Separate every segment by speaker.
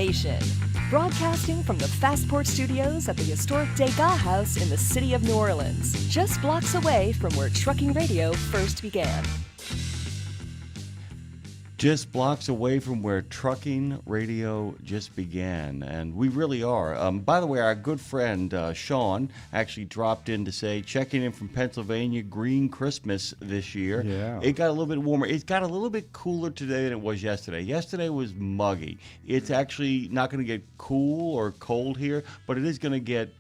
Speaker 1: Nation, broadcasting from the Fastport Studios at the historic Degas House in the city of New Orleans, just blocks away from where trucking radio first began.
Speaker 2: Just blocks away from where trucking radio just began, and we really are. By the way, our good friend Sean actually dropped in to say, checking in from Pennsylvania, green Christmas this year.
Speaker 3: Yeah.
Speaker 2: It got a little bit warmer. It got a little bit cooler today than it was yesterday. Yesterday was muggy. It's actually not going to get cool or cold here, but it is going to get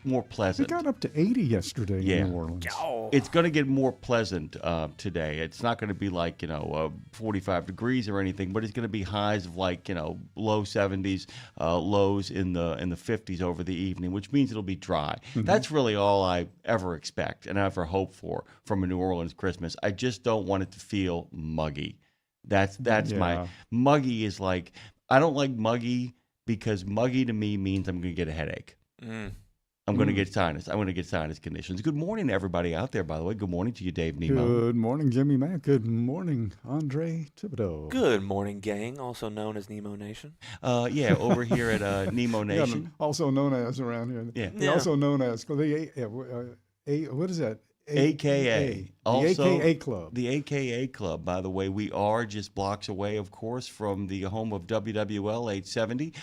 Speaker 2: more pleasant.
Speaker 3: It got up to 80 yesterday in New Orleans.
Speaker 2: It's going to get more pleasant today. It's not going to be like, 45 degrees or anything, but it's going to be highs of like, low 70s, lows in the 50s over the evening, which means it'll be dry. Mm-hmm. That's really all I ever expect and ever hope for from a New Orleans Christmas. I just don't want it to feel muggy. That's my muggy is like, I don't like muggy because muggy to me means I'm going to get a headache. I'm going to get sinus. I'm going to get sinus conditions. Good morning to everybody out there, by the way. Good morning to you, Dave Nemo.
Speaker 3: Good morning, Jimmy Mack. Good morning, Andre Thibodeau.
Speaker 4: Good morning, gang, also known as Nemo Nation.
Speaker 2: Over here at Nemo Nation.
Speaker 3: Yeah, also known as around here.
Speaker 2: Yeah.
Speaker 3: Also known as, what is that?
Speaker 2: AKA.
Speaker 3: Also, the AKA Club.
Speaker 2: The AKA Club, by the way. We are just blocks away, of course, from the home of WWL 870,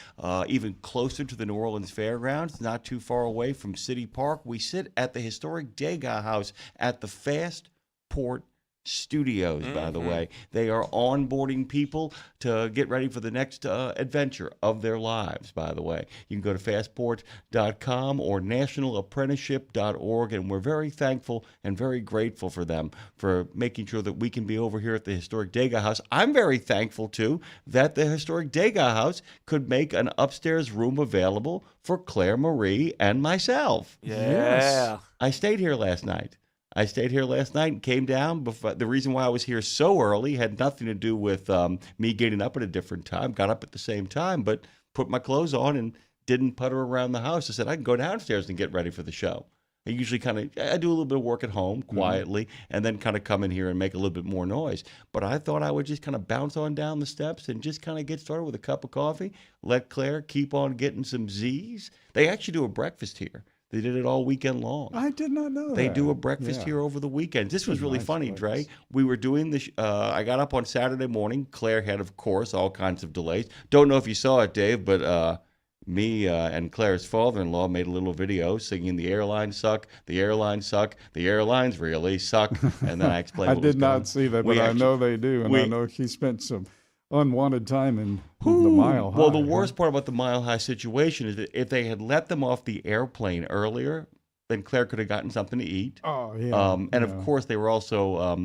Speaker 2: even closer to the New Orleans Fairgrounds, not too far away from City Park. We sit at the historic Degas House at the Fastport Studios, by the way. They are onboarding people to get ready for the next adventure of their lives, by the way. You can go to fastport.com or nationalapprenticeship.org, and we're very thankful and very grateful for them for making sure that we can be over here at the historic Degas House. I'm very thankful, too, that the historic Degas House could make an upstairs room available for Claire Marie and myself.
Speaker 4: Yeah.
Speaker 2: I stayed here last night. And came down. The reason why I was here so early had nothing to do with me getting up at a different time. Got up at the same time, but put my clothes on and didn't putter around the house. I said I can go downstairs and get ready for the show. I usually I do a little bit of work at home quietly and then kind of come in here and make a little bit more noise. But I thought I would just kind of bounce on down the steps and just kind of get started with a cup of coffee. Let Claire keep on getting some Z's. They actually do a breakfast here. They did it all weekend long.
Speaker 3: I did not know
Speaker 2: They
Speaker 3: that.
Speaker 2: do a breakfast here over the weekend. This was really
Speaker 3: Nice
Speaker 2: funny,
Speaker 3: place.
Speaker 2: Dre. We were doing this. I got up on Saturday morning. Claire had, of course, all kinds of delays. Don't know if you saw it, Dave, but me and Claire's father-in-law made a little video singing "The airlines suck, the airlines suck, the airlines really suck." And then I explained.
Speaker 3: I
Speaker 2: what was
Speaker 3: did not
Speaker 2: going.
Speaker 3: see that, but I know they do, and I know she spent some unwanted time in the Mile High.
Speaker 2: Well, the worst part about the Mile High situation is that if they had let them off the airplane earlier, then Claire could have gotten something to eat.
Speaker 3: Oh, yeah.
Speaker 2: Of course, they were also,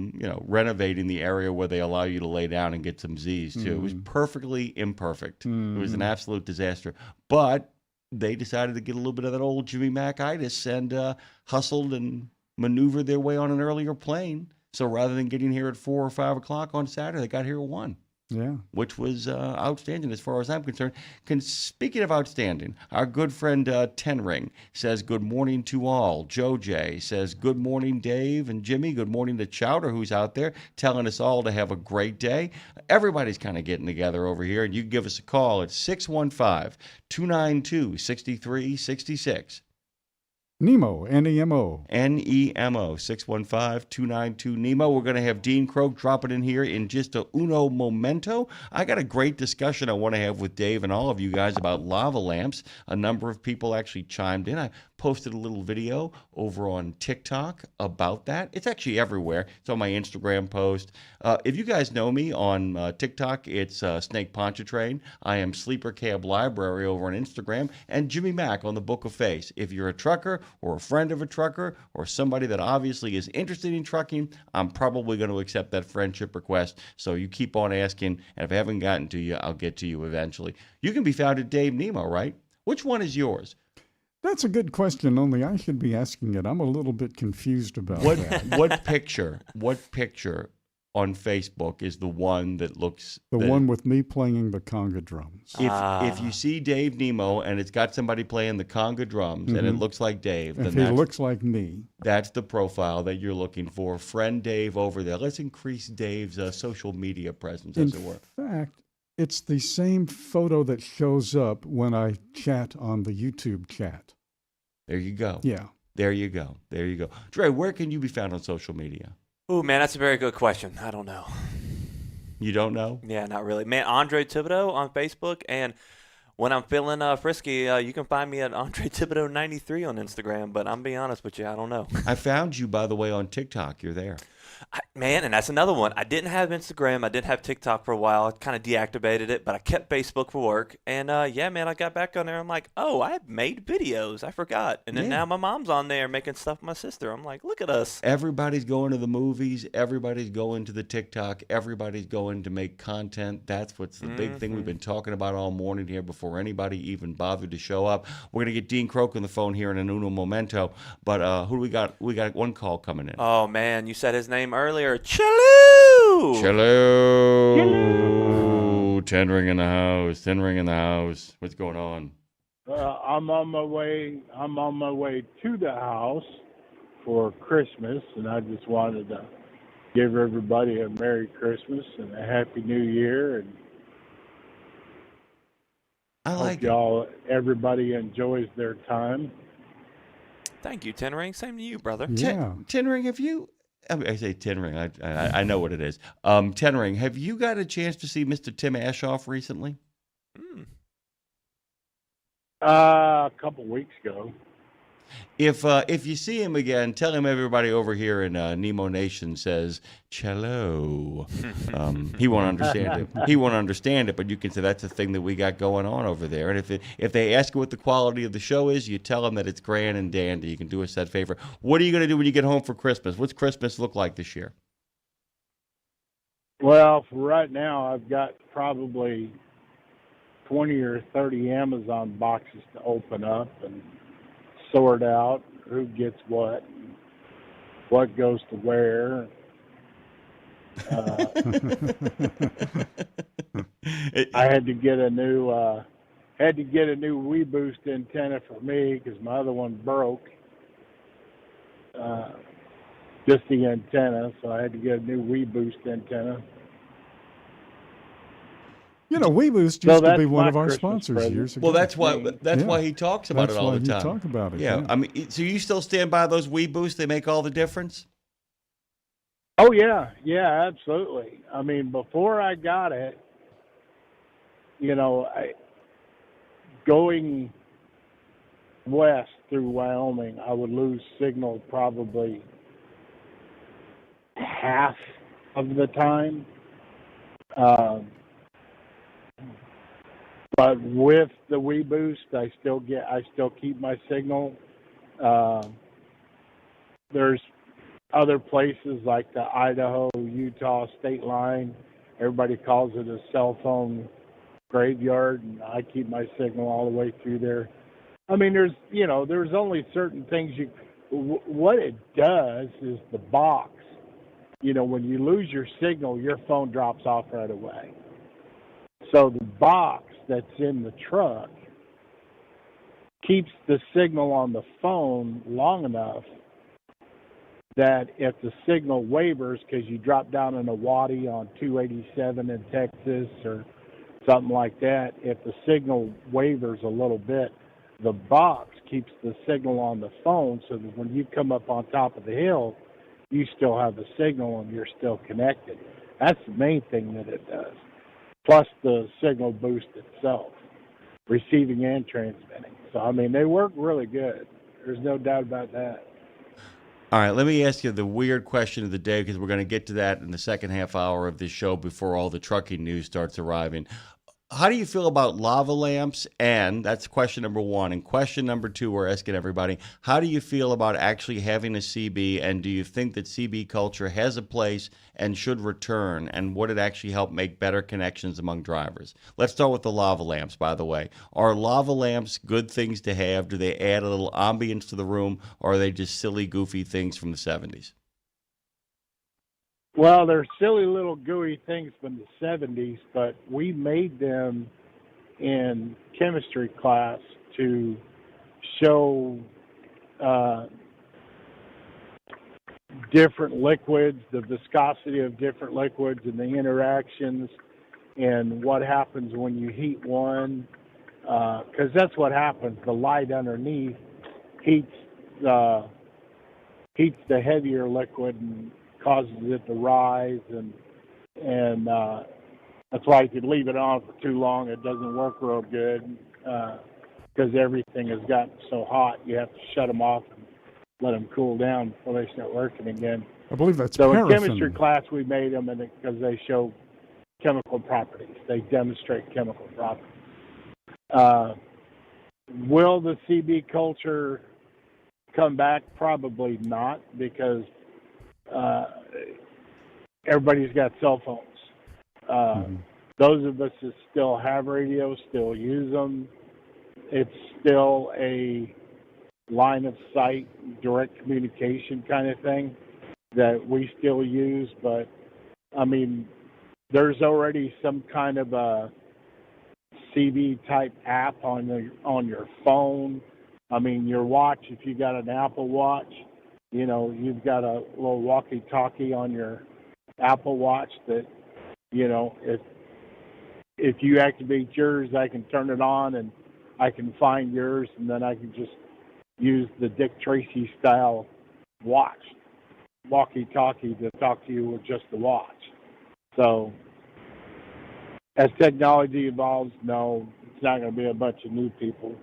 Speaker 2: renovating the area where they allow you to lay down and get some Z's, too. It was perfectly imperfect. It was an absolute disaster. But they decided to get a little bit of that old Jimmy Mac-itis and hustled and maneuvered their way on an earlier plane. So rather than getting here at 4 or 5 o'clock on Saturday, they got here at 1.
Speaker 3: Yeah.
Speaker 2: Which was outstanding as far as I'm concerned. Speaking of outstanding, our good friend Tenring says, good morning to all. Joe J says, good morning, Dave and Jimmy. Good morning to Chowder, who's out there telling us all to have a great day. Everybody's kind of getting together over here, and you can give us a call at 615-292-6366.
Speaker 3: Nemo, N-E-M-O.
Speaker 2: N-E-M-O, 615-292-NEMO. We're going to have Dean Croak dropping in here in just a uno momento. I got a great discussion I want to have with Dave and all of you guys about lava lamps. A number of people actually chimed in. I posted a little video over on TikTok about that. It's actually everywhere. It's on my Instagram post. If you guys know me on TikTok, it's Snake Pontchartrain. I am Sleeper Cab Library over on Instagram, and Jimmy Mack on the Book of Face. If you're a trucker or a friend of a trucker or somebody that obviously is interested in trucking, I'm probably going to accept that friendship request. So you keep on asking, and if I haven't gotten to you, I'll get to you eventually. You can be found at Dave Nemo, right? Which one is yours?
Speaker 3: That's a good question, only I should be asking it. I'm a little bit confused about that.
Speaker 2: What picture on Facebook is the one that looks...
Speaker 3: The one with me playing the conga drums.
Speaker 2: If you see Dave Nemo and it's got somebody playing the conga drums and it looks like Dave...
Speaker 3: If he looks like me.
Speaker 2: That's the profile that you're looking for. Friend Dave over there. Let's increase Dave's social media presence, as it were.
Speaker 3: In fact, It's the same photo that shows up when I chat on the YouTube chat.
Speaker 2: There you go.
Speaker 3: Yeah.
Speaker 2: There you go. There you go. Dre, where can you be found on social media?
Speaker 4: Ooh, man, that's a very good question. I don't know.
Speaker 2: You don't know?
Speaker 4: Yeah, not really. Man, Andre Thibodeau on Facebook, and when I'm feeling frisky, you can find me at Andre Thibodeau 93 on Instagram, but I'm being honest with you, I don't know.
Speaker 2: I found you, by the way, on TikTok. You're there.
Speaker 4: Man, and that's another one. I didn't have Instagram. I didn't have TikTok for a while. I kind of deactivated it, but I kept Facebook for work. And yeah, man, I got back on there. I'm like, oh, I made videos. I forgot. And then now my mom's on there making stuff with my sister. I'm like, look at us.
Speaker 2: Everybody's going to the movies. Everybody's going to the TikTok. Everybody's going to make content. That's what's the big thing we've been talking about all morning here before anybody even bothered to show up. We're going to get Dean Croak on the phone here in an uno momento. But who do we got? We got one call coming in.
Speaker 4: Oh, man, you said his name earlier. Chilloo!
Speaker 2: Hello. Ten ring in the house. 10 ring in the house. What's going on?
Speaker 5: I'm on my way to the house for Christmas, and I just wanted to give everybody a Merry Christmas and a Happy New Year, and
Speaker 2: I like
Speaker 5: hope everybody enjoys their time.
Speaker 4: Thank you, Ten Ring. Same to you, brother.
Speaker 3: Yeah.
Speaker 2: Ten ring, have you? I say 10 ring. I know what it is. 10 ring. Have you got a chance to see Mr. Tim Ashoff recently?
Speaker 5: A couple weeks ago.
Speaker 2: If you see him again, tell him everybody over here in Nemo Nation says cello. He won't understand it. He won't understand it, but you can say that's the thing that we got going on over there. And if they ask you what the quality of the show is, you tell them that it's grand and dandy. You can do us that favor. What are you going to do when you get home for Christmas? What's Christmas look like this year?
Speaker 5: Well, for right now, I've got probably 20 or 30 Amazon boxes to open up and sort out who gets what goes to where. I had to get a new WeBoost antenna for me because my other one broke. Just the antenna, so I had to get a new WeBoost antenna.
Speaker 3: You know, WeBoost used to be one of our sponsors years ago.
Speaker 2: Well, that's why he talks about it all the time.
Speaker 3: That's why you talk about it.
Speaker 2: Yeah, I mean, so you still stand by those WeBoosts? They make all the difference?
Speaker 5: Oh, yeah, absolutely. I mean, before I got it, you know, going west through Wyoming, I would lose signal probably half of the time. But with the WeBoost, I still keep my signal. There's other places like the Idaho-Utah state line. Everybody calls it a cell phone graveyard, and I keep my signal all the way through there. I mean, there's only certain things what it does is the box. You know, when you lose your signal, your phone drops off right away. So the box that's in the truck keeps the signal on the phone long enough that if the signal wavers because you drop down in a wadi on 287 in Texas or something like that, if the signal wavers a little bit, the box keeps the signal on the phone so that when you come up on top of the hill, you still have the signal and you're still connected. That's the main thing that it does. Plus the signal boost itself, receiving and transmitting. So, I mean, they work really good. There's no doubt about that.
Speaker 2: All right, let me ask you the weird question of the day because we're going to get to that in the second half hour of this show before all the trucking news starts arriving. How do you feel about lava lamps? And that's question number one. And question number two, we're asking everybody, how do you feel about actually having a CB? And do you think that CB culture has a place and should return? And would it actually help make better connections among drivers? Let's start with the lava lamps, by the way. Are lava lamps good things to have? Do they add a little ambience to the room? Or are they just silly, goofy things from the 70s?
Speaker 5: Well, they're silly little gooey things from the 70s, but we made them in chemistry class to show different liquids, the viscosity of different liquids and the interactions and what happens when you heat one, because that's what happens. The light underneath heats the heavier liquid and causes it to rise, and that's why if you leave it on for too long, it doesn't work real good, because everything has gotten so hot. You have to shut them off and let them cool down before they start working again.
Speaker 3: I believe that's
Speaker 5: So
Speaker 3: paraffin.
Speaker 5: in chemistry class, we made them because they show chemical properties. They demonstrate chemical properties. Will the CB culture come back? Probably not, because everybody's got cell phones. Those of us that still have radios still use them. It's still a line of sight, direct communication kind of thing that we still use. But, I mean, there's already some kind of a CB type app on your phone. I mean, your watch, if you got an Apple Watch, you know, you've got a little walkie-talkie on your Apple Watch that, you know, if you activate yours, I can turn it on and I can find yours, and then I can just use the Dick Tracy style walkie-talkie to talk to you with just the watch. So as technology evolves, no, it's not going to be a bunch of new people.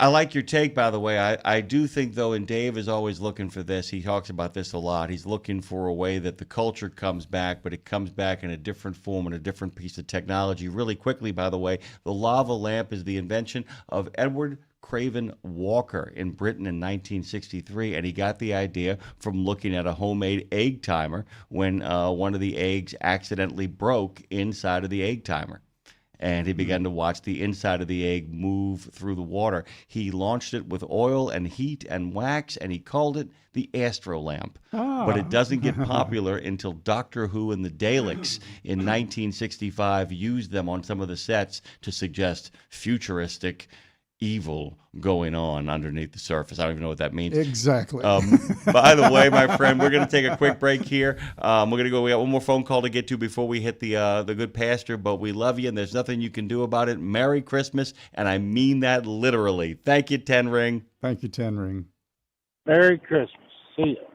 Speaker 2: I like your take, by the way. I do think, though, and Dave is always looking for this. He talks about this a lot. He's looking for a way that the culture comes back, but it comes back in a different form and a different piece of technology. Really quickly, by the way, the lava lamp is the invention of Edward Craven Walker in Britain in 1963, and he got the idea from looking at a homemade egg timer when one of the eggs accidentally broke inside of the egg timer. And he began to watch the inside of the egg move through the water. He launched it with oil and heat and wax, and he called it the Astro Lamp. But it doesn't get popular until Doctor Who and the Daleks in 1965 used them on some of the sets to suggest futuristic evil going on underneath the surface. I don't even know what that means.
Speaker 3: Exactly.
Speaker 2: By the way, my friend, we're going to take a quick break here. We're going to go. We got one more phone call to get to before we hit the good pasture, but we love you, and there's nothing you can do about it. Merry Christmas, and I mean that literally. Thank you, Ten Ring.
Speaker 3: Thank you, Ten Ring.
Speaker 5: Merry Christmas. See ya.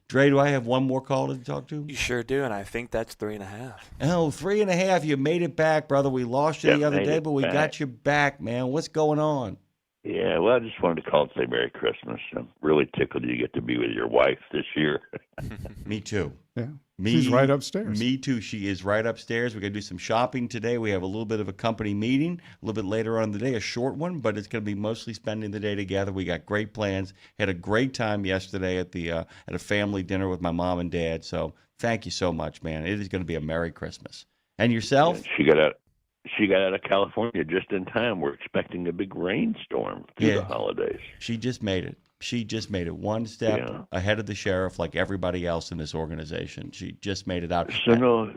Speaker 2: Dre, do I have one more call to talk to?
Speaker 4: You sure do, and I think that's 3.5.
Speaker 2: Oh, 3.5. You made it back, brother. We lost you the other day, but we got you back, man. What's going on?
Speaker 6: Yeah, well, I just wanted to call and say Merry Christmas. I'm really tickled you get to be with your wife this year.
Speaker 2: Me too.
Speaker 3: Yeah. She's right upstairs.
Speaker 2: Me too. She is right upstairs. We're going to do some shopping today. We have a little bit of a company meeting a little bit later on in the day, a short one, but it's going to be mostly spending the day together. We got great plans. Had a great time yesterday at the at a family dinner with my mom and dad. So thank you so much, man. It is going to be a Merry Christmas. And yourself?
Speaker 6: She got out of California just in time. We're expecting a big rainstorm through the holidays.
Speaker 2: She just made it. She just made it one step ahead of the sheriff, like everybody else in this organization. She just made it out.
Speaker 6: So no,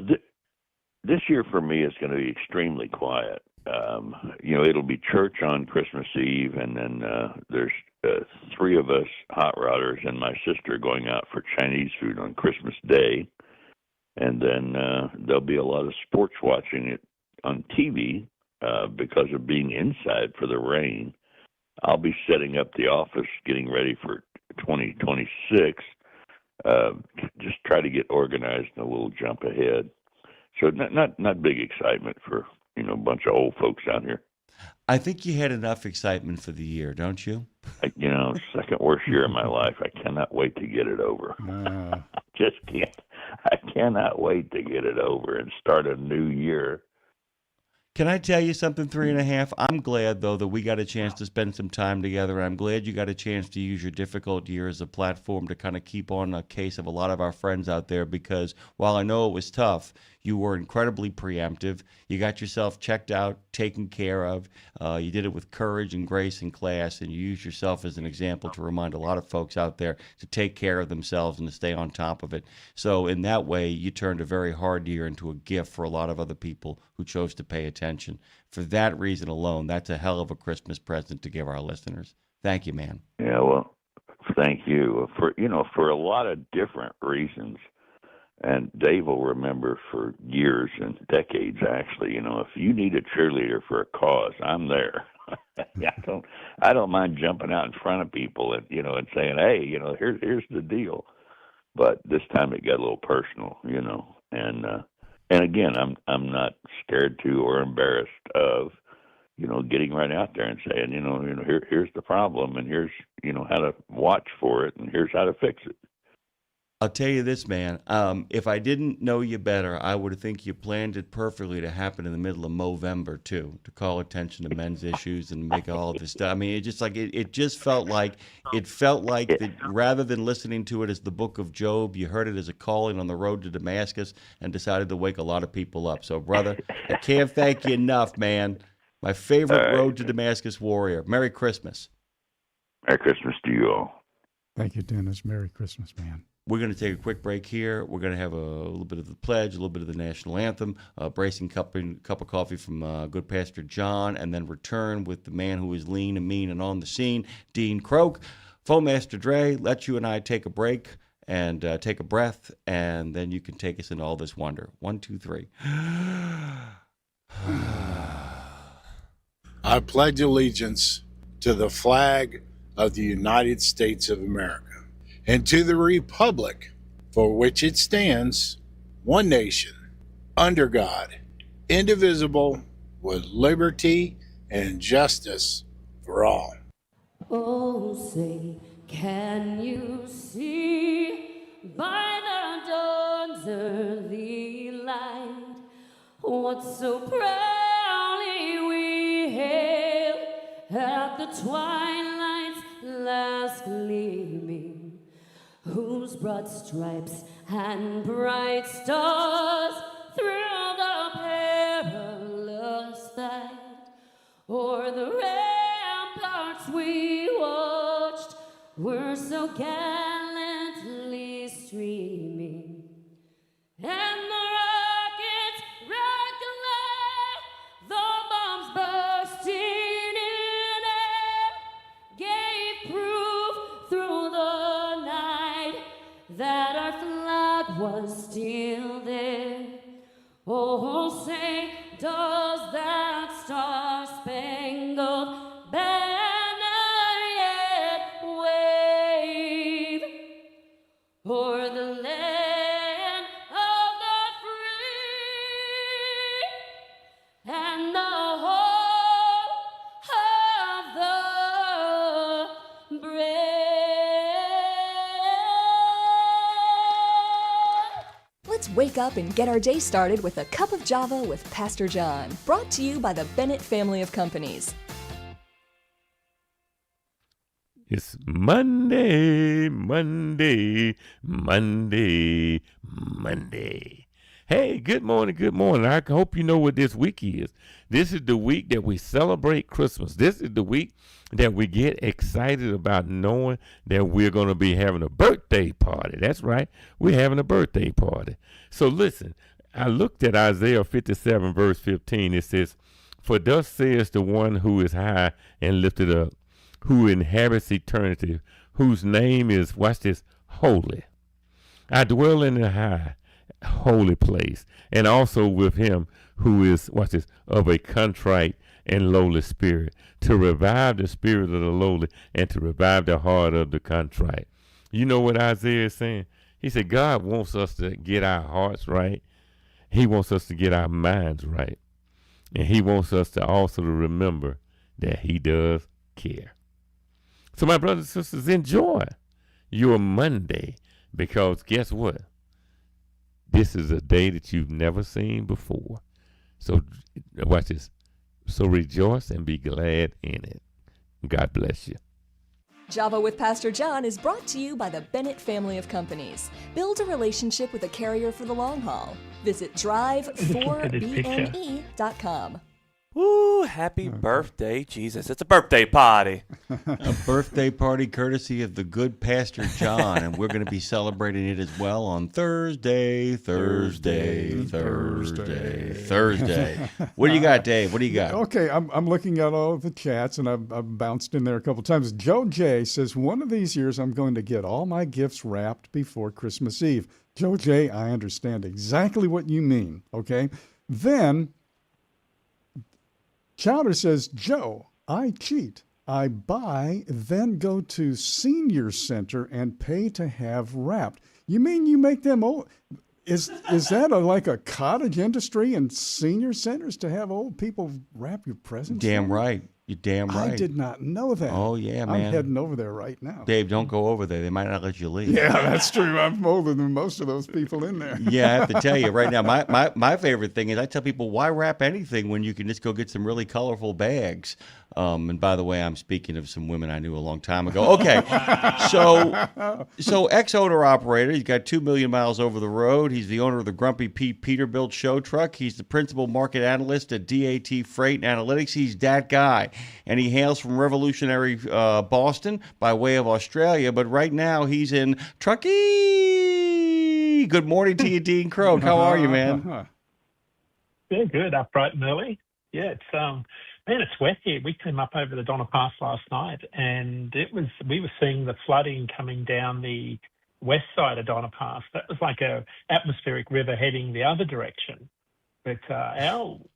Speaker 6: this year for me is going to be extremely quiet. It'll be church on Christmas Eve, and then there's 3 of us hot rodders and my sister going out for Chinese food on Christmas Day, and then there'll be a lot of sports watching it on TV because of being inside for the rain. I'll be setting up the office, getting ready for 2026. Just try to get organized and a little jump ahead. So not big excitement for a bunch of old folks out here.
Speaker 2: I think you had enough excitement for the year, don't you?
Speaker 6: Second worst year of my life. I cannot wait to get it over. Just can't. I cannot wait to get it over and start a new year.
Speaker 2: Can I tell you something, 3.5? I'm glad, though, that we got a chance to spend some time together. I'm glad you got a chance to use your difficult year as a platform to kind of keep on a case of a lot of our friends out there, because while I know it was tough, you were incredibly preemptive. You got yourself checked out, taken care of. You did it with courage and grace and class, and you used yourself as an example to remind a lot of folks out there to take care of themselves and to stay on top of it. So in that way, you turned a very hard year into a gift for a lot of other people who chose to pay attention. For that reason alone, that's a hell of a Christmas present to give our listeners. Thank you, man.
Speaker 6: Yeah, well, thank you. For a lot of different reasons, And Dave will remember for years and decades, actually, if you need a cheerleader for a cause, I'm there. I don't mind jumping out in front of people and, and saying, hey, here's the deal. But this time it got a little personal, and again, I'm not scared to or embarrassed of, getting right out there and saying, here's the problem, and here's, how to watch for it, and here's how to fix it.
Speaker 2: I'll tell you this, man. If I didn't know you better, I would think you planned it perfectly to happen in the middle of Movember too, to call attention to men's issues and make all of this stuff. I mean, it just felt like that rather than listening to it as the Book of Job, you heard it as a calling on the road to Damascus and decided to wake a lot of people up. So, brother, I can't thank you enough, man. My favorite road to Damascus warrior. Merry Christmas.
Speaker 6: Merry Christmas to you all.
Speaker 3: Thank you, Dennis. Merry Christmas, man.
Speaker 2: We're going to take a quick break here. We're going to have a little bit of the pledge, a little bit of the national anthem, a bracing cup of coffee from good Pastor John, and then return with the man who is lean and mean and on the scene, Dean Croak. Phone Master Dre, let you and I take a break and take a breath, and then you can take us into all this wonder. 1, 2, 3.
Speaker 7: I pledge allegiance to the flag of the United States of America and to the republic for which it stands, one nation, under God, indivisible, with liberty and justice for all.
Speaker 8: Oh, say, can you see by the dawn's early light what so proudly we hailed at the twilight's last gleaming, whose broad stripes and bright stars through the perilous fight o'er the ramparts we watched were so gallantly streaming, and the rockets rattling, the bombs bursting in air, gave proof through the night that our flag was still there. Oh, say, does that star-spangled banner yet wave o'er the land of the free and the home of the brave?
Speaker 1: Let's wake up and get our day started with a cup of Java with Pastor John. Brought to you by the Bennett family of companies.
Speaker 9: It's Monday, Monday, Monday, Monday. Hey, good morning. I hope you know what this week is. This is the week that we celebrate Christmas. This is the week that we get excited about knowing that we're going to be having a birthday party. That's right. We're having a birthday party. So listen, I looked at Isaiah 57, verse 15. It says, "For thus says the one who is high and lifted up, who inhabits eternity, whose name is," watch this, "holy. I dwell in the high, holy place, and also with him who is," watch this, "of a contrite and lowly spirit, to revive the spirit of the lowly and to revive the heart of the contrite." You know what Isaiah is saying? He said God wants us to get our hearts right. He wants us to get our minds right. And he wants us to also remember that he does care. So my brothers and sisters, enjoy your Monday, because guess what? This is a day that you've never seen before. So watch this. So rejoice and be glad in it. God bless you.
Speaker 1: Java with Pastor John is brought to you by the Bennett family of companies. Build a relationship with a carrier for the long haul. Visit drive4bne.com.
Speaker 4: Woo, happy birthday, Jesus. It's a birthday party.
Speaker 2: A birthday party courtesy of the good Pastor John, and we're going to be celebrating it as well on Thursday. What do you got, Dave? What do you got?
Speaker 3: Okay, I'm looking at all of the chats, and I've bounced in there a couple times. Joe J says, one of these years I'm going to get all my gifts wrapped before Christmas Eve. Joe J, I understand exactly what you mean, okay? Then Chowder says, Joe, I cheat. I buy, then go to senior center and pay to have wrapped. You mean you make them old? Is that like a cottage industry in senior centers to have old people wrap your presents?
Speaker 2: Damn right. You're damn right.
Speaker 3: I did not know that.
Speaker 2: Oh, yeah, man.
Speaker 3: I'm heading over there right now.
Speaker 2: Dave, don't go over there. They might not let you leave.
Speaker 3: Yeah, that's true. I'm older than most of those people in there.
Speaker 2: Yeah, I have to tell you right now, my favorite thing is I tell people, why wrap anything when you can just go get some really colorful bags? And by the way, I'm speaking of some women I knew a long time ago. Okay, so ex-owner operator, he's got 2 million miles over the road. He's the owner of the Grumpy Pete Peterbilt show truck. He's the principal market analyst at DAT Freight and Analytics. He's that guy, and he hails from revolutionary Boston by way of Australia, but right now he's in Truckee. Good morning to you, Dean Krogh. How are you, man?
Speaker 10: Yeah, good. Up bright and early. Yeah, it's man, it's wet here. We came up over the Donna Pass last night, and we were seeing the flooding coming down the west side of Donna Pass. That was like a atmospheric river heading the other direction. But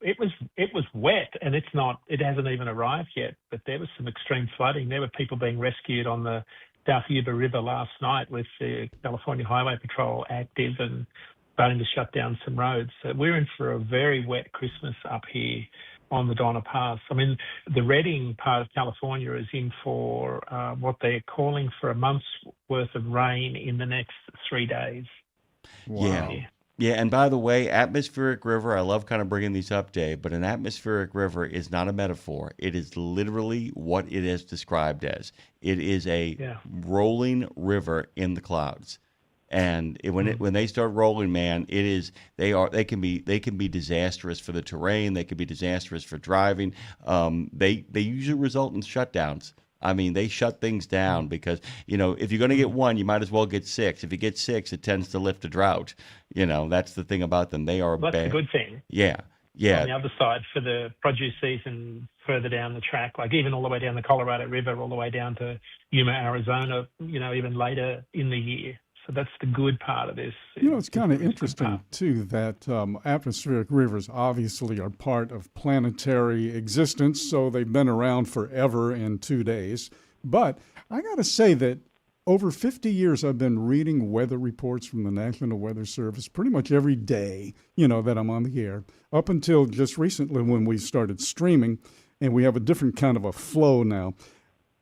Speaker 10: it was wet, and it hasn't even arrived yet. But there was some extreme flooding. There were people being rescued on the South Yuba River last night with the California Highway Patrol active and starting to shut down some roads. So we're in for a very wet Christmas up here on the Donna Pass. I mean, the Redding part of California is in for what they're calling for a month's worth of rain in the next 3 days.
Speaker 2: Wow. Yeah, and by the way, atmospheric river, I love kind of bringing these up, Dave, but an atmospheric river is not a metaphor. It is literally what it is described as. It is a rolling river in the clouds. And when they start rolling, man, they can be disastrous for the terrain. They can be disastrous for driving. They usually result in shutdowns. I mean, they shut things down because, if you're going to get one, you might as well get 6. If you get 6, it tends to lift a drought. That's the thing about them. They are bad.
Speaker 10: That's a good thing.
Speaker 2: Yeah.
Speaker 10: On the other side, for the produce season further down the track, like even all the way down the Colorado River, all the way down to Yuma, Arizona, even later in the year. So that's the good part of this.
Speaker 3: It's kind of interesting, too, that atmospheric rivers obviously are part of planetary existence, so they've been around forever in 2 days. But I got to say that over 50 years, I've been reading weather reports from the National Weather Service pretty much every day, that I'm on the air, up until just recently when we started streaming, and we have a different kind of a flow now.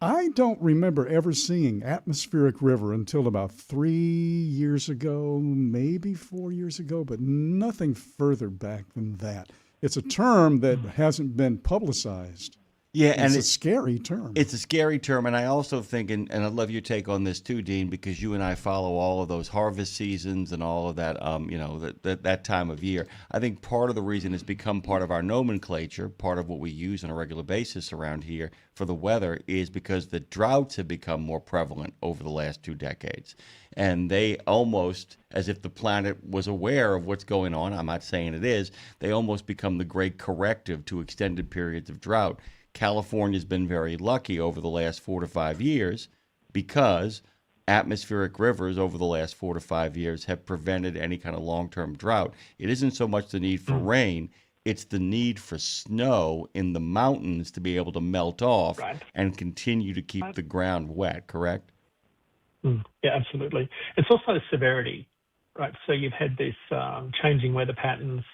Speaker 3: I don't remember ever seeing atmospheric river until about 3 years ago, maybe 4 years ago, but nothing further back than that. It's a term that hasn't been publicized.
Speaker 2: Yeah, and
Speaker 3: it's a scary term.
Speaker 2: It's a scary term, and I also think, and I'd love your take on this too, Dean, because you and I follow all of those harvest seasons and all of that, that time of year. I think part of the reason it's become part of our nomenclature, part of what we use on a regular basis around here for the weather, is because the droughts have become more prevalent over the last 2 decades. And they almost, as if the planet was aware of what's going on, I'm not saying it is, they almost become the great corrective to extended periods of drought. California's been very lucky over the last 4 to 5 years because atmospheric rivers over the last 4 to 5 years have prevented any kind of long-term drought. It isn't so much the need for rain, it's the need for snow in the mountains to be able to melt off and continue to keep the ground wet, correct?
Speaker 10: Yeah, absolutely. It's also the severity, right? So you've had this changing weather patterns.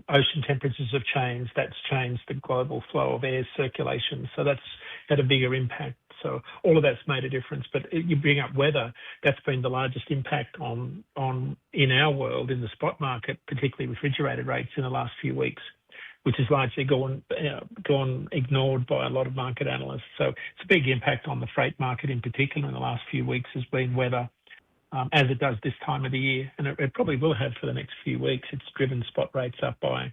Speaker 10: Ocean temperatures have changed. That's changed the global flow of air circulation. So that's had a bigger impact. So all of that's made a difference. But you bring up weather, that's been the largest impact on in our world, in the spot market, particularly refrigerated rates in the last few weeks, which has largely gone ignored by a lot of market analysts. So it's a big impact on the freight market in particular in the last few weeks has been weather. As it does this time of the year, and it probably will have for the next few weeks. It's driven spot rates up by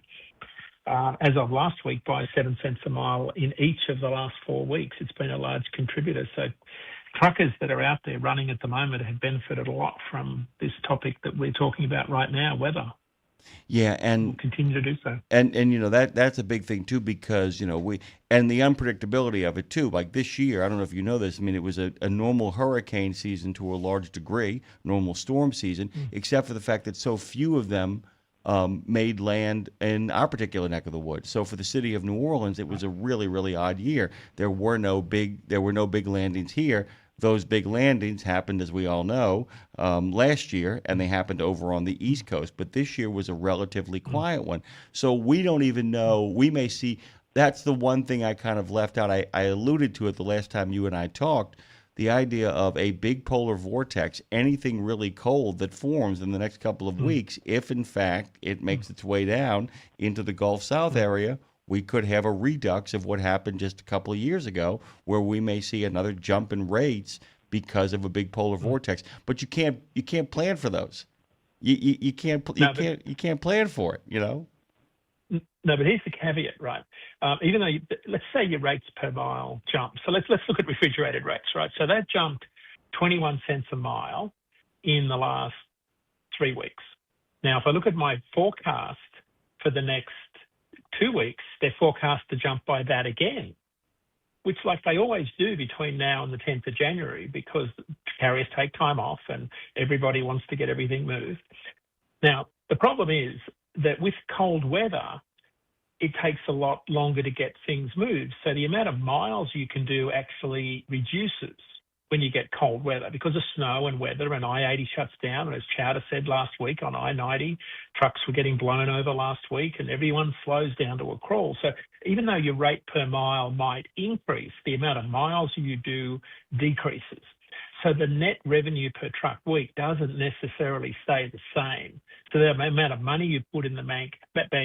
Speaker 10: as of last week, by 7 cents a mile in each of the last 4 weeks. It's been a large contributor. So truckers that are out there running at the moment have benefited a lot from this topic that we're talking about right now, weather.
Speaker 2: Yeah, and
Speaker 10: We'll continue to do so.
Speaker 2: And that's a big thing too, because we and the unpredictability of it too. Like this year, I don't know if you know this. I mean, it was a normal hurricane season to a large degree, normal storm season, except for the fact that so few of them made land in our particular neck of the woods. So for the city of New Orleans, it was a really, really odd year. There were no big landings here. Those big landings happened, as we all know, last year, and they happened over on the East Coast. But this year was a relatively quiet one. So we don't even know. We may see. That's the one thing I kind of left out. I alluded to it the last time you and I talked, the idea of a big polar vortex, anything really cold that forms in the next couple of weeks, if in fact it makes its way down into the Gulf South area, we could have a redux of what happened just a couple of years ago, where we may see another jump in rates because of a big polar vortex. But you can't plan for those. You can't plan for it.
Speaker 10: No, but here's the caveat, right? Even though let's say your rates per mile jump. So let's look at refrigerated rates, right? So that jumped 21 cents a mile in the last 3 weeks. Now, if I look at my forecast for the next 2 weeks, they're forecast to jump by that again, which like they always do between now and the 10th of January, because carriers take time off and everybody wants to get everything moved. Now, the problem is that with cold weather, it takes a lot longer to get things moved. So the amount of miles you can do actually reduces when you get cold weather because of snow and weather, and I-80 shuts down. And as Chowder said last week on I-90, trucks were getting blown over last week and everyone slows down to a crawl. So even though your rate per mile might increase, the amount of miles you do decreases. So the net revenue per truck week doesn't necessarily stay the same. So the amount of money you put in the bank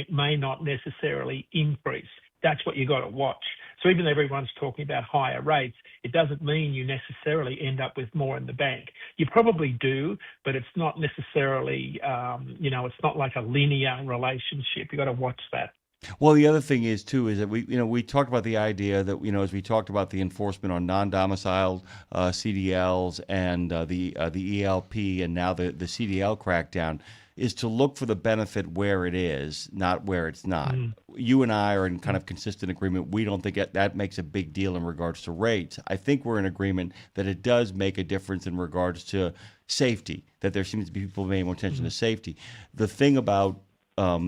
Speaker 10: may not necessarily increase. That's what you got to watch. So even though everyone's talking about higher rates, it doesn't mean you necessarily end up with more in the bank. You probably do, but it's not necessarily, it's not like a linear relationship. You got to watch that.
Speaker 2: Well, the other thing is too is that we talked about the idea that as we talked about the enforcement on non-domiciled CDLs and the ELP and now the CDL crackdown, is to look for the benefit where it is, not where it's not. You and I are in kind of consistent agreement. We don't think that makes a big deal in regards to rates. I think we're in agreement that it does make a difference in regards to safety, that there seems to be people paying more attention to safety. The thing about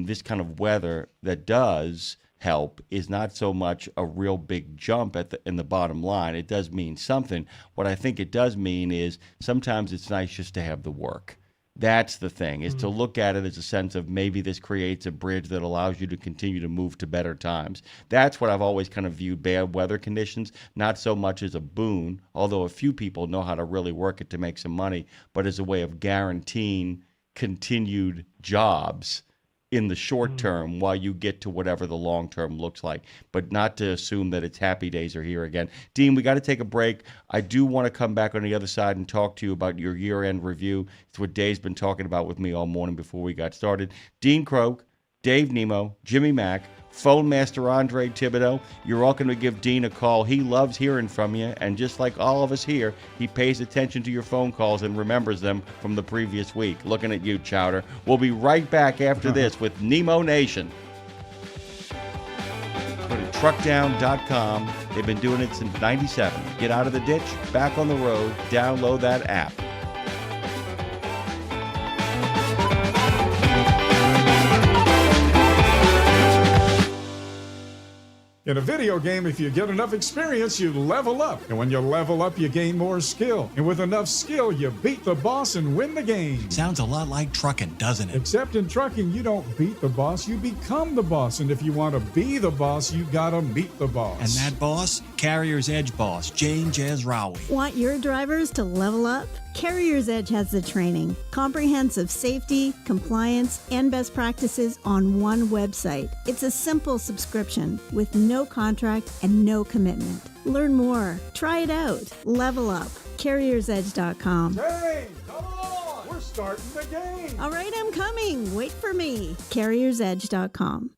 Speaker 2: this kind of weather that does help is not so much a real big jump in the bottom line. It does mean something. What I think it does mean is sometimes it's nice just to have the work. That's the thing, is to look at it as a sense of maybe this creates a bridge that allows you to continue to move to better times. That's what I've always kind of viewed bad weather conditions, not so much as a boon, although a few people know how to really work it to make some money, but as a way of guaranteeing continued jobs in the short term while you get to whatever the long term looks like, but not to assume that it's happy days are here again. Dean, we got to take a break. I do want to come back on the other side and talk to you about your year-end review. It's what Dave's been talking about with me all morning before we got started. Dean Croak, Dave Nemo, Jimmy Mack, Phone Master Andre Thibodeau. You're all going to give Dean a call. He loves hearing from you, and just like all of us here, he pays attention to your phone calls and remembers them from the previous week. Looking at you, Chowder. We'll be right back after this with Nemo Nation. Go to truckdown.com. They've been doing it since '97. Get out of the ditch, back on the road, download that app.
Speaker 3: In a video game, if you get enough experience, you level up. And when you level up, you gain more skill. And with enough skill, you beat the boss and win the game.
Speaker 11: Sounds a lot like trucking, doesn't it?
Speaker 3: Except in trucking, you don't beat the boss, you become the boss. And if you want to be the boss, you gotta meet the boss.
Speaker 11: And that boss? Carrier's Edge boss, Jane Jazrawi.
Speaker 12: Want your drivers to level up? Carrier's Edge has the training, comprehensive safety, compliance, and best practices on one website. It's a simple subscription with no contract and no commitment. Learn more. Try it out. Level up. CarriersEdge.com.
Speaker 3: Hey, come on! We're starting the game!
Speaker 12: All right, I'm coming. Wait for me. CarriersEdge.com.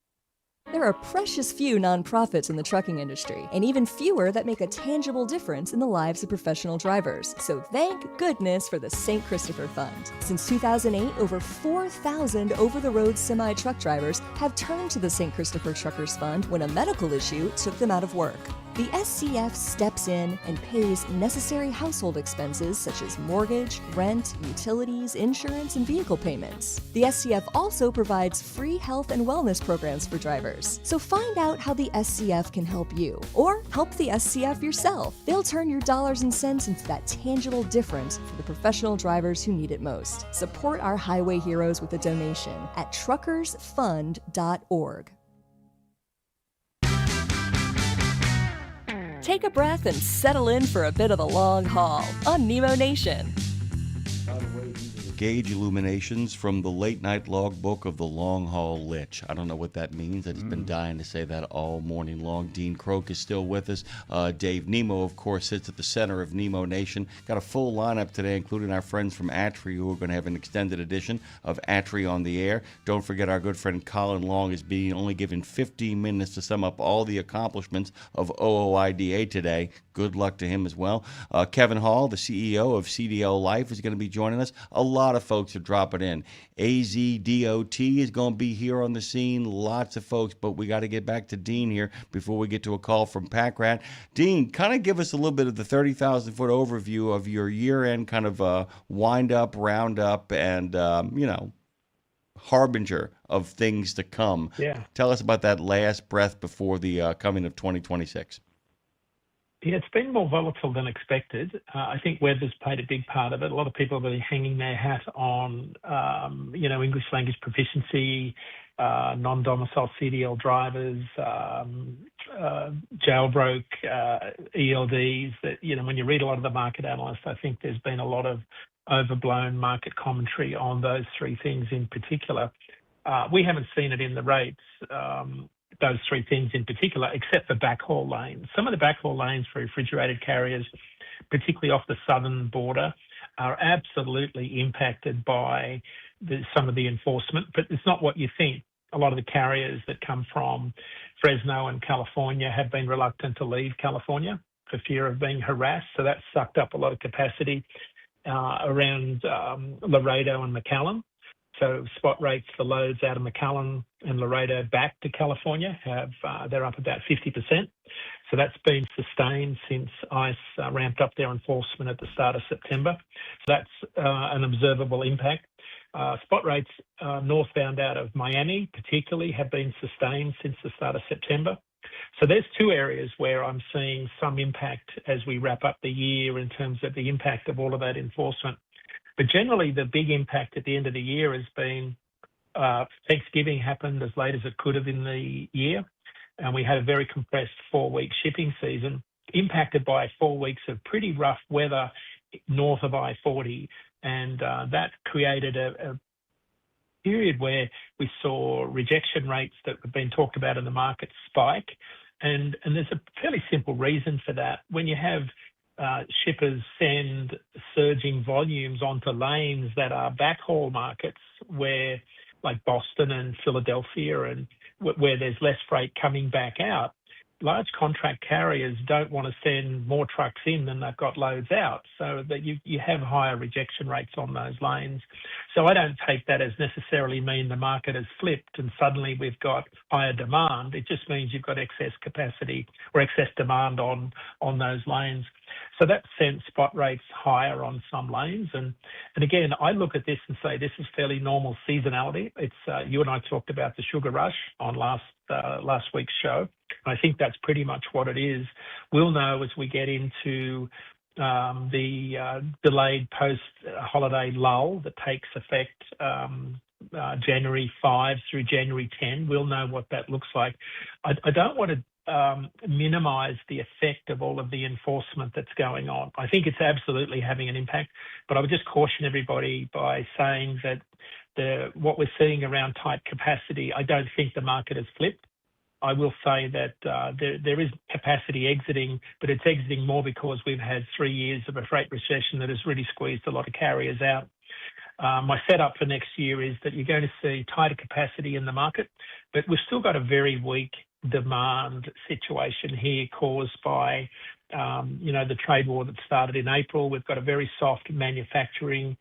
Speaker 1: There are precious few nonprofits in the trucking industry, and even fewer that make a tangible difference in the lives of professional drivers. So thank goodness for the St. Christopher Fund. Since 2008, over 4,000 over-the-road semi-truck drivers have turned to the St. Christopher Truckers Fund when a medical issue took them out of work. The SCF steps in and pays necessary household expenses such as mortgage, rent, utilities, insurance, and vehicle payments. The SCF also provides free health and wellness programs for drivers. So find out how the SCF can help you, or help the SCF yourself. They'll turn your dollars and cents into that tangible difference for the professional drivers who need it most. Support our highway heroes with a donation at truckersfund.org. Take a breath and settle in for a bit of the long haul on Nemo Nation.
Speaker 2: Gauge illuminations from the late night logbook of the long haul lich. I don't know what that means. I've just been dying to say that all morning long. Dean Croak is still with us. Dave Nemo, of course, sits at the center of Nemo Nation. Got a full lineup today, including our friends from ATRI, who are going to have an extended edition of ATRI on the air. Don't forget our good friend Colin Long is being only given 15 minutes to sum up all the accomplishments of OOIDA today. Good luck to him as well. Kevin Hall, the CEO of CDL Life, is going to be joining us. A lot of folks are dropping in. AZDOT is going to be here on the scene. Lots of folks, but we got to get back to Dean here before we get to a call from Pack Rat. Dean, kind of give us a little bit of the 30,000-foot overview of your year-end kind of wind-up, round-up, and, harbinger of things to come.
Speaker 10: Yeah.
Speaker 2: Tell us about that last breath before the coming of 2026.
Speaker 10: Yeah, it's been more volatile than expected. I think weather's played a big part of it. A lot of people are really hanging their hat on, English language proficiency, non-domicile CDL drivers, jailbroke ELDs. That when you read a lot of the market analysts, I think there's been a lot of overblown market commentary on those three things in particular. We haven't seen it in the rates. Those three things in particular, except for backhaul lanes. Some of the backhaul lanes for refrigerated carriers, particularly off the southern border, are absolutely impacted by some of the enforcement, but it's not what you think. A lot of the carriers that come from Fresno and California have been reluctant to leave California for fear of being harassed, so that's sucked up a lot of capacity around Laredo and McAllen. So spot rates for loads out of McAllen and Laredo back to California they're up about 50%. So that's been sustained since ICE ramped up their enforcement at the start of September. So that's an observable impact. Spot rates northbound out of Miami particularly have been sustained since the start of September. So there's two areas where I'm seeing some impact as we wrap up the year in terms of the impact of all of that enforcement. But generally, the big impact at the end of the year has been Thanksgiving happened as late as it could have in the year, and we had a very compressed 4-week shipping season, impacted by 4 weeks of pretty rough weather north of I-40, and that created a period where we saw rejection rates that have been talked about in the market spike, and there's a fairly simple reason for that. When you have shippers send surging volumes onto lanes that are backhaul markets where, like Boston and Philadelphia, and where there's less freight coming back out, large contract carriers don't want to send more trucks in than they've got loads out, so that you have higher rejection rates on those lanes. So I don't take that as necessarily mean the market has flipped and suddenly we've got higher demand. It just means you've got excess capacity or excess demand on those lanes. So that sent spot rates higher on some lanes. And again, I look at this and say this is fairly normal seasonality. It's you and I talked about the sugar rush on last week's show. I think that's pretty much what it is. We'll know as we get into the delayed post-holiday lull that takes effect January 5 through January 10. We'll know what that looks like. I don't want to minimize the effect of all of the enforcement that's going on. I think it's absolutely having an impact, but I would just caution everybody by saying that what we're seeing around tight capacity, I don't think the market has flipped. I will say that there is capacity exiting, but it's exiting more because we've had 3 years of a freight recession that has really squeezed a lot of carriers out. My setup for next year is that you're going to see tighter capacity in the market, but we've still got a very weak demand situation here caused by, the trade war that started in April. We've got a very soft manufacturing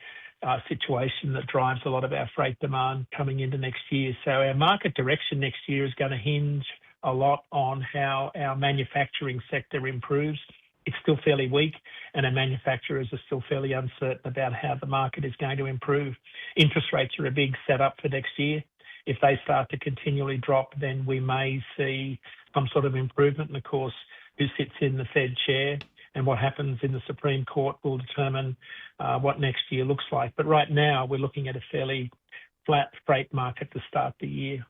Speaker 10: situation that drives a lot of our freight demand coming into next year. So our market direction next year is going to hinge a lot on how our manufacturing sector improves. It's still fairly weak, and our manufacturers are still fairly uncertain about how the market is going to improve. Interest rates are a big setup for next year. If they start to continually drop, then we may see some sort of improvement. And of course, who sits in the Fed chair and what happens in the Supreme Court will determine what next year looks like. But right now, we're looking at a fairly flat freight market to start the year.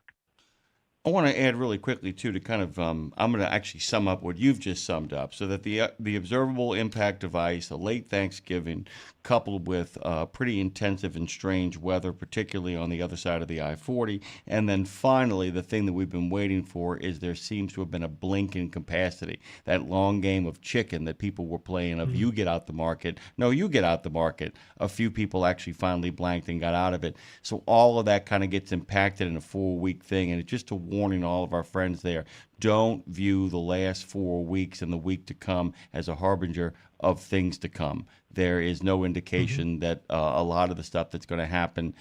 Speaker 2: I want to add really quickly, too, to kind of, I'm going to actually sum up what you've just summed up, so that the observable impact of ice, a late Thanksgiving, coupled with pretty intensive and strange weather, particularly on the other side of the I-40, and then finally, the thing that we've been waiting for is there seems to have been a blink in capacity, that long game of chicken that people were playing of you get out the market, no, you get out the market. A few people actually finally blanked and got out of it. So all of that kind of gets impacted in a 4-week thing, and it's just a warning all of our friends there. Don't view the last 4 weeks and the week to come as a harbinger of things to come. There is no indication that a lot of the stuff that's going to happen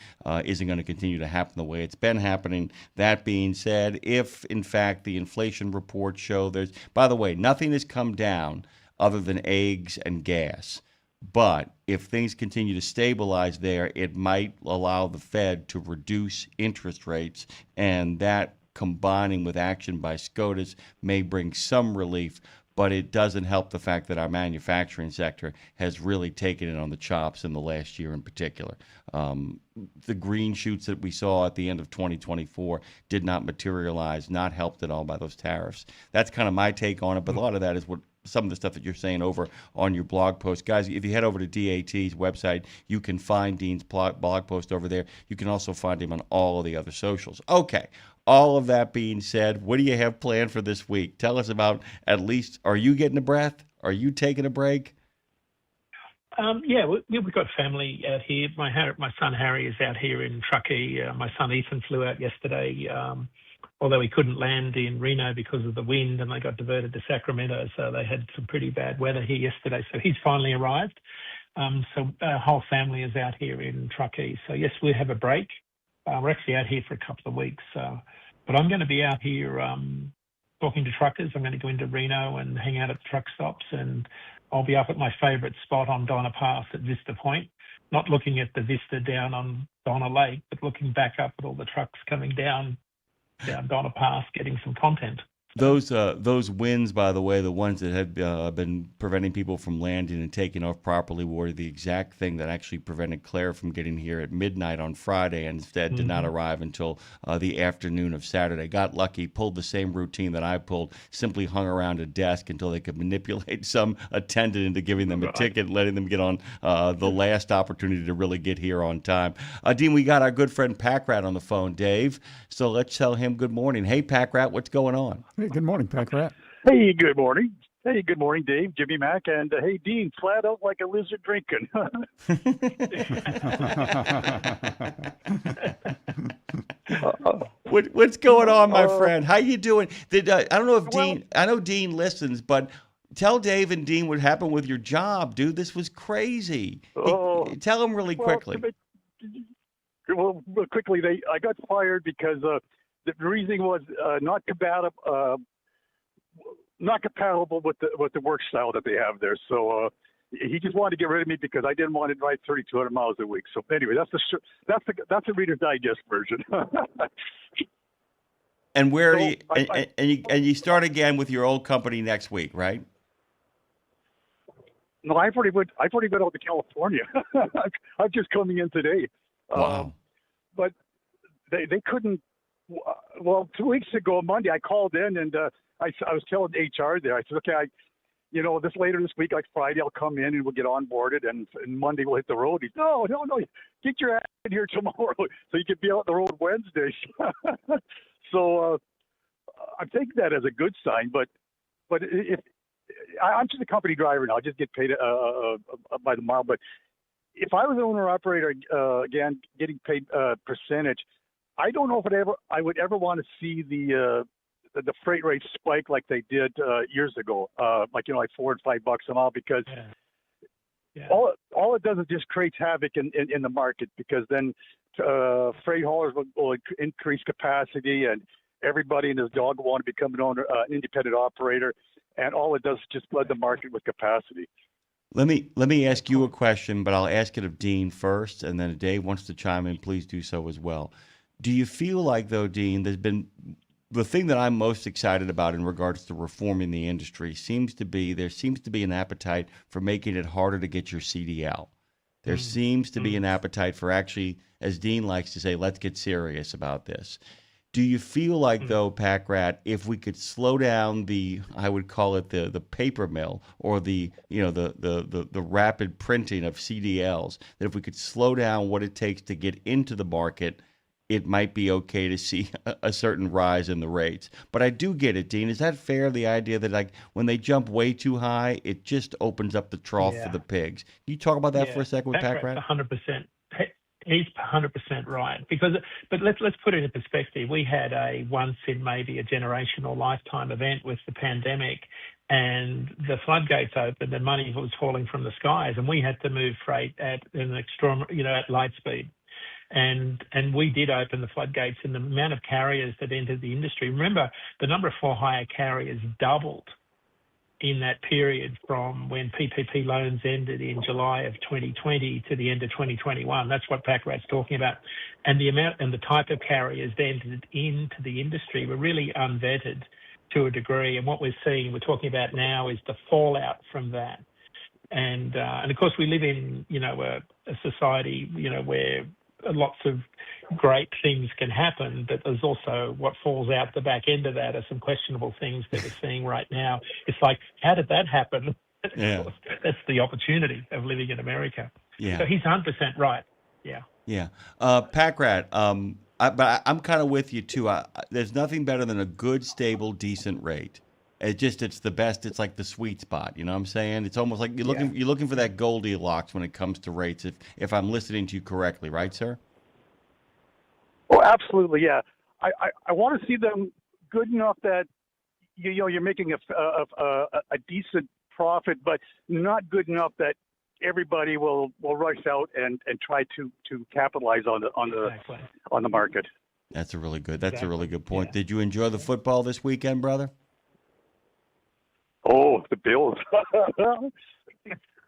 Speaker 2: isn't going to continue to happen the way it's been happening. That being said, if in fact the inflation reports show there's, by the way, nothing has come down other than eggs and gas. But if things continue to stabilize there, it might allow the Fed to reduce interest rates, and that combining with action by SCOTUS may bring some relief, but it doesn't help the fact that our manufacturing sector has really taken it on the chops in the last year in particular. The green shoots that we saw at the end of 2024 did not materialize, not helped at all by those tariffs. That's kind of my take on it, but a lot of that is what some of the stuff that you're saying over on your blog post. Guys, if you head over to DAT's website, you can find Dean's blog post over there. You can also find him on all of the other socials. Okay, all of that being said, what do you have planned for this week? Tell us about, at least, are you getting a breath? Are you taking a break?
Speaker 10: Yeah, we've got family out here. My son Harry is out here in Truckee. My son Ethan flew out yesterday, although he couldn't land in Reno because of the wind, and they got diverted to Sacramento, so they had some pretty bad weather here yesterday. So he's finally arrived. So our whole family is out here in Truckee. So yes, we have a break. We're actually out here for a couple of weeks. But I'm going to be out here talking to truckers. I'm going to go into Reno and hang out at the truck stops, and I'll be up at my favourite spot on Donna Pass at Vista Point, not looking at the vista down on Donna Lake, but looking back up at all the trucks coming down Donna Pass, getting some content.
Speaker 2: Those winds, by the way, the ones that had been preventing people from landing and taking off properly, were the exact thing that actually prevented Claire from getting here at midnight on Friday, and instead did not arrive until the afternoon of Saturday. Got lucky, pulled the same routine that I pulled, simply hung around a desk until they could manipulate some attendant into giving them a ticket, letting them get on the last opportunity to really get here on time. Dean, we got our good friend Packrat on the phone, Dave, so let's tell him good morning. Hey, Packrat, what's going on?
Speaker 3: Hey, good morning, Packrat.
Speaker 13: Hey, good morning. Hey, good morning, Dave, Jimmy Mack, and hey, Dean, flat out like a lizard drinking.
Speaker 2: What's going on, my friend? How you doing? I don't know if Dean, I know Dean listens, but tell Dave and Dean what happened with your job, dude. This was crazy. Tell him really quickly.
Speaker 13: Well, quickly, I got fired because the reasoning was not compatible with the work style that they have there. So he just wanted to get rid of me because I didn't want to drive 3,200 miles a week. So anyway, that's the Reader's Digest version.
Speaker 2: And where are you? And you start again with your old company next week, right?
Speaker 13: No, I've already went out to California. I'm just coming in today.
Speaker 2: Wow.
Speaker 13: But they couldn't. Well, 2 weeks ago, Monday, I called in and I was telling HR there. I said, okay, this later this week, like Friday, I'll come in and we'll get onboarded, and Monday we'll hit the road. He said, no, get your ass in here tomorrow so you can be out on the road Wednesday. So I'm taking that as a good sign. But if I'm just a company driver now, I just get paid by the mile. But if I was an owner operator, again, getting paid percentage, I don't know if I would ever want to see the freight rates spike like they did years ago, like $4 and $5 a mile, because all it does is just creates havoc in the market, because then freight haulers will increase capacity, and everybody and his dog will want to become an independent operator, and all it does is just flood the market with capacity.
Speaker 2: Let me ask you a question, but I'll ask it of Dean first, and then if Dave wants to chime in, please do so as well. Do you feel like, though, Dean, there's been the thing that I'm most excited about in regards to reforming the industry there seems to be an appetite for making it harder to get your CDL. There seems to be an appetite for actually, as Dean likes to say, let's get serious about this. Do you feel like, though, Packrat, if we could slow down I would call it the paper mill, or the rapid printing of CDLs, that if we could slow down what it takes to get into the market, it might be okay to see a certain rise in the rates? But I do get it, Dean. Is that fair, the idea that, like, when they jump way too high, it just opens up the trough for the pigs? Can you talk about that for a second with Packrat?
Speaker 10: 100%. He's 100% right, but let's put it in perspective. We had a once in maybe a generation or lifetime event with the pandemic, and the floodgates opened and money was falling from the skies, and we had to move freight at an extreme, at light speed. And we did open the floodgates, and the amount of carriers that entered the industry. Remember, the number of for-hire carriers doubled in that period from when PPP loans ended in July of 2020 to the end of 2021. That's what Packrat's talking about. And the amount and the type of carriers that entered into the industry were really unvetted to a degree. And what we're talking about now is the fallout from that. And of course, we live in, a society, where lots of great things can happen, but there's also what falls out the back end of that are some questionable things that we're seeing right now. It's like, how did that happen?
Speaker 2: Yeah.
Speaker 10: That's the opportunity of living in America.
Speaker 2: Yeah.
Speaker 10: So he's 100% right. Yeah.
Speaker 2: Yeah. Packrat, but I'm kind of with you too. There's nothing better than a good, stable, decent rate. It's the best. It's like the sweet spot. You know what I'm saying? It's almost like you're looking for that Goldilocks when it comes to rates. If I'm listening to you correctly, right, sir?
Speaker 13: Oh, absolutely. Yeah. I want to see them good enough that you're making a decent profit, but not good enough that everybody will rush out and try to capitalize on the market.
Speaker 2: That's a really good point. Yeah. Did you enjoy the football this weekend, brother?
Speaker 13: Oh, the Bills.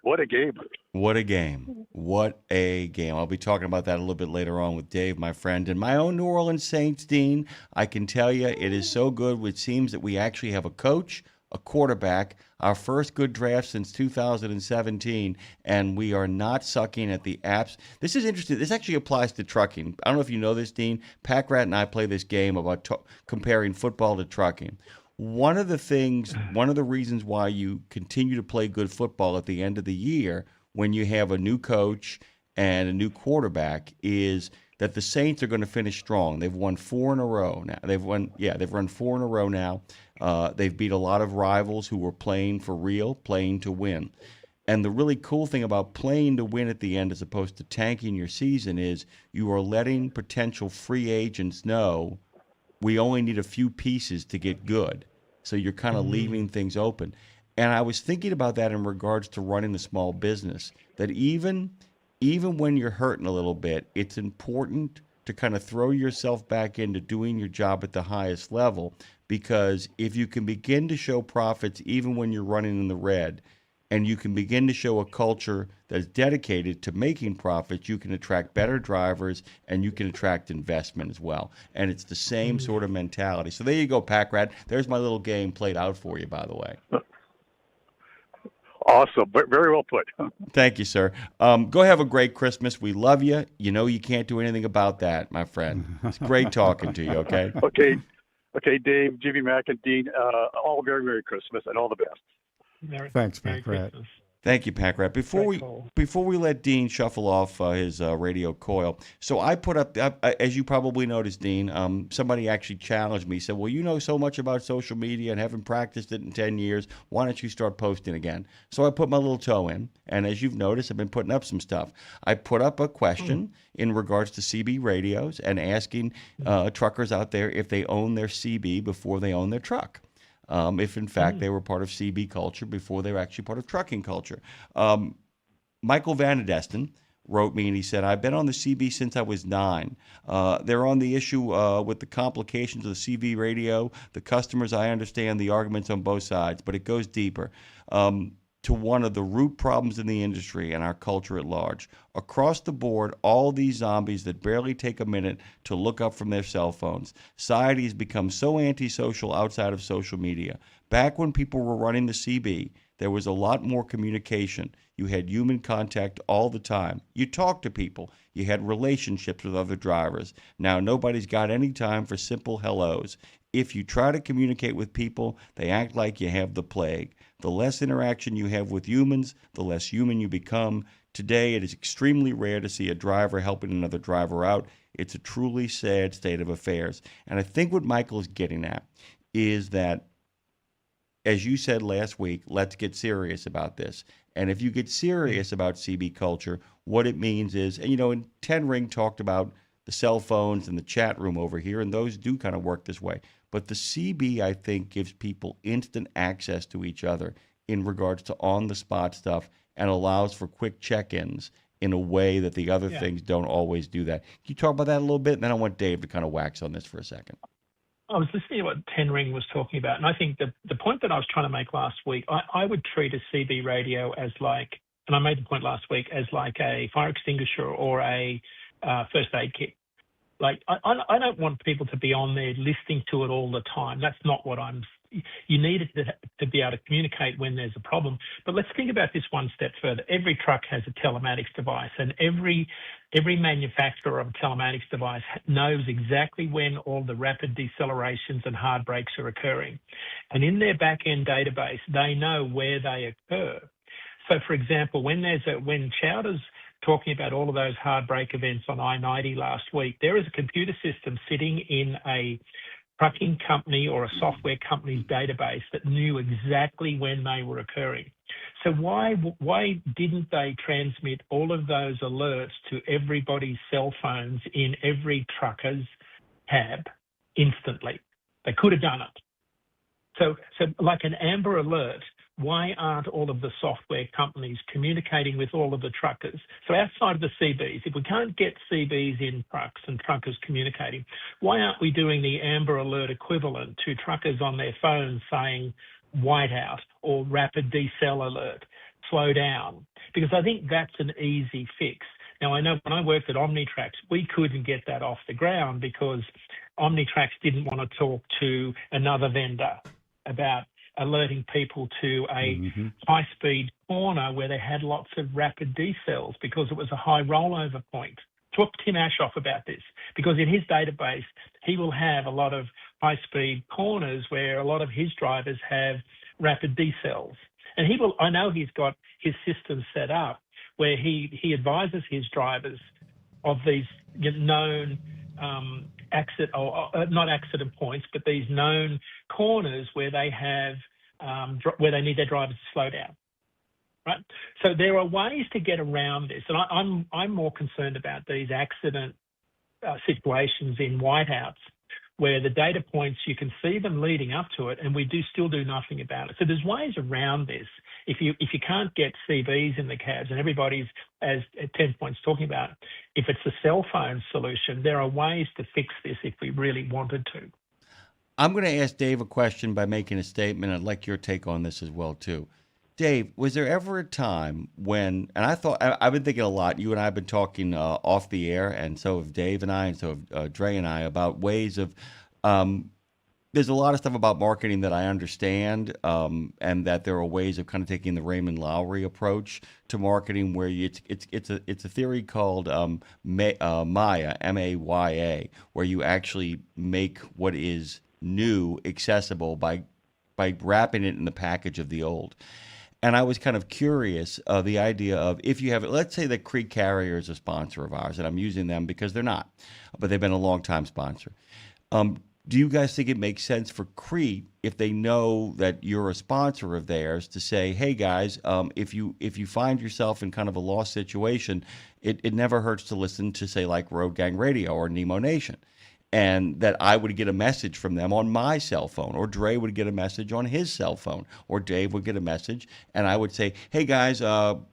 Speaker 13: What a game.
Speaker 2: What a game. What a game. I'll be talking about that a little bit later on with Dave, my friend. And my own New Orleans Saints, Dean, I can tell you it is so good. It seems that we actually have a coach, a quarterback, our first good draft since 2017, and we are not sucking at the apps. This is interesting. This actually applies to trucking. I don't know if you know this, Dean. Packrat and I play this game about comparing football to trucking. One of the reasons why you continue to play good football at the end of the year when you have a new coach and a new quarterback is that the Saints are going to finish strong. They've won 4 in a row now. They've run 4 in a row now. They've beat a lot of rivals who were playing for real, playing to win. And the really cool thing about playing to win at the end as opposed to tanking your season is you are letting potential free agents know we only need a few pieces to get good. So you're kind of leaving things open. And I was thinking about that in regards to running a small business, that even when you're hurting a little bit, it's important to kind of throw yourself back into doing your job at the highest level, because if you can begin to show profits even when you're running in the red, and you can begin to show a culture that's dedicated to making profits, you can attract better drivers and you can attract investment as well. And it's the same sort of mentality. So there you go, Packrat. There's my little game played out for you, by the way.
Speaker 13: Awesome. Very well put.
Speaker 2: Thank you, sir. Go have a great Christmas. We love you. You know you can't do anything about that, my friend. It's great talking to you, okay?
Speaker 13: Okay, Dave, Jimmy, Mac, and Dean, all very Merry Christmas and all the best.
Speaker 3: Thanks, Packrat.
Speaker 2: Thank you, Pack Rat. Before we let Dean shuffle off his radio coil, so I put up, as you probably noticed, Dean, somebody actually challenged me, said, well, you know so much about social media and haven't practiced it in 10 years. Why don't you start posting again? So I put my little toe in, and as you've noticed, I've been putting up some stuff. I put up a question in regards to CB radios and asking truckers out there if they own their CB before they own their truck. If in fact they were part of CB culture before they were actually part of trucking culture. Michael Vanadesten wrote me and he said, I've been on the CB since I was 9. They're on the issue with the complications of the CB radio. The customers, I understand the arguments on both sides, but it goes deeper to one of the root problems in the industry and our culture at large. Across the board, all these zombies that barely take a minute to look up from their cell phones. Society has become so antisocial outside of social media. Back when people were running the CB, there was a lot more communication. You had human contact all the time. You talked to people. You had relationships with other drivers. Now nobody's got any time for simple hellos. If you try to communicate with people, they act like you have the plague. The less interaction you have with humans, the less human you become. Today, it is extremely rare to see a driver helping another driver out. It's a truly sad state of affairs. And I think what Michael is getting at is that, as you said last week, let's get serious about this. And if you get serious about CB culture, what it means is, and and 10 Ring talked about the cell phones and the chat room over here, and those do kind of work this way. But the CB, I think, gives people instant access to each other in regards to on-the-spot stuff and allows for quick check-ins in a way that the other things don't always do that. Can you talk about that a little bit? And then I want Dave to kind of wax on this for a second.
Speaker 10: I was listening to what 10 Ring was talking about, and I think the point that I was trying to make last week, I would treat a CB radio as like, and I made the point last week, as like a fire extinguisher or a first aid kit. Like, I don't want people to be on there listening to it all the time. That's not what you need it to be able to communicate when there's a problem. But let's think about this one step further. Every truck has a telematics device, and every manufacturer of a telematics device knows exactly when all the rapid decelerations and hard brakes are occurring. And in their back-end database, they know where they occur. So, for example, when Chowder's talking about all of those hard brake events on I-90 last week, there is a computer system sitting in a trucking company or a software company's database that knew exactly when they were occurring. So why didn't they transmit all of those alerts to everybody's cell phones in every trucker's cab instantly? They could have done it. So like an Amber Alert, why aren't all of the software companies communicating with all of the truckers? So outside of the CBs, if we can't get CBs in trucks and truckers communicating, why aren't we doing the Amber Alert equivalent to truckers on their phones saying whiteout or rapid decel alert, slow down? Because I think that's an easy fix. Now, I know when I worked at Omnitrax, we couldn't get that off the ground because Omnitrax didn't want to talk to another vendor about alerting people to a high-speed corner where they had lots of rapid decels because it was a high rollover point. Talk to Tim Ashoff about this, because in his database, he will have a lot of high-speed corners where a lot of his drivers have rapid decels. And I know he's got his system set up where he advises his drivers of these known not accident points, but these known corners where they have where they need their drivers to slow down. Right. So there are ways to get around this, and I'm more concerned about these accident situations in whiteouts where the data points, you can see them leading up to it, and we still do nothing about it. So there's ways around this. If you can't get CBs in the cabs, and everybody's, as 10 Point's talking about, if it's a cell phone solution, there are ways to fix this if we really wanted to.
Speaker 2: I'm going to ask Dave a question by making a statement. I'd like your take on this as well, too. Dave, was there ever a time when, and I've been thinking a lot, you and I have been talking off the air, and so have Dave and I, and so have Dre and I, about ways of, there's a lot of stuff about marketing that I understand, and that there are ways of kind of taking the Raymond Lowry approach to marketing, where it's a theory called Maya, M-A-Y-A, where you actually make what is new accessible by wrapping it in the package of the old. And I was kind of curious of the idea of if you have, let's say that Creek Carrier is a sponsor of ours, and I'm using them because they're not, but they've been a long-time sponsor. Do you guys think it makes sense for Crete, if they know that you're a sponsor of theirs, to say, hey guys, if you find yourself in kind of a lost situation, it never hurts to listen to, say, like Road Gang Radio or Nemo Nation, and that I would get a message from them on my cell phone, or Dre would get a message on his cell phone, or Dave would get a message, and I would say, hey guys,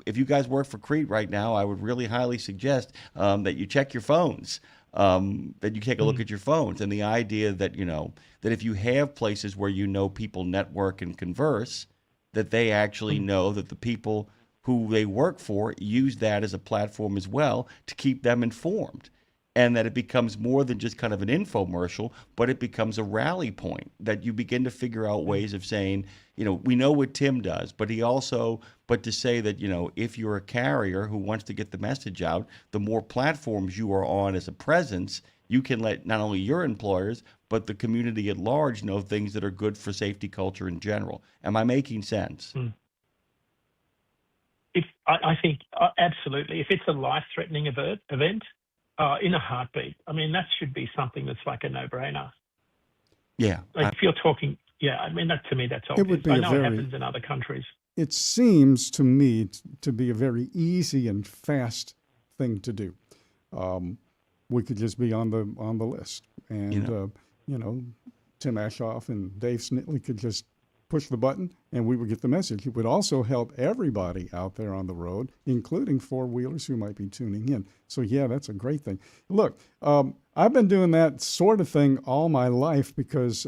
Speaker 2: if you guys work for Crete right now, I would really highly suggest that you check your phones. That you take a look at your phones, and the idea that, that if you have places where people network and converse, that they actually know that the people who they work for use that as a platform as well to keep them informed, and that it becomes more than just kind of an infomercial, but it becomes a rally point, that you begin to figure out ways of saying, we know what Tim does, but to say that, if you're a carrier who wants to get the message out, the more platforms you are on as a presence, you can let not only your employers, but the community at large know things that are good for safety culture in general. Am I making sense?
Speaker 10: I think absolutely. If it's a life-threatening event, in a heartbeat, that should be something that's like a no-brainer.
Speaker 2: Yeah.
Speaker 10: Like if you're talking, that to me, that's obvious.
Speaker 3: It would be
Speaker 10: I know it happens in other countries.
Speaker 3: It seems to me to be a very easy and fast thing to do. We could just be on the list, and Tim Ashoff and Dave Snitley could just push the button, and we would get the message. It would also help everybody out there on the road, including four-wheelers who might be tuning in. So, yeah, that's a great thing. Look, I've been doing that sort of thing all my life because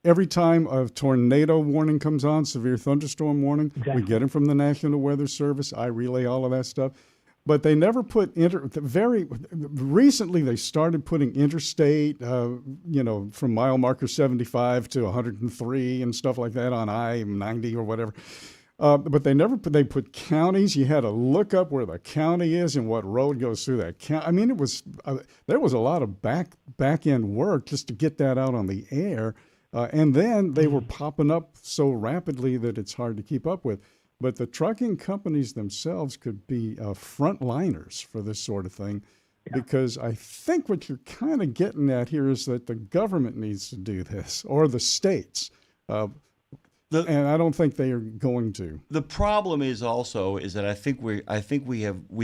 Speaker 3: every time a tornado warning comes on, severe thunderstorm warning, we get them from the National Weather Service. I relay all of that stuff. But they never put recently they started putting interstate, from mile marker 75 to 103 and stuff like that on I-90 or whatever. But they put counties. You had to look up where the county is and what road goes through that county. It was there was a lot of back end work just to get that out on the air. And then they were popping up so rapidly that it's hard to keep up with. But the trucking companies themselves could be frontliners for this sort of thing, because I think what you're kind of getting at here is that the government needs to do this, or the states. And I don't think they are going to.
Speaker 2: The problem is that I think we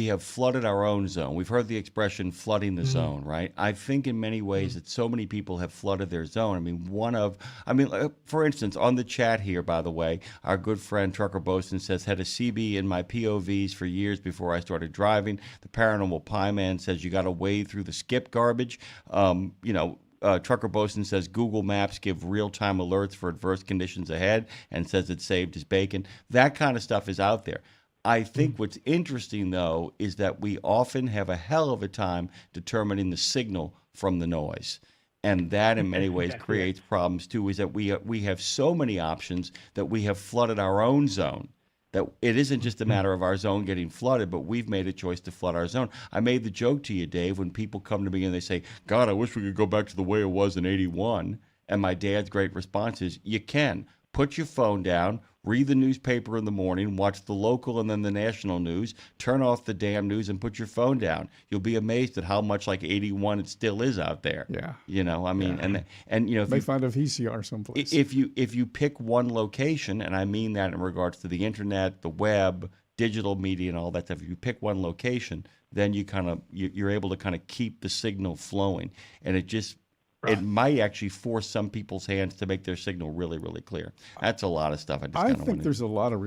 Speaker 2: have flooded our own zone. We've heard the expression flooding the zone, right? I think in many ways that so many people have flooded their zone. For instance, on the chat here, by the way, our good friend Trucker Boson says, had a CB in my POVs for years before I started driving. The Paranormal Pie Man says you got to wade through the skip garbage. Trucker Boson says Google Maps give real-time alerts for adverse conditions ahead and says it saved his bacon. That kind of stuff is out there. I think what's interesting, though, is that we often have a hell of a time determining the signal from the noise. And that, in many ways, creates problems, too, is that we have so many options that we have flooded our own zone. That it isn't just a matter of our zone getting flooded, but we've made a choice to flood our zone. I made the joke to you, Dave, when people come to me and they say, God, I wish we could go back to the way it was in 81. And my dad's great response is, you can. Put your phone down, read the newspaper in the morning, watch the local and then the national news, turn off the damn news and put your phone down. You'll be amazed at how much like 81 it still is out there.
Speaker 3: Yeah.
Speaker 2: And if
Speaker 3: they find a VCR someplace.
Speaker 2: If you pick one location, and I mean that in regards to the internet, the web, digital media and all that stuff, if you pick one location, then you're able to kind of keep the signal flowing. And it might actually force some people's hands to make their signal really, really clear. That's a lot of stuff.
Speaker 3: I think there's a lot of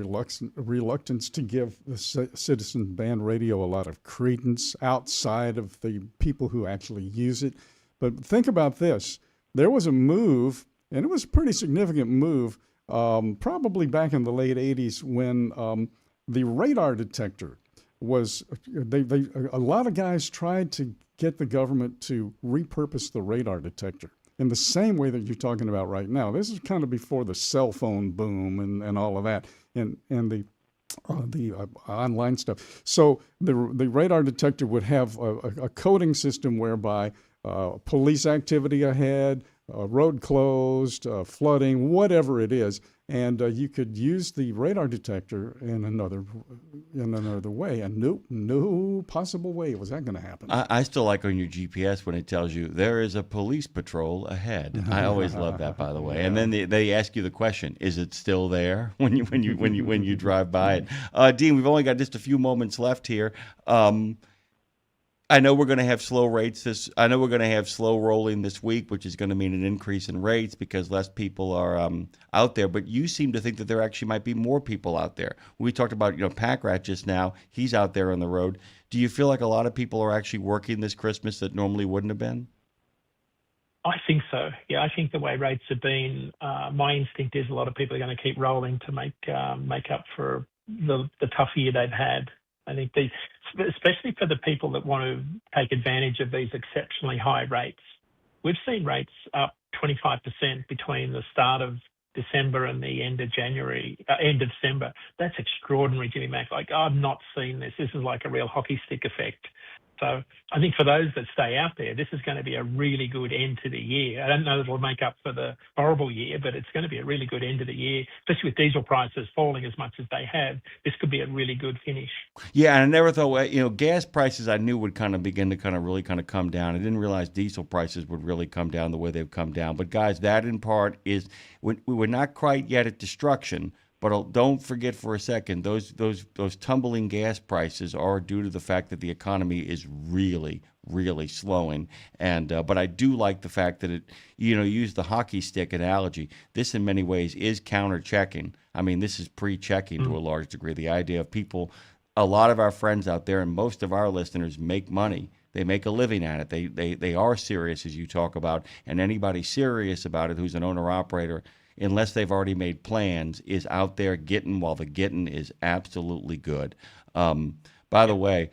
Speaker 3: reluctance to give the citizen band radio a lot of credence outside of the people who actually use it. But think about this. There was a move, and it was a pretty significant move, probably back in the late 80s when the radar detector was a lot of guys tried to get the government to repurpose the radar detector in the same way that you're talking about right now. This is kind of before the cell phone boom and all of that and the online stuff. So the radar detector would have a coding system whereby police activity ahead, road closed, flooding, whatever it is, and you could use the radar detector in another way, and no possible way was that going to happen.
Speaker 2: I still like on your GPS when it tells you there is a police patrol ahead. I always love that, by the way.
Speaker 3: Yeah.
Speaker 2: And then they ask you the question: is it still there when you drive by it? Dean, we've only got just a few moments left here. I know we're going to have slow rates I know we're going to have slow rolling this week, which is going to mean an increase in rates because less people are out there. But you seem to think that there actually might be more people out there. We talked about, Pack Rat just now. He's out there on the road. Do you feel like a lot of people are actually working this Christmas that normally wouldn't have been?
Speaker 10: I think so. Yeah, I think the way rates have been, my instinct is a lot of people are going to keep rolling to make up for the tough year they've had. I think especially for the people that want to take advantage of these exceptionally high rates. We've seen rates up 25% between the start of December and the end of December. That's extraordinary, Jimmy Mack. Like, I've not seen this. This is like a real hockey stick effect. So I think for those that stay out there, this is going to be a really good end to the year. I don't know that it'll make up for the horrible year, but it's going to be a really good end of the year, especially with diesel prices falling as much as they have. This could be a really good finish.
Speaker 2: Yeah, and I never thought, gas prices I knew would kind of begin to really come down. I didn't realize diesel prices would really come down the way they've come down. But guys, that in part is we're not quite yet at destruction. But don't forget for a second, those tumbling gas prices are due to the fact that the economy is really, really slowing. And but I do like the fact that use the hockey stick analogy. This in many ways is counter-checking. I mean, this is pre-checking to a large degree. The idea of people, a lot of our friends out there and most of our listeners make money. They make a living at it. They are serious, as you talk about. And anybody serious about it who's an owner-operator, unless they've already made plans, is out there getting while the getting is absolutely good. By the way,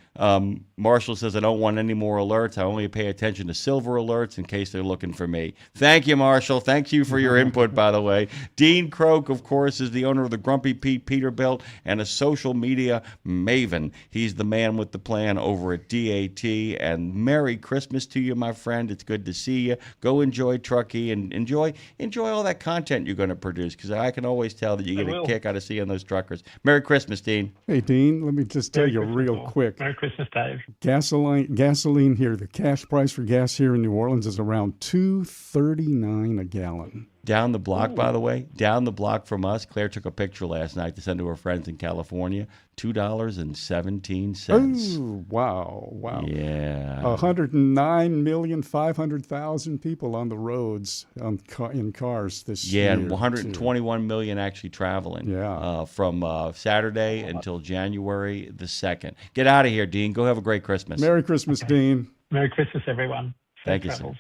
Speaker 2: Marshall says, I don't want any more alerts. I only pay attention to silver alerts in case they're looking for me. Thank you, Marshall. Thank you for your input, by the way. Dean Croak, of course, is the owner of the Grumpy Pete Peterbilt and a social media maven. He's the man with the plan over at DAT. And Merry Christmas to you, my friend. It's good to see you. Go enjoy Truckee and enjoy all that content you're going to produce, because I can always tell that you get a kick out of seeing those truckers. Merry Christmas, Dean.
Speaker 3: Hey, Dean, let me just tell you real quick.
Speaker 10: Merry Christmas, Dave.
Speaker 3: Gasoline here, the cash price for gas here in New Orleans is around $2.39 a gallon.
Speaker 2: Down the block, by the way, down the block from us, Claire took a picture last night to send to her friends in California. $2.17.
Speaker 3: Oh, wow.
Speaker 2: Yeah.
Speaker 3: 109,500,000 people on the roads in cars this year.
Speaker 2: Yeah, and 121 million actually traveling.
Speaker 3: Yeah.
Speaker 2: From Saturday until January the 2nd. Get out of here, Dean. Go have a great Christmas.
Speaker 3: Merry Christmas, Dean.
Speaker 10: Merry Christmas, everyone.
Speaker 2: Thank you, sir.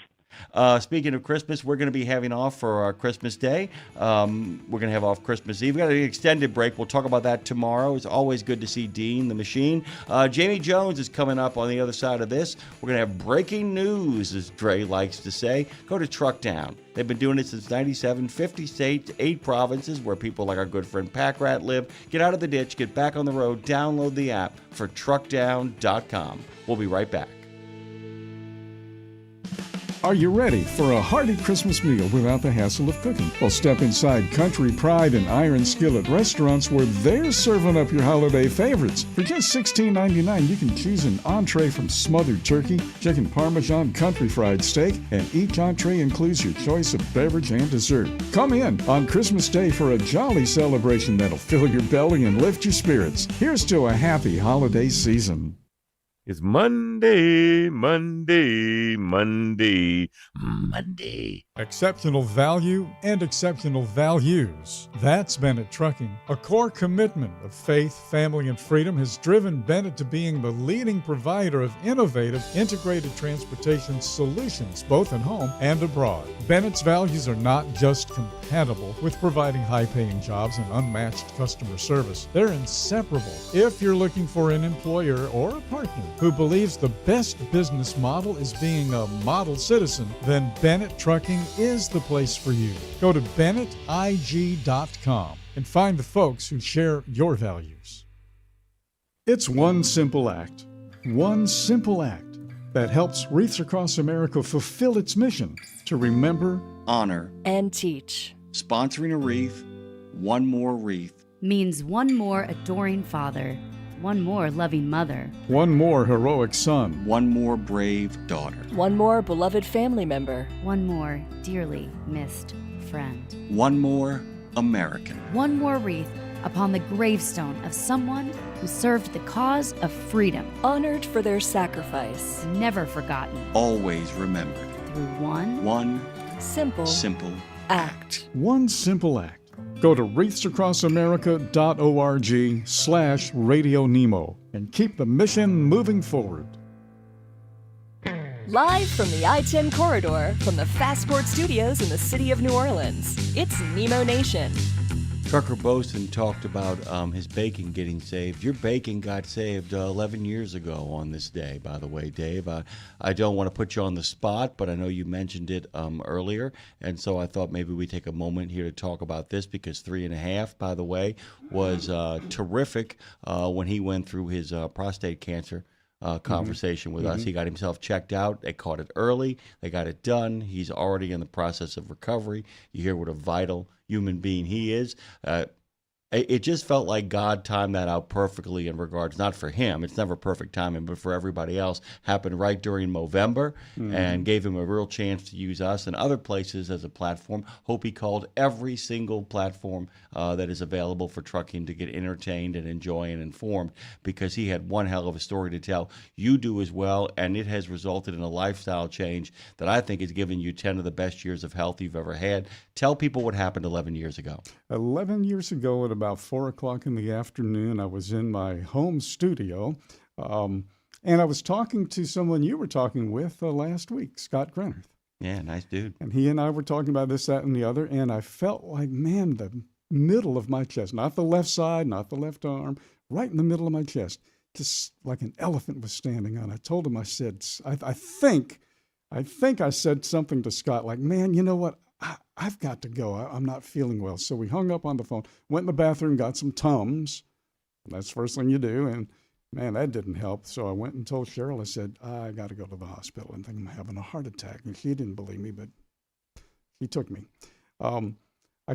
Speaker 2: Speaking of Christmas, we're going to be having off for our Christmas Day. We're going to have off Christmas Eve. We've got an extended break. We'll talk about that tomorrow. It's always good to see Dean, the machine. Jamie Jones is coming up on the other side of this. We're going to have breaking news, as Dre likes to say. Go to Truck Down. They've been doing it since 97, 50 states, 8 provinces where people like our good friend Pack Rat live. Get out of the ditch, get back on the road, download the app for truckdown.com. We'll be right back.
Speaker 3: Are you ready for a hearty Christmas meal without the hassle of cooking? Well, step inside Country Pride and Iron Skillet restaurants where they're serving up your holiday favorites. For just $16.99, you can choose an entree from smothered turkey, chicken parmesan, country fried steak, and each entree includes your choice of beverage and dessert. Come in on Christmas Day for a jolly celebration that'll fill your belly and lift your spirits. Here's to a happy holiday season.
Speaker 9: It's Monday, Monday, Monday, Monday.
Speaker 3: Exceptional value and exceptional values. That's Bennett Trucking. A core commitment of faith, family, and freedom has driven Bennett to being the leading provider of innovative, integrated transportation solutions, both at home and abroad. Bennett's values are not just compatible with providing high-paying jobs and unmatched customer service. They're inseparable. If you're looking for an employer or a partner who believes the best business model is being a model citizen, then Bennett Trucking is the place for you. Go to BennettIG.com and find the folks who share your values. It's one simple act that helps Wreaths Across America fulfill its mission to remember,
Speaker 1: honor, and teach.
Speaker 2: Sponsoring a wreath one more wreath,
Speaker 14: means one more adoring father, one more loving mother,
Speaker 3: one more heroic son,
Speaker 2: one more brave daughter,
Speaker 1: one more beloved family member,
Speaker 14: one more dearly missed friend,
Speaker 2: one more American,
Speaker 14: one more wreath upon the gravestone of someone who served the cause of freedom,
Speaker 1: honored for their sacrifice,
Speaker 14: never forgotten,
Speaker 2: always remembered,
Speaker 14: through one
Speaker 1: simple
Speaker 2: act.
Speaker 3: One simple act. Go to wreathsacross.america.org/RadioNemo and keep the mission moving forward.
Speaker 1: Live from the I-10 corridor from the Fastport Studios in the city of New Orleans, it's Nemo Nation.
Speaker 2: Trucker Boson talked about his bacon getting saved. Your bacon got saved 11 years ago on this day, by the way, Dave. I don't want to put you on the spot, but I know you mentioned it earlier, and so I thought maybe we take a moment here to talk about this because 3.5, by the way, was terrific when he went through his prostate cancer conversation with us. He got himself checked out. They caught it early. They got it done. He's already in the process of recovery. You hear what a vital human being he is. It just felt like God timed that out perfectly in regards, not for him, it's never perfect timing, but for everybody else. Happened right during Movember and gave him a real chance to use us and other places as a platform. Hope he called every single platform that is available for trucking to get entertained and enjoy and informed, because he had one hell of a story to tell. You do as well, and it has resulted in a lifestyle change that I think has given you 10 of the best years of health you've ever had. Tell people what happened 11 years ago.
Speaker 3: 11 years ago at about 4 o'clock in the afternoon, I was in my home studio, and I was talking to someone you were talking with last week, Scott Grenner.
Speaker 2: Yeah, nice dude.
Speaker 3: And he and I were talking about this, that, and the other, and I felt like, man, the middle of my chest, not the left side, not the left arm, right in the middle of my chest, just like an elephant was standing on. I told him, I said, I think I said something to Scott like, man, you know what? I've got to go. I'm not feeling well. So we hung up on the phone, went in the bathroom, got some Tums. That's the first thing you do. And, man, that didn't help. So I went and told Cheryl, I said, I got to go to the hospital. I think I'm having a heart attack. And she didn't believe me, but she took me. I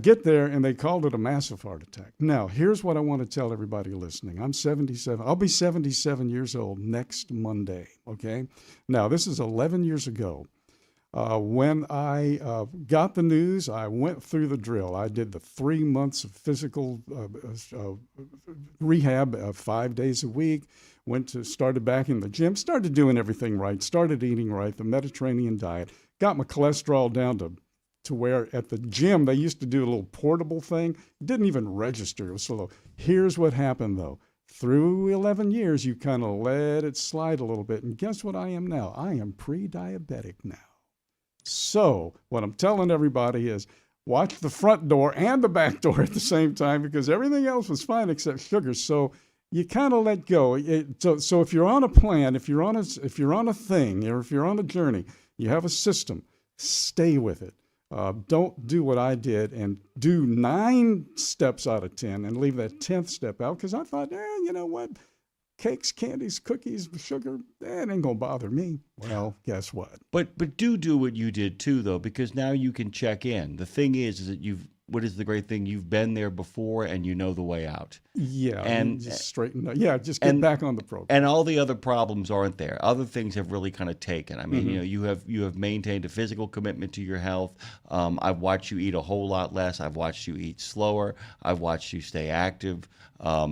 Speaker 3: get there, and they called it a massive heart attack. Now, here's what I want to tell everybody listening. I'm 77. I'll be 77 years old next Monday, okay? Now, this is 11 years ago. When I got the news, I went through the drill. I did the 3 months of physical rehab 5 days a week, started back in the gym, started doing everything right, started eating right, the Mediterranean diet, got my cholesterol down to where at the gym they used to do a little portable thing. It didn't even register. It was so low. Here's what happened, though. Through 11 years, you kind of let it slide a little bit. And guess what I am now? I am pre-diabetic now. So what I'm telling everybody is watch the front door and the back door at the same time, because everything else was fine except sugar. So you kind of let go. So if you're on a plan, if you're on a thing, or if you're on a journey, you have a system, stay with it. Don't do what I did and do 9 steps out of 10 and leave that 10th step out, because I thought, you know what? Cakes, candies, cookies, sugar, that ain't going to bother me. Well, guess what?
Speaker 2: But do what you did too, though, because now you can check in. The thing is that what is the great thing? You've been there before and you know the way out.
Speaker 3: Yeah,
Speaker 2: and
Speaker 3: just straighten up. Yeah, just get back on the program.
Speaker 2: And all the other problems aren't there. Other things have really kind of taken. I mean, you have maintained a physical commitment to your health. I've watched you eat a whole lot less. I've watched you eat slower. I've watched you stay active.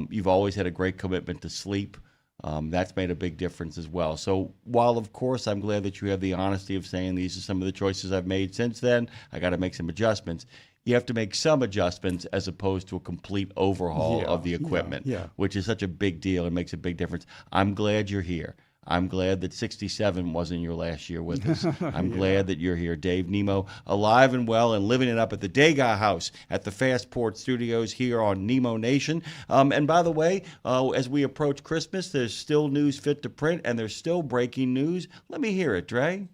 Speaker 2: You've always had a great commitment to sleep. That's made a big difference as well. So while, of course, I'm glad that you have the honesty of saying these are some of the choices I've made since then, I got to make some adjustments. You have to make some adjustments as opposed to a complete overhaul of the equipment, which is such a big deal and makes a big difference. I'm glad you're here. I'm glad that 67 wasn't your last year with us. I'm glad that you're here. Dave Nemo, alive and well and living it up at the Degas House at the Fastport Studios here on Nemo Nation. And by the way, as we approach Christmas, there's still news fit to print, and there's still breaking news. Let me hear it, Dre.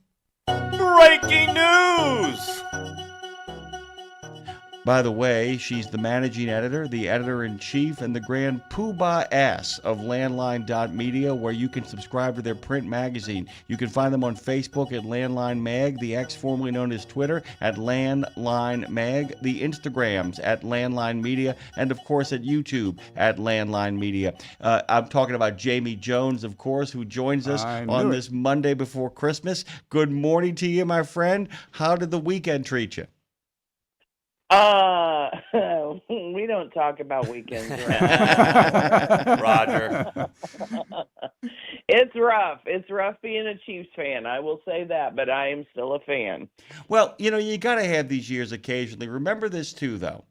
Speaker 4: Breaking news!
Speaker 2: By the way, she's the managing editor, the editor-in-chief, and the grand poobah ass of Landline.media, where you can subscribe to their print magazine. You can find them on Facebook at Landline Mag, the X formerly known as Twitter at Landline Mag, the Instagrams at Landline Media, and of course at YouTube at Landline Media. I'm talking about Jamie Jones, of course, who joins us on this Monday before Christmas. Good morning to you, my friend. How did the weekend treat you?
Speaker 15: We don't talk about weekends around.
Speaker 4: Roger.
Speaker 15: It's rough. It's rough being a Chiefs fan. I will say that, but I am still a fan.
Speaker 2: Well, you got to have these years occasionally. Remember this too, though.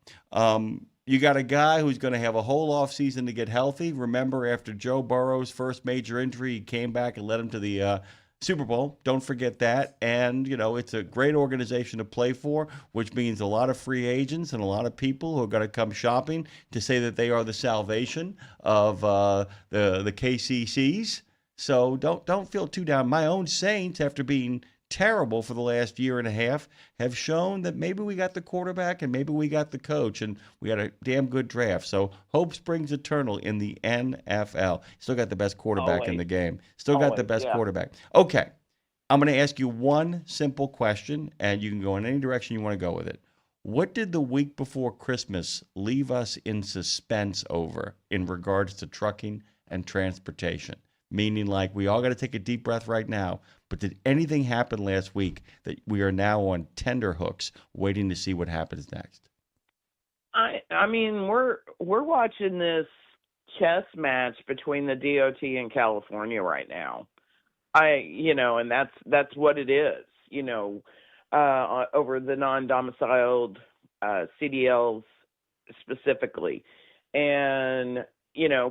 Speaker 2: You got a guy who's going to have a whole offseason to get healthy. Remember, after Joe Burrow's first major injury, he came back and led him to the Super Bowl. Don't forget that. And, it's a great organization to play for, which means a lot of free agents and a lot of people who are going to come shopping to say that they are the salvation of the KCCs. So don't feel too down. My own Saints, after being terrible for the last year and a half, have shown that maybe we got the quarterback and maybe we got the coach and we got a damn good draft. So hope springs eternal in the NFL. Still got the best quarterback in the game. Still got the best quarterback. Okay, I'm going to ask you one simple question, and you can go in any direction you want to go with it. What did the week before Christmas leave us in suspense over in regards to trucking and transportation? Meaning, like, we all got to take a deep breath right now. But did anything happen last week that we are now on tender hooks waiting to see what happens next?
Speaker 15: I mean, we're watching this chess match between the DOT and California right now. And that's what it is. Over the non-domiciled CDLs specifically, and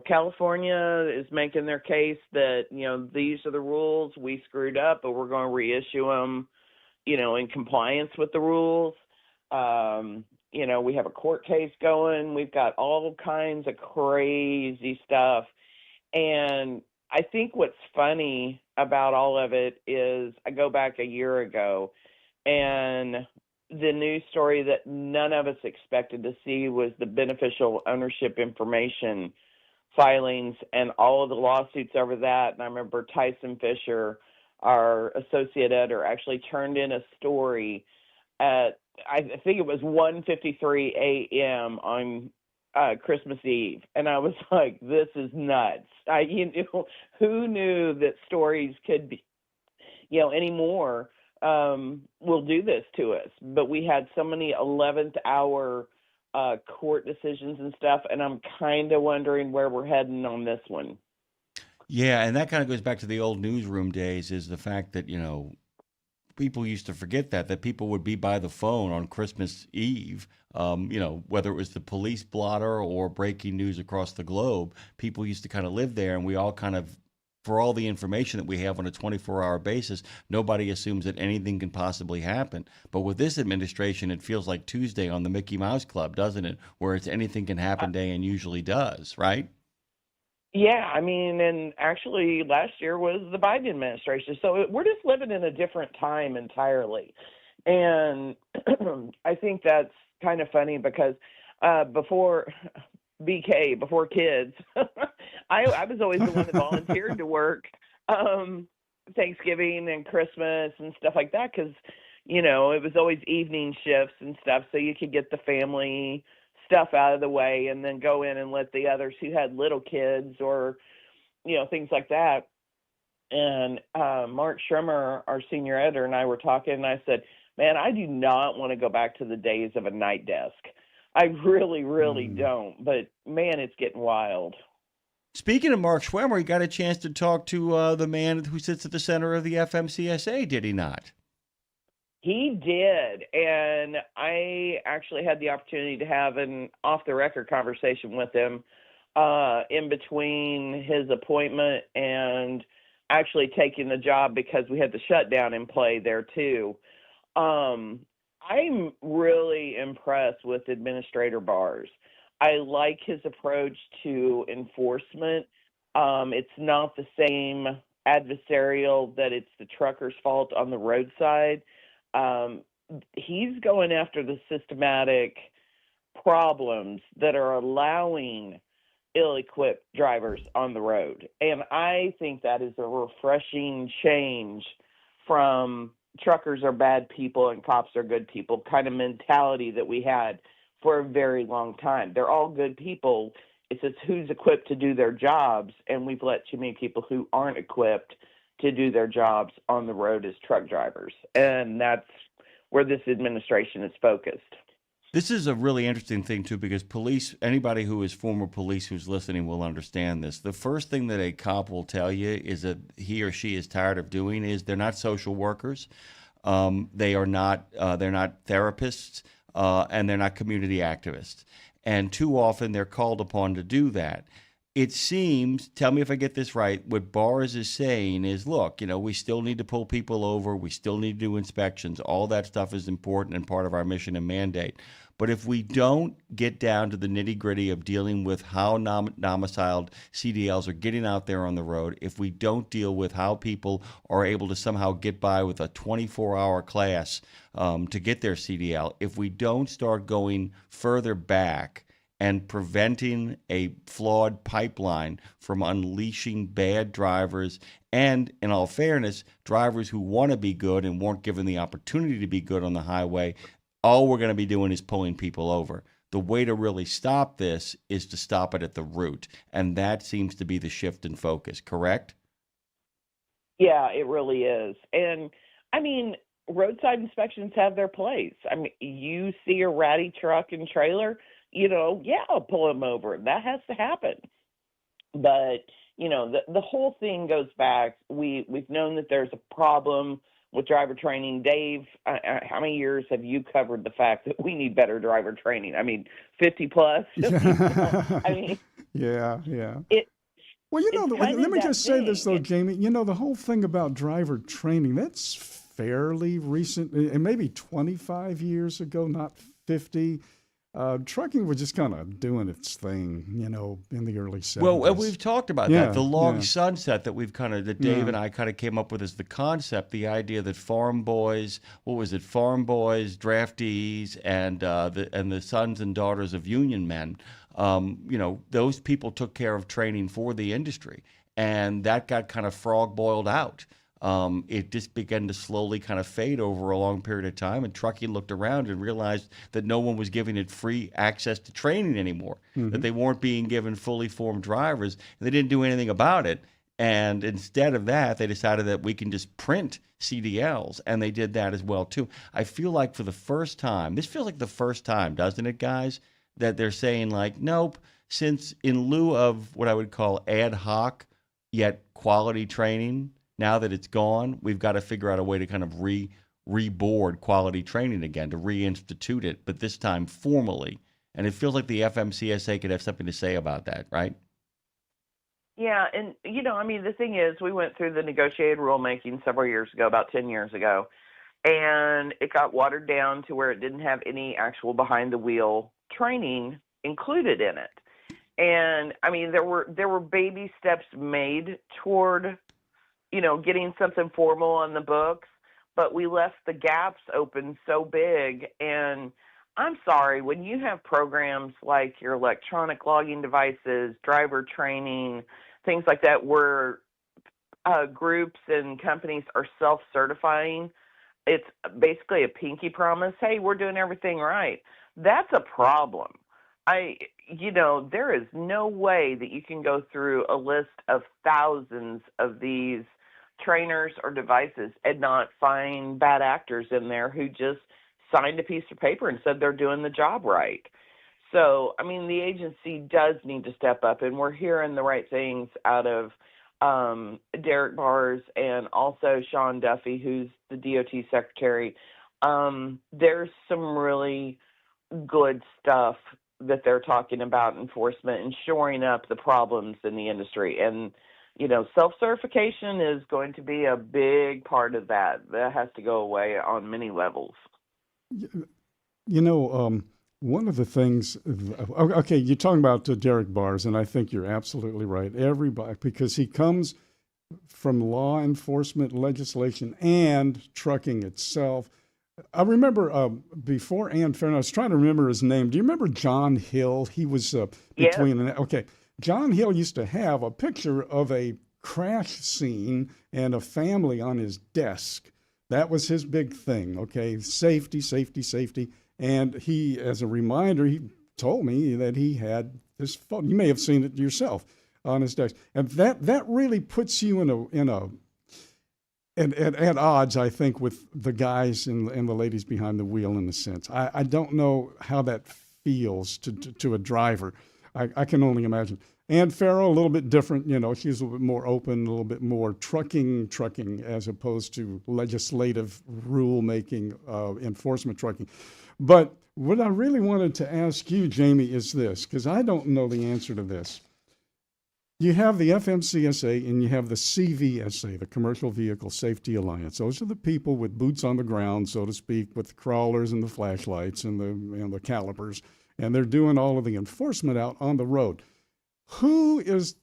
Speaker 15: California is making their case that, these are the rules. We screwed up, but we're going to reissue them, in compliance with the rules. We have a court case going. We've got all kinds of crazy stuff. And I think what's funny about all of it is I go back a year ago, and the news story that none of us expected to see was the beneficial ownership information filings and all of the lawsuits over that. And I remember Tyson Fisher, our associate editor, actually turned in a story at, I think it was 1:53 a.m. on Christmas Eve. And I was like, this is nuts. Who knew that stories could be, anymore will do this to us? But we had so many 11th hour court decisions and stuff, and I'm kind of wondering where we're heading on this one.
Speaker 2: Yeah, and that kind of goes back to the old newsroom days, is the fact that, people used to forget that people would be by the phone on Christmas Eve, whether it was the police blotter or breaking news across the globe. People used to kind of live there, and we all kind of, for all the information that we have on a 24-hour basis, nobody assumes that anything can possibly happen. But with this administration, it feels like Tuesday on the Mickey Mouse Club, doesn't it? Where it's anything can happen day and usually does, right?
Speaker 15: Yeah, I mean, and actually last year was the Biden administration. So we're just living in a different time entirely. And I think that's kind of funny because before kids, I was always the one that volunteered to work Thanksgiving and Christmas and stuff like that because, it was always evening shifts and stuff, so you could get the family stuff out of the way and then go in and let the others who had little kids or, things like that. And Mark Schremer, our senior editor, and I were talking, and I said, man, I do not want to go back to the days of a night desk. I really, really don't. But, man, it's getting wild.
Speaker 2: Speaking of Mark Schwemmer, he got a chance to talk to the man who sits at the center of the FMCSA, did he not?
Speaker 15: He did. And I actually had the opportunity to have an off-the-record conversation with him in between his appointment and actually taking the job because we had the shutdown in play there, too. I'm really impressed with Administrator Bars. I like his approach to enforcement. It's not the same adversarial that it's the trucker's fault on the roadside. He's going after the systematic problems that are allowing ill-equipped drivers on the road. And I think that is a refreshing change from truckers are bad people and cops are good people kind of mentality that we had for a very long time. They're all good people. It's just who's equipped to do their jobs, and we've let too many people who aren't equipped to do their jobs on the road as truck drivers. And that's where this administration is focused.
Speaker 2: This is a really interesting thing, too, because police, anybody who is former police who's listening will understand this. The first thing that a cop will tell you is that he or she is tired of doing is they're not social workers. They're not therapists, and they're not community activists. And too often they're called upon to do that. It seems, tell me if I get this right, what Bars is saying is, look, we still need to pull people over. We still need to do inspections. All that stuff is important and part of our mission and mandate. But if we don't get down to the nitty-gritty of dealing with how domiciled CDLs are getting out there on the road, if we don't deal with how people are able to somehow get by with a 24-hour class to get their CDL, if we don't start going further back and preventing a flawed pipeline from unleashing bad drivers and, in all fairness, drivers who want to be good and weren't given the opportunity to be good on the highway, all we're going to be doing is pulling people over. The way to really stop this is to stop it at the root, and that seems to be the shift in focus, correct?
Speaker 15: Yeah, it really is. And, I mean, roadside inspections have their place. I mean, you see a ratty truck and trailer, I'll pull them over. That has to happen. But, the whole thing goes back. We've known that there's a problem with driver training. Dave, how many years have you covered the fact that we need better driver training? I mean, 50 plus? I mean,
Speaker 3: yeah. Well, let me just say this, though, Jamie. The whole thing about driver training, that's fairly recent, and maybe 25 years ago, not 50. Trucking was just kind of doing its thing, in the early 70s.
Speaker 2: Well, we've talked about that. The long sunset that that Dave and I kind of came up with as the concept, the idea that farm boys, draftees, and the sons and daughters of union men, those people took care of training for the industry, and that got kind of frog boiled out. It just began to slowly kind of fade over a long period of time, and trucking looked around and realized that no one was giving it free access to training anymore, that they weren't being given fully formed drivers, and they didn't do anything about it. And instead of that, they decided that we can just print CDLs, and they did that as well, too. I feel like for the first time, this feels like the first time, doesn't it, guys, that they're saying, like, nope, since in lieu of what I would call ad hoc yet quality training, now that it's gone, we've got to figure out a way to kind of reboard quality training again, to reinstitute it, but this time formally. And it feels like the FMCSA could have something to say about that, right?
Speaker 15: Yeah, and, the thing is, we went through the negotiated rulemaking several years ago, about 10 years ago, and it got watered down to where it didn't have any actual behind-the-wheel training included in it. And, there were baby steps made toward getting something formal on the books, but we left the gaps open so big. And I'm sorry, when you have programs like your electronic logging devices, driver training, things like that, where groups and companies are self-certifying, it's basically a pinky promise. Hey, we're doing everything right. That's a problem. There is no way that you can go through a list of thousands of these trainers or devices and not find bad actors in there who just signed a piece of paper and said they're doing the job right. So, the agency does need to step up, and we're hearing the right things out of Derek Bars and also Sean Duffy, who's the DOT secretary. There's some really good stuff that they're talking about enforcement and shoring up the problems in the industry. And, self-certification is going to be a big part of that. That has to go away on many levels.
Speaker 3: One of the things, okay, you're talking about Derek Bars, and I think you're absolutely right. Everybody, because he comes from law enforcement legislation and trucking itself. I remember before Ann Farron, I was trying to remember his name. Do you remember John Hill? He was between.
Speaker 15: Yes.
Speaker 3: Okay, John Hill used to have a picture of a crash scene and a family on his desk. That was his big thing. Okay, safety, safety, safety. And he, as a reminder, he told me that he had this photo. You may have seen it yourself on his desk, and that really puts you at odds, I think, with the guys and the ladies behind the wheel in a sense. I don't know how that feels to a driver. I can only imagine. Ann Farrow, a little bit different. She's a little bit more open, a little bit more trucking, as opposed to legislative rule-making, enforcement trucking. But what I really wanted to ask you, Jamie, is this, because I don't know the answer to this. You have the FMCSA and you have the CVSA, the Commercial Vehicle Safety Alliance. Those are the people with boots on the ground, so to speak, with the crawlers and the flashlights and the calipers, and they're doing all of the enforcement out on the road. What is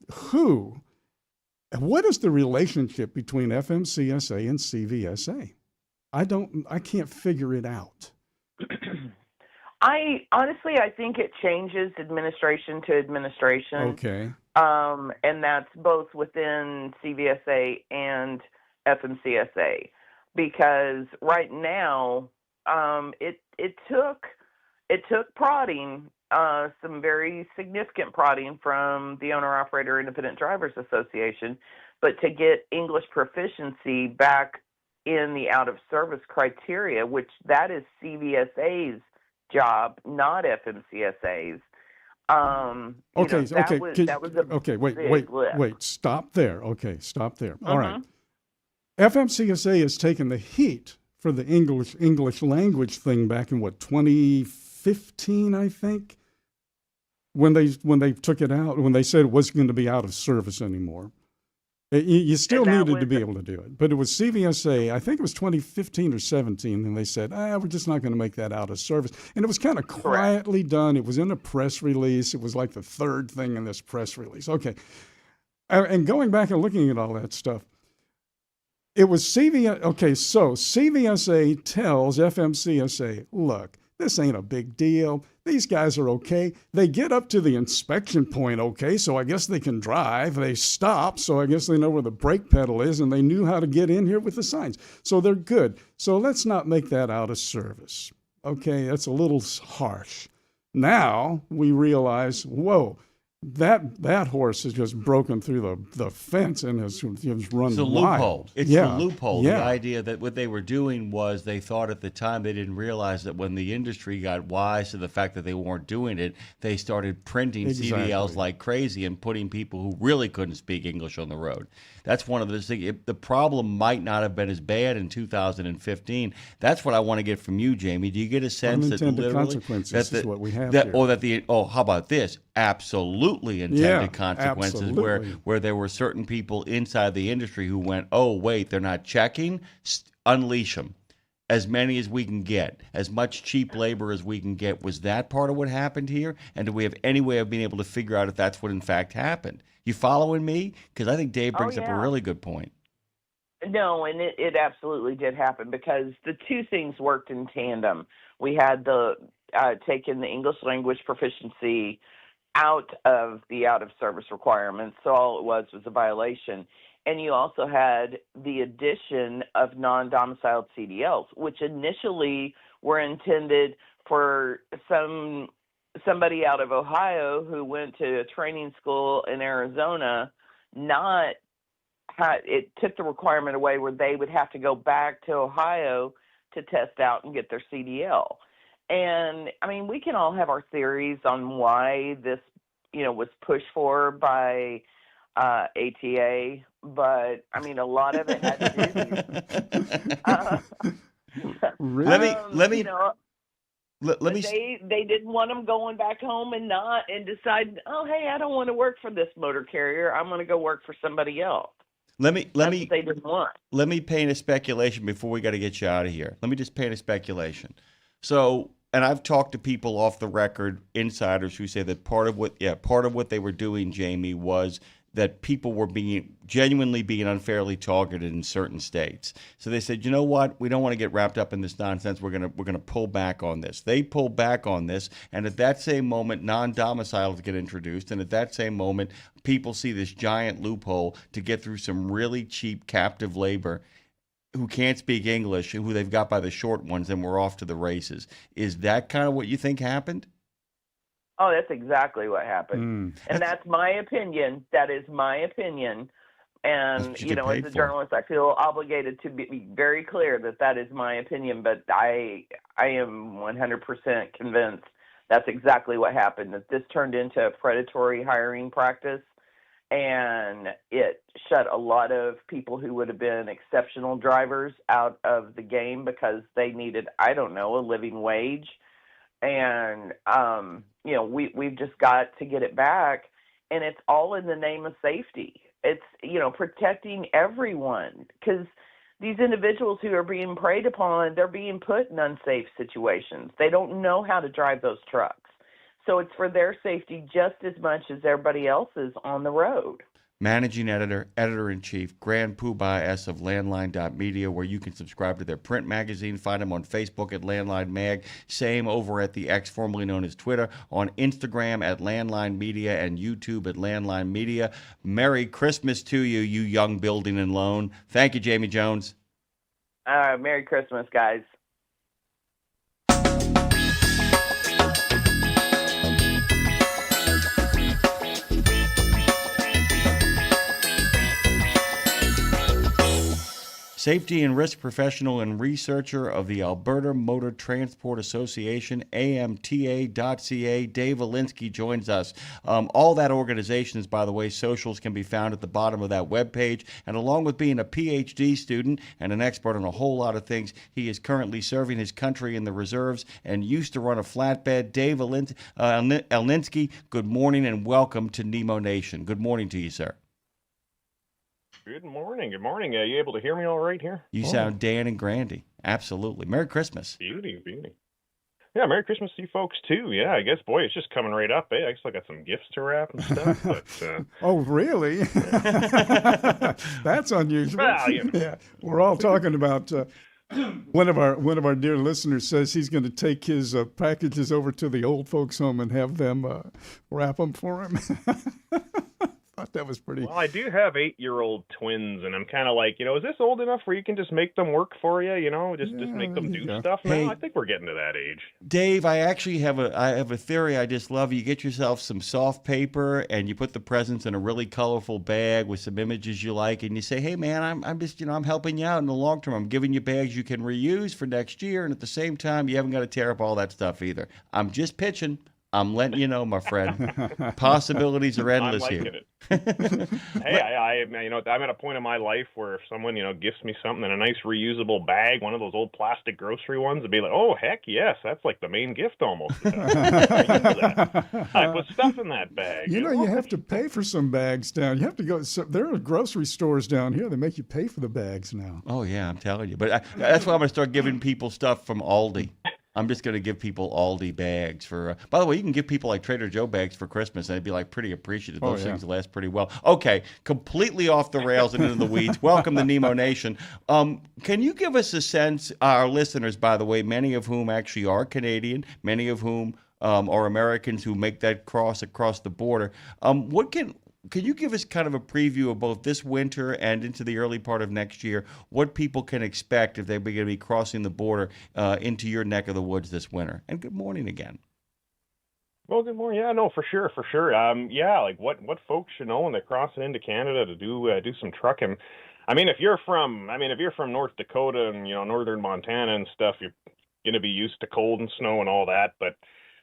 Speaker 3: the relationship between FMCSA and CVSA? I can't figure it out.
Speaker 15: I think it changes administration to administration.
Speaker 3: Okay.
Speaker 15: And that's both within CVSA and FMCSA, because right now it took prodding, some very significant prodding from the Owner-Operator Independent Drivers Association, but to get English proficiency back in the out-of-service criteria, which that is CVSA's job, not FMCSA's.
Speaker 3: Wait, stop there. Okay, stop there. All right. FMCSA has taken the heat for the English language thing back in 2015, I think, when they took it out, when they said it wasn't going to be out of service anymore. You still needed to be able to do it. But it was CVSA, I think it was 2015 or 17, and they said, we're just not going to make that out of service. And it was kind of quietly done. It was in a press release. It was like the third thing in this press release. Okay. And going back and looking at all that stuff, it was CVSA. Okay, so CVSA tells FMCSA, look, this ain't a big deal. These guys are okay. They get up to the inspection point okay, so I guess they can drive. They stop, so I guess they know where the brake pedal is, and they knew how to get in here with the signs. So they're good. So let's not make that out of service. Okay, that's a little harsh. Now we realize, whoa, that horse has just broken through the fence and has run
Speaker 2: It's a loophole. It's a loophole. The idea that what they were doing was they thought at the time, they didn't realize that when the industry got wise to the fact that they weren't doing it, they started printing CDLs like crazy and putting people who really couldn't speak English on the road. That's one of those things. The problem might not have been as bad in 2015. That's what I want to get from you, Jamie. Do you get a sense that literally
Speaker 3: consequences is what we have here.
Speaker 2: How about this? Absolutely intended consequences,
Speaker 3: absolutely.
Speaker 2: where there were certain people inside the industry who went, oh wait, they're not checking. Unleash them. As many as we can get, as much cheap labor as we can get. Was that part of what happened here? And do we have any way of being able to figure out if that's what in fact happened? You following me? Because I think Dave brings up a really good point.
Speaker 15: No, and it absolutely did happen, because the two things worked in tandem. We had taken the English language proficiency out of the out-of-service requirements, so all it was a violation. And you also had the addition of non-domiciled CDLs, which initially were intended for somebody out of Ohio who went to a training school in Arizona. It took the requirement away where they would have to go back to Ohio to test out and get their CDL. And I mean, we can all have our theories on why this, was pushed for by ATA, but I mean, a lot of it had to do. They didn't want them going back home and decide, oh, hey, I don't want to work for this motor carrier. I'm going to go work for somebody else.
Speaker 2: Let me
Speaker 15: they didn't want.
Speaker 2: Let me paint a speculation before we got to get you out of here. Let me just paint a speculation. So, and I've talked to people off the record, insiders, who say that part of what they were doing, Jamie, was that people were genuinely being unfairly targeted in certain states. So they said, you know what? We don't want to get wrapped up in this nonsense. We're gonna pull back on this. They pulled back on this, and at that same moment, non-domiciles get introduced, and at that same moment, people see this giant loophole to get through some really cheap captive labor who can't speak English, who they've got by the short ones, and we're off to the races. Is that kind of what you think happened?
Speaker 15: Oh, that's exactly what happened. And that's my opinion. That is my opinion. And, you know, as a journalist, I feel obligated to be very clear that that is my opinion. But I am 100% convinced that's exactly what happened, that this turned into a predatory hiring practice. And it shut a lot of people who would have been exceptional drivers out of the game because they needed, I don't know, a living wage. And, you know, we've just got to get it back. And it's all in the name of safety. It's, you know, protecting everyone, because these individuals who are being preyed upon, they're being put in unsafe situations. They don't know how to drive those trucks. So it's for their safety just as much as everybody else's on the road.
Speaker 2: Managing editor, editor-in-chief, Grand Poobah S of Landline.media, where you can subscribe to their print magazine. Find them on Facebook at Landline Mag. Same over at the X, formerly known as Twitter, on Instagram at Landline Media and YouTube at Landline Media. Merry Christmas to you, you young building and loan. Thank you, Jamie Jones.
Speaker 15: Merry Christmas, guys.
Speaker 2: Safety and risk professional and researcher of the Alberta Motor Transport Association, AMTA.ca, Dave Alinsky joins us. All that organizations, by the way, socials can be found at the bottom of that webpage. And along with being a PhD student and an expert on a whole lot of things, he is currently serving his country in the reserves and used to run a flatbed. Dave Alinsky, good morning and welcome to Nemo Nation. Good morning to you, sir.
Speaker 16: Good morning. Good morning. Are you able to hear me all right here?
Speaker 2: You sound Dan and Grandy. Absolutely. Merry Christmas.
Speaker 16: Beauty. Yeah, Merry Christmas to you folks, too. Yeah, I guess, boy, it's just coming right up, eh? I guess I got some gifts to wrap and stuff. But,
Speaker 3: oh, really? That's unusual.
Speaker 16: Well, you know.
Speaker 3: Yeah, we're all talking about... One of our dear listeners says he's going to take his packages over to the old folks' home and have them wrap them for him. Thought that was pretty.
Speaker 16: Well, I do have 8-year-old twins, and I'm kind of like, is this old enough where you can just make them work for you? Just make them do stuff now.
Speaker 2: Hey,
Speaker 16: I think we're getting to that age.
Speaker 2: Dave, I actually have a theory I just love. You get yourself some soft paper and you put the presents in a really colorful bag with some images you like, and you say, "Hey, man, I'm just I'm helping you out in the long term. I'm giving you bags you can reuse for next year, and at the same time, you haven't got to tear up all that stuff either. I'm just pitching." I'm letting you know, my friend. Possibilities are endless
Speaker 16: I'm liking
Speaker 2: here.
Speaker 16: It. Hey, I'm at a point in my life where if someone, gifts me something in a nice reusable bag, one of those old plastic grocery ones, I'd be like, oh, heck yes, that's like the main gift almost. I put stuff in that bag.
Speaker 3: You have to pay for some bags down. You have to go. So there are grocery stores down here that make you pay for the bags now.
Speaker 2: Oh, yeah, I'm telling you. But that's why I'm going to start giving people stuff from Aldi. I'm just going to give people Aldi bags for. By the way, you can give people like Trader Joe bags for Christmas, and they'd be like pretty appreciative. Those things last pretty well. Okay, completely off the rails and into the weeds. Welcome to Nemo Nation. Can you give us a sense? Our listeners, by the way, many of whom actually are Canadian, many of whom are Americans who make that cross across the border. Can you give us kind of a preview of both this winter and into the early part of next year, what people can expect if they're going to be crossing the border into your neck of the woods this winter? And good morning again.
Speaker 16: Well, good morning. Yeah, no, for sure. Like what folks should know when they're crossing into Canada to do some trucking. I mean, if you're from North Dakota and northern Montana and stuff, you're going to be used to cold and snow and all that, but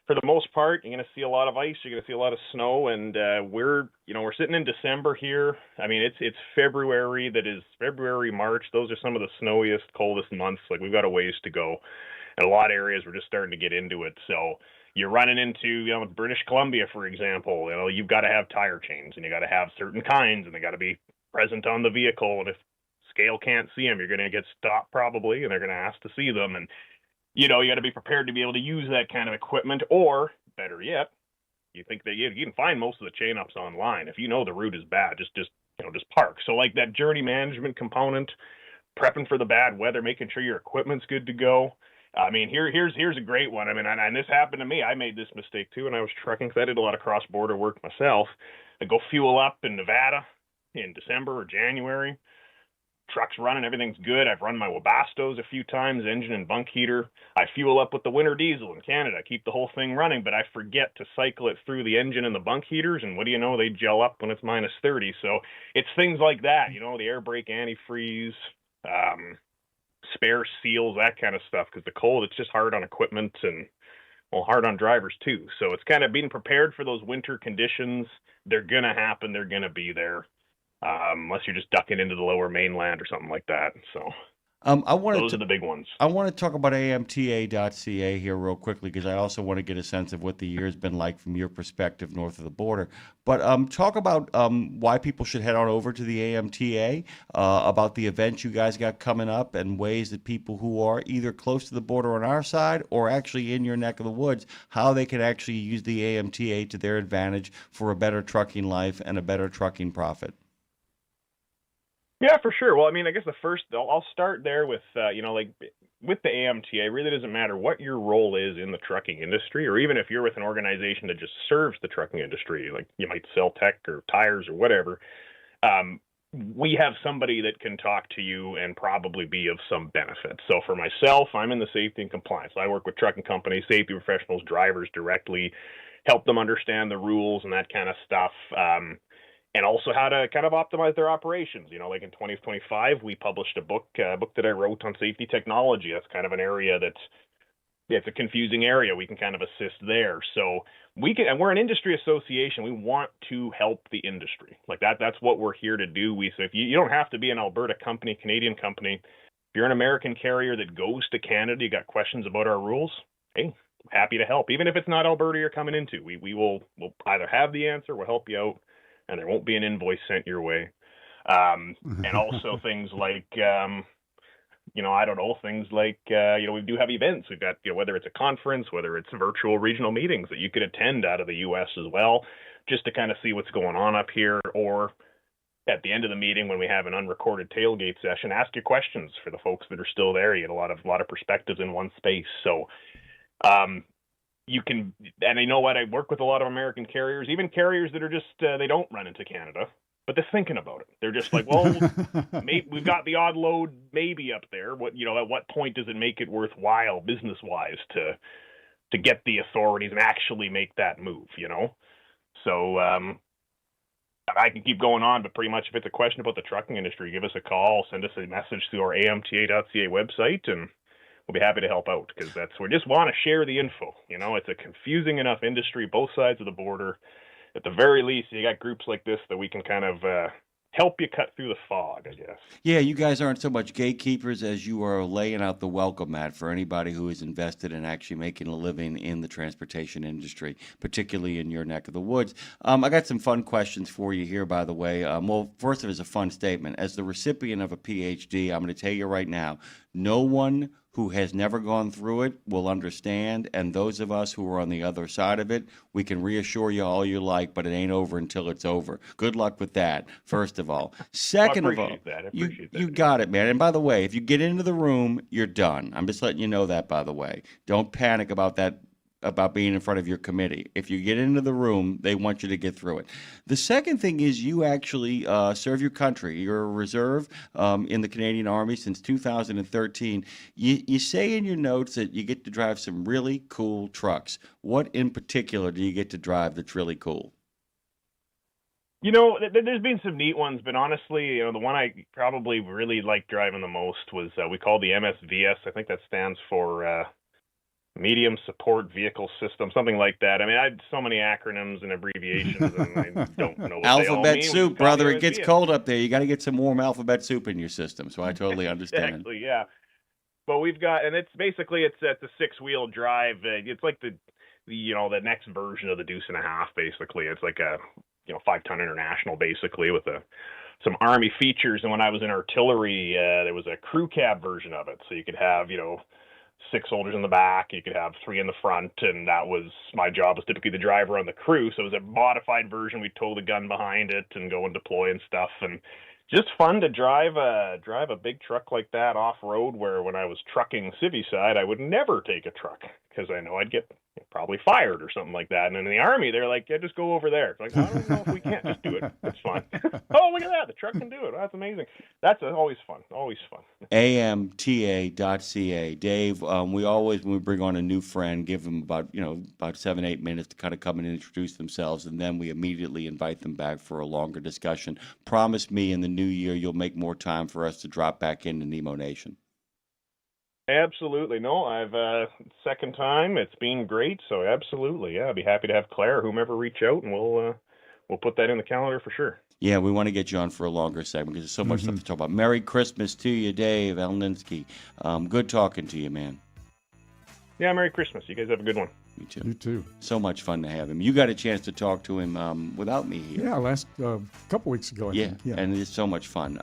Speaker 16: for the most part, you're going to see a lot of ice. You're going to see a lot of snow, and we're sitting in December here. I mean, it's February. That is February, March. Those are some of the snowiest, coldest months. Like we've got a ways to go. In a lot of areas, we're just starting to get into it. So you're running into British Columbia, for example. You've got to have tire chains, and you got to have certain kinds, and they got to be present on the vehicle. And if scale can't see them, you're going to get stopped probably, and they're going to ask to see them. And you got to be prepared to be able to use that kind of equipment, or better yet, You think that you can find most of the chain ups online. If you know the route is bad, just park. So like that journey management component, prepping for the bad weather, making sure your equipment's good to go. I mean, here's a great one. I mean, and this happened to me. I made this mistake too when I was trucking, because I did a lot of cross-border work myself. I go fuel up in Nevada in December or January. Truck's running, everything's good. I've run my Wabastos a few times, engine and bunk heater. I fuel up with the winter diesel in Canada, keep the whole thing running, but I forget to cycle it through the engine and the bunk heaters, and what do you know, they gel up when it's minus 30. So it's things like that, the air brake antifreeze, spare seals, that kind of stuff, because the cold, it's just hard on equipment and, well, hard on drivers too. So it's kind of being prepared for those winter conditions. They're going to happen. They're going to be there. Unless you're just ducking into the lower mainland or something like that. So those are the big ones.
Speaker 2: I want to talk about amta.ca here real quickly, because I also want to get a sense of what the year's been like from your perspective north of the border. But talk about why people should head on over to the AMTA, about the events you guys got coming up, and ways that people who are either close to the border on our side or actually in your neck of the woods, how they can actually use the AMTA to their advantage for a better trucking life and a better trucking profit.
Speaker 16: Yeah, for sure. Well, I mean, I guess I'll start there with, with the AMTA, it really doesn't matter what your role is in the trucking industry, or even if you're with an organization that just serves the trucking industry, like you might sell tech or tires or whatever. We have somebody that can talk to you and probably be of some benefit. So for myself, I'm in the safety and compliance. I work with trucking companies, safety professionals, drivers directly, help them understand the rules and that kind of stuff. And also how to kind of optimize their operations. Like in 2025, we published a book that I wrote on safety technology. That's kind of an area it's a confusing area. We can kind of assist there. So and we're an industry association. We want to help the industry. Like that's what we're here to do. So if you don't have to be an Alberta company, Canadian company. If you're an American carrier that goes to Canada, you got questions about our rules, hey, happy to help. Even if it's not Alberta you're coming into, we'll either have the answer, we'll help you out, and there won't be an invoice sent your way. And also things like, we do have events. We've got, whether it's a conference, whether it's virtual regional meetings that you could attend out of the U.S. as well, just to kind of see what's going on up here. Or at the end of the meeting, when we have an unrecorded tailgate session, ask your questions for the folks that are still there. You get a lot of perspectives in one space. So, you can, and you know what, I work with a lot of American carriers, even carriers that are just, they don't run into Canada, but they're thinking about it. They're just like, well, maybe we've got the odd load maybe up there. At what point does it make it worthwhile business-wise to get the authorities and actually make that move, So I can keep going on, but pretty much if it's a question about the trucking industry, give us a call, send us a message through our amta.ca website, and we'll be happy to help out, because we just want to share the info. It's a confusing enough industry, both sides of the border. At the very least, you got groups like this that we can kind of help you cut through the fog, I guess.
Speaker 2: Yeah, you guys aren't so much gatekeepers as you are laying out the welcome mat for anybody who is invested in actually making a living in the transportation industry, particularly in your neck of the woods. I got some fun questions for you here, by the way. Well, first of all, it's a fun statement. As the recipient of a PhD, I'm going to tell you right now, no one who has never gone through it will understand, and those of us who are on the other side of it, we can reassure you all you like, but it ain't over until it's over. Good luck with that, first of all. Second of all, you got it, man. And by the way, if you get into the room, you're done. I'm just letting you know that, by the way. Don't panic about that, about being in front of your committee. If you get into the room, they want you to get through it. The second thing is you actually serve your country. You're a reserve in the Canadian Army since 2013. You say in your notes that you get to drive some really cool trucks. What in particular do you get to drive that's really cool?
Speaker 16: There's been some neat ones, but honestly, the one I probably really liked driving the most was we call the MSVS. I think that stands for Medium Support Vehicle System, something like that. I mean, I had so many acronyms and abbreviations, and I don't know what
Speaker 2: alphabet
Speaker 16: they all mean.
Speaker 2: soup, brother. It gets cold up there. You got to get some warm alphabet soup in your system, so I totally understand.
Speaker 16: Exactly, yeah. But we've got, and it's basically, it's a 6-wheel drive. It's like the next version of the Deuce and a Half, basically. It's like a 5-ton International, basically, with some Army features. And when I was in artillery, there was a crew cab version of it, so you could have 6 soldiers in the back. You could have 3 in the front, and my job was typically the driver on the crew. So it was a modified version. We'd tow the gun behind it and go and deploy and stuff. And just fun to drive a big truck like that off road, where when I was trucking civvy side, I would never take a truck because I know I'd get probably fired or something like that. And in the Army, they're like, yeah, just go over there. It's like, I don't know if we can't just do it. It's fine. Oh, look at that. The truck can do it. That's amazing. That's always fun. Always fun.
Speaker 2: amta.ca. Dave, we always, when we bring on a new friend, give them about 7-8 minutes to kind of come in and introduce themselves, and then we immediately invite them back for a longer discussion. Promise me in the new year you'll make more time for us to drop back into Nemo Nation.
Speaker 16: Absolutely. No, I've second time. It's been great. So absolutely, yeah, I'd be happy to have Claire or whomever reach out, and we'll put that in the calendar for sure.
Speaker 2: Yeah, we want to get you on for a longer segment because there's so much stuff to talk about. Merry Christmas to you, Dave Elninsky. Good talking to you, man.
Speaker 16: Yeah, Merry Christmas. You guys have a good one.
Speaker 2: You too.
Speaker 3: You too.
Speaker 2: So much fun to have him. You got a chance to talk to him without me here.
Speaker 3: Yeah, last couple weeks ago, I think. Yeah,
Speaker 2: and it's so much fun.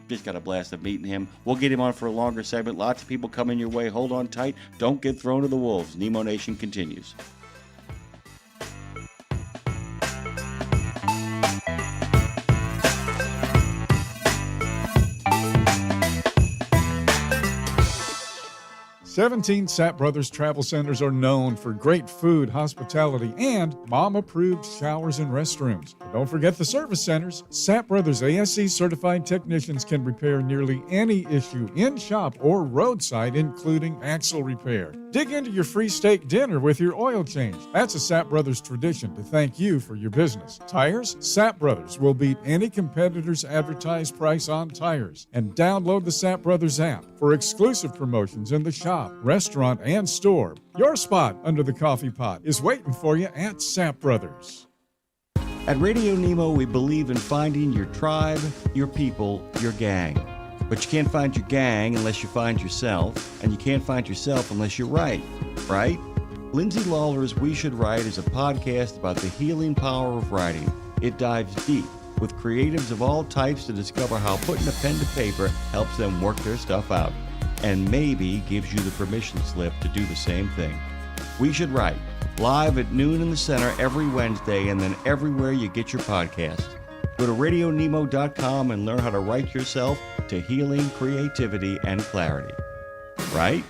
Speaker 2: Just got a blast of meeting him. We'll get him on for a longer segment. Lots of people coming your way. Hold on tight. Don't get thrown to the wolves. Nemo Nation continues.
Speaker 3: "17 Sapp Brothers Travel Centers are known for great food, hospitality, and mom-approved showers and restrooms. But don't forget the service centers. Sapp Brothers ASE certified technicians can repair nearly any issue in shop or roadside, including axle repair. Dig into your free steak dinner with your oil change. That's a Sapp Brothers tradition to thank you for your business. Tires? Sapp Brothers will beat any competitor's advertised price on tires. And download the Sapp Brothers app for exclusive promotions in the shop, restaurant, and store. Your spot under the coffee pot is waiting for you at Sapp Brothers.
Speaker 2: At Radio Nemo, we believe in finding your tribe, your people, your gang. But you can't find your gang unless you find yourself, and you can't find yourself unless you write, right? Lindsay Lawler's We Should Write is a podcast about the healing power of writing. It dives deep with creatives of all types to discover how putting a pen to paper helps them work their stuff out, and maybe gives you the permission slip to do the same thing. We Should Write, live at noon in the center every Wednesday, and then everywhere you get your podcasts. Go to RadioNemo.com and learn how to write yourself to healing, creativity, and clarity. Right?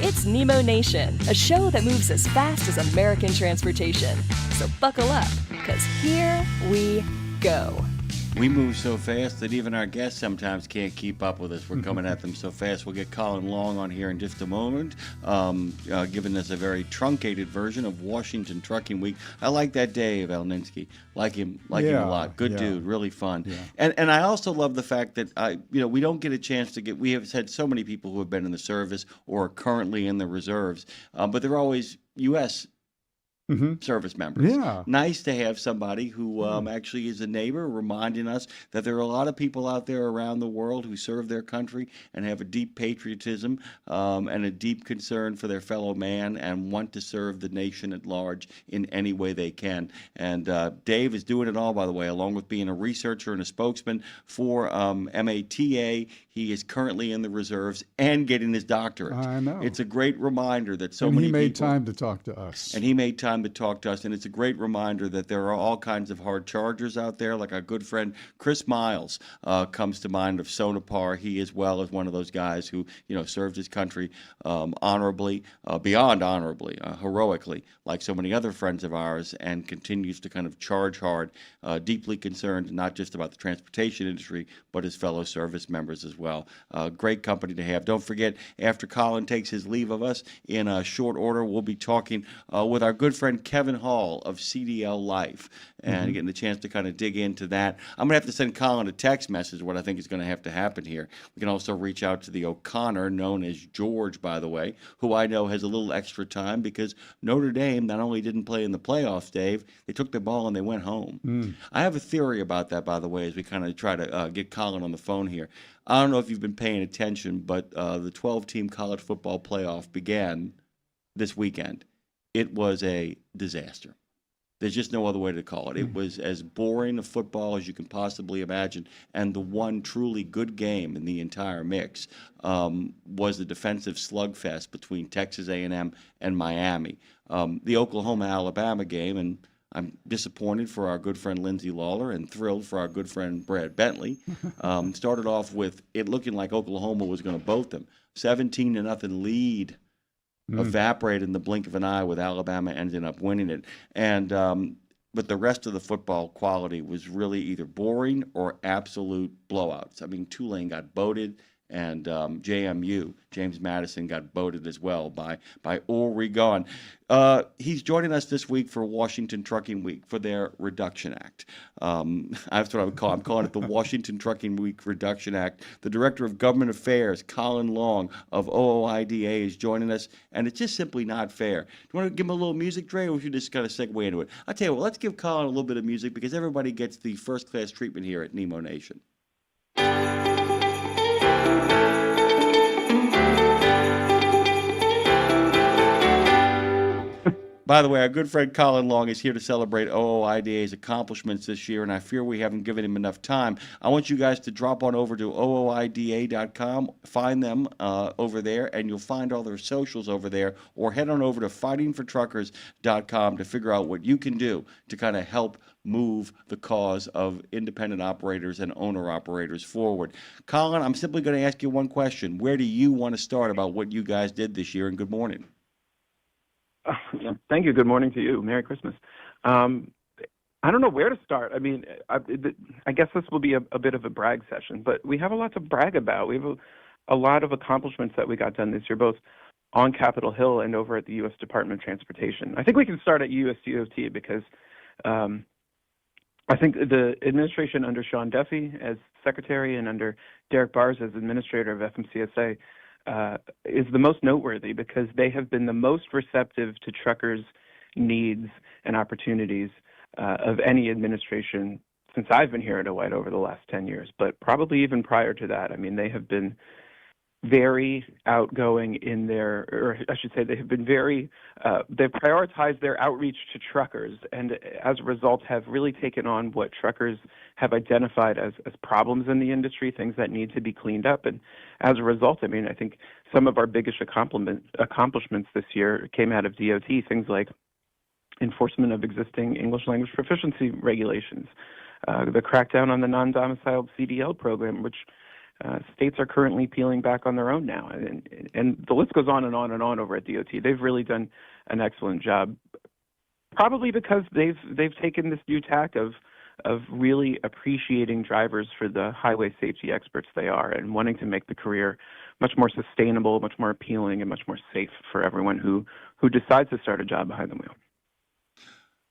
Speaker 1: It's Nemo Nation, a show that moves as fast as American transportation. So buckle up, because here we go.
Speaker 2: We move so fast that even our guests sometimes can't keep up with us. We're coming at them so fast. We'll get Colin Long on here in just a moment, giving us a very truncated version of Washington Trucking Week. I like that Dave Elninsky. Like him a lot. Good dude, really fun. Yeah. And I also love the fact that we don't get a chance to get. We have had so many people who have been in the service or are currently in the reserves, but they're always U.S. service members.
Speaker 3: Yeah.
Speaker 2: Nice to have somebody who actually is a neighbor, reminding us that there are a lot of people out there around the world who serve their country and have a deep patriotism and a deep concern for their fellow man and want to serve the nation at large in any way they can. And Dave is doing it all, by the way, along with being a researcher and a spokesman for MATA. He is currently in the reserves and getting his doctorate.
Speaker 3: I know.
Speaker 2: It's a great reminder that so
Speaker 3: and
Speaker 2: many
Speaker 3: he made
Speaker 2: people,
Speaker 3: time to talk to us.
Speaker 2: And he made time to talk to us, and it's a great reminder that there are all kinds of hard chargers out there. Like our good friend Chris Miles comes to mind of Sonopar. He as well is one of those guys who served his country honorably, beyond honorably, heroically, like so many other friends of ours, and continues to kind of charge hard, deeply concerned not just about the transportation industry, but his fellow service members as well. Great company to have. Don't forget, after Colin takes his leave of us in short order, we'll be talking with our good friend Kevin Hall of CDL Life and getting the chance to kind of dig into that. I'm going to have to send Colin a text message, what I think is going to have to happen here. We can also reach out to the O'Connor, known as George, by the way, who I know has a little extra time because Notre Dame not only didn't play in the playoffs, Dave, they took the ball and they went home. I have a theory about that, by the way, as we kind of try to get Colin on the phone here. I don't know if you've been paying attention, but the 12-team college football playoff began this weekend. It was a disaster. There's just no other way to call it. It was as boring a football as you can possibly imagine, and the one truly good game in the entire mix was the defensive slugfest between Texas A&M and Miami. The Oklahoma-Alabama game, and I'm disappointed for our good friend Lindsey Lawler and thrilled for our good friend Brad Bentley. Started off with it looking like Oklahoma was going to boat them. 17-0 lead evaporated in the blink of an eye, with Alabama ending up winning it. And but the rest of the football quality was really either boring or absolute blowouts. I mean, Tulane got boated, and JMU, James Madison, got boated as well by Oregon. He's joining us this week for Washington Trucking Week for their Reduction Act. That's what I would call it. I'm calling it the Washington Trucking Week Reduction Act. The Director of Government Affairs, Colin Long of OOIDA, is joining us, and it's just simply not fair. Do you want to give him a little music, Dre, or we should just kind of segue into it? I'll tell you what, let's give Colin a little bit of music because everybody gets the first-class treatment here at Nemo Nation. By the way, our good friend Colin Long is here to celebrate OOIDA's accomplishments this year, and I fear we haven't given him enough time. I want you guys to drop on over to OOIDA.com, find them over there, and you'll find all their socials over there, or head on over to fightingfortruckers.com to figure out what you can do to kind of help move the cause of independent operators and owner-operators forward. Colin, I'm simply going to ask you one question. Where do you want to start about what you guys did this year, and good morning.
Speaker 17: Thank you. Good morning to you. Merry Christmas. I don't know where to start. I mean, I guess this will be a bit of a brag session, but we have a lot to brag about. We have a lot of accomplishments that we got done this year, both on Capitol Hill and over at the U.S. Department of Transportation. I think we can start at USDOT because I think the administration under Sean Duffy as secretary and under Derek Bars as administrator of FMCSA is the most noteworthy because they have been the most receptive to truckers' needs and opportunities of any administration since I've been here at OOIDA over the last 10 years, but probably even prior to that. I mean, they have been very outgoing in their, or I should say they have been very, they've prioritized their outreach to truckers and as a result have really taken on what truckers have identified as problems in the industry, things that need to be cleaned up. And as a result, I mean, I think some of our biggest accomplishments this year came out of DOT, things like enforcement of existing English language proficiency regulations, the crackdown on the non-domiciled CDL program, which states are currently peeling back on their own now, and the list goes on and on and on over at DOT. They've really done an excellent job, probably because they've taken this new tack of really appreciating drivers for the highway safety experts they are, and wanting to make the career much more sustainable, much more appealing, and much more safe for everyone who decides to start a job behind the wheel.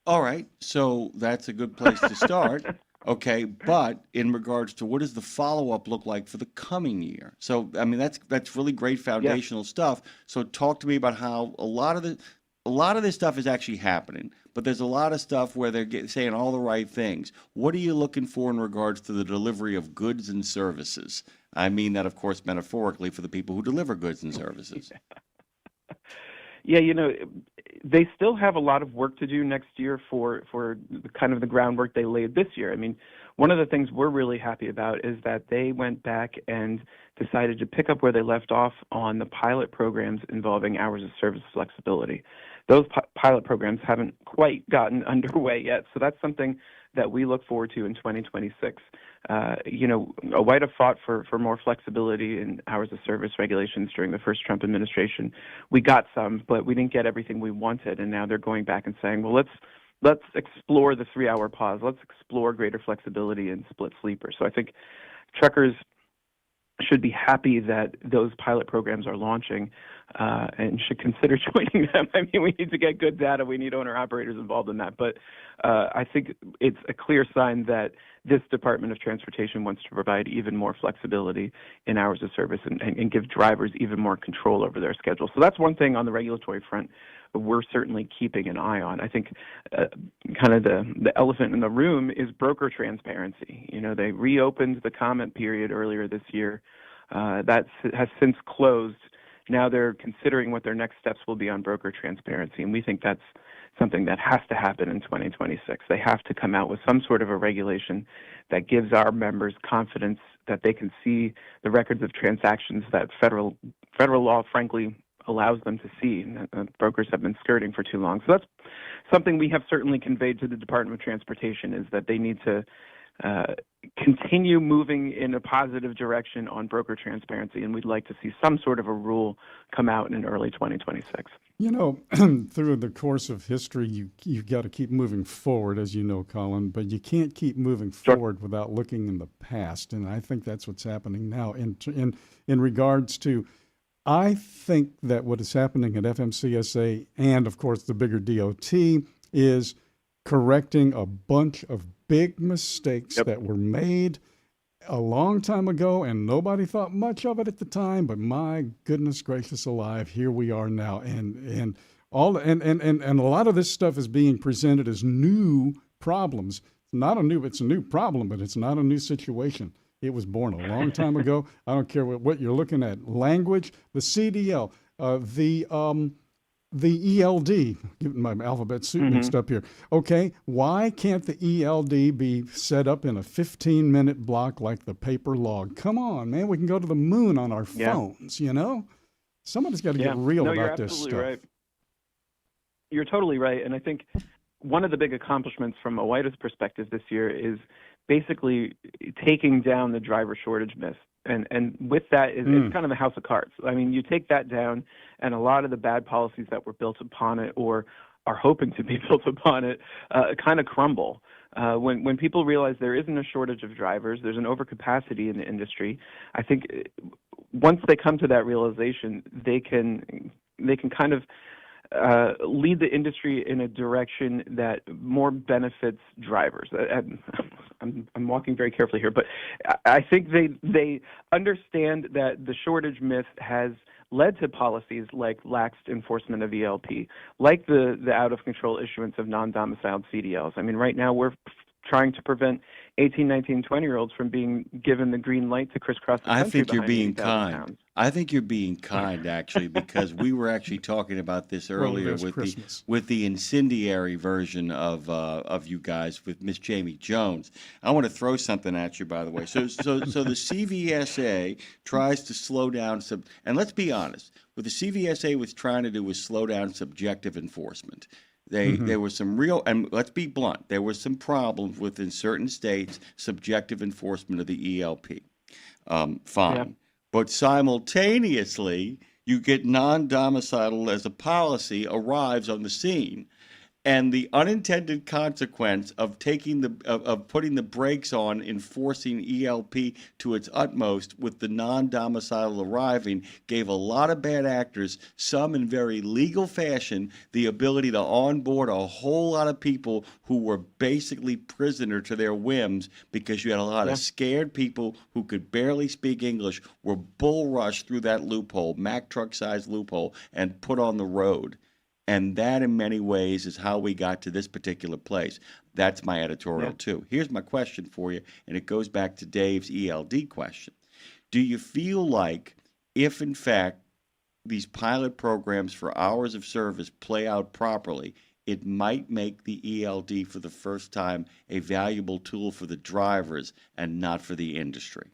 Speaker 2: All right, so that's a good place to start. Okay, but in regards to what does the follow-up look like for the coming year? So, I mean, that's really great foundational stuff. So, talk to me about how a lot of this stuff is actually happening, but there's a lot of stuff where they're saying all the right things. What are you looking for in regards to the delivery of goods and services? I mean that, of course, metaphorically for the people who deliver goods and services.
Speaker 17: Yeah, you know, they still have a lot of work to do next year for kind of the groundwork they laid this year. I mean, one of the things we're really happy about is that they went back and decided to pick up where they left off on the pilot programs involving hours of service flexibility. Those pilot programs haven't quite gotten underway yet, so that's something that we look forward to in 2026. You know, OOIDA fought for more flexibility in hours of service regulations during the first Trump administration. We got some, but we didn't get everything we wanted, and now they're going back and saying, well, let's explore the 3-hour pause. Let's explore greater flexibility in split sleepers. So I think truckers should be happy that those pilot programs are launching and should consider joining them. I mean, we need to get good data. We need owner-operators involved in that. But I think it's a clear sign that this Department of Transportation wants to provide even more flexibility in hours of service and give drivers even more control over their schedule. So that's one thing on the regulatory front we're certainly keeping an eye on. I think kind of the elephant in the room is broker transparency. You know, they reopened the comment period earlier this year. That has since closed. Now they're considering what their next steps will be on broker transparency, and we think that's something that has to happen in 2026. They have to come out with some sort of a regulation that gives our members confidence that they can see the records of transactions that federal law, frankly, allows them to see. Brokers have been skirting for too long. So that's something we have certainly conveyed to the Department of Transportation, is that they need to continue moving in a positive direction on broker transparency, and we'd like to see some sort of a rule come out in early 2026.
Speaker 3: You know, through the course of history, you've got to keep moving forward, as you know, Colin, but you can't keep moving forward without looking in the past, and I think that's what's happening now. In regards to, I think that what is happening at FMCSA and, of course, the bigger DOT is correcting a bunch of big mistakes that were made a long time ago, and nobody thought much of it at the time. But my goodness gracious alive, here we are now, and a lot of this stuff is being presented as new problems. It's a new problem, but it's not a new situation. It was born a long time ago. I don't care what you're looking at. Language, the CDL, the ELD, getting my alphabet soup mixed up here. Okay, why can't the ELD be set up in a 15-minute block like the paper log? Come on, man, we can go to the moon on our phones, you know? Somebody's got to get real about this stuff.
Speaker 17: Right. You're totally right, and I think one of the big accomplishments from OOIDA's perspective this year is basically taking down the driver shortage myth. And with that, it's kind of a house of cards. I mean, you take that down, and a lot of the bad policies that were built upon it or are hoping to be built upon it kind of crumble. When people realize there isn't a shortage of drivers, there's an overcapacity in the industry, I think once they come to that realization, they can kind of lead the industry in a direction that more benefits drivers. I'm walking very carefully here, but I think they understand that the shortage myth has led to policies like lax enforcement of ELP, like the out-of-control issuance of non-domiciled CDLs. I mean, right now we're trying to prevent 18, 19, 20-year-olds from being given the green light to crisscross the country.
Speaker 2: I think you're being
Speaker 17: 80,000
Speaker 2: kind.
Speaker 17: pounds.
Speaker 2: I think you're being kind, actually, because we were actually talking about this earlier with the incendiary version of you guys with Miss Jamie Jones. I want to throw something at you, by the way. So the CVSA tries to slow down some, and let's be honest, what the CVSA was trying to do was slow down subjective enforcement. There was some real, and let's be blunt, there were some problems within certain states, subjective enforcement of the ELP. Fine. Yeah. But simultaneously, you get non-domiciled as a policy arrives on the scene. And the unintended consequence of putting the brakes on enforcing ELP to its utmost with the non-domiciled arriving gave a lot of bad actors, some in very legal fashion, the ability to onboard a whole lot of people who were basically prisoner to their whims because you had a lot of scared people who could barely speak English, were bull rushed through that loophole, Mack truck-sized loophole, and put on the road. And that, in many ways, is how we got to this particular place. That's my editorial, too. Here's my question for you, and it goes back to Dave's ELD question. Do you feel like if, in fact, these pilot programs for hours of service play out properly, it might make the ELD for the first time a valuable tool for the drivers and not for the industry?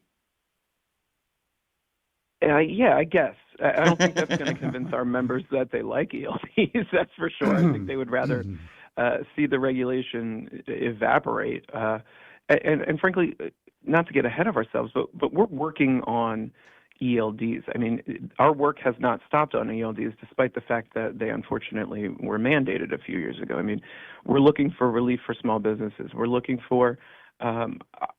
Speaker 17: Yeah, I guess. I don't think that's going to convince our members that they like ELDs, that's for sure. I think they would rather see the regulation evaporate. And frankly, not to get ahead of ourselves, but we're working on ELDs. I mean, our work has not stopped on ELDs, despite the fact that they unfortunately were mandated a few years ago. I mean, we're looking for relief for small businesses. We're looking for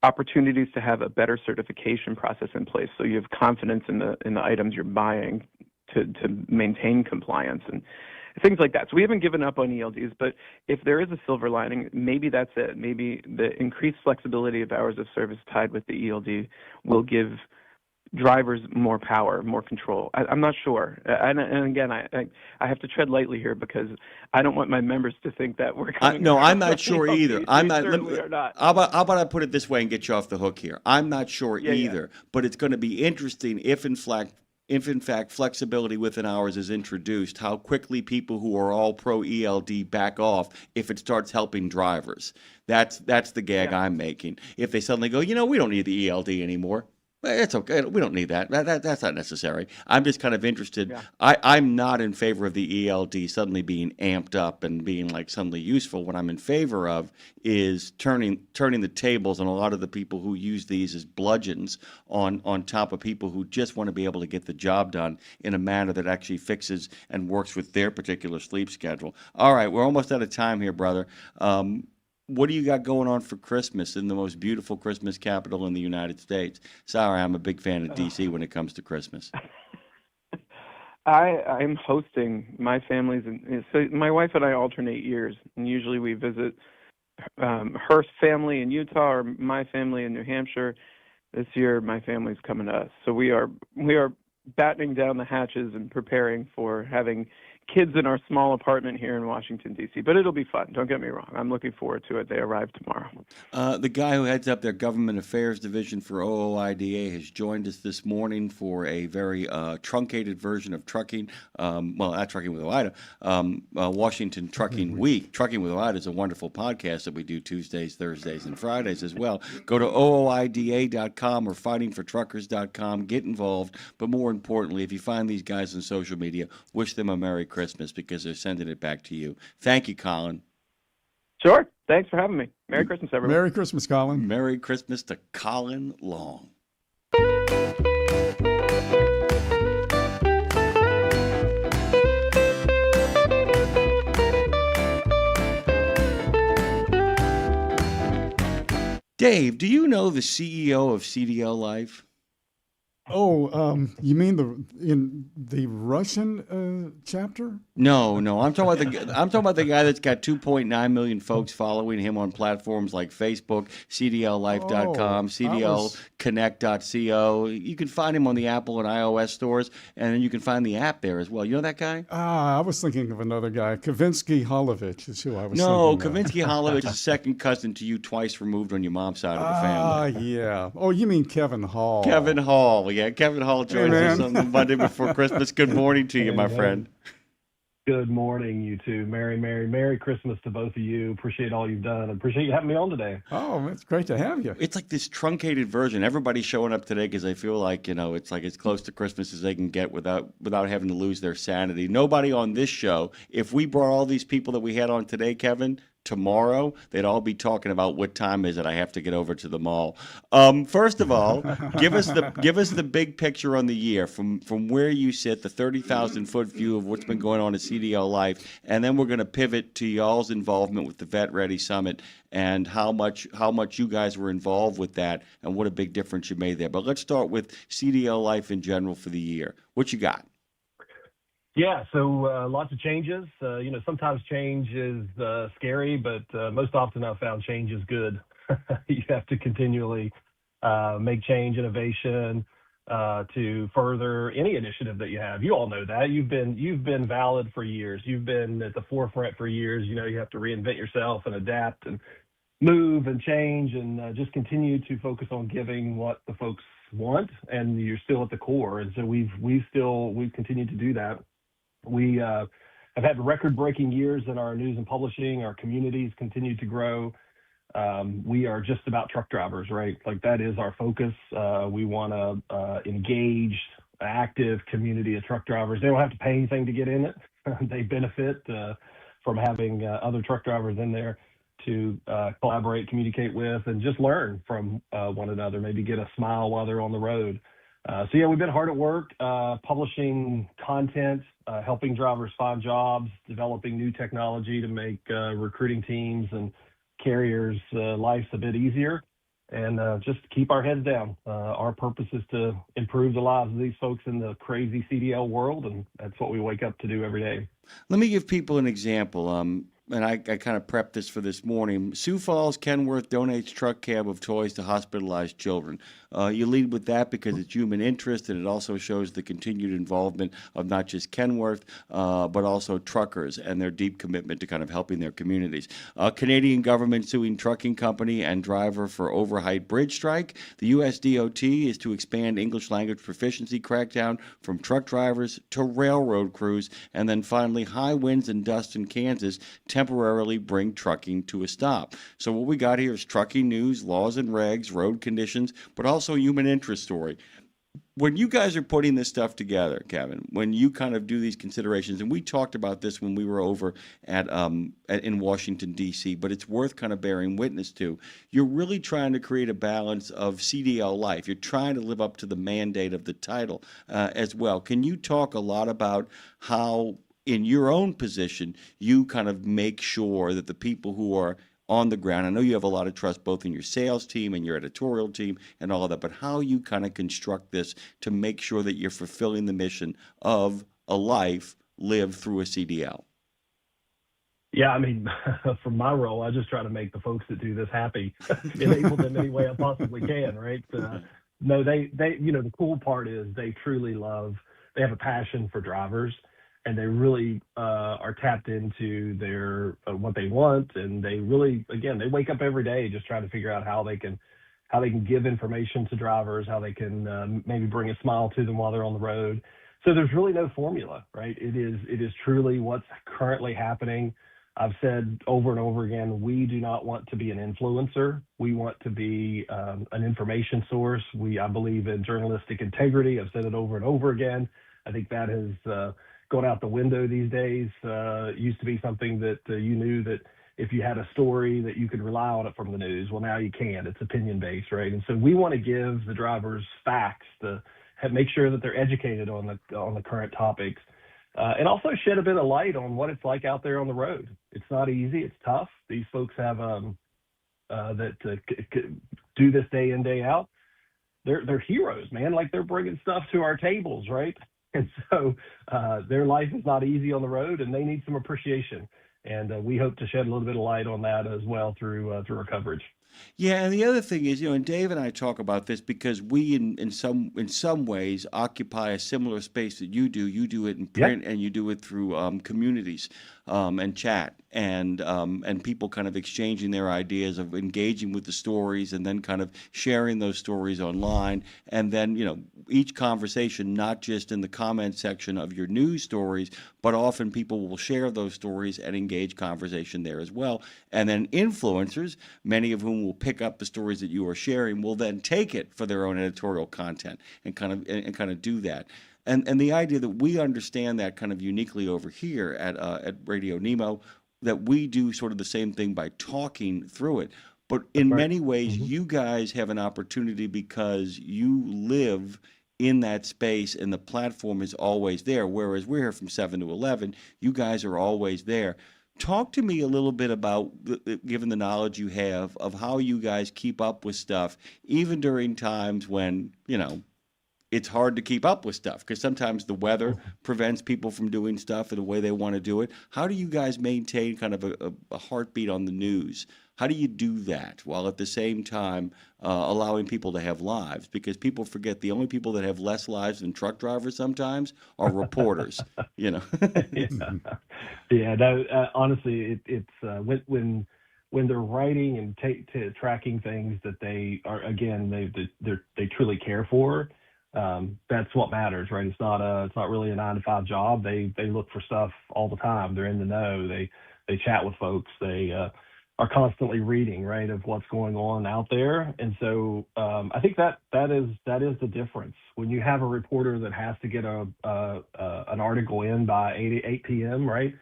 Speaker 17: opportunities to have a better certification process in place, so you have confidence in the items you're buying to maintain compliance and things like that. So we haven't given up on ELDs, but if there is a silver lining, maybe that's it. Maybe the increased flexibility of hours of service tied with the ELD will give drivers more power, more control. I'm not sure. And again, I have to tread lightly here because I don't want my members to think that we're coming.
Speaker 2: No, I'm not sure
Speaker 17: ELDs.
Speaker 2: either.
Speaker 17: I'm not. Are not.
Speaker 2: How about I put it this way and get you off the hook here? I'm not sure either, but it's going to be interesting if, in fact, if in fact flexibility within hours is introduced, how quickly people who are all pro ELD back off if it starts helping drivers. That's the gag I'm making. If they suddenly go, we don't need the ELD anymore. It's okay. We don't need that. That's not necessary. I'm just kind of interested.
Speaker 17: Yeah.
Speaker 2: I'm not in favor of the ELD suddenly being amped up and being like suddenly useful. What I'm in favor of is turning the tables on a lot of the people who use these as bludgeons on top of people who just want to be able to get the job done in a manner that actually fixes and works with their particular sleep schedule. All right, we're almost out of time here, brother. What do you got going on for Christmas in the most beautiful Christmas capital in the United States? Sorry, I'm a big fan of D.C. when it comes to Christmas.
Speaker 17: I'm hosting my family's. So my wife and I alternate years, and usually we visit her family in Utah or my family in New Hampshire. This year, my family's coming to us, so we are battening down the hatches and preparing for having kids in our small apartment here in Washington, D.C. But it'll be fun. Don't get me wrong. I'm looking forward to it. They arrive tomorrow.
Speaker 2: The guy who heads up their government affairs division for OOIDA has joined us this morning for a very truncated version of trucking. Not Trucking with OOIDA, Washington Trucking Week. Trucking with OOIDA is a wonderful podcast that we do Tuesdays, Thursdays, and Fridays as well. Go to OOIDA.com or fightingfortruckers.com. Get involved. But more importantly, if you find these guys on social media, wish them a Merry Christmas because they're sending it back to you. Thank you, Colin.
Speaker 17: Sure. Thanks for having me. Merry Christmas, everyone.
Speaker 3: Merry Christmas, Colin.
Speaker 2: Merry Christmas to Colin Long. Dave, do you know the CEO of CDL Life?
Speaker 3: Oh, you mean in the Russian chapter?
Speaker 2: No. I'm talking about the guy that's got 2.9 million folks following him on platforms like Facebook, CDLLife.com, CDLConnect.co. You can find him on the Apple and iOS stores, and then you can find the app there as well. You know that guy?
Speaker 3: I was thinking of another guy. Kavinsky Holovich is who I was thinking
Speaker 2: No,
Speaker 3: of.
Speaker 2: Kavinsky Holovich is second cousin to you, twice removed on your mom's side of the family.
Speaker 3: Yeah. Oh, you mean Kevin Hall.
Speaker 2: Kevin Hall. Yeah, Kevin Hall joins us on the Monday before Christmas. Good morning to you, my friend.
Speaker 18: Good morning, you two. Merry Christmas to both of you. Appreciate all you've done. Appreciate you having me on today.
Speaker 3: Oh, it's great to have you.
Speaker 2: It's like this truncated version. Everybody's showing up today because they feel like, it's like as close to Christmas as they can get without having to lose their sanity. Nobody on this show, if we brought all these people that we had on today, Kevin, tomorrow, they'd all be talking about what time is it. I have to get over to the mall. First of all, give us the big picture on the year from where you sit, the 30,000-foot view of what's been going on at CDL Life, and then we're going to pivot to y'all's involvement with the Vet Ready Summit and how much you guys were involved with that and what a big difference you made there. But let's start with CDL Life in general for the year. What you got?
Speaker 18: Yeah, so lots of changes. Sometimes change is scary, but most often I've found change is good. You have to continually make change, innovation to further any initiative that you have. You all know that. You've been valid for years. You've been at the forefront for years. You have to reinvent yourself and adapt and move and change and just continue to focus on giving what the folks want, and you're still at the core. And so we've continued to do that. We have had record-breaking years in our news and publishing. Our communities continue to grow. We are just about truck drivers, right? Like that is our focus. We want to engage active community of truck drivers. They don't have to pay anything to get in it. They benefit from having other truck drivers in there to collaborate, communicate with, and just learn from one another, maybe get a smile while they're on the road. We've been hard at work publishing content, helping drivers find jobs, developing new technology to make recruiting teams and carriers' lives a bit easier, and just keep our heads down. Our purpose is to improve the lives of these folks in the crazy CDL world, and that's what we wake up to do every day.
Speaker 2: Let me give people an example. and I kind of prepped this for this morning. Sioux Falls, Kenworth donates truck cab of toys to hospitalized children. You lead with that because it's human interest, and it also shows the continued involvement of not just Kenworth, but also truckers and their deep commitment to kind of helping their communities. Canadian government suing trucking company and driver for overheight bridge strike. The U.S. DOT is to expand English language proficiency crackdown from truck drivers to railroad crews. And then finally, high winds and dust in Kansas temporarily bring trucking to a stop. So what we got here is trucking news, laws and regs, road conditions, but also a human interest story. When you guys are putting this stuff together, Kevin, when you kind of do these considerations, and we talked about this when we were over in Washington, D.C., but it's worth kind of bearing witness to, you're really trying to create a balance of CDL life. You're trying to live up to the mandate of the title as well. Can you talk a lot about how, in your own position, you kind of make sure that the people who are on the ground, I know you have a lot of trust both in your sales team and your editorial team and all of that, but how you kind of construct this to make sure that you're fulfilling the mission of a life lived through a CDL?
Speaker 18: Yeah, I mean, from my role, I just try to make the folks that do this happy, enable them any way I possibly can, right? No, they, the cool part is they truly they have a passion for drivers, and they really are tapped into their what they want, and they really, again, they wake up every day just trying to figure out how they can give information to drivers, how they can maybe bring a smile to them while they're on the road. So there's really no formula, right? It is truly what's currently happening. I've said over and over again, we do not want to be an influencer. We want to be an information source. I believe in journalistic integrity. I've said it over and over again. I think that has gone out the window these days. It used to be something that you knew that if you had a story that you could rely on it from the news. Well, now you can't. It's opinion-based, right? And so we want to give the drivers facts to make sure that they're educated on the current topics, and also shed a bit of light on what it's like out there on the road. It's not easy. It's tough. These folks have do this day in, day out. They're heroes, man. Like, they're bringing stuff to our tables, right? And so their life is not easy on the road, and they need some appreciation. And we hope to shed a little bit of light on that as well through our coverage.
Speaker 2: Yeah, and the other thing is, and Dave and I talk about this because we, in some ways, occupy a similar space that you do. You do it in print, and you do it through communities and chat, and people kind of exchanging their ideas of engaging with the stories, and then kind of sharing those stories online, and then each conversation, not just in the comment section of your news stories, but often people will share those stories and engage conversation there as well. And then influencers, many of whom will pick up the stories that you are sharing, will then take it for their own editorial content and kind of do that. And the idea that we understand that kind of uniquely over here at RadioNemo, that we do sort of the same thing by talking through it. But in many ways, you guys have an opportunity because you live in that space and the platform is always there. Whereas we're here from 7 to 11, you guys are always there. Talk to me a little bit about, given the knowledge you have, of how you guys keep up with stuff, even during times when, it's hard to keep up with stuff because sometimes the weather prevents people from doing stuff in the way they want to do it. How do you guys maintain kind of a heartbeat on the news? How do you do that while at the same time allowing people to have lives? Because people forget the only people that have less lives than truck drivers sometimes are reporters.
Speaker 18: Yeah, no, honestly, it's when they're writing and tracking things that they are, again, they truly care for. That's what matters, right? It's not really a 9-to-5 job. They look for stuff all the time. They're in the know. They chat with folks. They are constantly reading, right, of what's going on out there. And so I think that is the difference. When you have a reporter that has to get an article in by 8 p.m., right,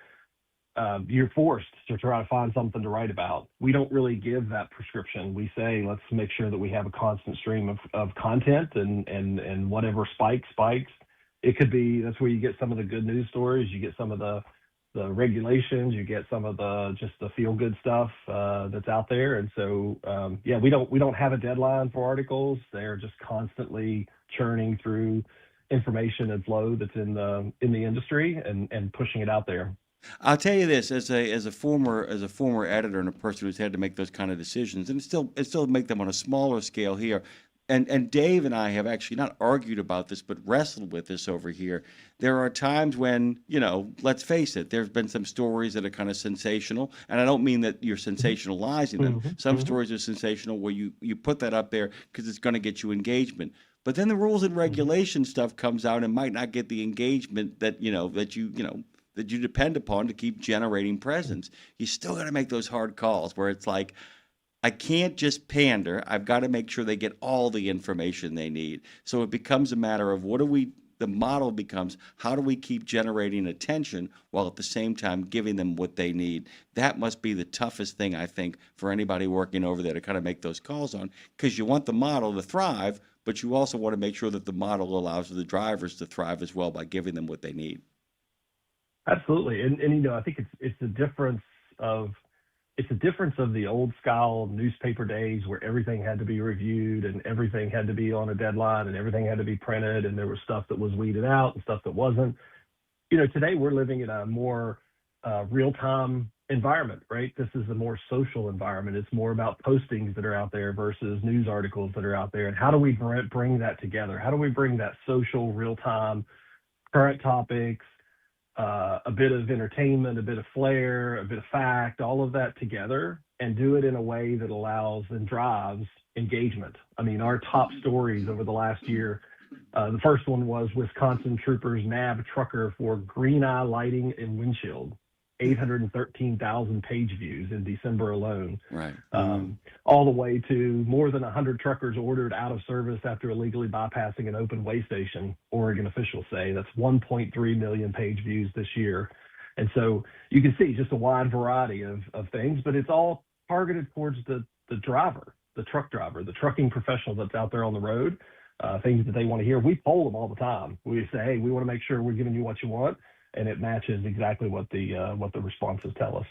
Speaker 18: you're forced to try to find something to write about. We don't really give that prescription. We say, let's make sure that we have a constant stream of content, and whatever spikes. It could be, that's where you get some of the good news stories, you get some of the regulations, you get some of the feel-good stuff that's out there. And so, we don't have a deadline for articles. They're just constantly churning through information and flow that's in the industry and pushing it out there.
Speaker 2: I'll tell you this, as a former editor and a person who's had to make those kind of decisions, and still make them on a smaller scale here. And Dave and I have actually not argued about this, but wrestled with this over here. There are times when, let's face it, there's been some stories that are kind of sensational, and I don't mean that you're sensationalizing them. Some stories are sensational where you put that up there because it's going to get you engagement. But then the rules and regulation stuff comes out and might not get the engagement that you depend upon to keep generating presence. You still got to make those hard calls where it's like, I can't just pander. I've got to make sure they get all the information they need. So it becomes a matter of the model becomes, how do we keep generating attention while at the same time giving them what they need? That must be the toughest thing, I think, for anybody working over there to kind of make those calls on, because you want the model to thrive, but you also want to make sure that the model allows the drivers to thrive as well by giving them what they need.
Speaker 18: Absolutely. And I think it's a difference of the old style newspaper days where everything had to be reviewed and everything had to be on a deadline and everything had to be printed and there was stuff that was weeded out and stuff that wasn't. Today we're living in a more real-time environment, right? This is a more social environment. It's more about postings that are out there versus news articles that are out there. And how do we bring that together? How do we bring that social, real-time, current topics, a bit of entertainment, a bit of flair, a bit of fact, all of that together, and do it in a way that allows and drives engagement? I mean, our top stories over the last year, the first one was Wisconsin troopers nab trucker for green eye lighting and windshield. 813,000 page views in December alone.
Speaker 2: Right.
Speaker 18: All the way to more than 100 truckers ordered out of service after illegally bypassing an open way station, Oregon officials say. That's 1.3 million page views this year. And so you can see just a wide variety of things, but it's all targeted towards the driver, the truck driver, the trucking professional that's out there on the road, things that they want to hear. We poll them all the time. We say, hey, we want to make sure we're giving you what you want, and it matches exactly what the responses tell us.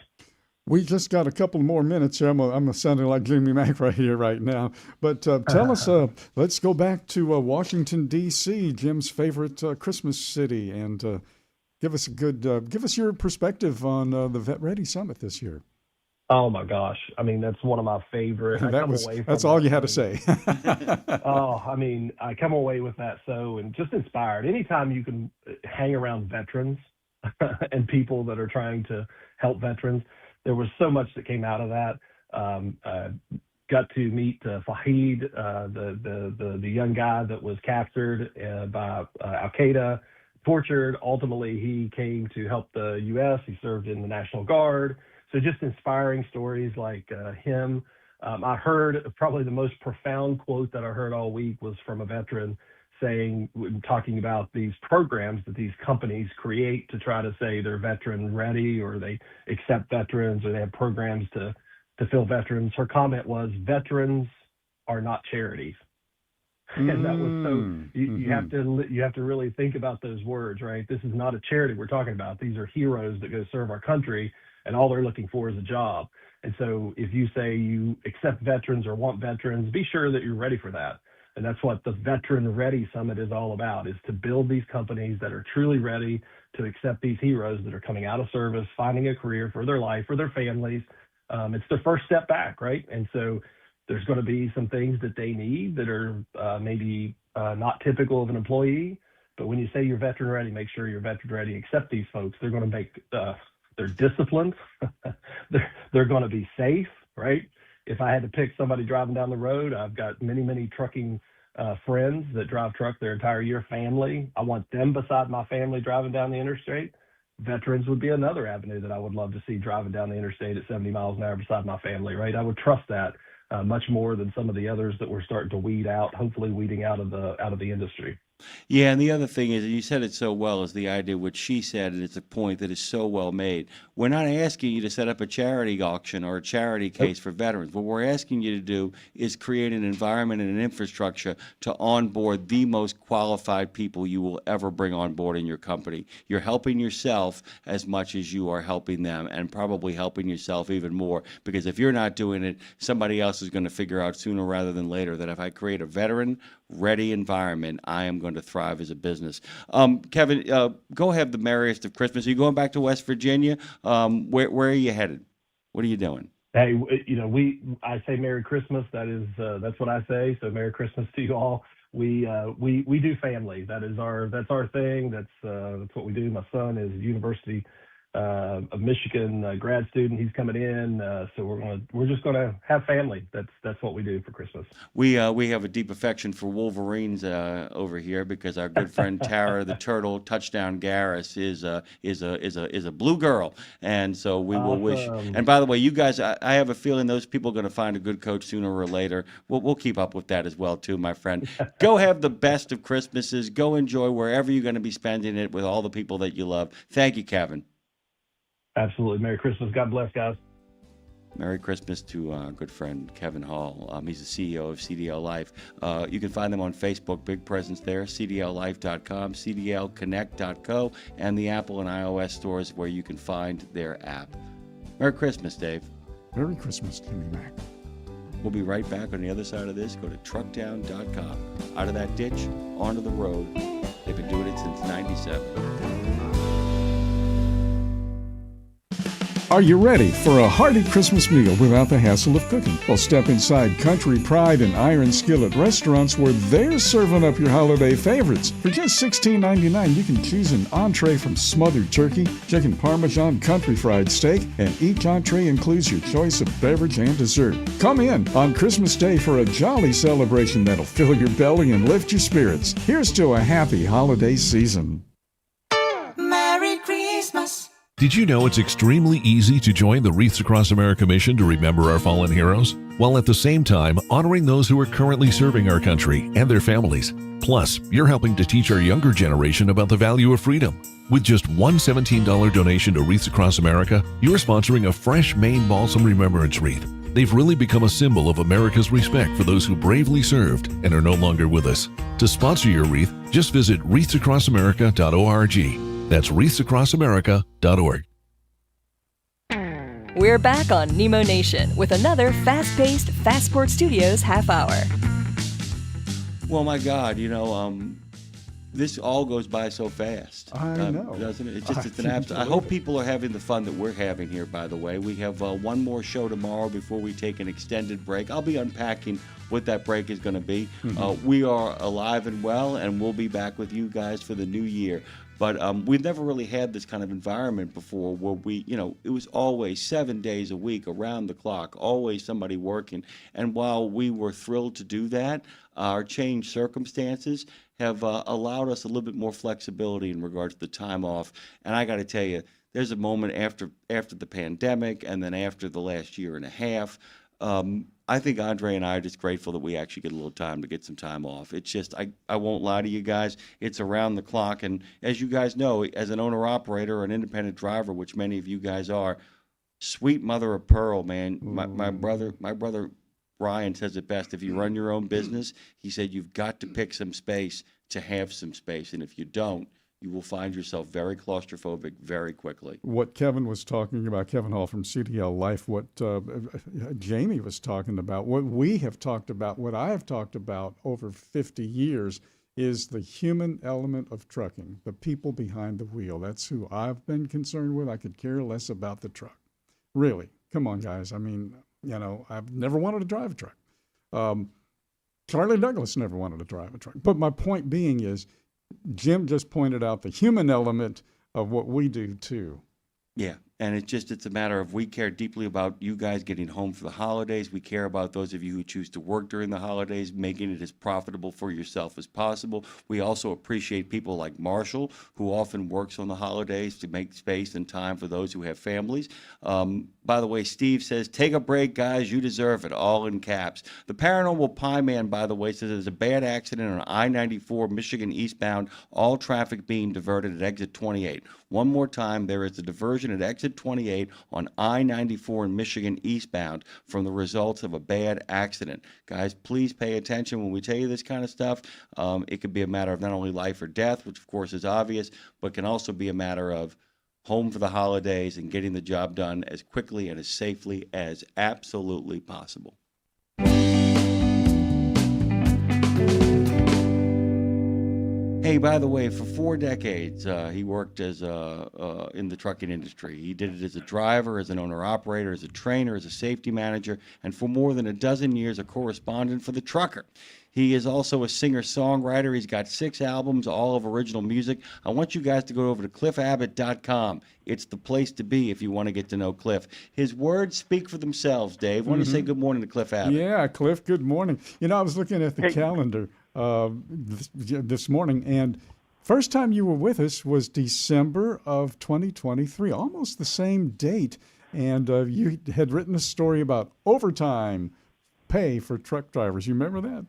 Speaker 3: We just got a couple more minutes here. I'm sounding like Jimmy Mack right here, right now. But tell us, let's go back to Washington, D.C., Jim's favorite Christmas city, and give us your perspective on the Vet Ready Summit this year.
Speaker 18: Oh my gosh! I mean, that's one of my favorite.
Speaker 3: That's all you had to say.
Speaker 18: I come away with that and just inspired. Anytime you can hang around veterans and people that are trying to help veterans, there was so much that came out of that. Got to meet Fahid, the young guy that was captured by Al Qaeda, tortured. Ultimately, he came to help the U.S. He served in the National Guard. So just inspiring stories like him. I heard probably the most profound quote that I heard all week was from a veteran talking about these programs that these companies create to try to say they're veteran ready or they accept veterans or they have programs to fill veterans. Her comment was, veterans are not charities. And that was so you have to really think about those words, right? This is not a charity we're talking about. These are heroes that go serve our country, and all they're looking for is a job. And so if you say you accept veterans or want veterans, be sure that you're ready for that. And that's what the Veteran Ready Summit is all about, is to build these companies that are truly ready to accept these heroes that are coming out of service, finding a career for their life, for their families. It's their first step back, right? And so there's going to be some things that they need that are maybe not typical of an employee. But when you say you're veteran ready, make sure you're veteran ready. Accept these folks. They're going to make they're disciplined. They're going to be safe, right? If I had to pick somebody driving down the road, I've got many trucking friends that drive truck their entire year, family. I want them beside my family driving down the interstate. Veterans would be another avenue that I would love to see driving down the interstate at 70 miles an hour beside my family, right? I would trust that much more than some of the others that we're starting to weed out, hopefully weeding out of the industry.
Speaker 2: Yeah, and the other thing is, and you said it so well, is the idea what she said, and it's a point that is so well made. We're not asking you to set up a charity auction or a charity case for veterans. What we're asking you to do is create an environment and an infrastructure to onboard the most qualified people you will ever bring on board in your company. You're helping yourself as much as you are helping them, and probably helping yourself even more, because if you're not doing it, somebody else is going to figure out sooner rather than later that if I create a veteran-ready environment, I am going going to thrive as a business. Kevin, go have the merriest of Christmas. Are you going back to West Virginia? Where are you headed? What are you doing?
Speaker 18: Hey, I say Merry Christmas. That's what I say. So Merry Christmas to you all. We do family. That's our thing. That's what we do. My son is University of Michigan grad student. He's coming in. So we're just gonna have family. That's what we do for Christmas.
Speaker 2: We have a deep affection for Wolverines over here because our good friend Tara the Turtle Touchdown Garris is a blue girl, and so we will wish. And by the way, you guys, I have a feeling those people are going to find a good coach sooner or later. We'll keep up with that as well too, my friend. Go have the best of Christmases. Go enjoy wherever you're going to be spending it with all the people that you love. Thank you, Kevin.
Speaker 18: Absolutely. Merry Christmas. God bless, guys.
Speaker 2: Merry Christmas to our good friend Kevin Hall. He's the CEO of CDL Life. You can find them on Facebook, big presence there, cdllife.com, cdlconnect.co, and the Apple and iOS stores where you can find their app. Merry Christmas, Dave.
Speaker 3: Merry Christmas, Jimmy Mack.
Speaker 2: We'll be right back on the other side of this. Go to truckdown.com. Out of that ditch, onto the road. They've been doing it since 97.
Speaker 3: Are you ready for a hearty Christmas meal without the hassle of cooking? Well, step inside Country Pride and Iron Skillet restaurants where they're serving up your holiday favorites. For just $16.99, you can choose an entree from smothered turkey, chicken parmesan, country fried steak, and each entree includes your choice of beverage and dessert. Come in on Christmas Day for a jolly celebration that'll fill your belly and lift your spirits. Here's to a happy holiday season.
Speaker 19: Merry Christmas.
Speaker 20: Did you know it's extremely easy to join the Wreaths Across America mission to remember our fallen heroes, while at the same time honoring those who are currently serving our country and their families? Plus, you're helping to teach our younger generation about the value of freedom. With just one $17 donation to Wreaths Across America, you're sponsoring a fresh Maine Balsam Remembrance Wreath. They've really become a symbol of America's respect for those who bravely served and are no longer with us. To sponsor your wreath, just visit wreathsacrossamerica.org. That's wreathsacrossamerica.org.
Speaker 1: We're back on Nemo Nation with another fast-paced Fast Sports Studios half hour.
Speaker 2: Well, my God, this all goes by so fast.
Speaker 3: I know.
Speaker 2: Doesn't it? It's an absolute. I hope people are having the fun that we're having here, by the way. We have one more show tomorrow before we take an extended break. I'll be unpacking what that break is going to be.
Speaker 3: Mm-hmm.
Speaker 2: We are alive and well, and we'll be back with you guys for the new year. But we've never really had this kind of environment before where it was always 7 days a week, around the clock, always somebody working. And while we were thrilled to do that, our changed circumstances have allowed us a little bit more flexibility in regards to the time off. And I got to tell you, there's a moment after the pandemic and then after the last year and a half, I think Andre and I are just grateful that we actually get a little time to get some time off. It's just, I won't lie to you guys, it's around the clock. And as you guys know, as an owner-operator or an independent driver, which many of you guys are, sweet mother of pearl, man. My brother Ryan says it best. If you run your own business, he said you've got to pick some space to have some space. And if you don't, you will find yourself very claustrophobic very quickly.
Speaker 3: What Kevin was talking about, Kevin Hall from CDL Life, what Jamie was talking about, what we have talked about, what I have talked about over 50 years is the human element of trucking, the people behind the wheel. That's who I've been concerned with. I could care less about the truck. Really. Come on, guys. I mean, I've never wanted to drive a truck. Charlie Douglas never wanted to drive a truck. But my point being is, Jim just pointed out the human element of what we do too.
Speaker 2: Yeah, and it's a matter of we care deeply about you guys getting home for the holidays. We care about those of you who choose to work during the holidays, making it as profitable for yourself as possible. We also appreciate people like Marshall, who often works on the holidays to make space and time for those who have families. By the way, Steve says, take a break, guys. You deserve it, all in caps. The Paranormal Pie Man, by the way, says there's a bad accident on I-94 Michigan eastbound, all traffic being diverted at exit 28. One more time, there is a diversion at exit 28 on I-94 in Michigan eastbound from the results of a bad accident. Guys, please pay attention when we tell you this kind of stuff. It could be a matter of not only life or death, which of course is obvious, but can also be a matter of home for the holidays and getting the job done as quickly and as safely as absolutely possible. Hey, by the way, for 4 decades, he worked as in the trucking industry. He did it as a driver, as an owner-operator, as a trainer, as a safety manager, and for more than a dozen years, a correspondent for The Trucker. He is also a singer-songwriter. He's got 6 albums, all of original music. I want you guys to go over to cliffabbott.com. It's the place to be if you want to get to know Cliff. His words speak for themselves, Dave. Why don't you say good morning to Cliff Abbott?
Speaker 3: Yeah, Cliff, good morning. You know, I was looking at the calendar this morning, and first time you were with us was December of 2023, almost the same date. And you had written a story about overtime pay for truck drivers. You remember that?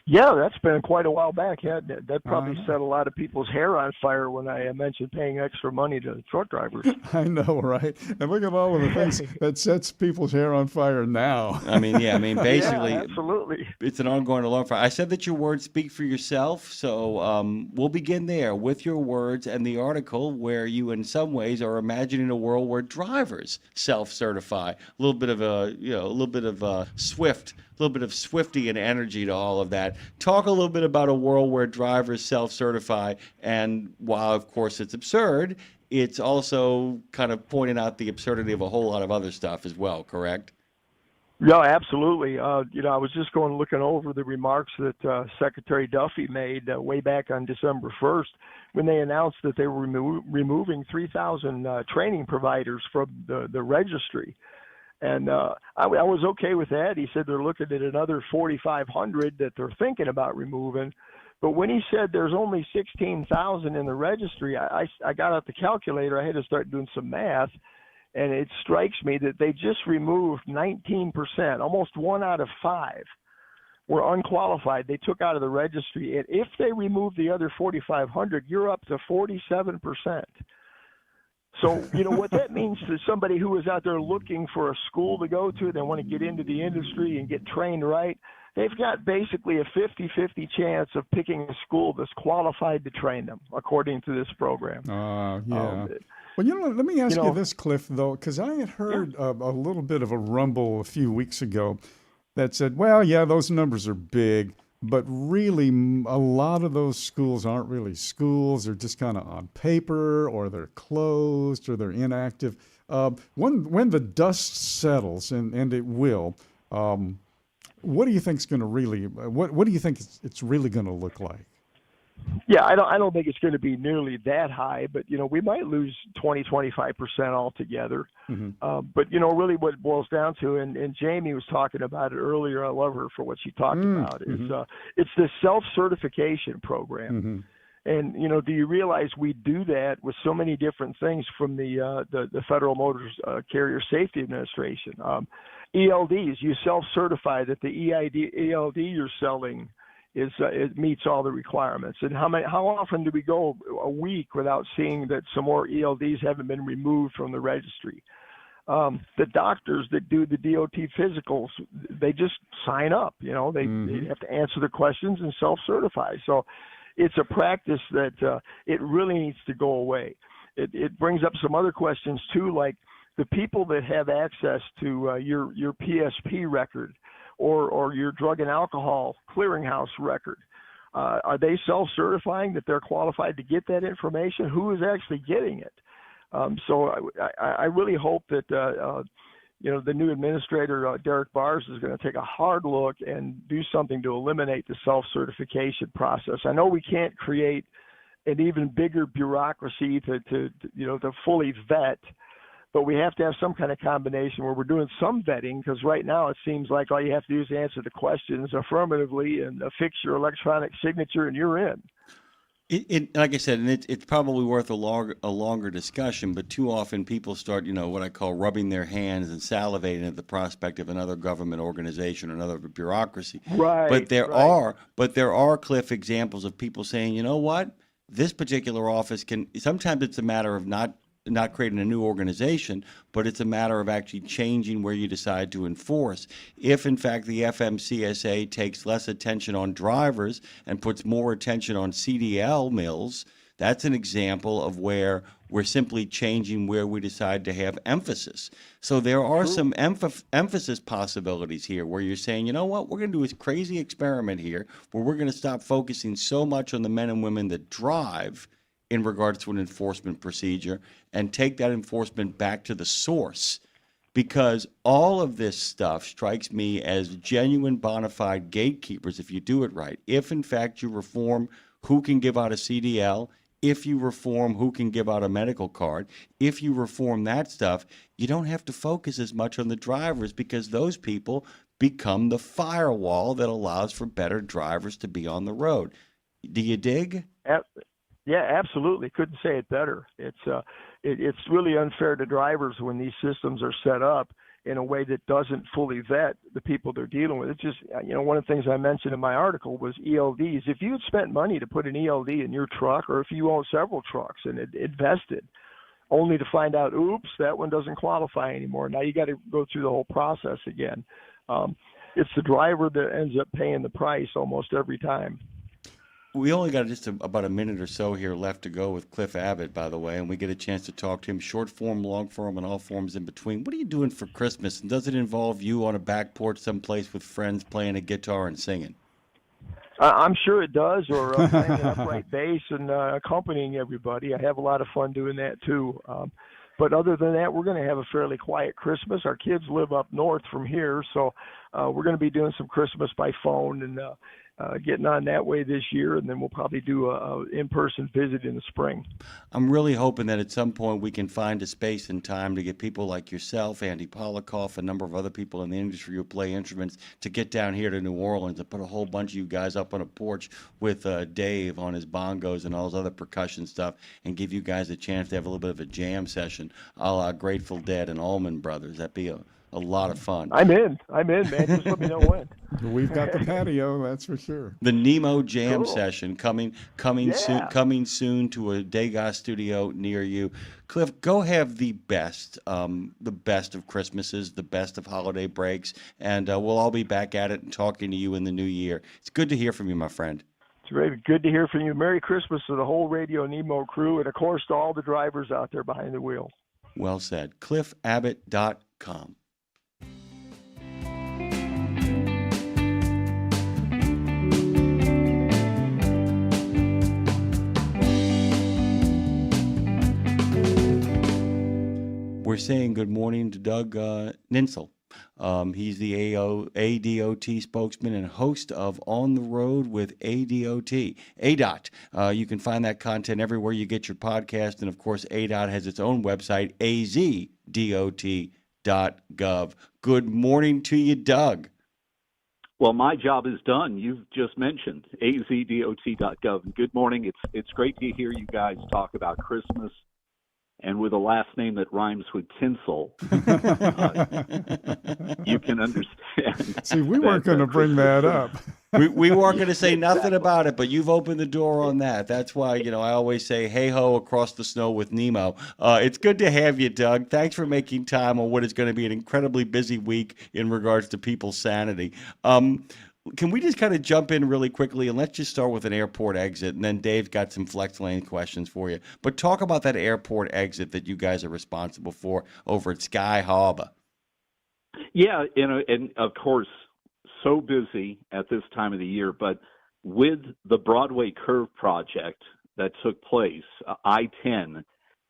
Speaker 21: Yeah, that's been quite a while back. Yeah, that probably set a lot of people's hair on fire when I mentioned paying extra money to truck drivers.
Speaker 3: I know, right? And look at all of the things that sets people's hair on fire now.
Speaker 2: I mean, basically,
Speaker 21: yeah, absolutely.
Speaker 2: It's an ongoing alarm fire. I said that your words speak for yourself, so we'll begin there with your words and the article where you, in some ways, are imagining a world where drivers self-certify. A little bit of Swift. A little bit of Swifty energy to all of that. Talk a little bit about a world where drivers self-certify, and while, of course, it's absurd, it's also kind of pointing out the absurdity of a whole lot of other stuff as well, correct?
Speaker 21: Yeah, absolutely. I was just looking over the remarks that Secretary Duffy made way back on December 1st when they announced that they were removing 3,000 training providers from the registry. And I was okay with that. He said they're looking at another 4,500 that they're thinking about removing. But when he said there's only 16,000 in the registry, I got out the calculator. I had to start doing some math. And it strikes me that they just removed 19%, almost 1 out of 5 were unqualified. They took out of the registry. And if they remove the other 4,500, you're up to 47%. So, what that means to somebody who is out there looking for a school to go to, they want to get into the industry and get trained right, they've got basically a 50-50 chance of picking a school that's qualified to train them, according to this program.
Speaker 3: Yeah. Well, let me ask you this, Cliff, though, because I had heard a little bit of a rumble a few weeks ago that said, well, yeah, those numbers are big, but really a lot of those schools aren't really schools. They're just kind of on paper, or they're closed, or they're inactive. When the dust settles, and it will, what do you think is going to really? What do you think it's really going to look like?
Speaker 21: Yeah, I don't think it's going to be nearly that high, but we might lose 20-25% altogether.
Speaker 3: Mm-hmm.
Speaker 21: But really, what it boils down to, and Jamie was talking about it earlier. I love her for what she talked about. Is it's the self-certification program.
Speaker 3: Mm-hmm.
Speaker 21: And do you realize we do that with so many different things from the Federal Motor Carrier Safety Administration? ELDs, you self-certify that the ELD you're selling it meets all the requirements. And how often do we go a week without seeing that some more ELDs haven't been removed from the registry? The doctors that do the DOT physicals, they just sign up. They have to answer the questions and self-certify. So it's a practice that it really needs to go away. It brings up some other questions too, like the people that have access to your PSP record or your drug and alcohol clearinghouse record. Are they self-certifying that they're qualified to get that information? Who is actually getting it? So I really hope that the new administrator, Derek Bars, is going to take a hard look and do something to eliminate the self-certification process. I know we can't create an even bigger bureaucracy to fully vet, but we have to have some kind of combination where we're doing some vetting, because right now it seems like all you have to do is answer the questions affirmatively and affix your electronic signature and you're in.
Speaker 2: Like I said, and it's probably worth a longer discussion, but too often people start, what I call rubbing their hands and salivating at the prospect of another government organization or another bureaucracy.
Speaker 21: Right.
Speaker 2: But there are, Cliff, examples of people saying, you know what, this particular office sometimes it's a matter of not creating a new organization, but it's a matter of actually changing where you decide to enforce. If, in fact, the FMCSA takes less attention on drivers and puts more attention on CDL mills, That's an example of where we're simply changing where we decide to have emphasis. So there are some emphasis possibilities here where you're saying, you know what, we're going to do a crazy experiment here where we're going to stop focusing so much on the men and women that drive in regards to an enforcement procedure and take that enforcement back to the source. Because all of this stuff strikes me as genuine bona fide gatekeepers if you do it right. If, in fact, you reform who can give out a CDL, if you reform who can give out a medical card, if you reform that stuff, you don't have to focus as much on the drivers because those people become the firewall that allows for better drivers to be on the road. Do you dig?
Speaker 21: Yeah, absolutely. Couldn't say it better. It's really unfair to drivers when these systems are set up in a way that doesn't fully vet the people they're dealing with. It's just, one of the things I mentioned in my article was ELDs. If you had spent money to put an ELD in your truck, or if you own several trucks and invested, only to find out, oops, that one doesn't qualify anymore. Now you got to go through the whole process again. It's the driver that ends up paying the price almost every time.
Speaker 2: We only got just about a minute or so here left to go with Cliff Abbott, by the way, and we get a chance to talk to him, short form, long form, and all forms in between. What are you doing for Christmas? And does it involve you on a back porch someplace with friends playing a guitar and singing?
Speaker 21: I'm sure it does, or playing an upright bass and accompanying everybody. I have a lot of fun doing that, too. But other than that, we're going to have a fairly quiet Christmas. Our kids live up north from here, so we're going to be doing some Christmas by phone and getting on that way this year, and then we'll probably do a in-person visit in the spring.
Speaker 2: I'm really hoping that at some point we can find a space and time to get people like yourself, Andy Polikoff, a number of other people in the industry who play instruments to get down here to New Orleans and put a whole bunch of you guys up on a porch with Dave on his bongos and all his other percussion stuff and give you guys a chance to have a little bit of a jam session a la Grateful Dead and Allman Brothers. That'd be a lot of fun.
Speaker 21: I'm in, man. Just let me know when.
Speaker 3: We've got the patio, that's for sure.
Speaker 2: The Nemo Jam Session coming
Speaker 21: Yeah.
Speaker 2: soon to a Degas studio near you. Cliff, go have the best of Christmases, the best of holiday breaks, and we'll all be back at it and talking to you in the new year. It's good to hear from you, my friend.
Speaker 21: It's very good to hear from you. Merry Christmas to the whole RadioNemo crew, and of course to all the drivers out there behind the wheel.
Speaker 2: Well said. CliffAbbott.com. We're saying good morning to Doug Ninsel. He's the ADOT spokesman and host of On the Road with ADOT. ADOT. You can find that content everywhere you get your podcast. And, of course, ADOT has its own website, azdot.gov. Good morning to you, Doug.
Speaker 5: Well, my job is done. You've just mentioned azdot.gov. Good morning. It's great to hear you guys talk about Christmas. And with a last name that rhymes with tinsel, you can understand.
Speaker 3: See, we weren't going to bring that up.
Speaker 2: We weren't going to say nothing about it, but you've opened the door on that. That's why, I always say, hey ho, across the snow with Nemo. It's good to have you, Doug. Thanks for making time on what is going to be an incredibly busy week in regards to people's sanity. Can we just kind of jump in really quickly, and let's just start with an airport exit, and then Dave's got some flex lane questions for you. But talk about that airport exit that you guys are responsible for over at Sky Harbor.
Speaker 5: Yeah, and of course, so busy at this time of the year, but with the Broadway Curve project that took place, I-10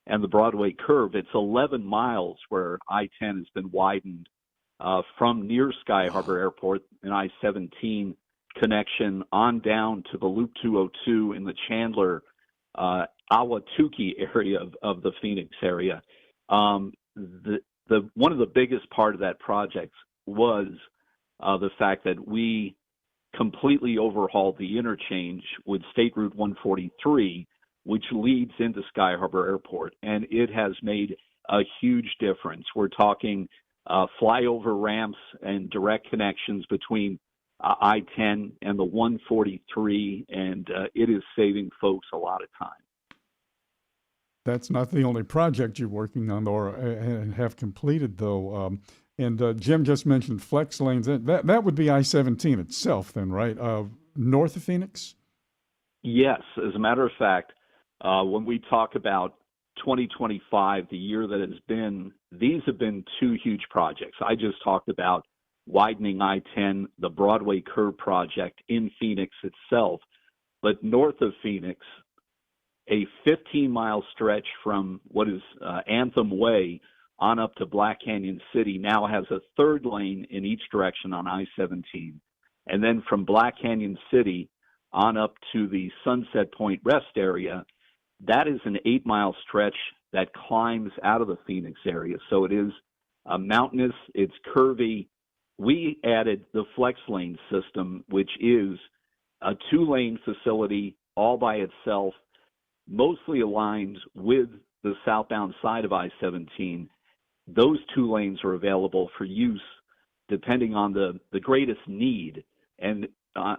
Speaker 5: and the Broadway Curve, it's 11 miles where I-10 has been widened from near Sky Harbor Airport, an I-17 connection, on down to the Loop 202 in the Chandler, Ahwatukee area of the Phoenix area. One of the biggest part of that project was the fact that we completely overhauled the interchange with State Route 143, which leads into Sky Harbor Airport, and it has made a huge difference. We're talking flyover ramps and direct connections between I-10 and the 143, and it is saving folks a lot of time.
Speaker 3: That's not the only project you're working on and have completed, though. And Jim just mentioned flex lanes. That would be I-17 itself then, right? North of Phoenix?
Speaker 5: Yes. As a matter of fact, when we talk about 2025, the year that has been, these have been two huge projects. I just talked about widening I-10, the Broadway Curve project in Phoenix itself. But north of Phoenix, a 15-mile stretch from what is Anthem Way on up to Black Canyon City now has a third lane in each direction on I-17. And then from Black Canyon City on up to the Sunset Point Rest area, that is an 8-mile stretch that climbs out of the Phoenix area. So it is mountainous, it's curvy. We added the Flex Lane system, which is a 2-lane facility all by itself, mostly aligned with the southbound side of I-17. Those 2 lanes are available for use depending on the greatest need. And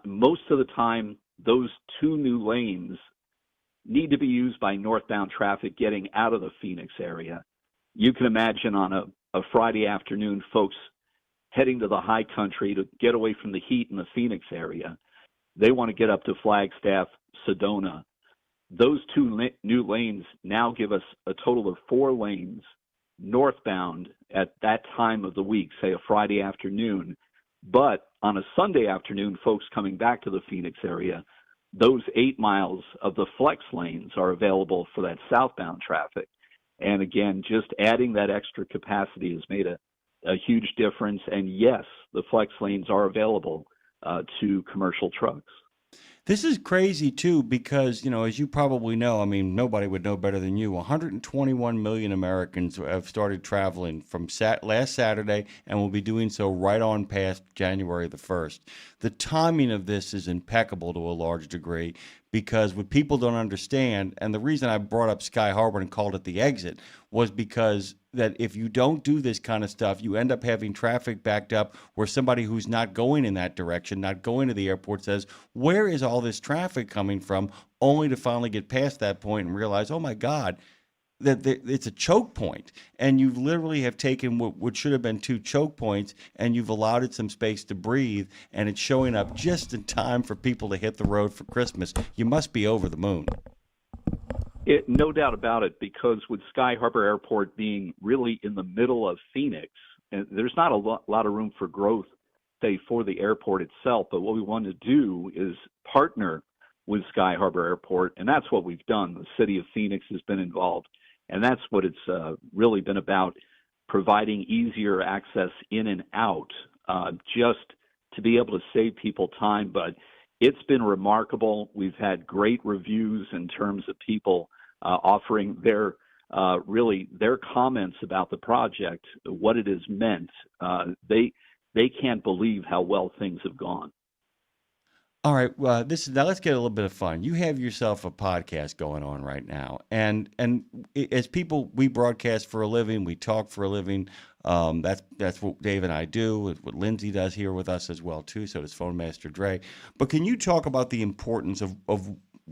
Speaker 5: most of the time, those 2 new lanes need to be used by northbound traffic getting out of the Phoenix area. You can imagine on a Friday afternoon, folks heading to the high country to get away from the heat in the Phoenix area. They want to get up to Flagstaff, Sedona. Those 2 new lanes now give us a total of 4 lanes northbound at that time of the week, say a Friday afternoon. But on a Sunday afternoon, folks coming back to the Phoenix area, those 8 miles of the flex lanes are available for that southbound traffic. And again, just adding that extra capacity has made a huge difference. And yes, the flex lanes are available to commercial trucks.
Speaker 2: This is crazy too, because, as you probably know, I mean, nobody would know better than you. 121 million Americans have started traveling from last Saturday and will be doing so right on past January the 1st. The timing of this is impeccable to a large degree, because what people don't understand, and the reason I brought up Sky Harbor and called it the exit, was because that if you don't do this kind of stuff, you end up having traffic backed up where somebody who's not going in that direction, not going to the airport, says, where is all this traffic coming from, only to finally get past that point and realize, oh my God, that it's a choke point. And you literally have taken what should have been 2 choke points and you've allowed it some space to breathe, and it's showing up just in time for people to hit the road for Christmas. You must be over the moon.
Speaker 5: No doubt about it, because with Sky Harbor Airport being really in the middle of Phoenix, and there's not a lot of room for growth, say, for the airport itself. But what we want to do is partner with Sky Harbor Airport, and that's what we've done. The city of Phoenix has been involved, and that's what it's really been about, providing easier access in and out, just to be able to save people time. But it's been remarkable. We've had great reviews in terms of people offering their comments about the project, what it has meant. They can't believe how well things have gone.
Speaker 2: All right, now let's get a little bit of fun. You have yourself a podcast going on right now, and as people, we broadcast for a living, we talk for a living. That's what Dave and I do. It's what Lindsay does here with us as well too. So does Phone Master Dre. But can you talk about the importance of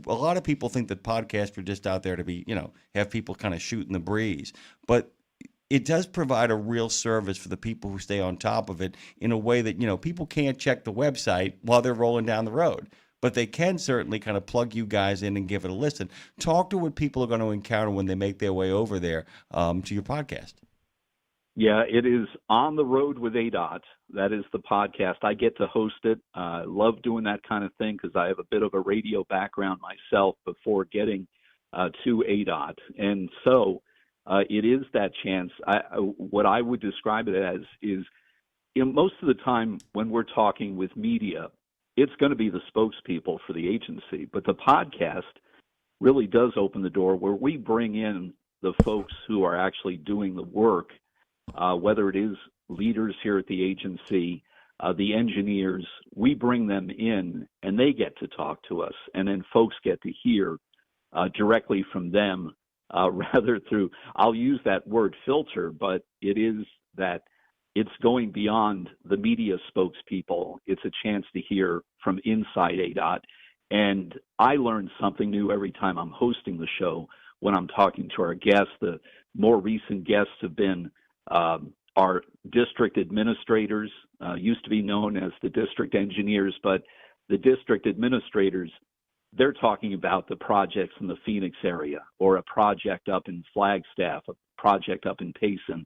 Speaker 2: a lot of people think that podcasts are just out there to be, have people kind of shooting the breeze, but it does provide a real service for the people who stay on top of it in a way that, people can't check the website while they're rolling down the road, but they can certainly kind of plug you guys in and give it a listen. Talk to what people are going to encounter when they make their way over there to your podcast.
Speaker 5: Yeah, it is On the Road with ADOT. That is the podcast. I get to host it. I love doing that kind of thing because I have a bit of a radio background myself before getting to ADOT. And so it is that chance. What I would describe it as is, most of the time when we're talking with media, it's going to be the spokespeople for the agency. But the podcast really does open the door where we bring in the folks who are actually doing the work, whether it is leaders here at the agency, the engineers. We bring them in and they get to talk to us. And then folks get to hear directly from them, rather through, I'll use that word filter, but it is that it's going beyond the media spokespeople. It's a chance to hear from inside ADOT. And I learn something new every time I'm hosting the show when I'm talking to our guests. The more recent guests have been our district administrators, used to be known as the district engineers, but the district administrators they're talking about the projects in the Phoenix area or a project up in Flagstaff, a project up in Payson.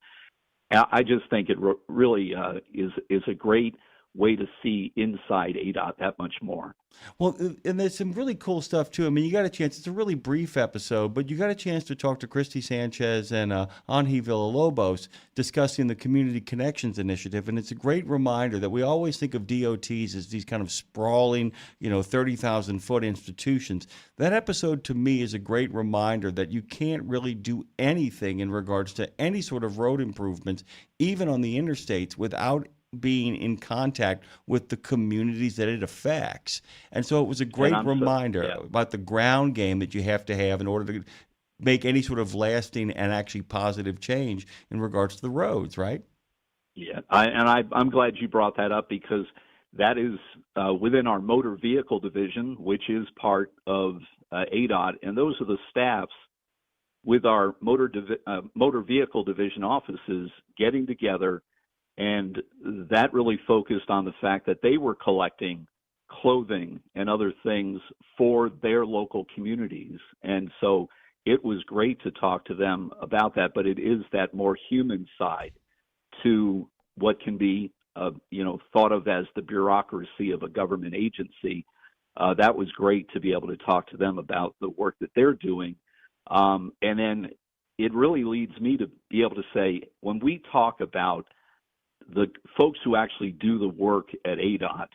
Speaker 5: I just think it really is a great way to see inside ADOT that much more.
Speaker 2: Well, and there's some really cool stuff too. I mean, you got a chance. It's a really brief episode, but you got a chance to talk to Christy Sanchez and Anji Villalobos discussing the Community Connections Initiative, and it's a great reminder that we always think of DOTs as these kind of sprawling, 30,000-foot institutions. That episode to me is a great reminder that you can't really do anything in regards to any sort of road improvements, even on the interstates, without being in contact with the communities that it affects. And so it was a great reminder about the ground game that you have to have in order to make any sort of lasting and actually positive change in regards to the roads, right?
Speaker 5: Yeah, I'm glad you brought that up, because that is within our motor vehicle division, which is part of ADOT, and those are the staffs with our motor vehicle division offices getting together. And that really focused on the fact that they were collecting clothing and other things for their local communities. And so it was great to talk to them about that, but it is that more human side to what can be, thought of as the bureaucracy of a government agency. That was great to be able to talk to them about the work that they're doing. And then it really leads me to be able to say, when we talk about the folks who actually do the work at ADOT,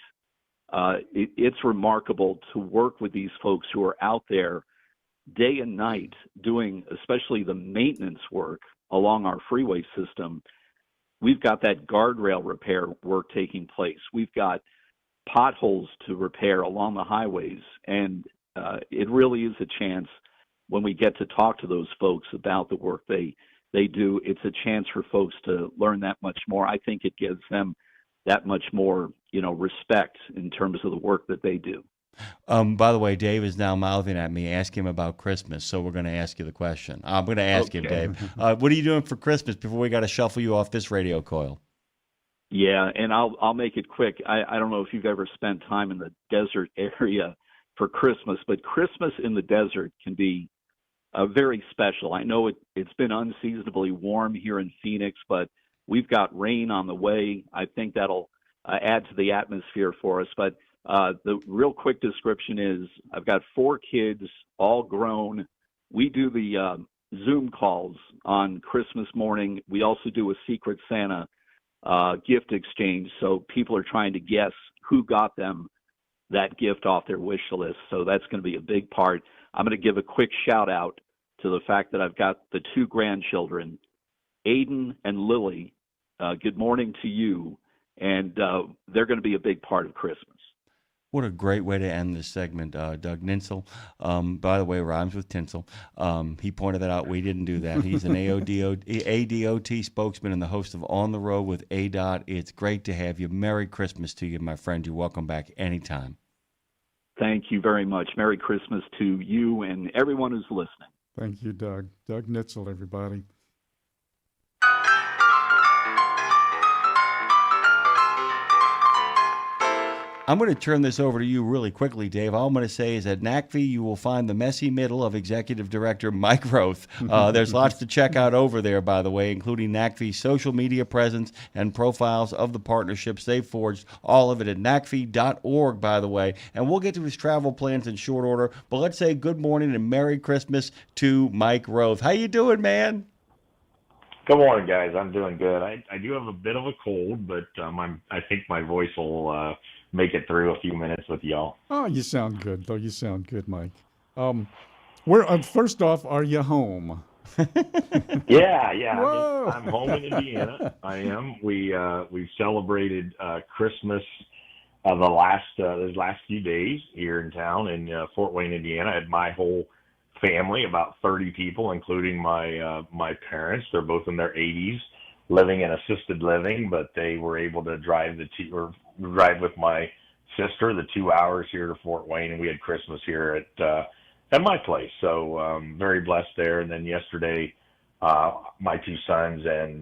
Speaker 5: it's remarkable to work with these folks who are out there day and night doing especially the maintenance work along our freeway system. We've got that guardrail repair work taking place. We've got potholes to repair along the highways. And it really is a chance when we get to talk to those folks about the work they do. It's a chance for folks to learn that much more. I think it gives them that much more, respect in terms of the work that they do.
Speaker 2: By the way, Dave is now mouthing at me. Ask him about Christmas. So we're going to ask you the question. I'm going to ask him, Dave. What are you doing for Christmas before we got to shuffle you off this radio coil?
Speaker 5: Yeah, and I'll make it quick. I don't know if you've ever spent time in the desert area for Christmas, but Christmas in the desert can be very special. I know it's been unseasonably warm here in Phoenix, but we've got rain on the way. I think that'll add to the atmosphere for us. But the real quick description is I've got 4 kids, all grown. We do the Zoom calls on Christmas morning. We also do a Secret Santa gift exchange, so people are trying to guess who got them that gift off their wish list. So that's going to be a big part. I'm going to give a quick shout out to the fact that I've got the 2 grandchildren, Aiden and Lily. Good morning to you. And they're going to be a big part of Christmas.
Speaker 2: What a great way to end this segment, Doug Ninsel. By the way, rhymes with tinsel. He pointed that out. We didn't do that. He's an ADOT spokesman and the host of On the Road with ADOT. It's great to have you. Merry Christmas to you, my friend. You're welcome back anytime.
Speaker 5: Thank you very much. Merry Christmas to you and everyone who's listening.
Speaker 3: Thank you, Doug. Doug Nitzel, everybody.
Speaker 2: I'm going to turn this over to you really quickly, Dave. All I'm going to say is at NACFE, you will find the messy middle of Executive Director Mike Roeth. There's lots to check out over there, by the way, including NACFE's social media presence and profiles of the partnerships they've forged, all of it at NACFE.org, by the way. And we'll get to his travel plans in short order, but let's say good morning and Merry Christmas to Mike Roeth. How you doing, man?
Speaker 6: Good morning, guys. I'm doing good. I do have a bit of a cold, but I think my voice will make it through a few minutes with y'all.
Speaker 3: Oh, you sound good, though. You sound good, Mike. First off, are you home?
Speaker 6: Yeah. I'm home in Indiana. I am. We celebrated Christmas those last few days here in town in Fort Wayne, Indiana. I had my whole family, about 30 people, including my parents. They're both in their 80s, living in assisted living, but they were able to drive with my sister the 2 hours here to Fort Wayne, and we had Christmas here at my place. So very blessed there. And then yesterday, my 2 sons and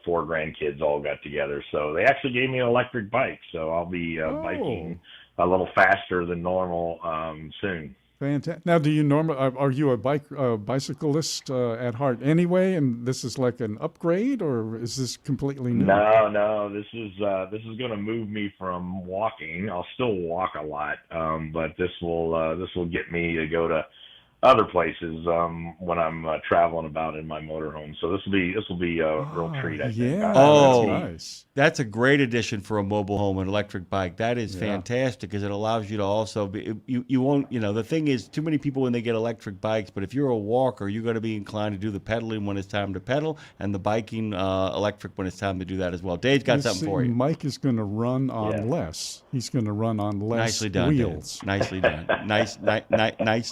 Speaker 6: 4 grandkids all got together. So they actually gave me an electric bike. So I'll be biking a little faster than normal soon.
Speaker 3: Fantastic. Now, do you are you a bicyclist at heart anyway, and this is like an upgrade, or is this completely new?
Speaker 6: No. This is going to move me from walking. I'll still walk a lot, but this will get me to go to other places when I'm traveling about in my motorhome. So this will be a real treat, I think.
Speaker 3: Yeah,
Speaker 2: Oh,
Speaker 3: that's nice.
Speaker 2: That's a great addition for a mobile home, an electric bike. That is fantastic because it allows you to also be, you won't, the thing is too many people when they get electric bikes, but if you're a walker, you're going to be inclined to do the pedaling when it's time to pedal and the biking electric when it's time to do that as well. Dave's got something for you.
Speaker 3: Mike is going to run on less. He's going to run on less
Speaker 2: Nicely done,
Speaker 3: wheels.
Speaker 2: Dave. Nicely done.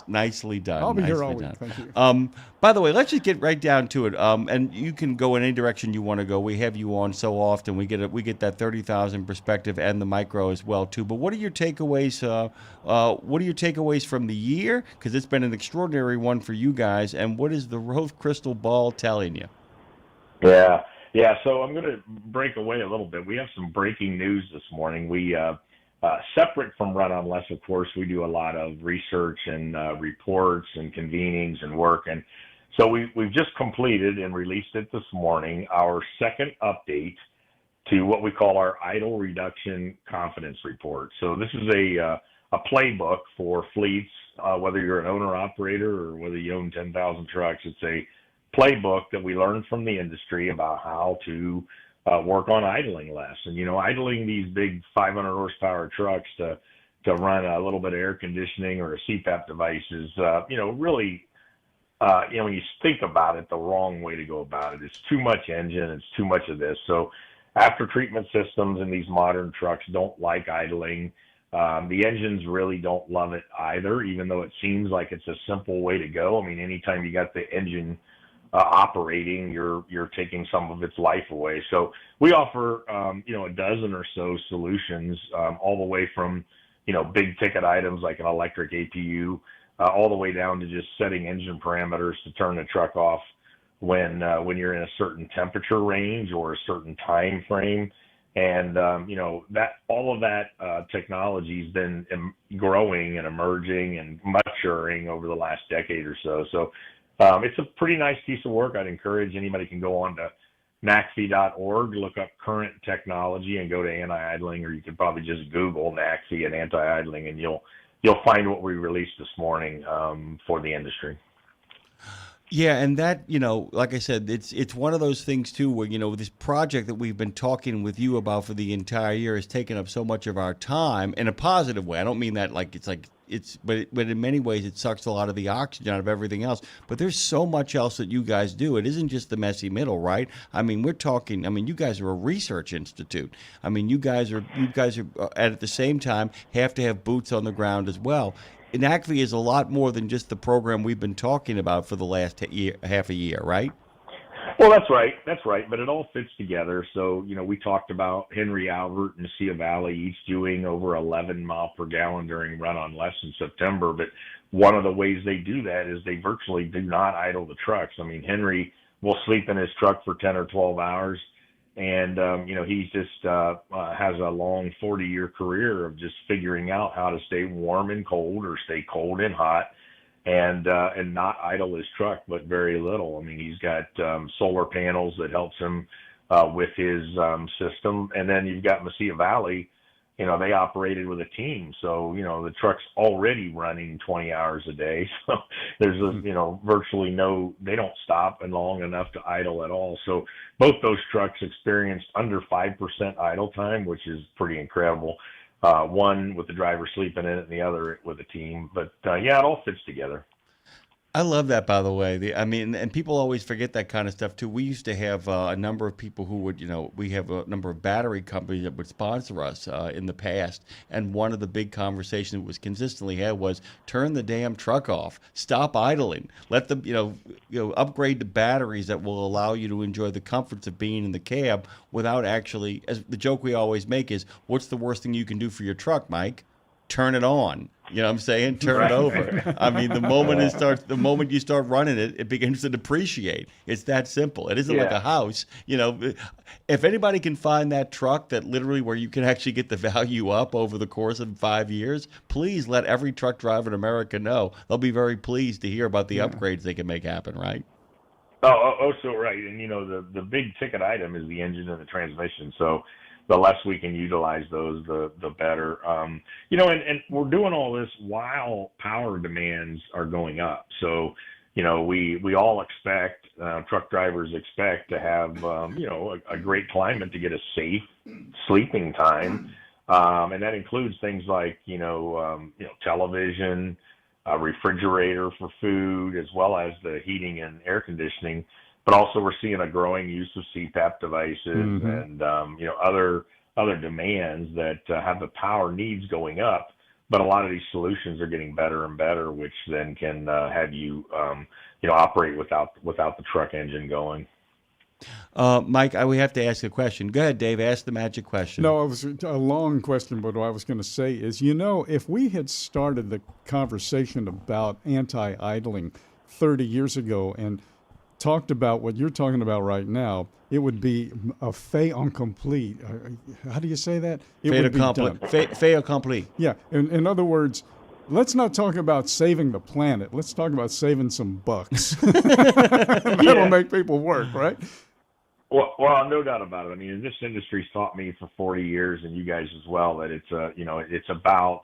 Speaker 2: Nicely done.
Speaker 3: I'll be here all
Speaker 2: Nicely
Speaker 3: week.
Speaker 2: done.
Speaker 3: Thank you.
Speaker 2: By the way, let's just get right down to it. And you can go in any direction you want to go. We have you on so often. We get that 30,000 perspective and the micro as well too. But what are your takeaways? What are your takeaways from the year? Because it's been an extraordinary one for you guys. And what is the Roeth crystal ball telling you?
Speaker 6: Yeah. So I'm going to break away a little bit. We have some breaking news this morning. We separate from Run on Less, of course, we do a lot of research and reports and convenings and work. And so we've just completed and released it this morning, our second update to what we call our idle reduction confidence report. So this is a playbook for fleets, whether you're an owner-operator or whether you own 10,000 trucks. It's a playbook that we learned from the industry about how to work on idling less. And, idling these big 500 horsepower trucks to run a little bit of air conditioning or a CPAP device is, really, when you think about it, the wrong way to go about it. It's too much engine. It's too much of this. So after treatment systems in these modern trucks don't like idling. The engines really don't love it either, even though it seems like it's a simple way to go. I mean, anytime you got the engine operating, you're taking some of its life away. So we offer, a dozen or so solutions, all the way from, big ticket items like an electric APU, all the way down to just setting engine parameters to turn the truck off when you're in a certain temperature range or a certain time frame. And, that all of that technology's been growing and emerging and maturing over the last decade or so. So it's a pretty nice piece of work. I'd encourage anybody can go on to NACFE.org, look up current technology and go to anti-idling, or you could probably just Google NACFE and anti-idling, and you'll find what we released this morning for the industry.
Speaker 2: Yeah, and that, like I said, it's one of those things too where, this project that we've been talking with you about for the entire year has taken up so much of our time in a positive way. I don't mean that but in many ways it sucks a lot of the oxygen out of everything else. But there's so much else that you guys do. It isn't just the messy middle, right? I mean, you guys are a research institute. I mean, you guys are at the same time have to have boots on the ground as well. NACFE is a lot more than just the program we've been talking about for the last half a year, right?
Speaker 6: Well, that's right. But it all fits together. So, we talked about Henry Albert and Mesilla Valley each doing over 11 mile per gallon during Run on Less in September. But one of the ways they do that is they virtually do not idle the trucks. I mean, Henry will sleep in his truck for 10 or 12 hours. And, he's just has a long 40-year career of just figuring out how to stay warm and cold or stay cold and hot and not idle his truck, but very little. I mean, he's got solar panels that helps him with his system. And then you've got Mesilla Valley, they operated with a team. So, the truck's already running 20 hours a day. So there's, virtually they don't stop long enough to idle at all. So both those trucks experienced under 5% idle time, which is pretty incredible. One with the driver sleeping in it and the other with a team. But, it all fits together.
Speaker 2: I love that, by the way. And people always forget that kind of stuff, too. We used to have a number of people who would, we have a number of battery companies that would sponsor us in the past. And one of the big conversations that was consistently had was turn the damn truck off. Stop idling. Let them, upgrade the batteries that will allow you to enjoy the comforts of being in the cab without actually, as the joke we always make is, what's the worst thing you can do for your truck, Mike? Turn it on. You know what I'm saying? Turn it over. I mean, the moment you start running it, it begins to depreciate. It's that simple. It isn't like a house. You know, if anybody can find that truck that literally where you can actually get the value up over the course of 5 years, please let every truck driver in America know. They'll be very pleased to hear about the upgrades they can make happen, right?
Speaker 6: So right. And, you know, the big ticket item is the engine and the transmission. So the less we can utilize those, the better. You know, and we're doing all this while power demands are going up. So, you know, we all expect, truck drivers expect to have, you know, a great climate to get a safe sleeping time. And that includes things like, you know, television, a refrigerator for food, as well as the heating and air conditioning. But also we're seeing a growing use of CPAP devices and, you know, other demands that have the power needs going up. But a lot of these solutions are getting better and better, which then can have you, you know, operate without the truck engine going.
Speaker 2: Mike, we have to ask a question. Go ahead, Dave. Ask the magic question.
Speaker 3: No, it was a long question, but what I was going to say is, you know, if we had started the conversation about anti-idling 30 years ago and talked about what you're talking about right now, it would be a fait accompli. How do you say that?
Speaker 2: Fait accompli.
Speaker 3: Yeah. In other words, let's not talk about saving the planet. Let's talk about saving some bucks. That'll make people work, right?
Speaker 6: Well, no doubt about it. I mean, this industry's taught me for 40 years, and you guys as well, that it's you know, it's about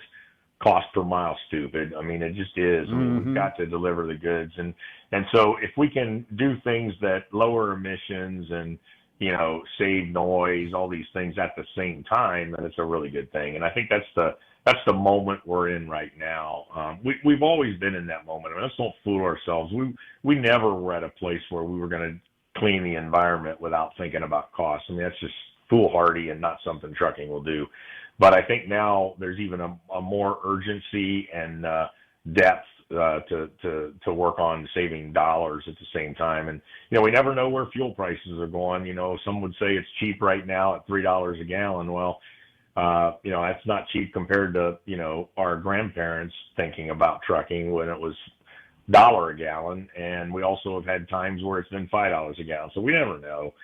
Speaker 6: cost per mile, stupid. I mean, it just is. I mean, we've got to deliver the goods, and so if we can do things that lower emissions and, you know, save noise, all these things at the same time, then it's a really good thing. And I think that's the moment we're in right now. We've always been in that moment. I mean, let's don't fool ourselves. We never were at a place where we were going to clean the environment without thinking about costs. I mean, that's just foolhardy and not something trucking will do. But I think now there's even a more urgency and depth to work on saving dollars at the same time. And, you know, we never know where fuel prices are going. You know, some would say it's cheap right now at $3 a gallon. Well, you know, that's not cheap compared to, you know, our grandparents thinking about trucking when it was $1 a gallon. And we also have had times where it's been $5 a gallon. So we never know.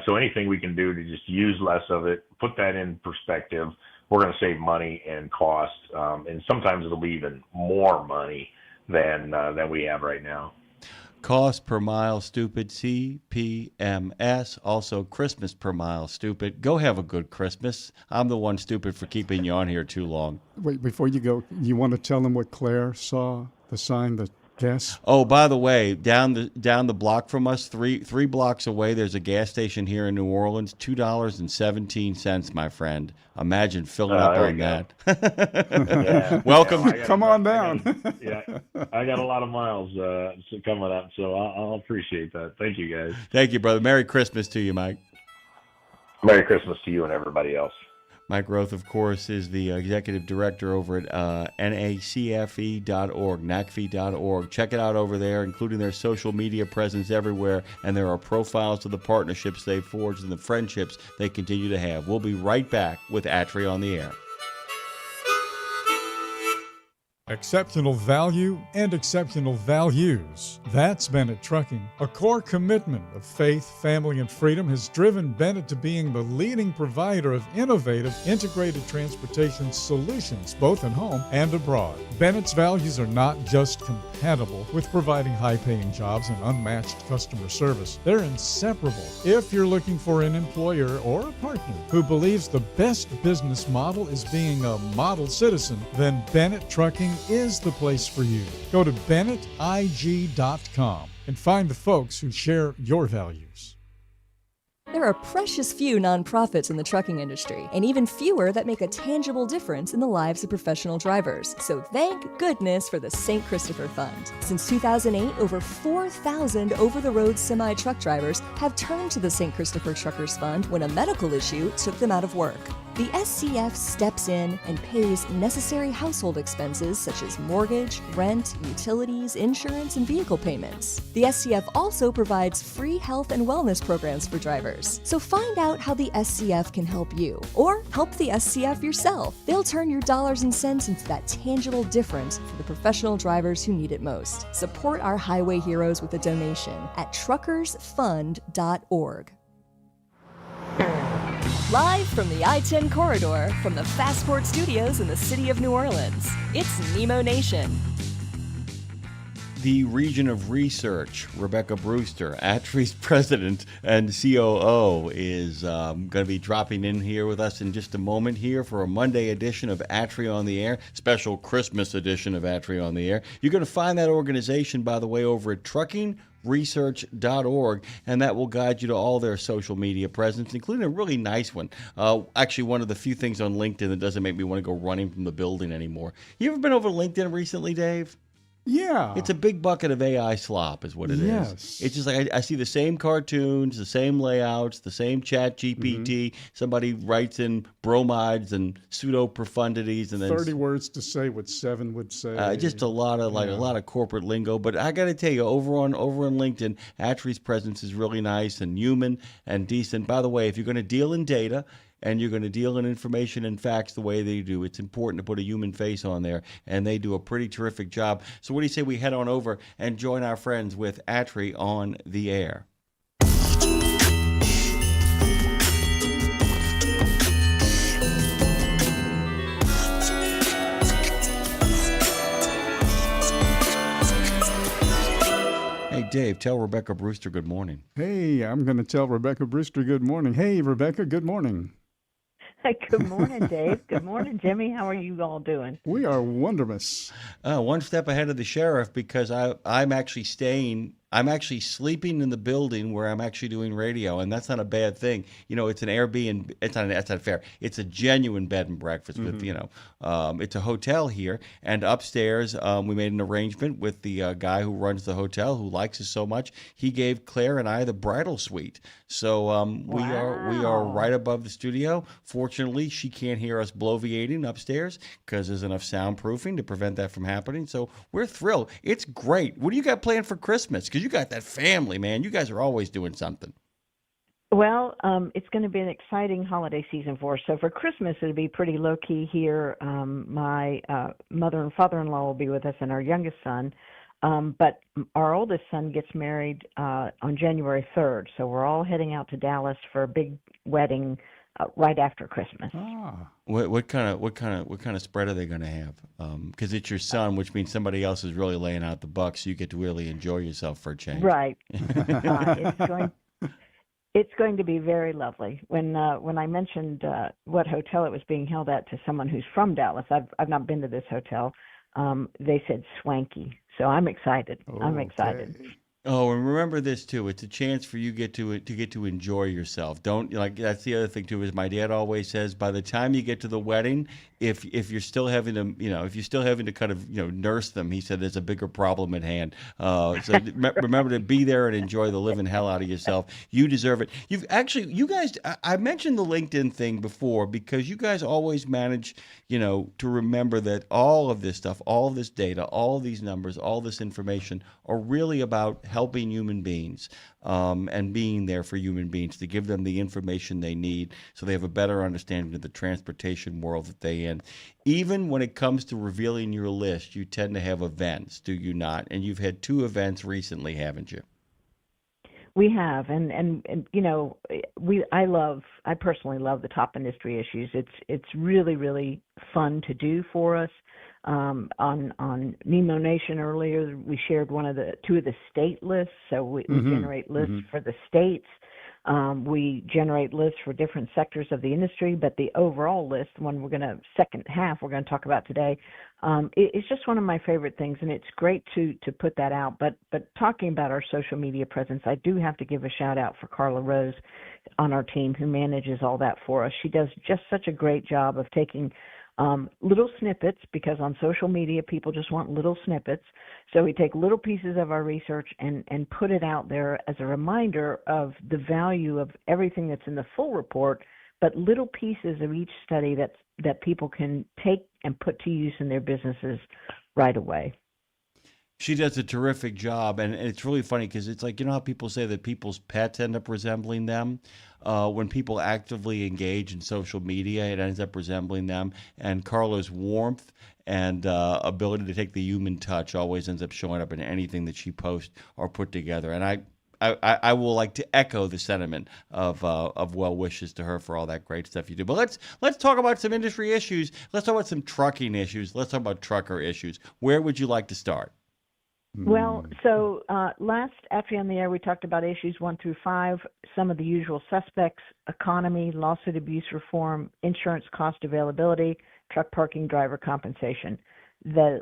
Speaker 6: So anything we can do to just use less of it, put that in perspective, we're going to save money and cost. And sometimes it'll be even more money than we have right now.
Speaker 2: Cost per mile, stupid, CPMS. Also, Christmas per mile, stupid. Go have a good Christmas. I'm the one stupid for keeping you on here too long.
Speaker 3: Wait, before you go, you want to tell them what Claire saw, the sign, the gas?
Speaker 2: Oh, by the way, down the block from us, three blocks away, there's a gas station here in New Orleans, $2.17, my friend. Imagine filling up on that.
Speaker 6: Yeah.
Speaker 2: Welcome.
Speaker 3: Come on down.
Speaker 6: I got a lot of miles coming up, so I'll appreciate that. Thank you, guys.
Speaker 2: Thank you, brother. Merry Christmas to you, Mike.
Speaker 6: Merry Christmas to you and everybody else.
Speaker 2: Mike Roeth, of course, is the executive director over at NACFE.org, NACFE.org. Check it out over there, including their social media presence everywhere, and there are profiles of the partnerships they've forged and the friendships they continue to have. We'll be right back with ATRI on the air.
Speaker 3: Exceptional value and exceptional values. That's Bennett Trucking. A core commitment of faith, family, and freedom has driven Bennett to being the leading provider of innovative, integrated transportation solutions, both at home and abroad. Bennett's values are not just compatible with providing high-paying jobs and unmatched customer service. They're inseparable. If you're looking for an employer or a partner who believes the best business model is being a model citizen, then Bennett Trucking is the place for you. Go to BennettIG.com and find the folks who share your values.
Speaker 1: There are precious few nonprofits in the trucking industry, and even fewer that make a tangible difference in the lives of professional drivers. So thank goodness for the St. Christopher Fund. Since 2008, over 4,000 over-the-road semi-truck drivers have turned to the St. Christopher Truckers Fund when a medical issue took them out of work. the SCF steps in and pays necessary household expenses such as mortgage, rent, utilities, insurance, and vehicle payments. The SCF also provides free health and wellness programs for drivers. So find out how the SCF can help you, or help the SCF yourself. They'll turn your dollars and cents into that tangible difference for the professional drivers who need it most. Support our highway heroes with a donation at truckersfund.org. Live from the I-10 corridor from the Fastport Studios in the city of New Orleans, it's Nemo Nation.
Speaker 2: The region of research, Rebecca Brewster, ATRI's president and COO, is going to be dropping in here with us in just a moment here for a Monday edition of ATRI on the Air, special Christmas edition of ATRI on the Air. You're going to find that organization, by the way, over at truckingresearch.org, and that will guide you to all their social media presence, including a really nice one. Actually, one of the few things on LinkedIn that doesn't make me want to go running from the building anymore. You ever been over LinkedIn recently, Dave?
Speaker 3: Yeah.
Speaker 2: It's a big bucket of AI slop is what it is. It's just like I see the same cartoons, the same layouts, the same chat GPT. Somebody writes in bromides and pseudo-profundities. And then
Speaker 3: 30 words to say what 7 would say.
Speaker 2: just a lot of corporate lingo. But I got to tell you, over on LinkedIn, ATRI's presence is really nice and human and decent. By the way, if you're going to deal in data, and you're going to deal in information and facts the way they do, it's important to put a human face on there, and they do a pretty terrific job. So what do you say we head on over and join our friends with ATRI on the Air? Hey, Dave, tell Rebecca Brewster good morning.
Speaker 3: Hey, I'm going to tell Rebecca Brewster good morning. Hey, Rebecca, good morning.
Speaker 7: Hey, good morning, Dave. Good morning, Jimmy. How are you all doing?
Speaker 3: We are wonderful.
Speaker 2: One step ahead of the sheriff because I'm actually sleeping in the building where I'm actually doing radio, and that's not a bad thing. You know, it's an Airbnb. That's not fair. It's a genuine bed and breakfast with, it's a hotel here, and upstairs we made an arrangement with the guy who runs the hotel who likes us so much. He gave Claire and I the bridal suite. So we are right above the studio. Fortunately, she can't hear us bloviating upstairs because there's enough soundproofing to prevent that from happening. So we're thrilled. It's great. What do you got planned for Christmas? Because you got that family, man. You guys are always doing something.
Speaker 7: Well, it's going to be an exciting holiday season for us. So for Christmas, it'll be pretty low-key here. My mother and father-in-law will be with us and our youngest son. But our oldest son gets married on January 3rd. So we're all heading out to Dallas for a big wedding right after Christmas.
Speaker 2: What kind of spread are they going to have? Because it's your son, which means somebody else is really laying out the bucks. So you get to really enjoy yourself for a change.
Speaker 7: Right. It's going to be very lovely. When I mentioned what hotel it was being held at to someone who's from Dallas, I've not been to this hotel. They said swanky. So I'm excited. I'm excited.
Speaker 2: Oh, and remember this too. It's a chance for you get to enjoy yourself. Don't that's the other thing too. Is my dad always says, by the time you get to the wedding, if you're still having to kind of nurse them, he said there's a bigger problem at hand. So remember to be there and enjoy the living hell out of yourself. You deserve it. You guys. I mentioned the LinkedIn thing before because you guys always manage to remember that all of this stuff, all of this data, all of these numbers, all this information are really about helping human beings and being there for human beings to give them the information they need so they have a better understanding of the transportation world that they in. Even when it comes to revealing your list, you tend to have events, do you not? And you've had 2 events recently, haven't you?
Speaker 7: We have, and I personally love the top industry issues. It's really, really fun to do for us. On Nemo Nation earlier, we shared 2 of the state lists. So we generate lists for the states. We generate lists for different sectors of the industry, but the overall list, second half we're going to talk about today, it's just one of my favorite things, and it's great to put that out. But talking about our social media presence, I do have to give a shout out for Carla Rose on our team who manages all that for us. She does just such a great job of taking little snippets, because on social media people just want little snippets. So we take little pieces of our research and put it out there as a reminder of the value of everything that's in the full report, but little pieces of each study that people can take and put to use in their businesses right away.
Speaker 2: She does a terrific job, and it's really funny because it's like, you know how people say that people's pets end up resembling them? When people actively engage in social media, it ends up resembling them. And Carla's warmth and ability to take the human touch always ends up showing up in anything that she posts or put together. And I will like to echo the sentiment of well wishes to her for all that great stuff you do. But let's talk about some industry issues. Let's talk about some trucking issues. Let's talk about trucker issues. Where would you like to start?
Speaker 7: Well, so last ATRI on the Air, we talked about issues 1 through 5, some of the usual suspects: economy, lawsuit abuse reform, insurance cost availability, truck parking, driver compensation. The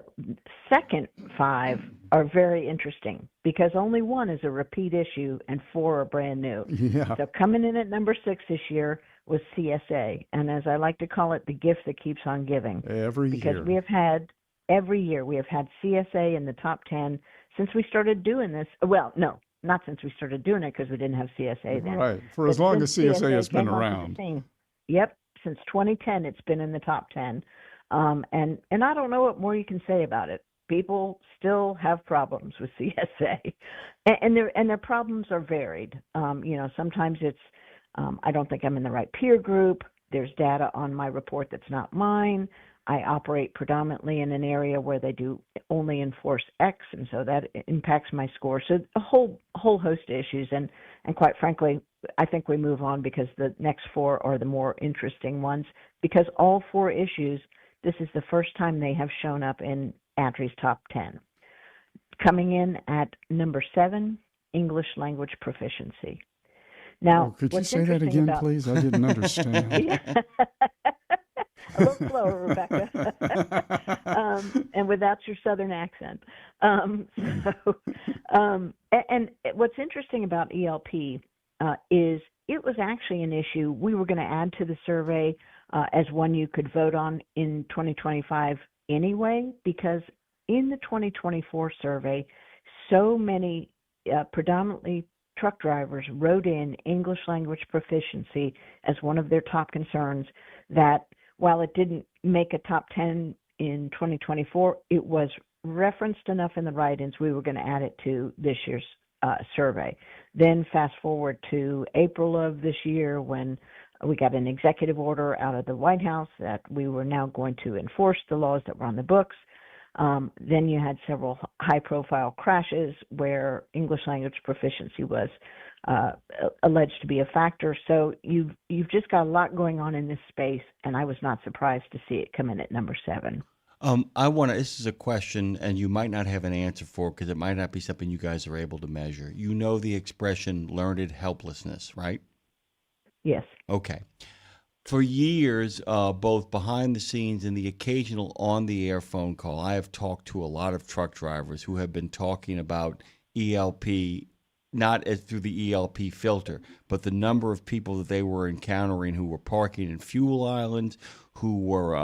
Speaker 7: second 5 are very interesting because only 1 is a repeat issue and 4 are brand new.
Speaker 3: Yeah.
Speaker 7: So coming in at number 6 this year was CSA, and as I like to call it, the gift that keeps on giving. Because we have had every year we have had CSA in the top 10 since we started doing this. Well, no, not since we stared doing it because we didn't have CSA then.
Speaker 3: Right, for as long as CSA has been around.
Speaker 7: Yep, since 2010 it's been in the top 10. And I don't know what more you can say about it. People still have problems with CSA, and their problems are varied. Sometimes it's I don't think I'm in the right peer group. There's data on my report that's not mine. I operate predominantly in an area where they do only enforce X, and so that impacts my score. So a whole host of issues, and quite frankly, I think we move on because the next 4 are the more interesting ones. Because all 4 issues, this is the first time they have shown up in ATRI's top 10. Coming in at number 7, English language proficiency. Now,
Speaker 3: could you say that again, please? I didn't understand.
Speaker 7: A little slower, Rebecca, and without your southern accent. And what's interesting about ELP is it was actually an issue we were going to add to the survey as one you could vote on in 2025 anyway, because in the 2024 survey, so many predominantly truck drivers wrote in English language proficiency as one of their top concerns that while it didn't make a top 10 in 2024, it was referenced enough in the write-ins we were going to add it to this year's survey. Then fast forward to April of this year when we got an executive order out of the White House that we were now going to enforce the laws that were on the books. Then you had several high-profile crashes where English language proficiency was alleged to be a factor. So you've just got a lot going on in this space, and I was not surprised to see it come in at number 7.
Speaker 2: This is a question, and you might not have an answer for because it might not be something you guys are able to measure. You know the expression learned helplessness, right?
Speaker 7: Yes.
Speaker 2: Okay. For years, both behind the scenes and the occasional on-the-air phone call, I have talked to a lot of truck drivers who have been talking about ELP, not as through the ELP filter, but the number of people that they were encountering who were parking in fuel islands, who were,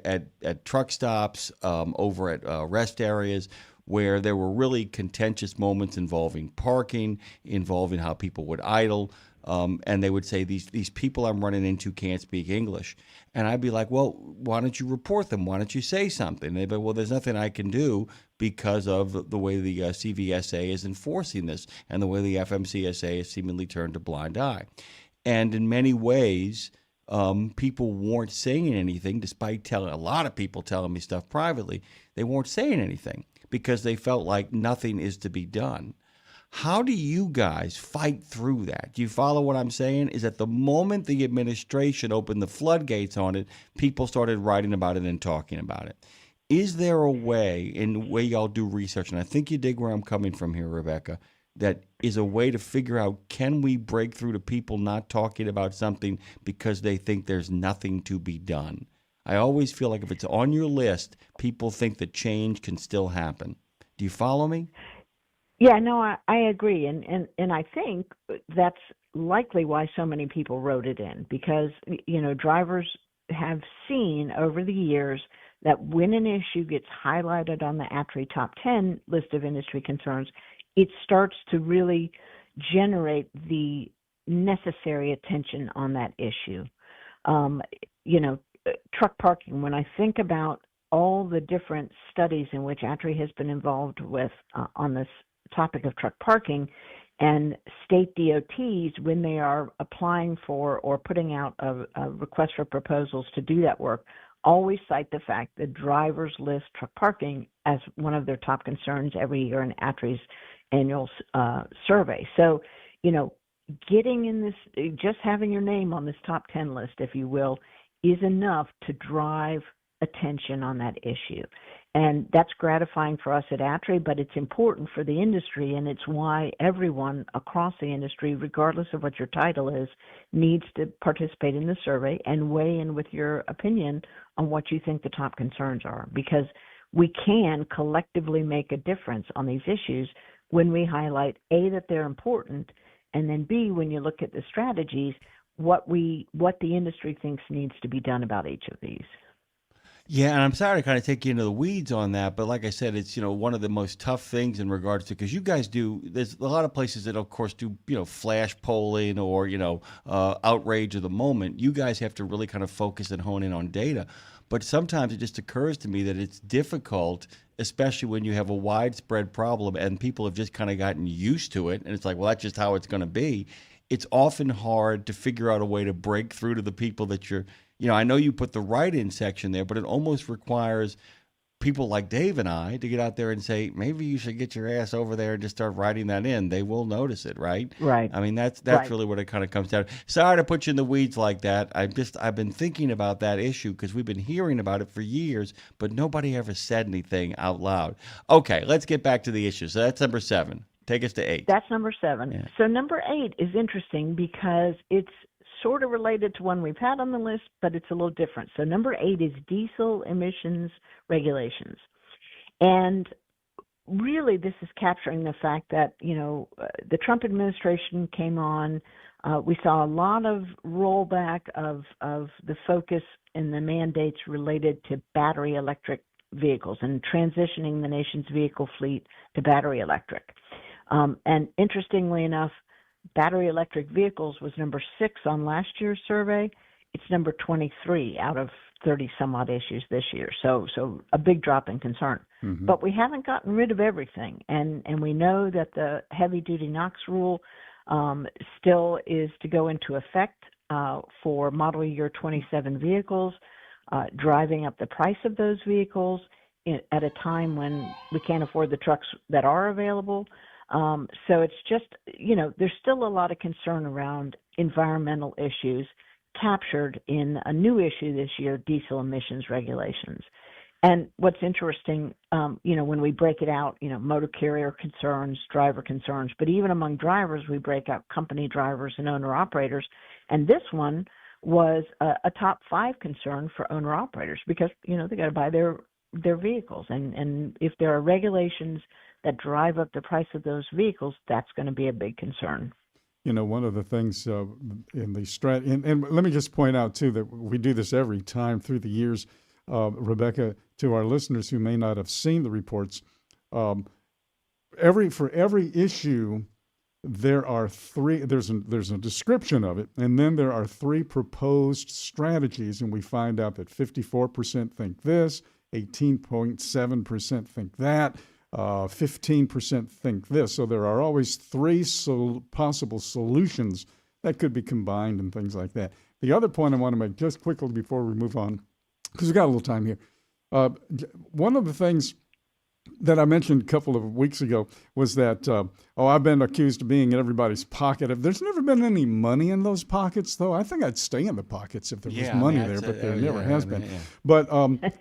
Speaker 2: at truck stops, over at rest areas, where there were really contentious moments involving parking, involving how people would idle. And they would say, these people I'm running into can't speak English. And I'd be like, well, why don't you report them? Why don't you say something? And they'd be, well, there's nothing I can do because of the way the CVSA is enforcing this and the way the FMCSA has seemingly turned a blind eye. And in many ways, people weren't saying anything, despite a lot of people telling me stuff privately. They weren't saying anything because they felt like nothing is to be done. How do you guys fight through that? Do you follow what I'm saying? Is that the moment the administration opened the floodgates on it, people started writing about it and talking about it. Is there a way, in the way y'all do research, and I think you dig where I'm coming from here, Rebecca, that is a way to figure out, can we break through to people not talking about something because they think there's nothing to be done? I always feel like if it's on your list, people think that change can still happen. Do you follow me?
Speaker 7: Yeah, no, I agree. And I think that's likely why so many people wrote it in, because, drivers have seen over the years that when an issue gets highlighted on the ATRI Top 10 list of industry concerns, it starts to really generate the necessary attention on that issue. Truck parking, when I think about all the different studies in which ATRI has been involved with on this topic of truck parking, and state DOTs, when they are applying for or putting out a request for proposals to do that work, always cite the fact that drivers list truck parking as one of their top concerns every year in ATRI's annual survey. So, getting in this, just having your name on this top 10 list, if you will, is enough to drive attention on that issue. And that's gratifying for us at ATRI, but it's important for the industry, and it's why everyone across the industry, regardless of what your title is, needs to participate in the survey and weigh in with your opinion on what you think the top concerns are, because we can collectively make a difference on these issues when we highlight, A, that they're important, and then B, when you look at the strategies, what the industry thinks needs to be done about each of these.
Speaker 2: Yeah, and I'm sorry to kind of take you into the weeds on that, but like I said, it's one of the most tough things in regards to, because you guys do. There's a lot of places that of course do flash polling or outrage of the moment. You guys have to really kind of focus and hone in on data, but sometimes it just occurs to me that it's difficult, especially when you have a widespread problem and people have just kind of gotten used to it, and it's like, well, that's just how it's going to be. It's often hard to figure out a way to break through to the people that you're. I know you put the write-in section there, but it almost requires people like Dave and I to get out there and say, maybe you should get your ass over there and just start writing that in. They will notice it, right?
Speaker 7: Right.
Speaker 2: I mean, that's
Speaker 7: right.
Speaker 2: really what it kind of comes down to. Sorry to put you in the weeds like that. I've been thinking about that issue because we've been hearing about it for years, but nobody ever said anything out loud. Okay, let's get back to the issue. So that's number 7. Take us to 8.
Speaker 7: That's number 7.
Speaker 2: Yeah.
Speaker 7: So number 8 is interesting because it's sort of related to one we've had on the list, but it's a little different. So number 8 is diesel emissions regulations. And really this is capturing the fact that, the Trump administration came on. We saw a lot of rollback of the focus and the mandates related to battery electric vehicles and transitioning the nation's vehicle fleet to battery electric. And interestingly enough, battery electric vehicles was number 6 on last year's survey. It's number 23 out of 30 some odd issues this year. So a big drop in concern. Mm-hmm. But we haven't gotten rid of everything. And we know that the heavy duty NOx rule still is to go into effect for model year 27 vehicles, driving up the price of those vehicles at a time when we can't afford the trucks that are available. So it's just, there's still a lot of concern around environmental issues captured in a new issue this year, diesel emissions regulations. And what's interesting, when we break it out, motor carrier concerns, driver concerns, but even among drivers, we break out company drivers and owner-operators. And this one was a top 5 concern for owner-operators because, they got to buy their vehicles. And if there are regulations that drive up the price of those vehicles, that's going to be a big concern.
Speaker 3: One of the things in the and let me just point out, too, that we do this every time through the years, Rebecca, to our listeners who may not have seen the reports, for every issue, there are 3, there's a description of it, and then there are 3 proposed strategies, and we find out that 54% think this, 18.7% think that, 15% think this. So there are always 3 possible solutions that could be combined and things like that. The other point I want to make just quickly before we move on, because we've got a little time here. One of the things that I mentioned a couple of weeks ago was that, I've been accused of being in everybody's pocket. There's never been any money in those pockets, though. I think I'd stay in the pockets if there was money there, but there never has been. Yeah. But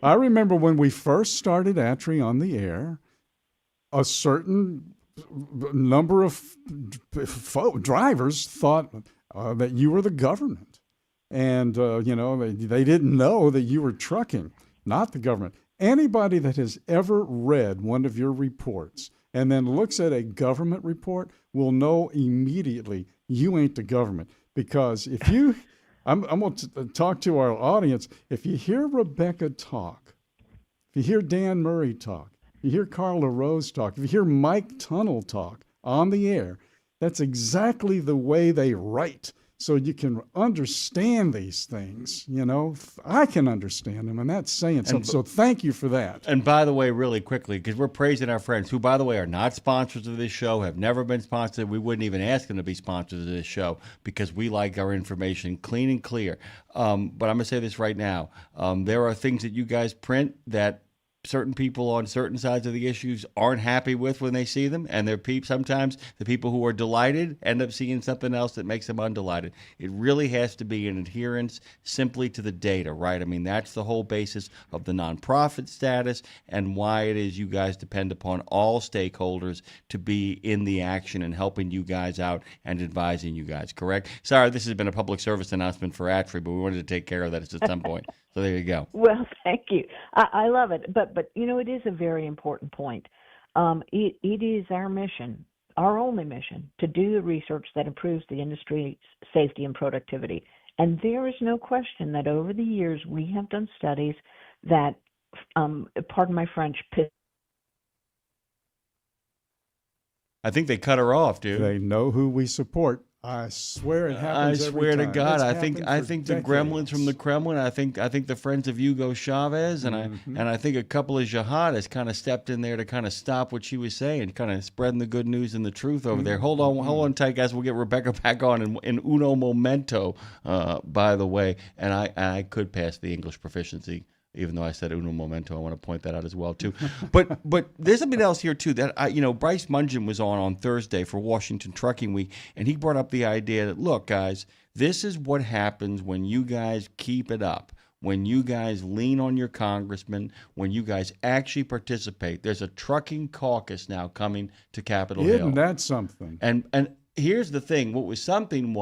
Speaker 3: I remember when we first started ATRI on the air, a certain number of drivers thought that you were the government. And, they didn't know that you were trucking, not the government. Anybody that has ever read one of your reports and then looks at a government report will know immediately you ain't the government. Because if you, I'm going to talk to our audience, if you hear Rebecca talk, if you hear Dan Murray talk, if you hear Carla Rose talk, if you hear Mike Tunnell talk on the air, That's exactly the way they write. So you can understand these things, I can understand them, and that's saying something. So thank you for that.
Speaker 2: And by the way, really quickly, because we're praising our friends who, by the way, are not sponsors of this show, have never been sponsored. We wouldn't even ask them to be sponsors of this show because we like our information clean and clear. But I'm going to say this right now. There are things that you guys print that certain people on certain sides of the issues aren't happy with when they see them, and sometimes the people who are delighted end up seeing something else that makes them undelighted. It really has to be an adherence simply to the data, right? I mean, that's the whole basis of the nonprofit status and why it is you guys depend upon all stakeholders to be in the action and helping you guys out and advising you guys, correct? Sorry, this has been a public service announcement for ATRI, but we wanted to take care of that at some point. So there you go.
Speaker 7: Well, thank you. I love it. But it is a very important point. It is our mission, our only mission, to do the research that improves the industry's safety and productivity. And there is no question that over the years we have done studies that, pardon my French,
Speaker 2: I think they cut her off, dude.
Speaker 3: They know who we support. I swear it happens.
Speaker 2: I swear
Speaker 3: every
Speaker 2: to
Speaker 3: time.
Speaker 2: God,
Speaker 3: It's
Speaker 2: I think the
Speaker 3: decades.
Speaker 2: gremlins from the Kremlin. I think the friends of Hugo Chavez, and I think a couple of jihadists kind of stepped in there to kind of stop what she was saying, kind of spreading the good news and the truth over there. Hold on tight, guys. We'll get Rebecca back on in uno momento. By the way, and I could pass the English proficiency. Even though I said uno momento, I want to point that out as well too. But there's something else here too that Bryce Mungen was on Thursday for Washington Trucking Week, and he brought up the idea that, look, guys, this is what happens when you guys keep it up, when you guys lean on your congressman, when you guys actually participate. There's a trucking caucus now coming to Capitol Hill.
Speaker 3: Isn't that something?
Speaker 2: And here's the thing: what was something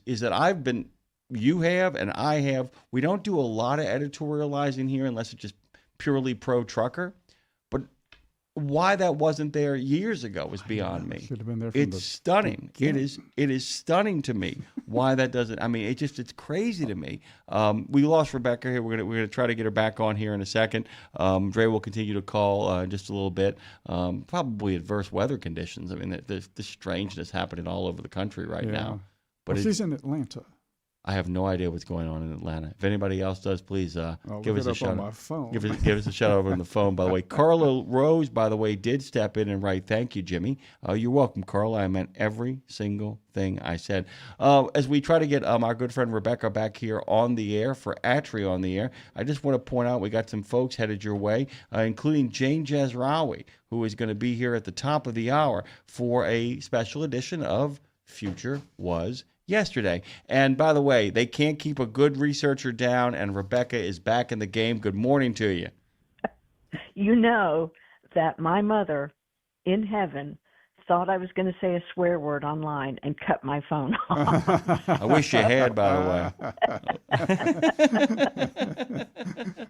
Speaker 2: is that you have and I have, we don't do a lot of editorializing here unless it's just purely pro-trucker. But why that wasn't there years ago is beyond me.
Speaker 3: Should have been there from
Speaker 2: It's stunning. It is stunning to me why that doesn't. I mean, it's crazy to me. We lost Rebecca here. We're gonna try to get her back on here in a second. Dre will continue to call just a little bit. Probably adverse weather conditions. I mean, there's this strangeness happening all over the country right now. But
Speaker 3: she's in Atlanta.
Speaker 2: I have no idea what's going on in Atlanta. If anybody else does, please give us a shout out. Give us a shout out over on the phone. By the way, Carla Rose, by the way, did step in and write, "Thank you, Jimmy." You're welcome, Carla. I meant every single thing I said. As we try to get our good friend Rebecca back here on the air for ATRI on the air, I just want to point out we got some folks headed your way, including Jane Jazrawi, who is going to be here at the top of the hour for a special edition of Future Was Yesterday. And by the way, they can't keep a good researcher down, and Rebecca is back in the game. Good morning to you.
Speaker 7: You know that my mother in heaven thought I was going to say a swear word online and cut my phone off.
Speaker 2: I wish you had, by the
Speaker 3: way.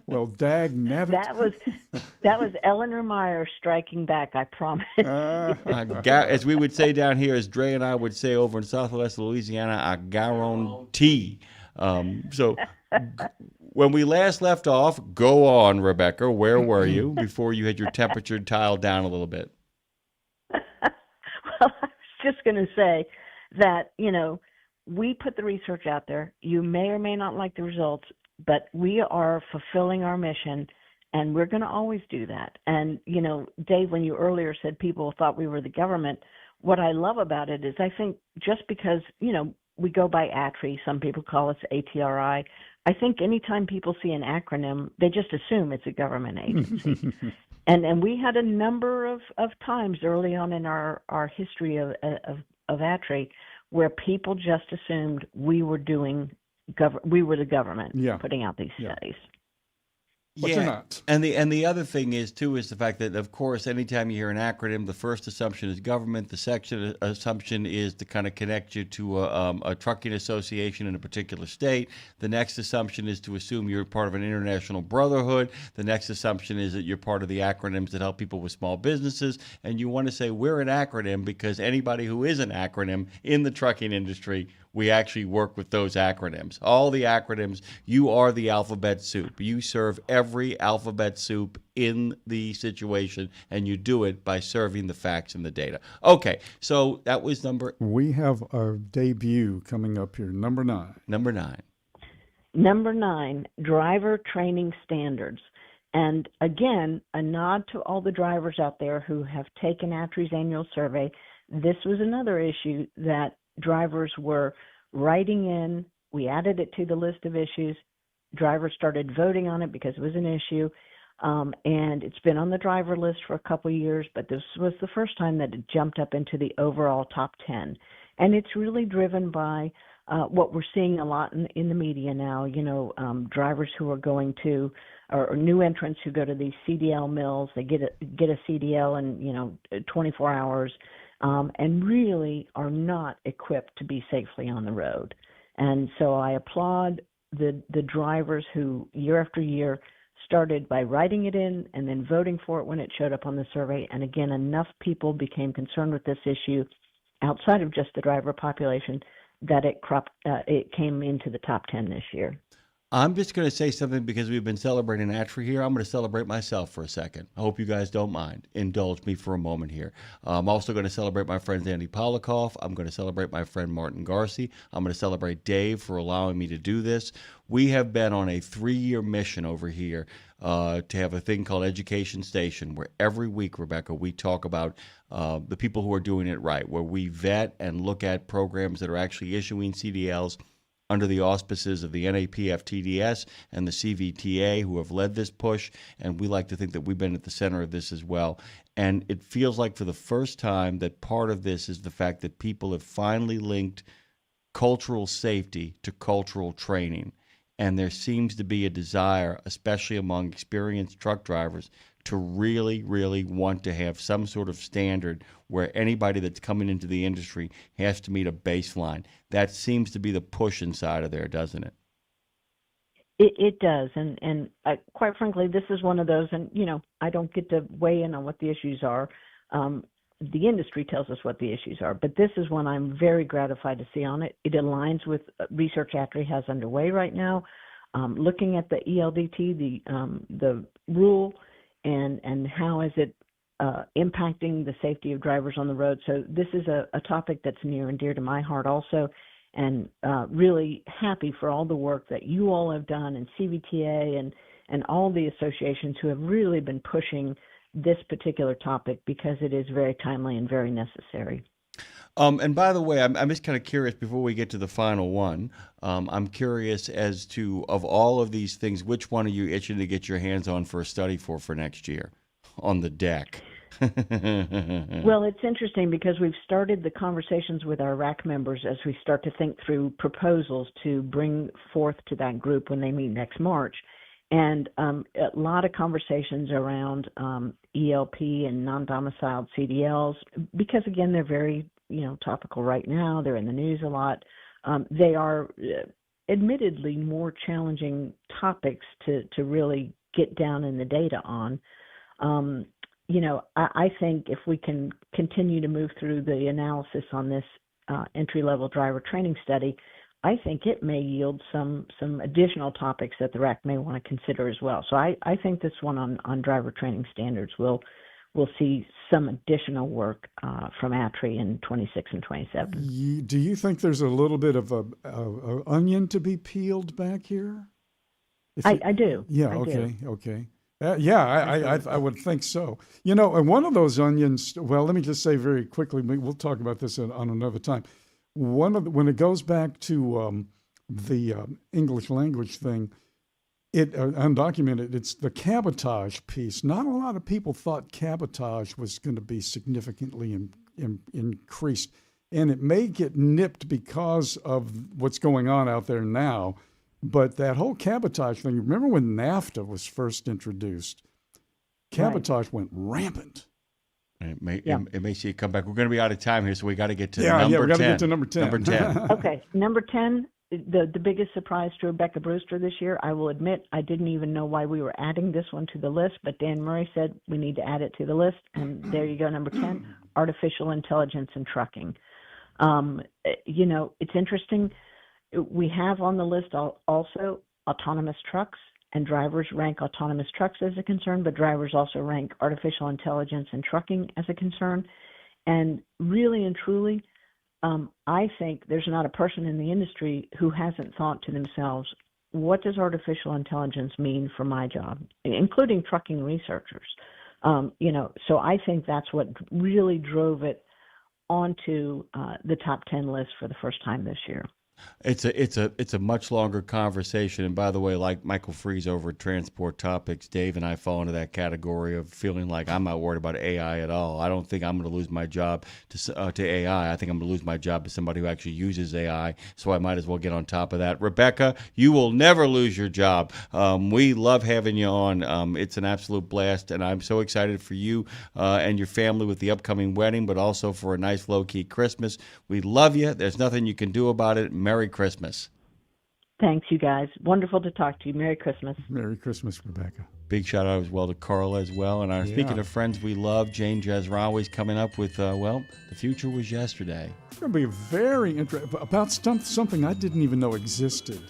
Speaker 3: Well, dag never.
Speaker 7: That was Eleanor Meyer striking back, I promise.
Speaker 2: As we would say down here, as Dre and I would say over in Southwest Louisiana, I guarantee. So when we last left off, go on, Rebecca. Where were you before you had your temperature dialed down a little bit?
Speaker 7: Well, I was just going to say that, we put the research out there. You may or may not like the results, but we are fulfilling our mission, and we're going to always do that. And, Dave, when you earlier said people thought we were the government, what I love about it is I think just because, we go by ATRI, some people call us ATRI, I think anytime people see an acronym, they just assume it's a government agency. And we had a number of times early on in our history of ATRI where people just assumed we were the government putting out these studies.
Speaker 3: But you're not.
Speaker 2: And the other thing is too is the fact that, of course, anytime you hear an acronym, the first assumption is government. The second assumption is to kind of connect you to a trucking association in a particular state. The next assumption is to assume you're part of an international brotherhood. The next assumption is that you're part of the acronyms that help people with small businesses. And you want to say we're an acronym because anybody who is an acronym in the trucking industry we actually work with those acronyms. All the acronyms, you are the alphabet soup. You serve every alphabet soup in the situation, and you do it by serving the facts and the data. Okay, so that was
Speaker 3: We have a debut coming up here, number 9.
Speaker 2: Number 9.
Speaker 7: Number 9, driver training standards. And again, a nod to all the drivers out there who have taken ATRI's annual survey. This was another issue that drivers were writing in. We added it to the list of issues. Drivers started voting on it because it was an issue. And it's been on the driver list for a couple of years, but this was the first time that it jumped up into the overall top 10. And it's really driven by what we're seeing a lot in the media now, drivers who are going to, or new entrants who go to these CDL mills, they get a CDL in, 24 hours, and really are not equipped to be safely on the road. And so I applaud the drivers who year after year started by writing it in and then voting for it when it showed up on the survey. And again, enough people became concerned with this issue outside of just the driver population that it came into the top 10 this year.
Speaker 2: I'm just going to say something because we've been celebrating ATRI here. I'm going to celebrate myself for a second. I hope you guys don't mind. Indulge me for a moment here. I'm also going to celebrate my friend Andy Polikoff. I'm going to celebrate my friend Martin Garci. I'm going to celebrate Dave for allowing me to do this. We have been on a 3-year mission over here to have a thing called Education Station, where every week, Rebecca, we talk about the people who are doing it right, where we vet and look at programs that are actually issuing CDLs under the auspices of the NACFE and the CVTA, who have led this push, and we like to think that we've been at the center of this as well. And it feels like for the first time that part of this is the fact that people have finally linked cultural safety to cultural training. And there seems to be a desire, especially among experienced truck drivers, to really, really want to have some sort of standard where anybody that's coming into the industry has to meet a baseline. That seems to be the push inside of there, doesn't it?
Speaker 7: It does, and quite frankly, this is one of those, and I don't get to weigh in on what the issues are. The industry tells us what the issues are, but this is one I'm very gratified to see on it. It aligns with research ATRI has underway right now, looking at the ELDT, the rule, and how is it impacting the safety of drivers on the road. So this is a topic that's near and dear to my heart also, and really happy for all the work that you all have done, and CVTA and all the associations who have really been pushing this particular topic because it is very timely and very necessary.
Speaker 2: And by the way, I'm just kind of curious before we get to the final one. I'm curious as to, of all of these things, which one are you itching to get your hands on for a study for next year on the deck?
Speaker 7: Well, it's interesting because we've started the conversations with our RAC members as we start to think through proposals to bring forth to that group when they meet next March. And a lot of conversations around ELP and non-domiciled CDLs because, again, they're very topical right now. They're in the news a lot. They are admittedly more challenging topics to really get down in the data on. I think if we can continue to move through the analysis on this entry-level driver training study, I think it may yield some additional topics that the RAC may want to consider as well. So I think this one on driver training standards will see some additional work from ATRI in 26 and 27.
Speaker 3: Do you think there's a little bit of a onion to be peeled back here?
Speaker 7: I do.
Speaker 3: Yeah. Okay. I would think so. And one of those onions. Well, let me just say very quickly. We'll talk about this on another time. When it goes back to the English language thing, it undocumented. It's the cabotage piece. Not a lot of people thought cabotage was going to be significantly increased, and it may get nipped because of what's going on out there now. But that whole cabotage thing. Remember when NAFTA was first introduced? Cabotage went rampant.
Speaker 2: It may see it come back. We're going to be out of time here, so we got to get to
Speaker 3: number 10.
Speaker 2: Yeah, we got
Speaker 3: to get to number 10.
Speaker 2: Number 10.
Speaker 7: Okay, number 10, the biggest surprise to Rebecca Brewster this year. I will admit I didn't even know why we were adding this one to the list, but Dan Murray said we need to add it to the list, and there you go, number 10, artificial intelligence in trucking. It's interesting. We have on the list also autonomous trucks, and drivers rank autonomous trucks as a concern, but drivers also rank artificial intelligence and trucking as a concern. And really and truly, I think there's not a person in the industry who hasn't thought to themselves, what does artificial intelligence mean for my job, including trucking researchers? So I think that's what really drove it onto the top 10 list for the first time this year.
Speaker 2: It's a much longer conversation. And by the way, like Michael Freeze over at Transport Topics, Dave and I fall into that category of feeling like I'm not worried about AI at all. I don't think I'm going to lose my job to AI. I think I'm going to lose my job to somebody who actually uses AI. So I might as well get on top of that. Rebecca, you will never lose your job. We love having you on. It's an absolute blast, and I'm so excited for you and your family with the upcoming wedding, but also for a nice low-key Christmas. We love you. There's nothing you can do about it. Merry Christmas.
Speaker 7: Thanks, you guys. Wonderful to talk to you. Merry Christmas.
Speaker 3: Merry Christmas, Rebecca.
Speaker 2: Big shout out as well to Carla as well. And speaking of friends we love, Jane Jezrawi's coming up with, the future was yesterday.
Speaker 3: It's going to be very interesting about something I didn't even know existed.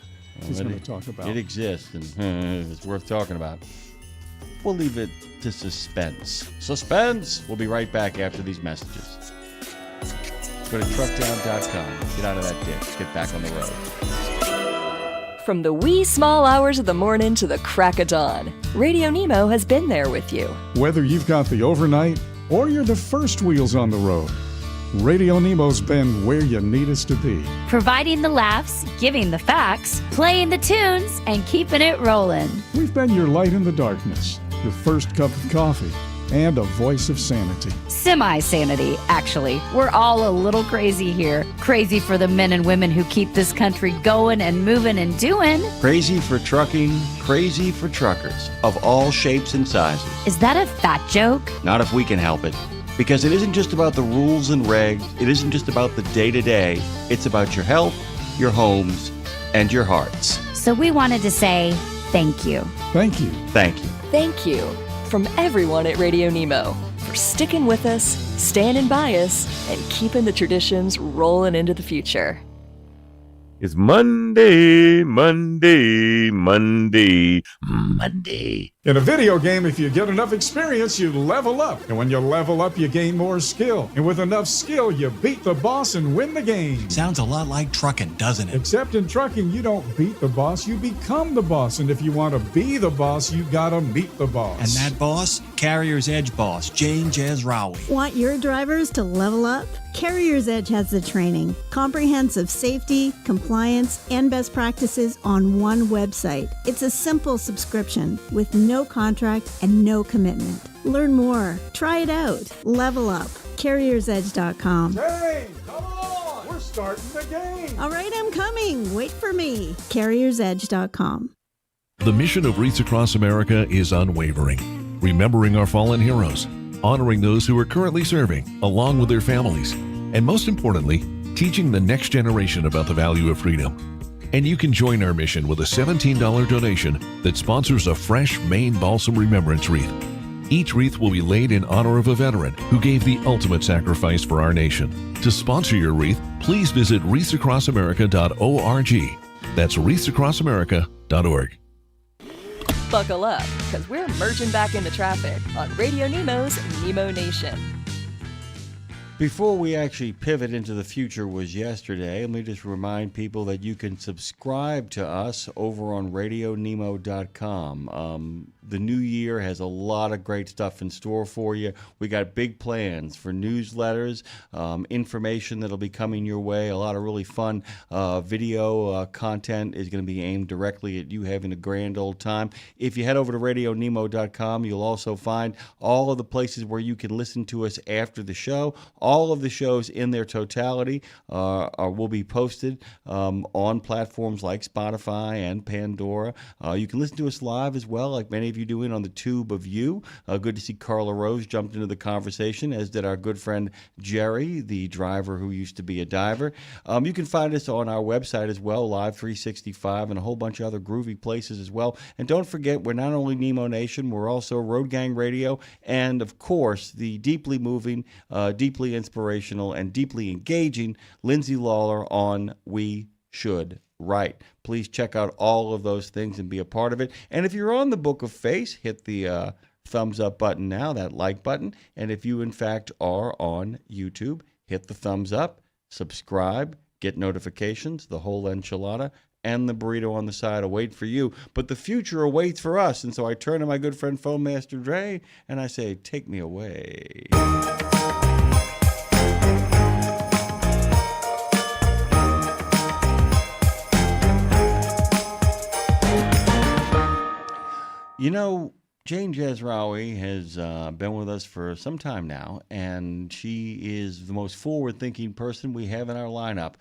Speaker 3: She's going to talk about.
Speaker 2: It exists, and it's worth talking about. We'll leave it to suspense. Suspense! We'll be right back after these messages. Go to truckdown.com. Get out of that ditch. Get back on the road.
Speaker 1: From the wee small hours of the morning to the crack of dawn, Radio Nemo has been there with you.
Speaker 3: Whether you've got the overnight or you're the first wheels on the road, Radio Nemo's been where you need us to be.
Speaker 14: Providing the laughs, giving the facts, playing the tunes, and keeping it rolling.
Speaker 3: We've been your light in the darkness, your first cup of coffee, and a voice of sanity.
Speaker 14: Semi-sanity, actually. We're all a little crazy here. Crazy for the men and women who keep this country going and moving and doing.
Speaker 2: Crazy for trucking, crazy for truckers of all shapes and sizes.
Speaker 14: Is that a fat joke?
Speaker 2: Not if we can help it. Because it isn't just about the rules and regs. It isn't just about the day-to-day. It's about your health, your homes, and your hearts.
Speaker 14: So we wanted to say thank you.
Speaker 3: Thank you.
Speaker 2: Thank you.
Speaker 1: Thank you from everyone at Radio Nemo for sticking with us, standing by us, and keeping the traditions rolling into the future.
Speaker 9: It's Monday, Monday, Monday, Monday.
Speaker 3: In a video game, if you get enough experience, you level up. And when you level up, you gain more skill. And with enough skill, you beat the boss and win the game.
Speaker 11: Sounds a lot like trucking, doesn't it?
Speaker 3: Except in trucking, you don't beat the boss, you become the boss. And if you want to be the boss, you gotta meet the boss.
Speaker 11: And that boss? Carrier's Edge boss, Jane Jezrawi.
Speaker 12: Want your drivers to level up? Carrier's Edge has the training, comprehensive safety, compliance, and best practices on one website. It's a simple subscription with no contract and no commitment. Learn more. Try it out. Level up. CarriersEdge.com.
Speaker 3: Hey, come on! We're starting the game!
Speaker 12: All right, I'm coming. Wait for me. CarriersEdge.com.
Speaker 20: The mission of Wreaths Across America is unwavering, remembering our fallen heroes, honoring those who are currently serving, along with their families, and most importantly, teaching the next generation about the value of freedom. And you can join our mission with a $17 donation that sponsors a fresh Maine Balsam Remembrance Wreath. Each wreath will be laid in honor of a veteran who gave the ultimate sacrifice for our nation. To sponsor your wreath, please visit wreathsacrossamerica.org. That's wreathsacrossamerica.org.
Speaker 1: Buckle up, because we're merging back into traffic on Radio Nemo's Nemo Nation.
Speaker 2: Before we actually pivot into the future was yesterday, let me just remind people that you can subscribe to us over on RadioNemo.com. The new year has a lot of great stuff in store for you. We got big plans for newsletters, information that'll be coming your way. A lot of really fun video content is going to be aimed directly at you having a grand old time. If you head over to RadioNemo.com, you'll also find all of the places where you can listen to us after the show. All of the shows in their totality will be posted on platforms like Spotify and Pandora. You can listen to us live as well, like many of you doing on the Tube of You. Good to see Carla Rose jumped into the conversation, as did our good friend Jerry, the driver who used to be a diver. You can find us on our website as well, Live 365, and a whole bunch of other groovy places as well. And don't forget, we're not only Nemo Nation, we're also Road Gang Radio, and of course, the deeply moving, deeply inspirational and deeply engaging Lindsay Lawler on We Should Write. Please check out all of those things and be a part of it. And if you're on the Book of Face, hit the thumbs up button now, that like button. And if you, in fact, are on YouTube, hit the thumbs up, subscribe, get notifications, the whole enchilada, and the burrito on the side await for you. But the future awaits for us. And so I turn to my good friend, Phone Master Dre, and I say, take me away. You know, Jane Jazrawi has been with us for some time now, and she is the most forward-thinking person we have in our lineup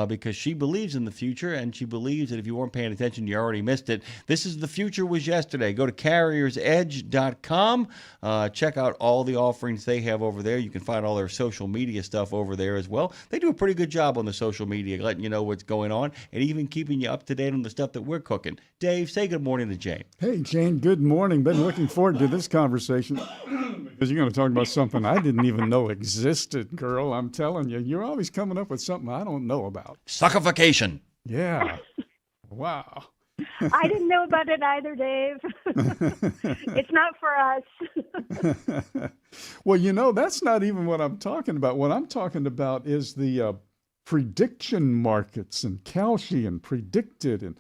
Speaker 2: because she believes in the future, and she believes that if you weren't paying attention, you already missed it. This is The Future Was Yesterday. Go to carriersedge.com. Check out all the offerings they have over there. You can find all their social media stuff over there as well. They do a pretty good job on the social media, letting you know what's going on, and even keeping you up to date on the stuff that we're cooking. Dave, say good morning to Jane.
Speaker 3: Hey, Jane, good morning. Been looking forward to this conversation because you're going to talk about something I didn't even know existed, girl. I'm telling you, you're always coming up with something I don't know about.
Speaker 2: Suckification.
Speaker 3: Yeah. Wow.
Speaker 8: I didn't know about it either, Dave. It's not for us.
Speaker 3: Well, you know, that's not even what I'm talking about. What I'm talking about is the prediction markets and Kalshi and predicted and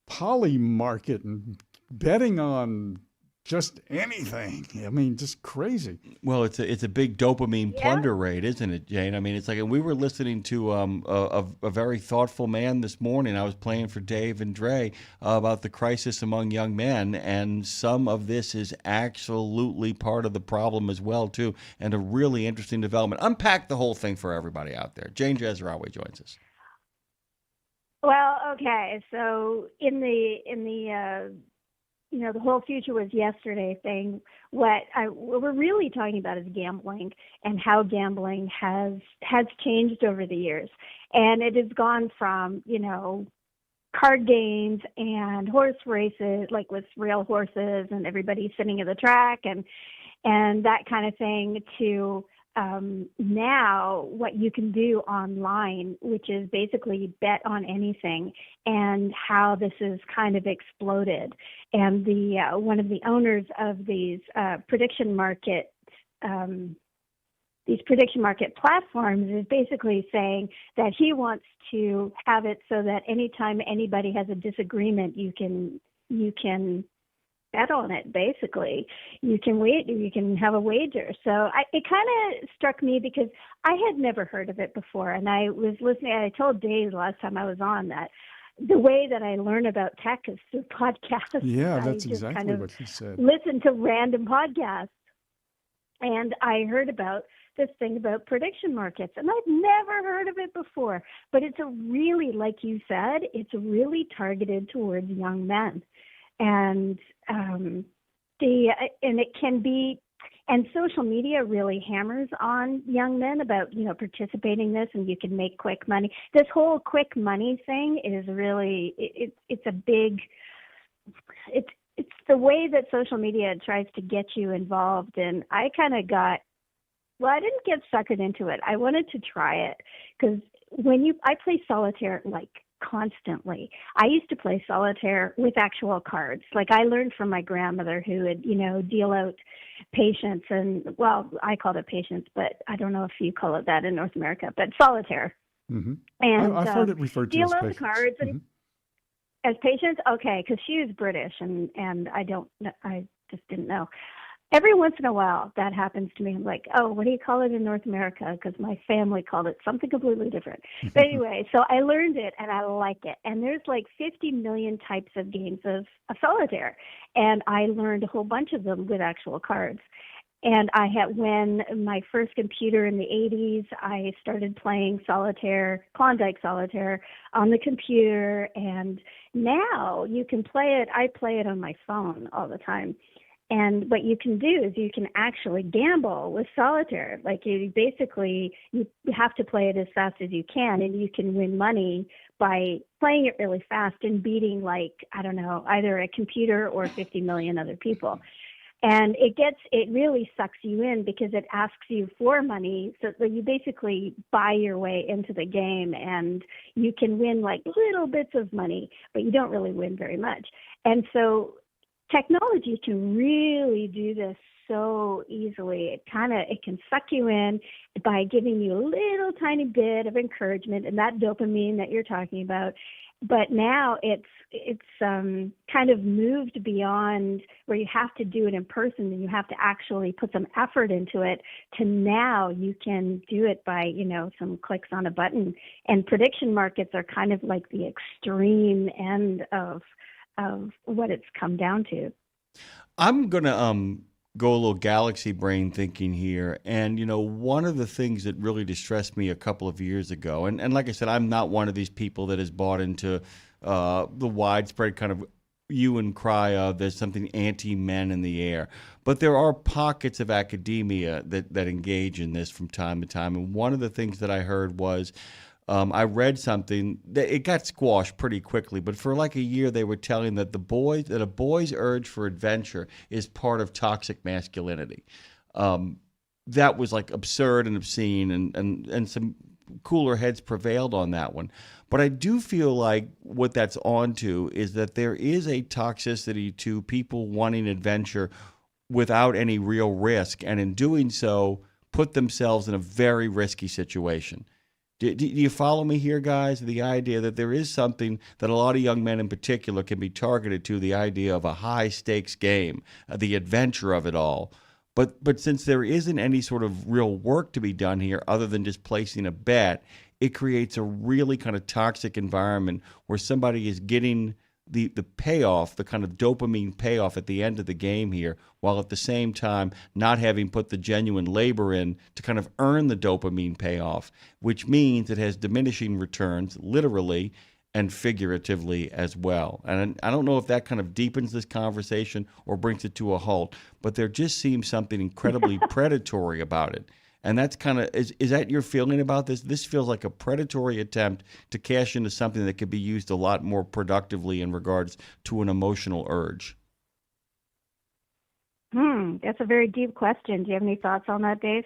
Speaker 3: poly market and betting on just anything. I mean, just crazy.
Speaker 2: Well, it's a big dopamine plunder rate, isn't it, Jane? I mean, it's like, and we were listening to a very thoughtful man this morning. I was playing for Dave and Dre about the crisis among young men, and some of this is absolutely part of the problem as well, too, and a really interesting development. Unpack the whole thing for everybody out there. Jane Jazrawi joins us.
Speaker 8: Well, okay. So in the the whole future was yesterday thing. What we're really talking about is gambling and how gambling has changed over the years, and it has gone from card games and horse races, like with real horses and everybody sitting at the track and that kind of thing, to now what you can do online, which is basically bet on anything, and how this has kind of exploded. And the one of the owners of these prediction market platforms is basically saying that he wants to have it so that anytime anybody has a disagreement, you can bet on it. Basically, you can have a wager. So it kind of struck me because I had never heard of it before, and I was listening. I told Dave the last time I was on that the way that I learn about tech is through podcasts.
Speaker 3: Yeah, that's
Speaker 8: I just
Speaker 3: exactly
Speaker 8: kind of
Speaker 3: what she said.
Speaker 8: listen to random podcasts, and I heard about this thing about prediction markets, and I've never heard of it before. But it's really, like you said, it's really targeted towards young men. And it can be, and social media really hammers on young men about participating in this, and you can make quick money. This whole quick money thing is really it's a big, it's the way that social media tries to get you involved. And I kind of I didn't get suckered into it. I wanted to try it because I play solitaire like constantly. I used to play solitaire with actual cards. Like I learned from my grandmother who would, deal out patience, and well, I called it patience, but I don't know if you call it that in North America, but solitaire.
Speaker 3: Mm-hmm.
Speaker 8: And
Speaker 3: I've heard it referred to
Speaker 8: deal
Speaker 3: as
Speaker 8: out
Speaker 3: patience.
Speaker 8: the cards and as patience. Okay, because she was British, and I just didn't know. Every once in a while, that happens to me. I'm like, oh, what do you call it in North America? Because my family called it something completely different. But anyway, so I learned it, and I like it. And there's like 50 million types of games of solitaire. And I learned a whole bunch of them with actual cards. And when my first computer in the 80s, I started playing solitaire, Klondike solitaire, on the computer. And now you can play it. I play it on my phone all the time. And what you can do is you can actually gamble with solitaire. Like you have to play it as fast as you can, and you can win money by playing it really fast and beating, like, I don't know, either a computer or 50 million other people. And it really sucks you in because it asks you for money. So that you basically buy your way into the game, and you can win like little bits of money, but you don't really win very much. And so technology can really do this so easily. It can suck you in by giving you a little tiny bit of encouragement and that dopamine that you're talking about. But now it's kind of moved beyond where you have to do it in person and you have to actually put some effort into it, to now you can do it by, some clicks on a button. And prediction markets are kind of like the extreme end of what it's come down to.
Speaker 2: I'm going to go a little galaxy brain thinking here. And, one of the things that really distressed me a couple of years ago, and like I said, I'm not one of these people that has bought into the widespread kind of hue and cry of there's something anti-men in the air. But there are pockets of academia that engage in this from time to time. And one of the things that I heard was, I read something that it got squashed pretty quickly, but for like a year they were telling that a boy's urge for adventure is part of toxic masculinity. That was like absurd and obscene, and some cooler heads prevailed on that one. But I do feel like what that's onto is that there is a toxicity to people wanting adventure without any real risk, and in doing so put themselves in a very risky situation. Do you follow me here, guys? The idea that there is something that a lot of young men in particular can be targeted to, the idea of a high-stakes game, the adventure of it all. But since there isn't any sort of real work to be done here other than just placing a bet, it creates a really kind of toxic environment where somebody is getting the payoff, the kind of dopamine payoff at the end of the game here, while at the same time not having put the genuine labor in to kind of earn the dopamine payoff, which means it has diminishing returns, literally and figuratively as well. And I don't know if that kind of deepens this conversation or brings it to a halt, but there just seems something incredibly predatory about it. And that's kind of, is that your feeling about this? This feels like a predatory attempt to cash into something that could be used a lot more productively in regards to an emotional urge.
Speaker 8: That's a very deep question. Do you have any thoughts on that, Dave?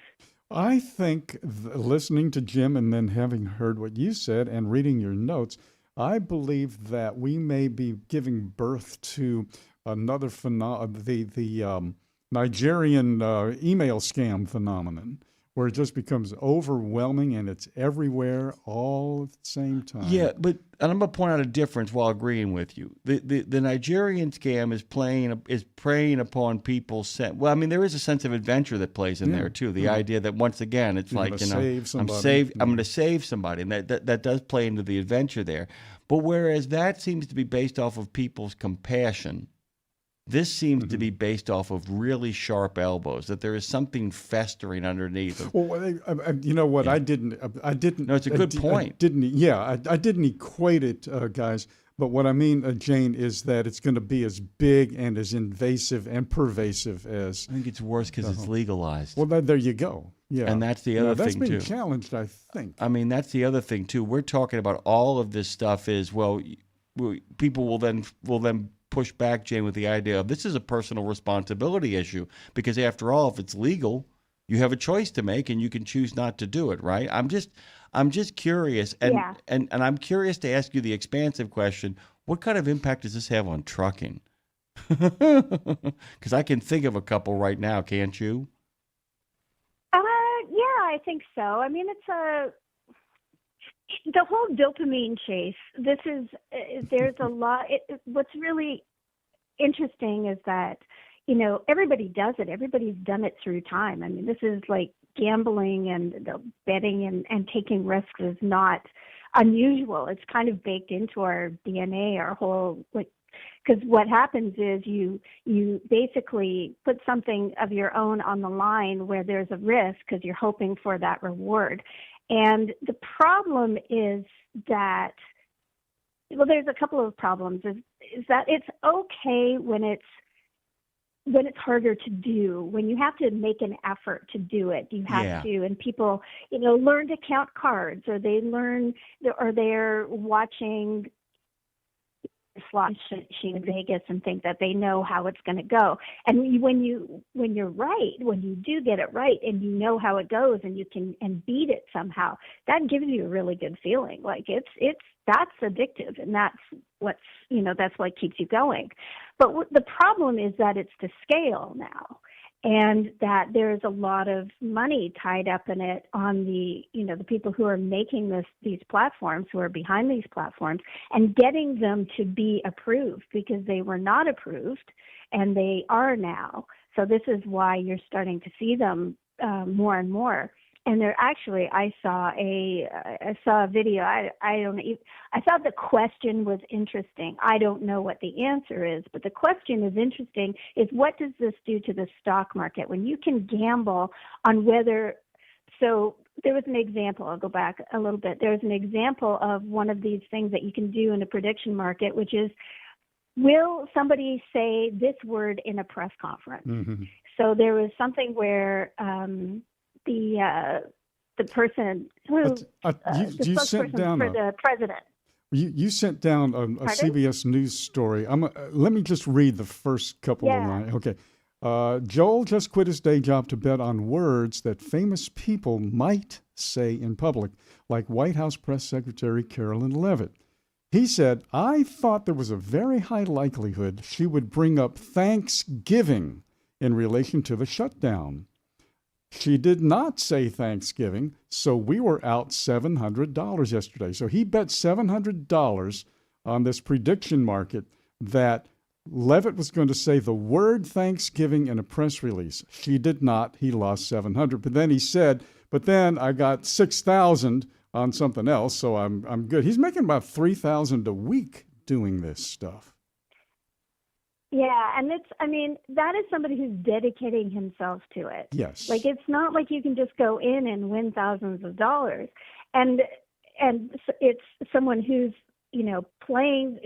Speaker 3: I think listening to Jim and then having heard what you said and reading your notes, I believe that we may be giving birth to another the Nigerian email scam phenomenon, where it just becomes overwhelming and it's everywhere all at the same time.
Speaker 2: Yeah, and I'm going to point out a difference while agreeing with you. The Nigerian scam is preying upon people's sense. Well, I mean, there is a sense of adventure that plays in there too. The idea that once again, it's
Speaker 3: You're
Speaker 2: like, I'm going to save somebody, and that does play into the adventure there. But whereas that seems to be based off of people's compassion, this seems to be based off of really sharp elbows, that there is something festering underneath.
Speaker 3: Well, you know what?
Speaker 2: Yeah.
Speaker 3: I didn't.
Speaker 2: No, it's a good point.
Speaker 3: I didn't equate it, guys. But what I mean, Jane, is that it's going to be as big and as invasive and pervasive as.
Speaker 2: I think it's worse because it's legalized.
Speaker 3: Well, there you go. Yeah,
Speaker 2: and that's the other thing too.
Speaker 3: That's being challenged, I think.
Speaker 2: I mean, that's the other thing too. We're talking about all of this stuff. People will then push back, Jane, with the idea of this is a personal responsibility issue, because after all, if it's legal, you have a choice to make and you can choose not to do it, right? I'm just curious, and I'm curious to ask you the expansive question: what kind of impact does this have on trucking? Because I can think of a couple right now, can't you?
Speaker 8: Yeah, I think so. I mean, it's the whole dopamine chase. There's a lot. What's really interesting is that, everybody does it. Everybody's done it through time. I mean, this is like gambling and the betting and taking risks is not unusual. It's kind of baked into our DNA, our whole, because what happens is you basically put something of your own on the line where there's a risk because you're hoping for that reward. And the problem is that, there's a couple of problems. Is that it's okay when it's harder to do, when you have to make an effort to do it. You have to, and people, learn to count cards, or they're watching slot machine in Vegas and think that they know how it's going to go. And when you're right, when you do get it right and you know how it goes and you can beat it somehow, that gives you a really good feeling. Like that's addictive, and that's what keeps you going. But the problem is that it's to scale now, and that there's a lot of money tied up in it on the people who are making these platforms, who are behind these platforms, and getting them to be approved, because they were not approved and they are now. So this is why you're starting to see them more and more. And they're actually, I saw a video. I thought the question was interesting. I don't know what the answer is, but the question is interesting, is what does this do to the stock market when you can gamble on whether, so there was an example, I'll go back a little bit. There was an example of one of these things that you can do in a prediction market, which is, will somebody say this word in a press conference? Mm-hmm. So there was something where the person who the spokesperson for the president.
Speaker 3: You sent down a CBS News story. Let me just read the first couple of lines. Okay. Joel just quit his day job to bet on words that famous people might say in public, like White House Press Secretary Carolyn Leavitt. He said, I thought there was a very high likelihood she would bring up Thanksgiving in relation to the shutdown. She did not say Thanksgiving, so we were out $700 yesterday. So he bet $700 on this prediction market that Leavitt was going to say the word Thanksgiving in a press release. She did not. He lost $700. But then he said, but then I got $6,000 on something else, so I'm good. He's making about $3,000 a week doing this stuff.
Speaker 8: Yeah, and that is somebody who's dedicating himself to it.
Speaker 3: Yes.
Speaker 8: Like, it's not like you can just go in and win thousands of dollars. And it's someone who's, playing,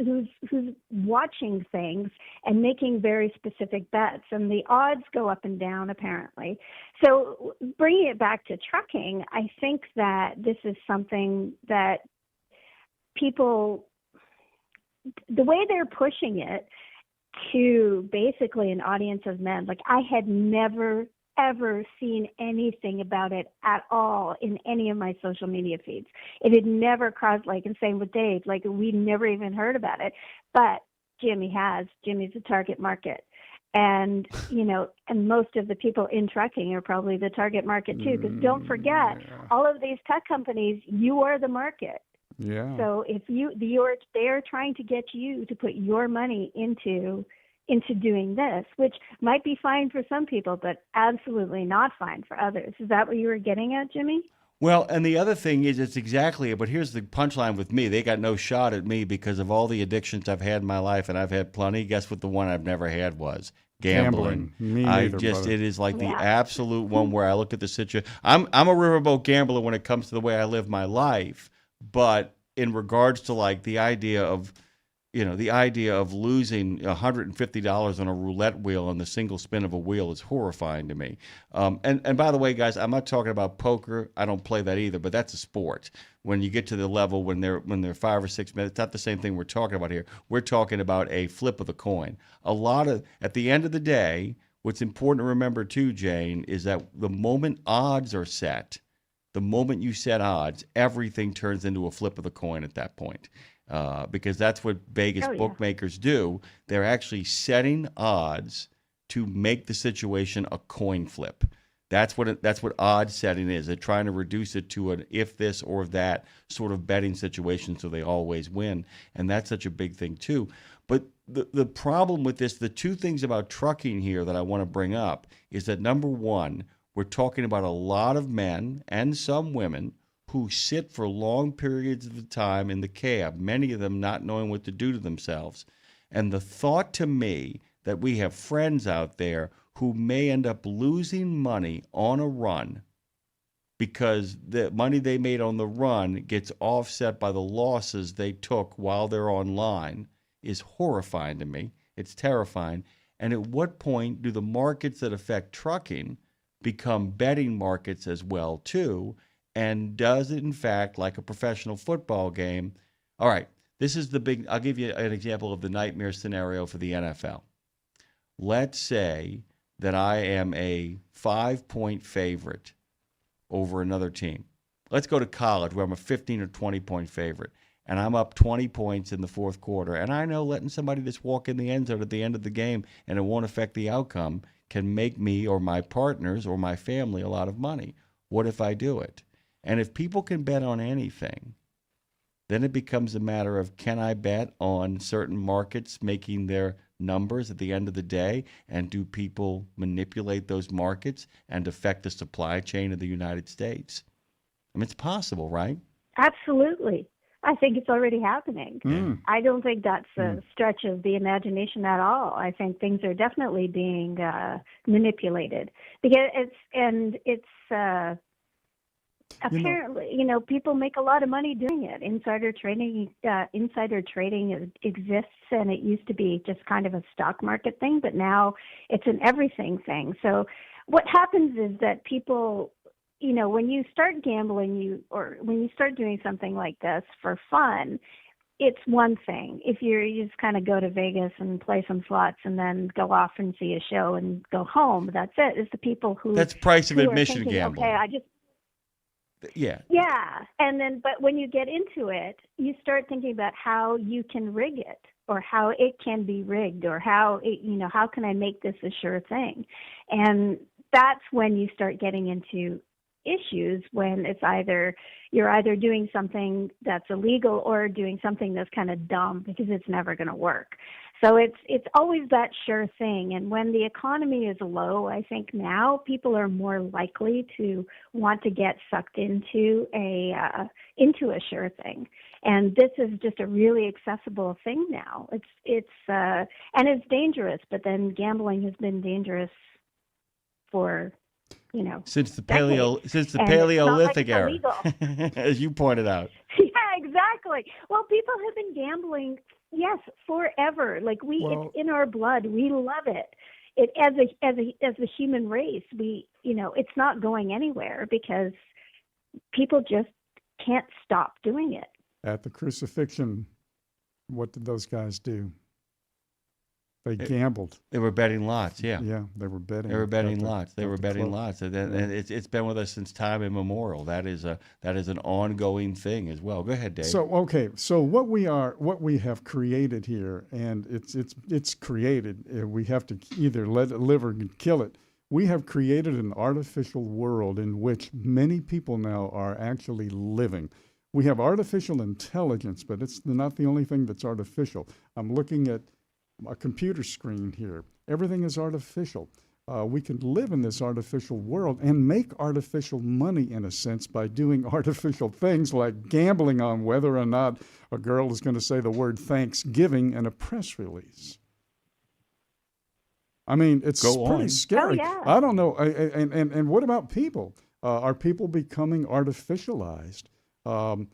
Speaker 8: who's watching things and making very specific bets. And the odds go up and down, apparently. So bringing it back to trucking, I think that this is something that people, the way they're pushing it, to basically an audience of men. Like, I had never, ever seen anything about it at all in any of my social media feeds. It had never crossed, and same with Dave, we never even heard about it. But Jimmy has. Jimmy's a target market. And, and most of the people in trucking are probably the target market too. Because don't forget, all of these tech companies, you are the market.
Speaker 3: Yeah.
Speaker 8: So if they're trying to get you to put your money into doing this, which might be fine for some people, but absolutely not fine for others. Is that what you were getting at, Jimmy?
Speaker 2: Well, and the other thing is, it's exactly it. But here's the punchline with me: they got no shot at me because of all the addictions I've had in my life, and I've had plenty. Guess what? The one I've never had was gambling.
Speaker 3: Me neither, brother.
Speaker 2: It is like the absolute one where I look at the situation. I'm a riverboat gambler when it comes to the way I live my life. But in regards to the idea of, losing $150 on a roulette wheel on the single spin of a wheel is horrifying to me. And by the way, guys, I'm not talking about poker. I don't play that either, but that's a sport. When you get to the level when they're 5 or 6 minutes, it's not the same thing we're talking about here. We're talking about a flip of the coin. At the end of the day, what's important to remember too, Jane, is that the moment odds are set, the moment you set odds, everything turns into a flip of the coin at that point, because that's what Vegas bookmakers do. They're actually setting odds to make the situation a coin flip. That's what odds setting is. They're trying to reduce it to an if this or that sort of betting situation so they always win, and that's such a big thing too. But the problem with this, the two things about trucking here that I want to bring up is that, number one, we're talking about a lot of men and some women who sit for long periods of time in the cab, many of them not knowing what to do to themselves. And the thought to me that we have friends out there who may end up losing money on a run because the money they made on the run gets offset by the losses they took while they're online is horrifying to me. It's terrifying. And at what point do the markets that affect trucking become betting markets as well too? And does it, in fact, like a professional football game, all right, This is the big, I'll give you an example of the nightmare scenario for the NFL. Let's say that I am a 5-point favorite over another team. Let's go to college where I'm a 15 or 20-point favorite, and I'm up 20 points in the fourth quarter. And I know letting somebody just walk in the end zone at the end of the game and it won't affect the outcome can make me or my partners or my family a lot of money. What if I do it? And if people can bet on anything, then it becomes a matter of, can I bet on certain markets making their numbers at the end of the day? And do people manipulate those markets and affect the supply chain of the United States? I mean, it's possible, right?
Speaker 8: Absolutely. I think it's already happening. I don't think that's a stretch of the imagination at all. I think things are definitely being manipulated because apparently, people make a lot of money doing it. Insider trading exists, and it used to be just kind of a stock market thing, but now it's an everything thing. So what happens is that people, when you start gambling, or when you start doing something like this for fun, it's one thing. If you just kind of go to Vegas and play some slots and then go off and see a show and go home, that's it. It's the people who
Speaker 2: that's price of
Speaker 8: who are
Speaker 2: admission
Speaker 8: thinking,
Speaker 2: gambling.
Speaker 8: Okay,
Speaker 2: Yeah.
Speaker 8: And then, but when you get into it, you start thinking about how you can rig it, or how it can be rigged, or how can I make this a sure thing? And that's when you start getting into issues, when you're either doing something that's illegal or doing something that's kind of dumb because it's never going to work. So it's always that sure thing. And when the economy is low, I think now people are more likely to want to get sucked into a sure thing. And this is just a really accessible thing now. And it's dangerous, but then gambling has been dangerous for
Speaker 2: since the
Speaker 8: decades.
Speaker 2: Paleolithic
Speaker 8: And
Speaker 2: era,
Speaker 8: it's not like it's illegal.
Speaker 2: as you pointed out.
Speaker 8: Yeah, exactly. Well, people have been gambling, yes, forever. It's in our blood. We love it. It as a human race, it's not going anywhere because people just can't stop doing it.
Speaker 3: At the crucifixion, what did those guys do? They gambled.
Speaker 2: They were betting lots, yeah.
Speaker 3: Yeah, they were betting.
Speaker 2: They were betting lots. And it's been with us since time immemorial. That is an ongoing thing as well. Go ahead, Dave.
Speaker 3: So what we have created here, and it's created. We have to either let it live or kill it. We have created an artificial world in which many people now are actually living. We have artificial intelligence, but it's not the only thing that's artificial. I'm looking at a computer screen here. Everything is artificial. We can live in this artificial world and make artificial money, in a sense, by doing artificial things like gambling on whether or not a girl is going to say the word Thanksgiving in a press release. I mean, it's pretty scary.
Speaker 8: Oh, yeah.
Speaker 3: I don't know. And what about people? Are people becoming artificialized? The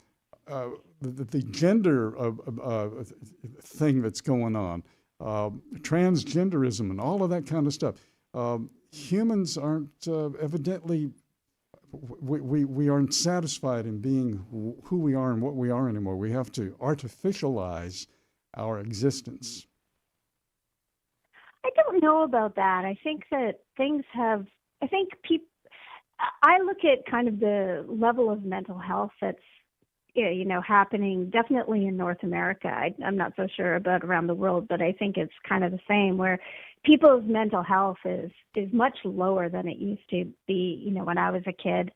Speaker 3: gender thing that's going on. Transgenderism and all of that kind of stuff. Humans aren't evidently, we aren't satisfied in being who we are and what we are anymore. We have to artificialize our existence.
Speaker 8: I don't know about that. I think that I look at kind of the level of mental health that's happening definitely in North America. I'm not so sure about around the world, but I think it's kind of the same, where people's mental health is much lower than it used to be, when I was a kid.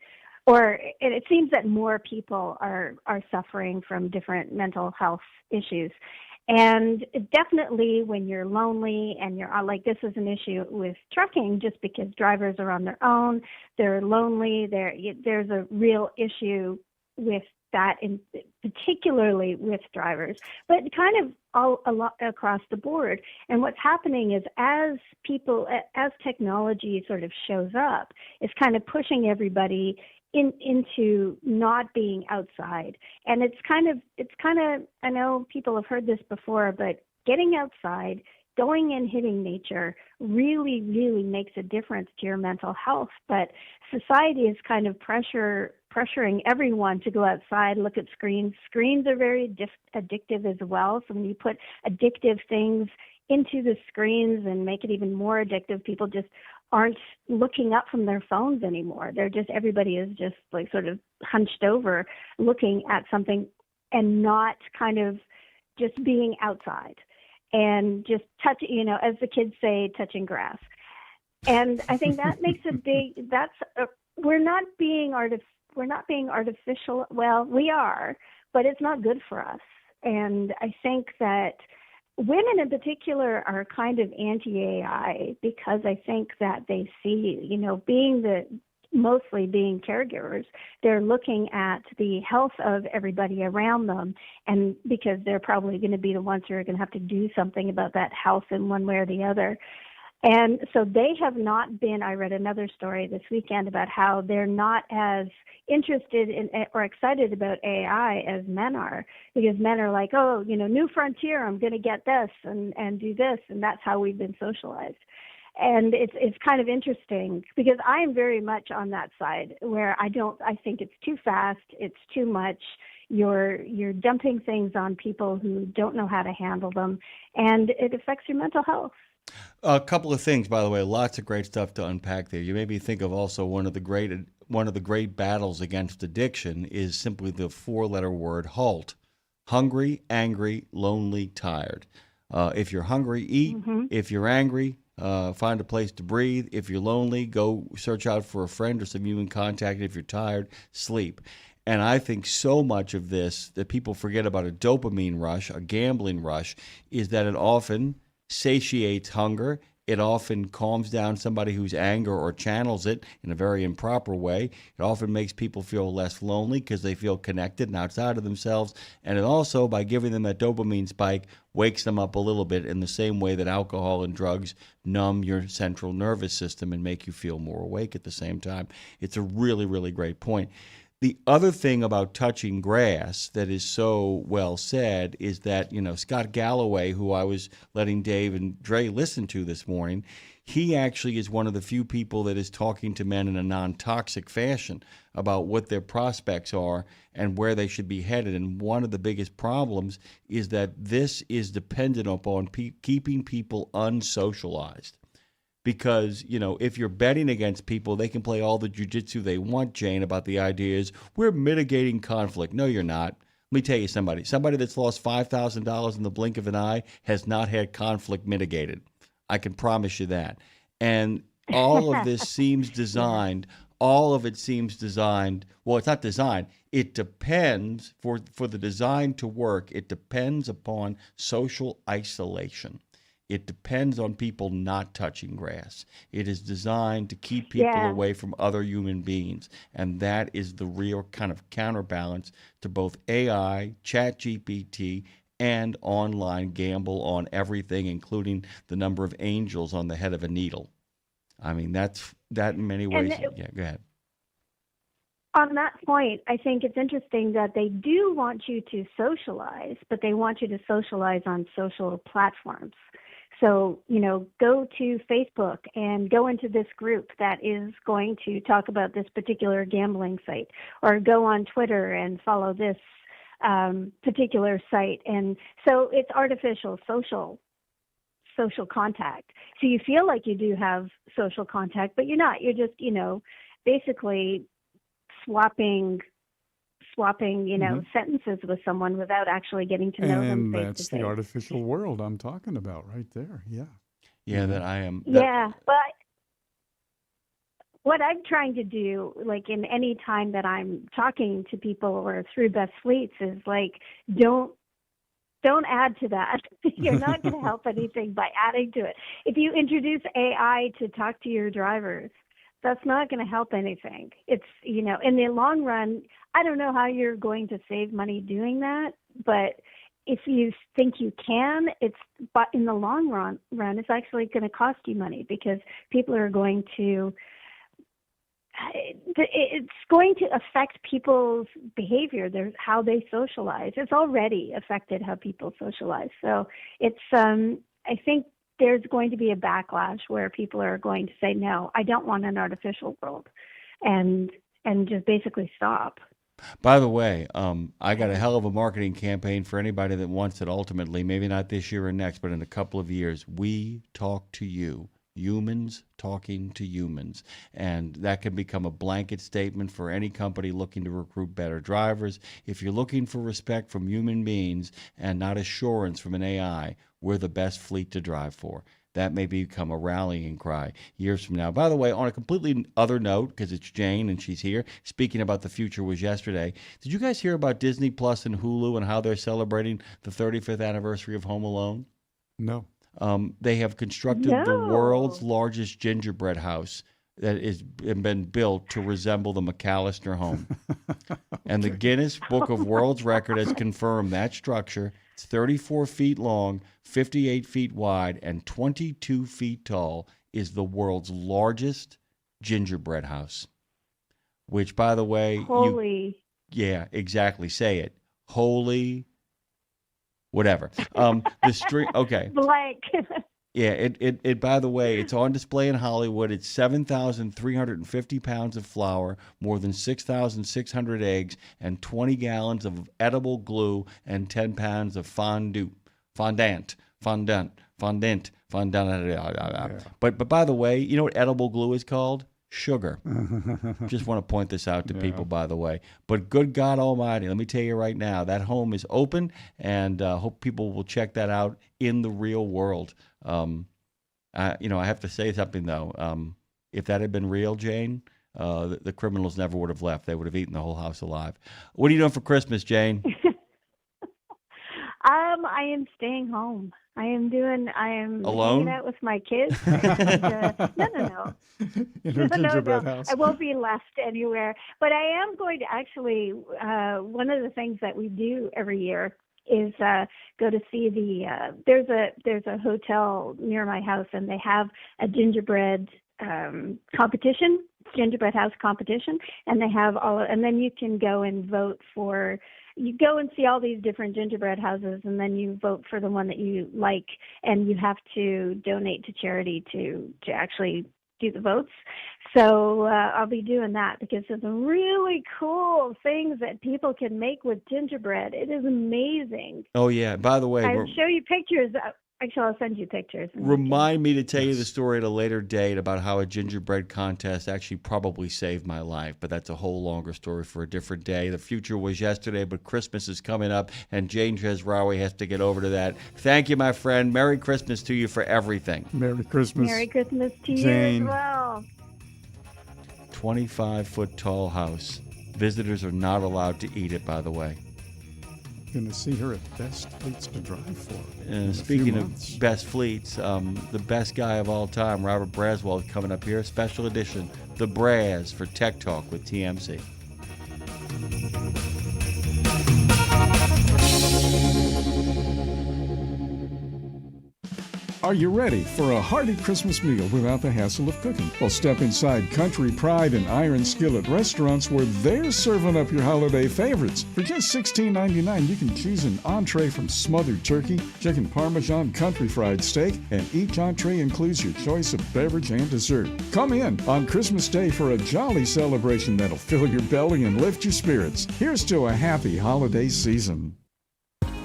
Speaker 8: Or it seems that more people are suffering from different mental health issues. And definitely when you're lonely and you're this is an issue with trucking, just because drivers are on their own, they're lonely, there's a real issue with that, particularly with drivers, but kind of a lot across the board. And what's happening is as technology sort of shows up, it's kind of pushing everybody into not being outside. And it's kind of, I know people have heard this before, but getting outside going and hitting nature really, really makes a difference to your mental health. But society is kind of pressuring everyone to go outside, look at screens. Screens are very addictive as well. So when you put addictive things into the screens and make it even more addictive, people just aren't looking up from their phones anymore. Everybody is just like sort of hunched over looking at something and not kind of just being outside and just as the kids say, touching grass. And I think that makes we're not being artificial. Well, we are, but it's not good for us. And I think that women in particular are kind of anti-AI because I think that they see, mostly being caregivers, they're looking at the health of everybody around them, and because they're probably going to be the ones who are going to have to do something about that health in one way or the other. And so they have not been, I read another story this weekend about how they're not as interested in or excited about AI as men are, because men are like, new frontier, I'm going to get this and do this. And that's how we've been socialized. And it's kind of interesting because I am very much on that side where I think it's too fast. It's too much. You're dumping things on people who don't know how to handle them, and it affects your mental health.
Speaker 2: A couple of things, by the way, lots of great stuff to unpack there. You made me think of also one of the great battles against addiction is simply the 4-letter word HALT: hungry, angry, lonely, tired. If you're hungry, eat. Mm-hmm. If you're angry, find a place to breathe. If you're lonely, go search out for a friend or some human contact. If you're tired, sleep. And I think so much of this that people forget about a dopamine rush, a gambling rush, is that it often satiates hunger. It often calms down somebody who's anger or channels it in a very improper way. It often makes people feel less lonely because they feel connected and outside of themselves. And it also, by giving them that dopamine spike, wakes them up a little bit in the same way that alcohol and drugs numb your central nervous system and make you feel more awake at the same time. It's a really, really great point. The other thing about touching grass that is so well said is that, Scott Galloway, who I was letting Dave and Dre listen to this morning, he actually is one of the few people that is talking to men in a non-toxic fashion about what their prospects are and where they should be headed. And one of the biggest problems is that this is dependent upon keeping people unsocialized. Because, if you're betting against people, they can play all the jujitsu they want, Jane, about the idea is we're mitigating conflict. No, you're not. Let me tell you somebody that's lost $5,000 in the blink of an eye has not had conflict mitigated. I can promise you that. And all of this seems designed. All of it seems designed. Well, it's not designed. It depends, for the design to work, it depends upon social isolation. It depends on people not touching grass. It is designed to keep people away from other human beings. And that is the real kind of counterbalance to both AI, ChatGPT, and online gamble on everything, including the number of angels on the head of a needle. I mean, that in many ways. Go ahead.
Speaker 8: On that point, I think it's interesting that they do want you to socialize, but they want you to socialize on social platforms. So, go to Facebook and go into this group that is going to talk about this particular gambling site, or go on Twitter and follow this particular site. And so it's artificial social contact. So you feel like you do have social contact, but you're not. You're just, basically swapping sentences with someone without actually getting to know them face to face.
Speaker 3: And that's the artificial world I'm talking about right there.
Speaker 2: Yeah, that I am.
Speaker 8: But what I'm trying to do, like in any time that I'm talking to people or through Best Fleets, is like, don't add to that. You're not going to help anything by adding to it. If you introduce AI to talk to your drivers, that's not going to help anything. It's, in the long run, I don't know how you're going to save money doing that, but if you think you can, but in the long run, it's actually going to cost you money, because people are going to, it's going to affect people's behavior, how they socialize. It's already affected how people socialize. So it's, I think there's going to be a backlash where people are going to say, no, I don't want an artificial world, and just basically stop.
Speaker 2: By the way, I got a hell of a marketing campaign for anybody that wants it ultimately, maybe not this year or next, but in a couple of years. We talk to you. Humans talking to humans. And that can become a blanket statement for any company looking to recruit better drivers. If you're looking for respect from human beings and not assurance from an AI, we're the best fleet to drive for. That may become a rallying cry years from now. By the way, on a completely other note, because it's Jane and she's here, speaking about the future was yesterday. Did you guys hear about Disney Plus and Hulu and how they're celebrating the 35th anniversary of Home Alone?
Speaker 3: No.
Speaker 2: They have constructed the world's largest gingerbread house that has been built to resemble the McAllister home. And the Guinness Book of World's Record has confirmed that structure. It's 34 feet long, 58 feet wide, and 22 feet tall, is the world's largest gingerbread house. Which, by the way...
Speaker 8: Holy.
Speaker 2: Yeah, exactly. Say it. Holy... Whatever. The string. Okay.
Speaker 8: Blank.
Speaker 2: Yeah. It. By the way, it's on display in Hollywood. It's 7,350 pounds of flour, more than 6,600 eggs, and 20 gallons of edible glue, and 10 pounds of fondant. But by the way, you know what edible glue is called? Sugar. Just want to point this out to people, by the way. But good God Almighty, let me tell you right now, that home is open, and hope people will check that out in the real world. I have to say something, though. If that had been real, Jane, the criminals never would have left. They would have eaten the whole house alive. What are you doing for Christmas, Jane?
Speaker 8: I am staying home. I am
Speaker 2: alone?
Speaker 8: hanging out with my kids. And, no.
Speaker 3: In her gingerbread house.
Speaker 8: I won't be left anywhere. But I am going to actually, one of the things that we do every year is go to see there's a hotel near my house, and they have a gingerbread competition, gingerbread house competition, and they have and then you can go and vote for. You go and see all these different gingerbread houses, and then you vote for the one that you like, and you have to donate to charity to actually do the votes. So I'll be doing that because there's some really cool things that people can make with gingerbread. It is amazing.
Speaker 2: Oh, yeah. By the way,
Speaker 8: I'll show you pictures. Actually, I'll send you pictures.
Speaker 2: Remind me to tell you the story at a later date about how a gingerbread contest actually probably saved my life, but that's a whole longer story for a different day. The future was yesterday, but Christmas is coming up, and Jane Jezraoui has to get over to that. Thank you, my friend. Merry Christmas to you for everything.
Speaker 3: Merry Christmas.
Speaker 8: Merry Christmas to
Speaker 3: Jane.
Speaker 8: you as well.
Speaker 2: 25-foot tall house. Visitors are not allowed to eat it, by the way.
Speaker 3: Going to see her at Best Fleets to Drive for.
Speaker 2: Speaking of best fleets, the best guy of all time, Robert Braswell, coming up here. Special edition, The Braz for Tech Talk with TMC.
Speaker 3: Are you ready for a hearty Christmas meal without the hassle of cooking? Well, step inside Country Pride and Iron Skillet restaurants where they're serving up your holiday favorites. For just $16.99, you can choose an entree from smothered turkey, chicken parmesan country fried steak, and each entree includes your choice of beverage and dessert. Come in on Christmas Day for a jolly celebration that'll fill your belly and lift your spirits. Here's to a happy holiday season.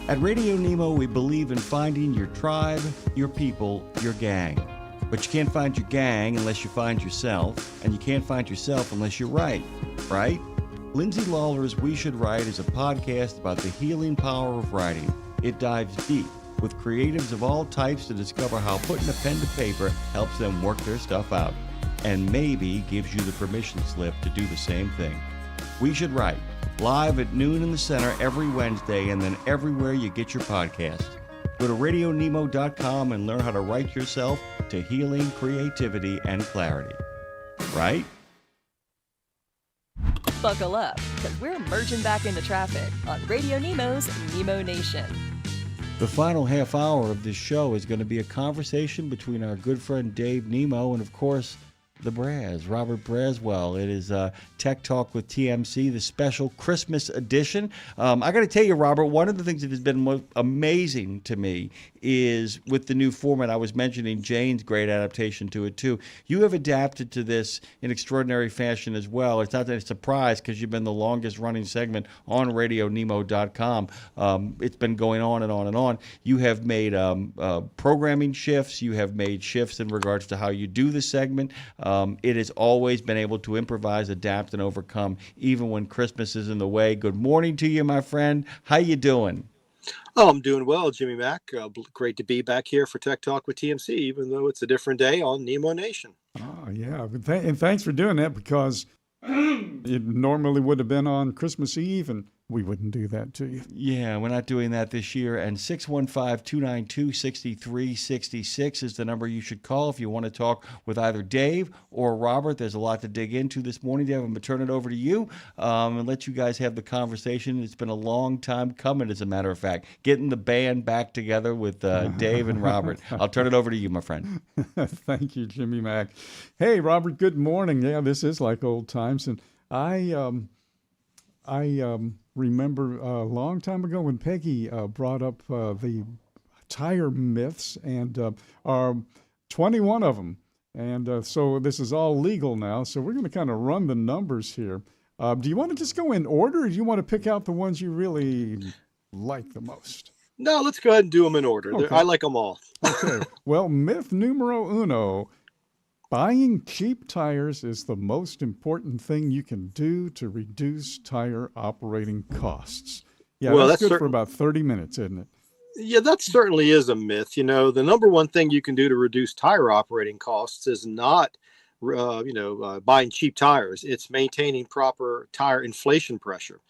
Speaker 2: At Radio Nemo, we believe in finding your tribe, your people, your gang. But you can't find your gang unless you find yourself, and you can't find yourself unless you write, right? Lindsay Lawler's We Should Write is a podcast about the healing power of writing. It dives deep with creatives of all types to discover how putting a pen to paper helps them work their stuff out, and maybe gives you the permission slip to do the same thing. We Should Write. Live at noon in the center every Wednesday, and then everywhere you get your podcast. Go to RadioNemo.com and learn how to write yourself to healing, creativity, and clarity. Right?
Speaker 1: Buckle up, because we're merging back into traffic on Radio Nemo's Nemo Nation.
Speaker 2: The final half hour of this show is going to be a conversation between our good friend Dave Nemo and, of course, the Braz, Robert Braswell. It is Tech Talk with TMC, the special Christmas edition. I got to tell you, Robert, one of the things that has been amazing to me is with the new format. I was mentioning Jane's great adaptation to it, too. You have adapted to this in extraordinary fashion as well. It's not that it's a surprise because you've been the longest running segment on RadioNemo.com. It's been going on and on and on. You have made programming shifts. You have made shifts in regards to how you do the segment. It has always been able to improvise, adapt, and overcome, even when Christmas is in the way. Good morning to you, my friend. How you doing?
Speaker 13: Oh, I'm doing well, Jimmy Mack. Great to be back here for Tech Talk with TMC, even though it's a different day on Nemo Nation.
Speaker 3: Oh, yeah. And thanks for doing that, because it normally would have been on Christmas Eve, and we wouldn't do that to you.
Speaker 2: Yeah, we're not doing that this year. And 615-292-6366 is the number you should call if you want to talk with either Dave or Robert. There's a lot to dig into this morning, Dave. I'm going to turn it over to you and let you guys have the conversation. It's been a long time coming, as a matter of fact, getting the band back together with Dave and Robert. I'll turn it over to you, my friend.
Speaker 3: Thank you, Jimmy Mack. Hey, Robert, good morning. Yeah, this is like old times. And I remember a long time ago when Peggy brought up the tire myths, and are 21 of them. And so this is all legal now. So we're going to kind of run the numbers here. Do you want to just go in order, or do you want to pick out the ones you really like the most?
Speaker 13: No, let's go ahead and do them in order.
Speaker 3: Okay.
Speaker 13: I like them all.
Speaker 3: Okay. Well, myth numero uno. Buying cheap tires is the most important thing you can do to reduce tire operating costs. Yeah, well, that's good for about 30 minutes, isn't it?
Speaker 13: Yeah, that certainly is a myth. You know, the number one thing you can do to reduce tire operating costs is not, buying cheap tires. It's maintaining proper tire inflation pressure.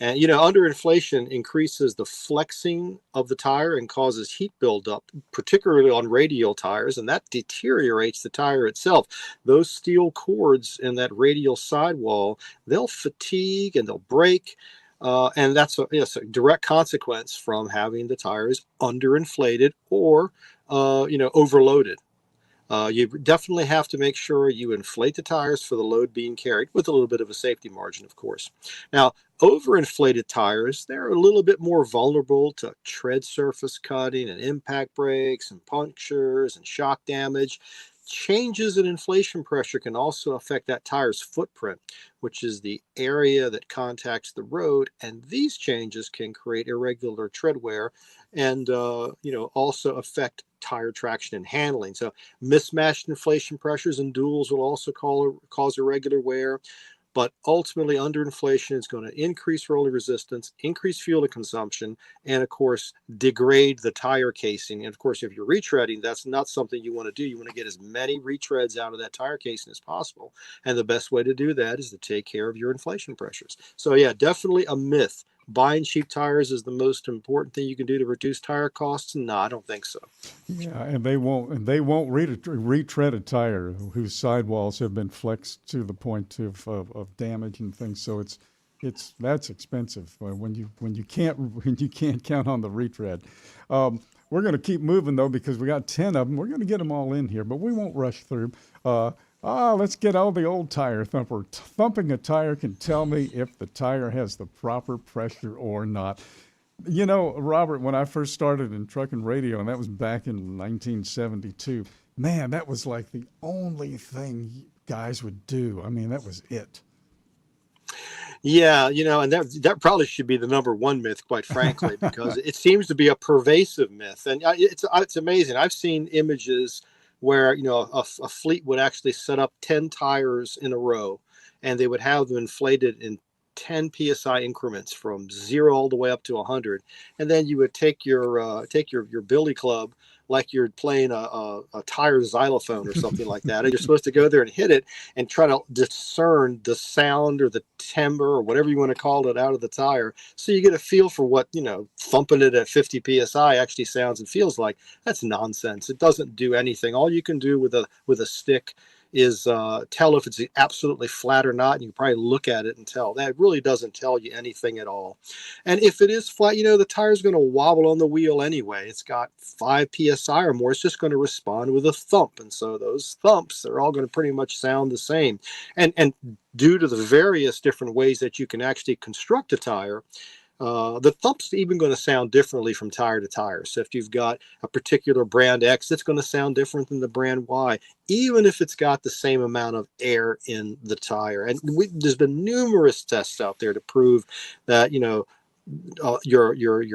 Speaker 13: And, underinflation increases the flexing of the tire and causes heat buildup, particularly on radial tires, and that deteriorates the tire itself. Those steel cords in that radial sidewall, they'll fatigue and they'll break. And that's a direct consequence from having the tires underinflated or, overloaded. You definitely have to make sure you inflate the tires for the load being carried, with a little bit of a safety margin, of course. Now, overinflated tires, they're a little bit more vulnerable to tread surface cutting and impact breaks and punctures and shock damage. Changes in inflation pressure can also affect that tire's footprint, which is the area that contacts the road. And these changes can create irregular tread wear and, also affect tire traction and handling. So mismatched inflation pressures and duals will also cause irregular wear. But ultimately, underinflation is going to increase rolling resistance, increase fuel consumption, and, of course, degrade the tire casing. And, of course, if you're retreading, that's not something you want to do. You want to get as many retreads out of that tire casing as possible. And the best way to do that is to take care of your inflation pressures. So, yeah, definitely a myth. Buying cheap tires is the most important thing you can do to reduce tire costs? No, I don't think so.
Speaker 3: Yeah, and they won't retread a tire whose sidewalls have been flexed to the point of damage and things. So that's expensive when you can't count on the retread. We're going to keep moving though, because we got 10 of them. We're going to get them all in here, but we won't rush through. Let's get all the old tire thumper. Thumping a tire can tell me if the tire has the proper pressure or not. You know, Robert, when I first started in trucking radio, and that was back in 1972, man, that was like the only thing guys would do. I mean, that was it.
Speaker 13: Yeah, and that probably should be the number one myth, quite frankly, because it seems to be a pervasive myth. And it's amazing. I've seen images where, a fleet would actually set up 10 tires in a row, and they would have them inflated in 10 psi increments from 0 all the way up to 100. And then you would take your billy club like you're playing a tire xylophone or something like that. And you're supposed to go there and hit it and try to discern the sound or the timbre or whatever you want to call it out of the tire. So you get a feel for what, thumping it at 50 PSI actually sounds and feels like. That's nonsense. It doesn't do anything. All you can do with a stick is tell if it's absolutely flat or not. And you can probably look at it and tell. That really doesn't tell you anything at all. And if it is flat, the tire's going to wobble on the wheel anyway. It's got 5 psi or more. It's just going to respond with a thump. And so those thumps are all going to pretty much sound the same. And due to the various different ways that you can actually construct a tire, the thump's even going to sound differently from tire to tire. So if you've got a particular brand X, it's going to sound different than the brand Y, even if it's got the same amount of air in the tire. And there's been numerous tests out there to prove that, your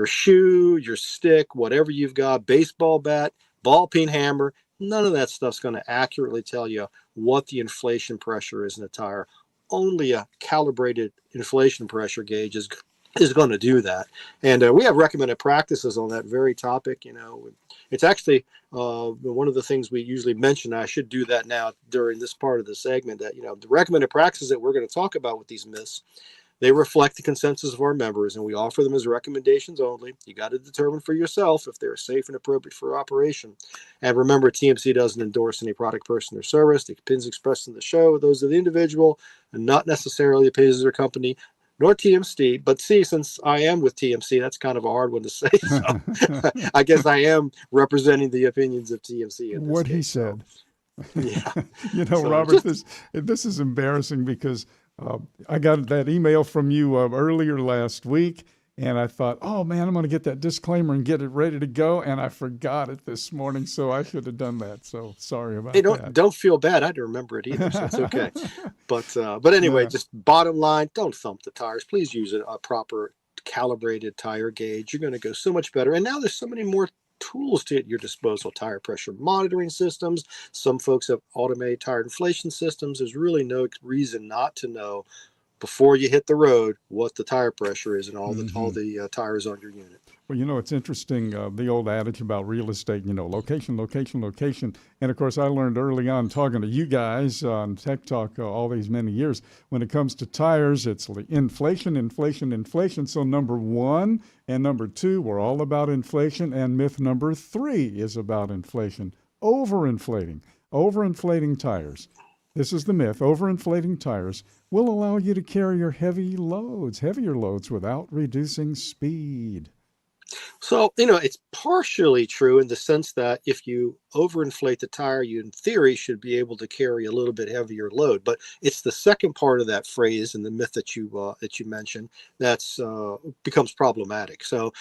Speaker 13: shoe, your stick, whatever you've got, baseball bat, ball peen hammer, none of that stuff's going to accurately tell you what the inflation pressure is in a tire. Only a calibrated inflation pressure gauge is going to do that. And we have recommended practices on that very topic. It's actually one of the things we usually mention. I should do that now during this part of the segment, that the recommended practices that we're going to talk about with these myths, they reflect the consensus of our members, and we offer them as recommendations only. You got to determine for yourself if they're safe and appropriate for operation. And remember, TMC doesn't endorse any product, person, or service. The opinions expressed in the show, those of the individual, and not necessarily the opinions of their company, nor TMC. But see, since I am with TMC, that's kind of a hard one to say. So I guess I am representing the opinions of TMC. In this
Speaker 3: what
Speaker 13: case,
Speaker 3: he said.
Speaker 13: Yeah.
Speaker 3: So Robert, this is embarrassing because I got that email from you earlier last week, and I thought, oh man, I'm going to get that disclaimer and get it ready to go, and I forgot it this morning, so I should have done that. So sorry about that.
Speaker 13: Don't feel bad. I didn't remember it either, so it's okay. But anyway, just bottom line, don't thump the tires. Please use a proper calibrated tire gauge. You're going to go so much better. And now there's so many more tools at your disposal. Tire pressure monitoring systems. Some folks have automated tire inflation systems. There's really no reason not to know before you hit the road what the tire pressure is and all the tires on your unit.
Speaker 3: Well, it's interesting, the old adage about real estate, location, location, location. And, of course, I learned early on talking to you guys on Tech Talk all these many years, when it comes to tires, it's inflation, inflation, inflation. So number 1 and number 2 were all about inflation, and myth number 3 is about inflation. Overinflating tires. This is the myth. Overinflating tires will allow you to carry your heavier loads without reducing speed.
Speaker 13: So, it's partially true in the sense that if you overinflate the tire, you in theory should be able to carry a little bit heavier load. But it's the second part of that phrase and the myth that you mentioned that's becomes problematic. So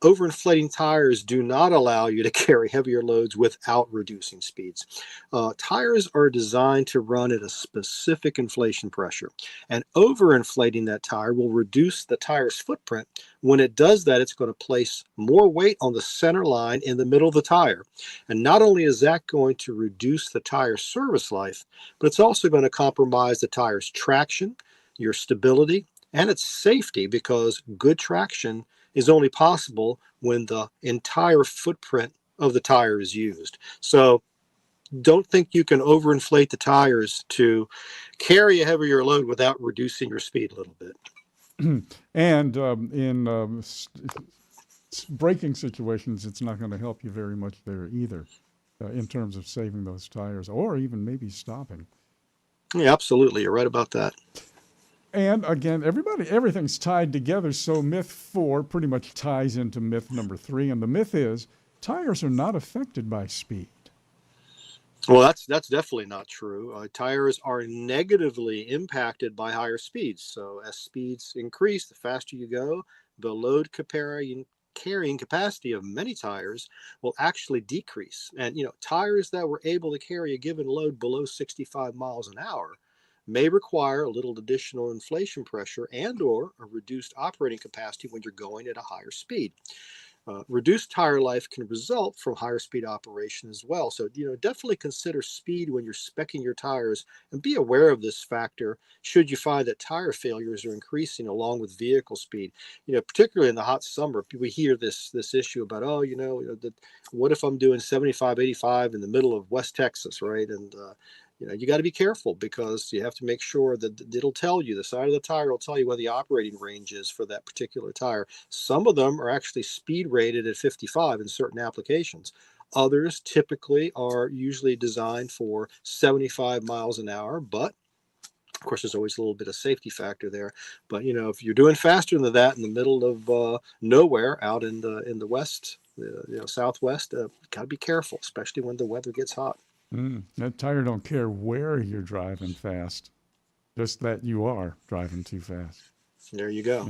Speaker 13: overinflating tires do not allow you to carry heavier loads without reducing speeds. Tires are designed to run at a specific inflation pressure, and overinflating that tire will reduce the tire's footprint. When it does that, it's going to place more weight on the center line in the middle of the tire. And not only is that going to reduce the tire's service life, but it's also going to compromise the tire's traction, your stability, and its safety, because good traction is only possible when the entire footprint of the tire is used. So don't think you can overinflate the tires to carry a heavier load without reducing your speed a little bit.
Speaker 3: And in braking situations, it's not going to help you very much there either, in terms of saving those tires or even maybe stopping.
Speaker 13: Yeah, absolutely. You're right about that.
Speaker 3: And again, everything's tied together. So myth 4 pretty much ties into myth number 3. And the myth is tires are not affected by speed.
Speaker 13: Well, that's definitely not true. Tires are negatively impacted by higher speeds. So as speeds increase, the faster you go, the load carrying capacity of many tires will actually decrease. And, tires that were able to carry a given load below 65 miles an hour may require a little additional inflation pressure and or a reduced operating capacity when you're going at a higher speed. Reduced tire life can result from higher speed operation as well. So, definitely consider speed when you're speccing your tires, and be aware of this factor should you find that tire failures are increasing along with vehicle speed. Particularly in the hot summer, we hear this issue about, what if I'm doing 75, 85 in the middle of West Texas, right? And, you got to be careful, because you have to make sure that it'll tell you, the side of the tire will tell you what the operating range is for that particular tire. Some of them are actually speed rated at 55 in certain applications. Others typically are usually designed for 75 miles an hour, but of course, there's always a little bit of safety factor there. But if you're doing faster than that in the middle of nowhere, out in the west, southwest, got to be careful, especially when the weather gets hot.
Speaker 3: That tire don't care where you're driving fast, just that you are driving too fast.
Speaker 13: There you go.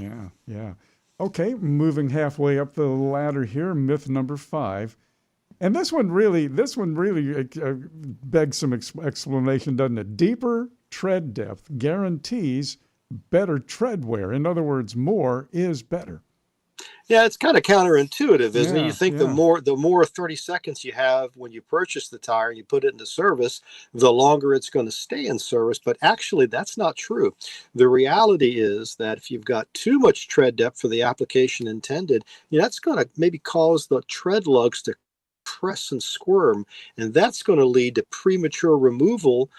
Speaker 3: Yeah. Okay, moving halfway up the ladder here, myth number 5. And this one really begs some explanation, doesn't it? Deeper tread depth guarantees better tread wear. In other words, more is better.
Speaker 13: Yeah, it's kind of counterintuitive, isn't it? You think
Speaker 3: yeah.
Speaker 13: the more 30 seconds you have when you purchase the tire and you put it into service, the longer it's going to stay in service. But actually, that's not true. The reality is that if you've got too much tread depth for the application intended, that's going to maybe cause the tread lugs to press and squirm, and that's going to lead to premature removal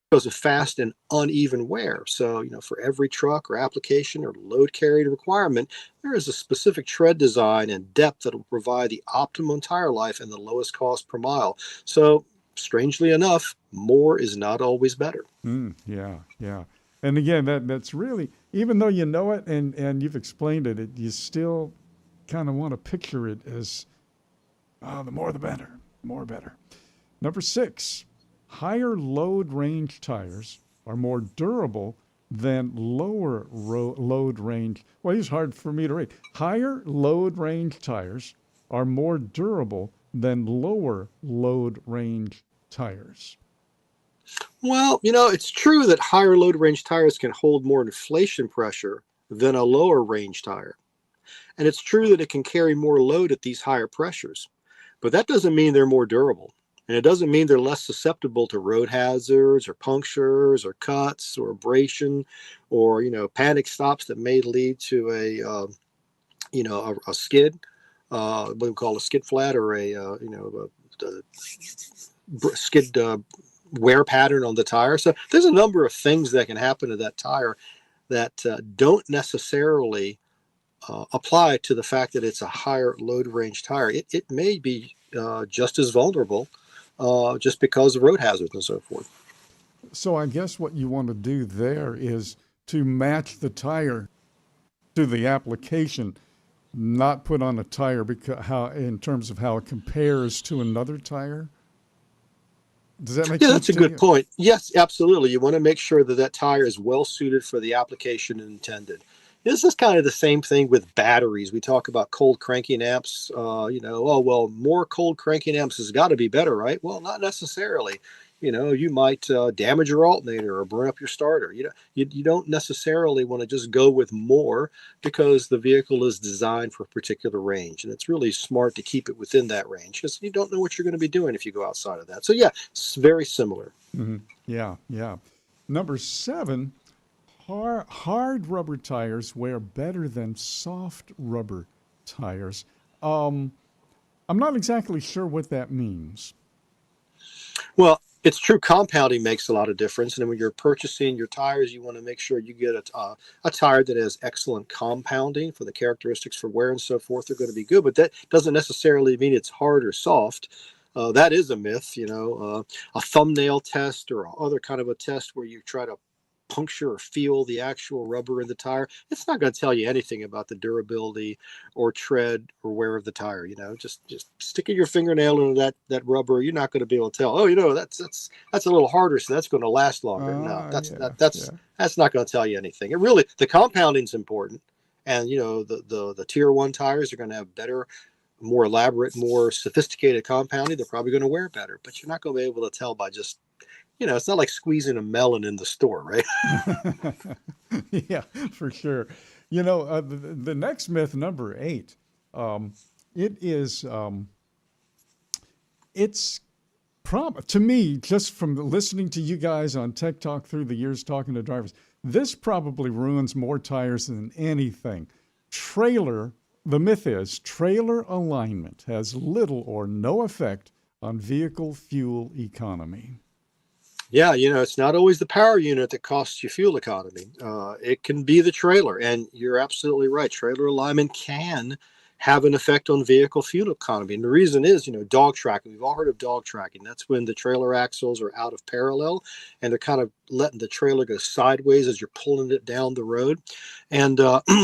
Speaker 13: because of fast and uneven wear. So, for every truck or application or load carried requirement, there is a specific tread design and depth that will provide the optimum tire life and the lowest cost per mile. So, strangely enough, more is not always better.
Speaker 3: Yeah. And again, that's really, even though you know it and you've explained it, you still kind of want to picture it as, the more the better, more better. Number 6. Higher load range tires are more durable than lower load range. Well, it's hard for me to read. Higher load range tires are more durable than lower load range tires.
Speaker 13: Well, it's true that higher load range tires can hold more inflation pressure than a lower range tire. And it's true that it can carry more load at these higher pressures. But that doesn't mean they're more durable. And it doesn't mean they're less susceptible to road hazards or punctures or cuts or abrasion or, panic stops that may lead to a skid, what we call a skid flat, or a skid wear pattern on the tire. So there's a number of things that can happen to that tire that don't necessarily apply to the fact that it's a higher load range tire. It may be just as vulnerable just because of road hazards and so forth.
Speaker 3: So I guess what you want to do there is to match the tire to the application, not put on a tire in terms of how it compares to another tire. Does that make sense?
Speaker 13: Yeah, that's a good point. Yes, absolutely. You want to make sure that tire is well suited for the application intended. This is kind of the same thing with batteries. We talk about cold cranking amps. More cold cranking amps has got to be better, right? Well, not necessarily. You might damage your alternator or burn up your starter. You don't necessarily want to just go with more because the vehicle is designed for a particular range. And it's really smart to keep it within that range because you don't know what you're going to be doing if you go outside of that. So, yeah, it's very similar.
Speaker 3: Mm-hmm. Yeah. Number 7. Hard rubber tires wear better than soft rubber tires. I'm not exactly sure what that means.
Speaker 13: Well, it's true. Compounding makes a lot of difference. And when you're purchasing your tires, you want to make sure you get a tire that has excellent compounding for the characteristics for wear and so forth. They're going to be good, but that doesn't necessarily mean it's hard or soft. That is a myth, a thumbnail test or other kind of a test where you try to puncture or feel the actual rubber in the tire. It's not going to tell you anything about the durability or tread or wear of the tire. Just sticking your fingernail into that rubber, you're not going to be able to tell. That's a little harder, so that's going to last longer. No, that's not going to tell you anything. The compounding's important, and the tier 1 tires are going to have better, more elaborate, more sophisticated compounding. They're probably going to wear better, but you're not going to be able to tell by just it's not like squeezing a melon in the store, right?
Speaker 3: Yeah, for sure. The next myth, number 8, to me, just from listening to you guys on Tech Talk through the years talking to drivers, this probably ruins more tires than anything. The myth is trailer alignment has little or no effect on vehicle fuel economy.
Speaker 13: Yeah, it's not always the power unit that costs you fuel economy. It can be the trailer, and you're absolutely right. Trailer alignment can have an effect on vehicle fuel economy. And the reason is, dog tracking. We've all heard of dog tracking. That's when the trailer axles are out of parallel and they're kind of letting the trailer go sideways as you're pulling it down the road. And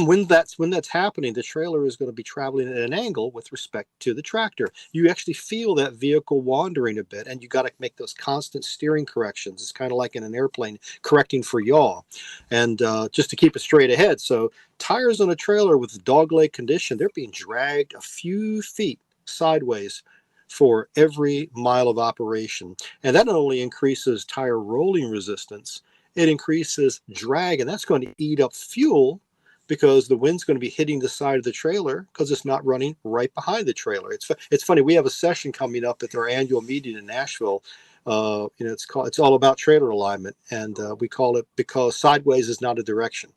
Speaker 13: when that's happening, the trailer is going to be traveling at an angle with respect to the tractor. You actually feel that vehicle wandering a bit, and you got to make those constant steering corrections. It's kind of like in an airplane correcting for yaw, and just to keep it straight ahead. So tires on a trailer with dogleg condition, they're being dragged a few feet sideways for every mile of operation. And that not only increases tire rolling resistance, it increases drag, and that's going to eat up fuel because the wind's going to be hitting the side of the trailer because it's not running right behind the trailer. It's funny. We have a session coming up at our annual meeting in Nashville. It's all about trailer alignment, and we call it because sideways is not a direction.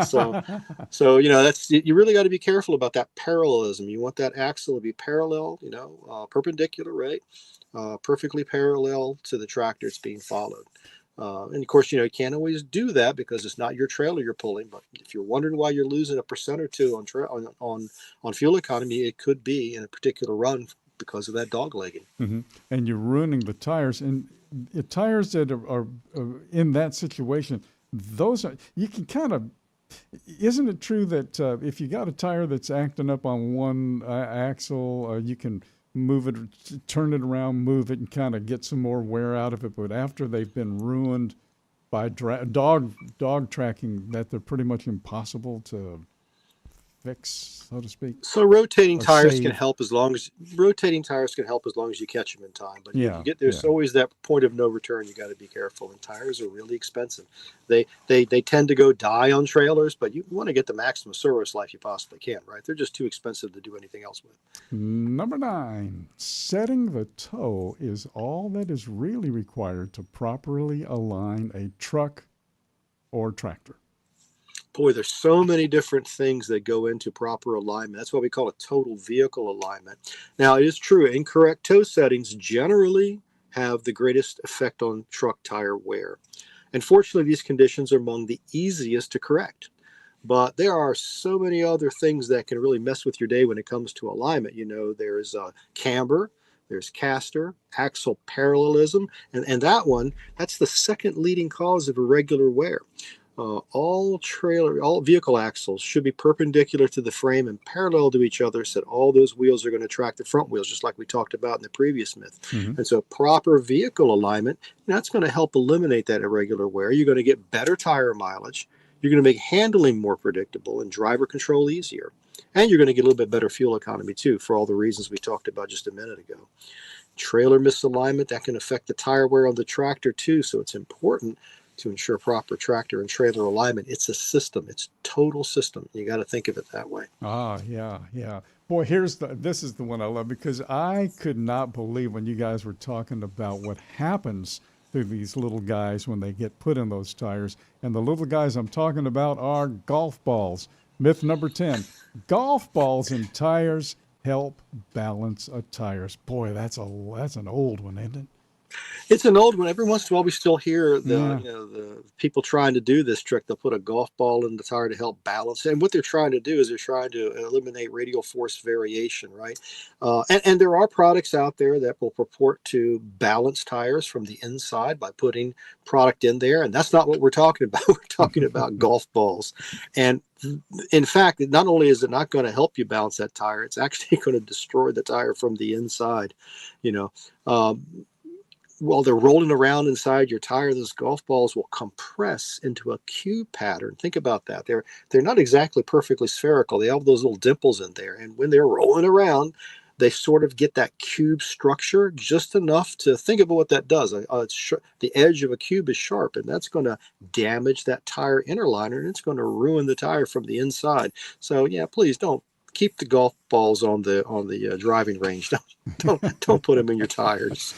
Speaker 13: so that's, you really got to be careful about that parallelism. You want that axle to be parallel, perpendicular, right? Perfectly parallel to the tractor it's being followed. And of course, you can't always do that because it's not your trailer you're pulling. But if you're wondering why you're losing 1% or 2% on fuel economy, it could be in a particular run because of that dog legging.
Speaker 3: Mm-hmm. And you're ruining the tires. And the tires that are in that situation, those are, you can kind of, isn't it true that if you got a tire that's acting up on one axle, you can move it, turn it around, move it, and kind of get some more wear out of it. But after they've been ruined by dog tracking, that they're pretty much impossible to fix, so to speak.
Speaker 13: So rotating tires can help as long as you catch them in time. But there's always that point of no return. You got to be careful. And tires are really expensive. They tend to go die on trailers, but you want to get the maximum service life you possibly can, right? They're just too expensive to do anything else with.
Speaker 3: Number 9, setting the toe is all that is really required to properly align a truck or tractor.
Speaker 13: Boy, there's so many different things that go into proper alignment. That's why we call it total vehicle alignment. Now, it is true, incorrect toe settings generally have the greatest effect on truck tire wear. And fortunately, these conditions are among the easiest to correct. But there are so many other things that can really mess with your day when it comes to alignment. There's camber, there's caster, axle parallelism, and that's the second leading cause of irregular wear. All vehicle axles should be perpendicular to the frame and parallel to each other, so that all those wheels are going to track the front wheels, just like we talked about in the previous myth. Mm-hmm. And so proper vehicle alignment, that's going to help eliminate that irregular wear. You're going to get better tire mileage. You're going to make handling more predictable and driver control easier. And you're going to get a little bit better fuel economy too, for all the reasons we talked about just a minute ago. Trailer misalignment, that can affect the tire wear on the tractor too, so it's important to ensure proper tractor and trailer alignment. It's a system. It's total system. You got to think of it that way.
Speaker 3: Yeah. Boy, this is the one I love, because I could not believe when you guys were talking about what happens to these little guys when they get put in those tires. And the little guys I'm talking about are golf balls. Myth number 10, golf balls in tires help balance a tires. Boy, that's an old one, isn't it?
Speaker 13: It's an old one. Every once in a while, we still hear the people trying to do this trick. They'll put a golf ball in the tire to help balance. And what they're trying to do is they're trying to eliminate radial force variation, right? And there are products out there that will purport to balance tires from the inside by putting product in there. And that's not what we're talking about. We're talking about golf balls. And in fact, not only is it not going to help you balance that tire, it's actually going to destroy the tire from the inside, while they're rolling around inside your tire, those golf balls will compress into a cube pattern. Think about that. They're not exactly perfectly spherical. They have those little dimples in there. And when they're rolling around, they sort of get that cube structure just enough to think about what that does. The edge of a cube is sharp, and that's going to damage that tire inner liner, and it's going to ruin the tire from the inside. So, please don't keep the golf balls on the driving range. Don't put them in your tires.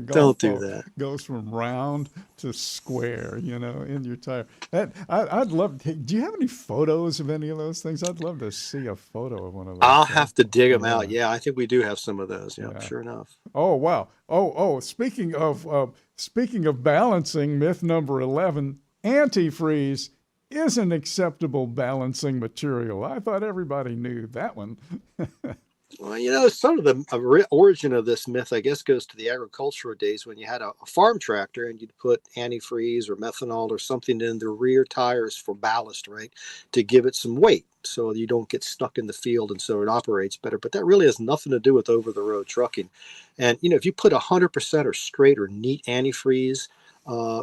Speaker 13: Don't do that.
Speaker 3: Goes from round to square, in your tire. I'd love. Do you have any photos of any of those things? I'd love to see a photo of one of those.
Speaker 13: I'll have to dig them out. Yeah, I think we do have some of those. Yeah, sure enough.
Speaker 3: Oh wow. Oh. Speaking of balancing, myth number 11: antifreeze is an acceptable balancing material. I thought everybody knew that one.
Speaker 13: Well, some of the origin of this myth, I guess, goes to the agricultural days when you had a farm tractor and you'd put antifreeze or methanol or something in the rear tires for ballast, right, to give it some weight so you don't get stuck in the field and so it operates better. But that really has nothing to do with over-the-road trucking. And, if you put 100% or straight or neat antifreeze,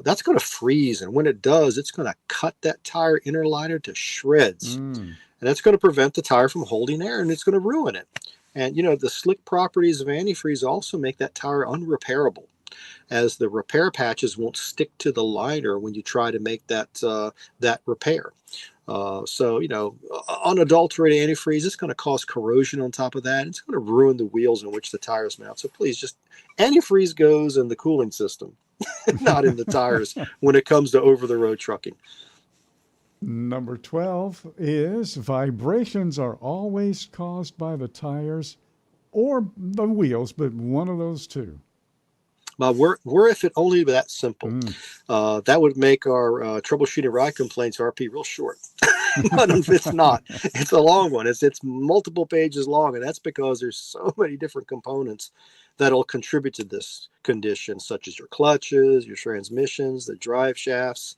Speaker 13: that's going to freeze. And when it does, it's going to cut that tire inner liner to shreds. And that's going to prevent the tire from holding air, and it's going to ruin it. And, the slick properties of antifreeze also make that tire unrepairable, as the repair patches won't stick to the liner when you try to make that repair. Unadulterated antifreeze, it's going to cause corrosion on top of that. It's going to ruin the wheels in which the tires mount. So please, just antifreeze goes in the cooling system, not in the tires when it comes to over-the-road trucking.
Speaker 3: Number 12 is vibrations are always caused by the tires or the wheels, but one of those two.
Speaker 13: Well, were if it only were that simple, that would make our troubleshooting ride complaints RP real short. But if it's not, it's a long one. It's multiple pages long, and that's because there's so many different components that'll contribute to this condition, such as your clutches, your transmissions, the drive shafts.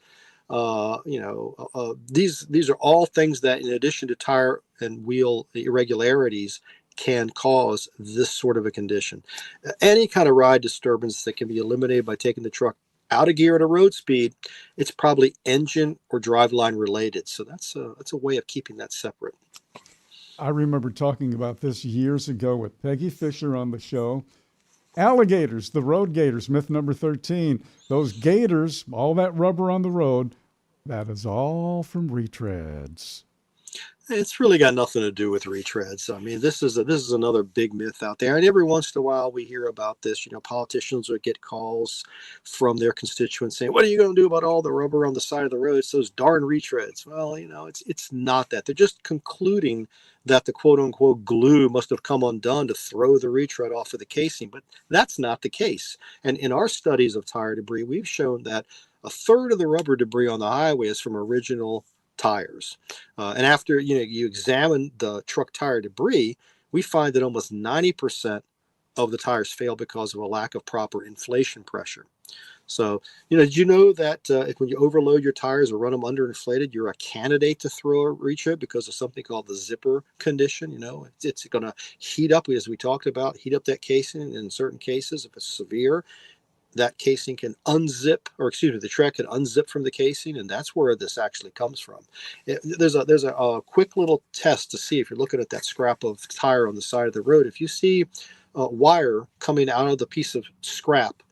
Speaker 13: These are all things that, in addition to tire and wheel irregularities, can cause this sort of a condition. Any kind of ride disturbance that can be eliminated by taking the truck out of gear at a road speed, it's probably engine or driveline related. So that's a way of keeping that separate.
Speaker 3: I remember talking about this years ago with Peggy Fisher on the show. Alligators, the road gators, myth number 13. Those gators, all that rubber on the road, that is all from retreads.
Speaker 13: It's really got nothing to do with retreads. I mean, this is another big myth out there. And every once in a while we hear about this. Politicians will get calls from their constituents saying, "What are you going to do about all the rubber on the side of the road? It's those darn retreads." Well, it's not that. They're just concluding that the quote unquote glue must have come undone to throw the retread off of the casing. But that's not the case. And in our studies of tire debris, we've shown that a third of the rubber debris on the highway is from original tires. And after you examine the truck tire debris, we find that almost 90% of the tires fail because of a lack of proper inflation pressure. So, did you know that when you overload your tires or run them underinflated, you're a candidate to throw a retread because of something called the zipper condition? It's going to heat up, as we talked about, heat up that casing. In certain cases, if it's severe, that casing can unzip, the tread can unzip from the casing, and that's where this actually comes from. There's a quick little test to see if you're looking at that scrap of tire on the side of the road. If you see wire coming out of the piece of scrap,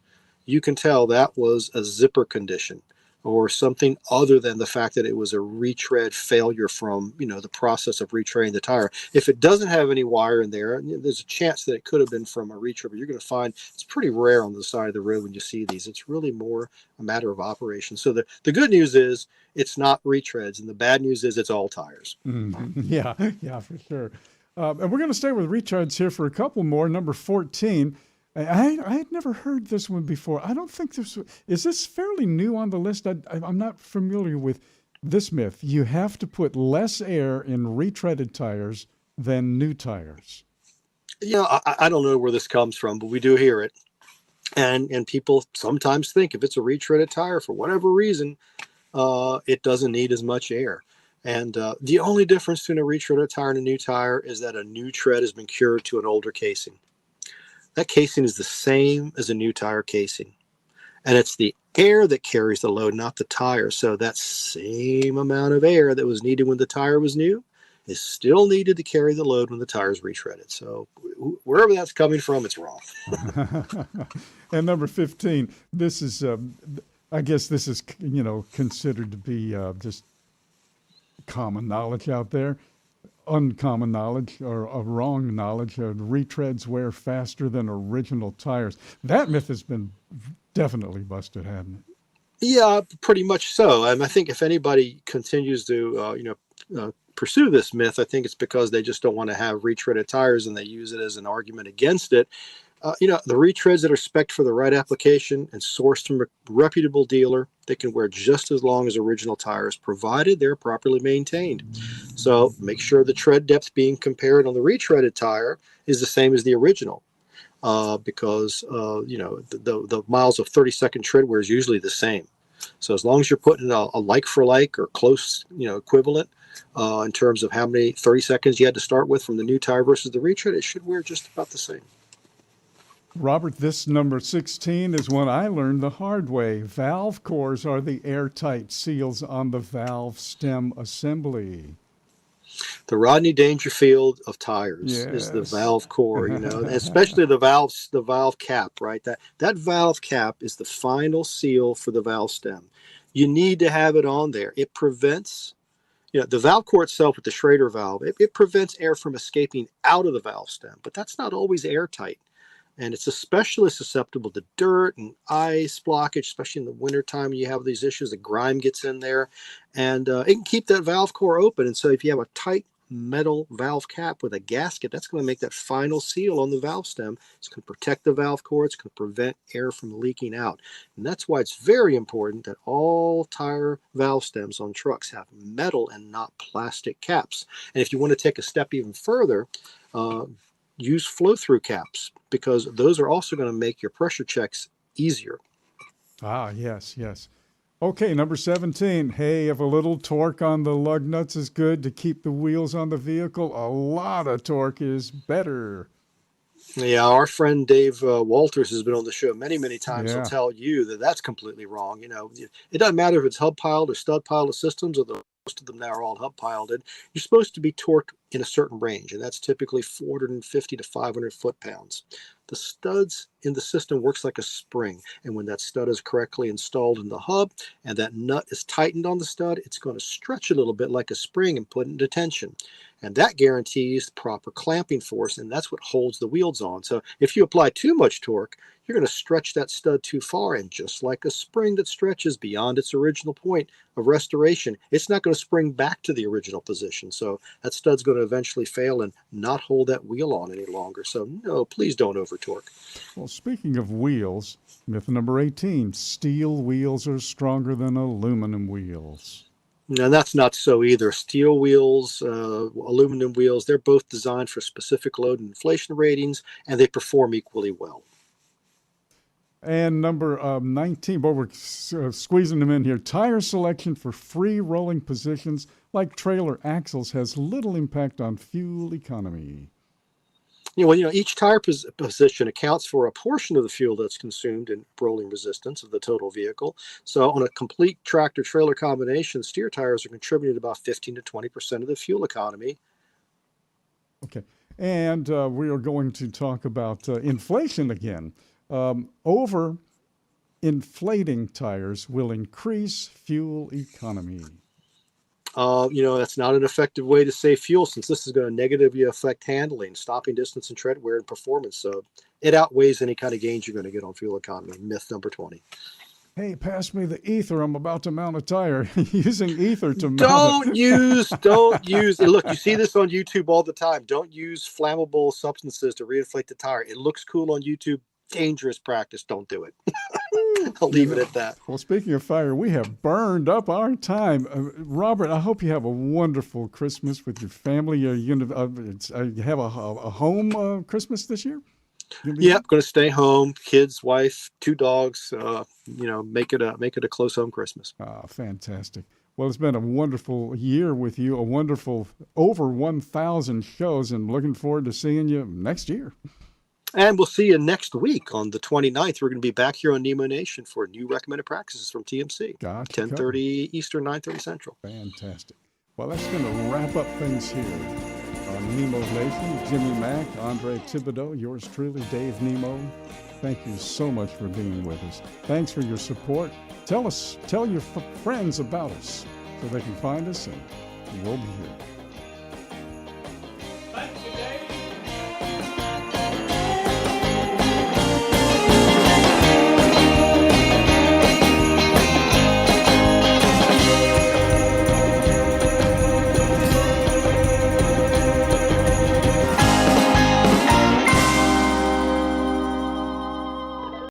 Speaker 13: you can tell that was a zipper condition or something other than the fact that it was a retread failure from, the process of retreading the tire. If it doesn't have any wire in there, there's a chance that it could have been from a retread, but you're going to find it's pretty rare on the side of the road when you see these. It's really more a matter of operation. So the good news is it's not retreads, and the bad news is it's all tires.
Speaker 3: Mm-hmm. Yeah, for sure. And we're going to stay with retreads here for a couple more. Number 14. I had never heard this one before. I don't think is this fairly new on the list? I'm not familiar with this myth. You have to put less air in retreaded tires than new tires.
Speaker 13: I don't know where this comes from, but we do hear it. And people sometimes think if it's a retreaded tire, for whatever reason, it doesn't need as much air. And the only difference between a retreaded tire and a new tire is that a new tread has been cured to an older casing. That casing is the same as a new tire casing. And it's the air that carries the load, not the tire. So that same amount of air that was needed when the tire was new is still needed to carry the load when the tire is retreaded. So wherever that's coming from, it's wrong.
Speaker 3: And number 15, this is, I guess this is, considered to be just common knowledge out there. Uncommon knowledge or a wrong knowledge. Retreads wear faster than original tires. That myth has been definitely busted, hasn't it?
Speaker 13: Yeah, pretty much so. And I think if anybody continues to, pursue this myth, I think it's because they just don't want to have retreaded tires and they use it as an argument against it. The retreads that are spec'd for the right application and sourced from a reputable dealer, they can wear just as long as original tires, provided they're properly maintained. So make sure the tread depth being compared on the retreaded tire is the same as the original, because the miles of 30-second tread wear is usually the same. So as long as you're putting a like for like or close, equivalent in terms of how many 30 seconds you had to start with from the new tire versus the retread, it should wear just about the same.
Speaker 3: Robert, this number 16 is one I learned the hard way. Valve cores are the airtight seals on the valve stem assembly.
Speaker 13: The Rodney Dangerfield of tires is the valve core, especially the valve cap, right? That valve cap is the final seal for the valve stem. You need to have it on there. It prevents, the valve core itself with the Schrader valve, it prevents air from escaping out of the valve stem, but that's not always airtight. And it's especially susceptible to dirt and ice blockage, especially in the wintertime when you have these issues. The grime gets in there, and it can keep that valve core open. And so if you have a tight metal valve cap with a gasket, that's going to make that final seal on the valve stem. It's going to protect the valve core. It's going to prevent air from leaking out. And that's why it's very important that all tire valve stems on trucks have metal and not plastic caps. And if you want to take a step even further, use flow-through caps, because those are also going to make your pressure checks easier.
Speaker 3: Ah, yes. Okay, number 17. Hey, if a little torque on the lug nuts is good to keep the wheels on the vehicle, a lot of torque is better.
Speaker 13: Yeah, our friend Dave Walters has been on the show many, many times. He'll tell you that that's completely wrong. It doesn't matter if it's hub piled or stud piled systems, or most of them now are all hub piled. You're supposed to be torqued in a certain range, and that's typically 450 to 500 foot-pounds. The studs in the system works like a spring, and when that stud is correctly installed in the hub and that nut is tightened on the stud, it's going to stretch a little bit like a spring and put it into tension. And that guarantees proper clamping force, and that's what holds the wheels on. So if you apply too much torque, you're going to stretch that stud too far, and just like a spring that stretches beyond its original point of restoration, it's not going to spring back to the original position. So that stud's going to eventually fail and not hold that wheel on any longer. So no, please don't over torque.
Speaker 3: Well, speaking of wheels, myth number 18, steel wheels are stronger than aluminum wheels.
Speaker 13: And that's not so either. Steel wheels, aluminum wheels, they're both designed for specific load and inflation ratings, and they perform equally well.
Speaker 3: And number 19, but we're squeezing them in here. Tire selection for free rolling positions like trailer axles has little impact on fuel economy.
Speaker 13: Each tire position accounts for a portion of the fuel that's consumed in rolling resistance of the total vehicle. So on a complete tractor-trailer combination, steer tires are contributing about 15 to 20% of the fuel economy.
Speaker 3: Okay, and we are going to talk about inflation again. Over inflating tires will increase fuel economy.
Speaker 13: That's not an effective way to save fuel, since this is going to negatively affect handling, stopping distance, and tread wear and performance. So it outweighs any kind of gains you're going to get on fuel economy. Myth number 20.
Speaker 3: Hey, pass me the ether. I'm about to mount a tire. Using ether to mount
Speaker 13: Don't use. Look, you see this on YouTube all the time. Don't use flammable substances to reinflate the tire. It looks cool on YouTube. Dangerous practice. Don't do it. I'll leave it at that.
Speaker 3: Well, speaking of fire, we have burned up our time. Robert, I hope you have a wonderful Christmas with your family. You have a home Christmas this year?
Speaker 13: Yeah, going to stay home. Kids, wife, 2 dogs. Make it a close home Christmas.
Speaker 3: Ah, fantastic. Well, it's been a wonderful year with you. A wonderful over 1,000 shows, and looking forward to seeing you next year.
Speaker 13: And we'll see you next week on the 29th. We're going to be back here on Nemo Nation for new recommended practices from TMC.
Speaker 3: Gotcha.
Speaker 13: 10:30 Eastern, 9:30 Central.
Speaker 3: Fantastic. Well, that's going to wrap up things here on Nemo Nation. Jimmy Mack, Andre Thibodeau, yours truly, Dave Nemo. Thank you so much for being with us. Thanks for your support. Tell your friends about us so they can find us, and we'll be here.
Speaker 10: Thank you, Dave.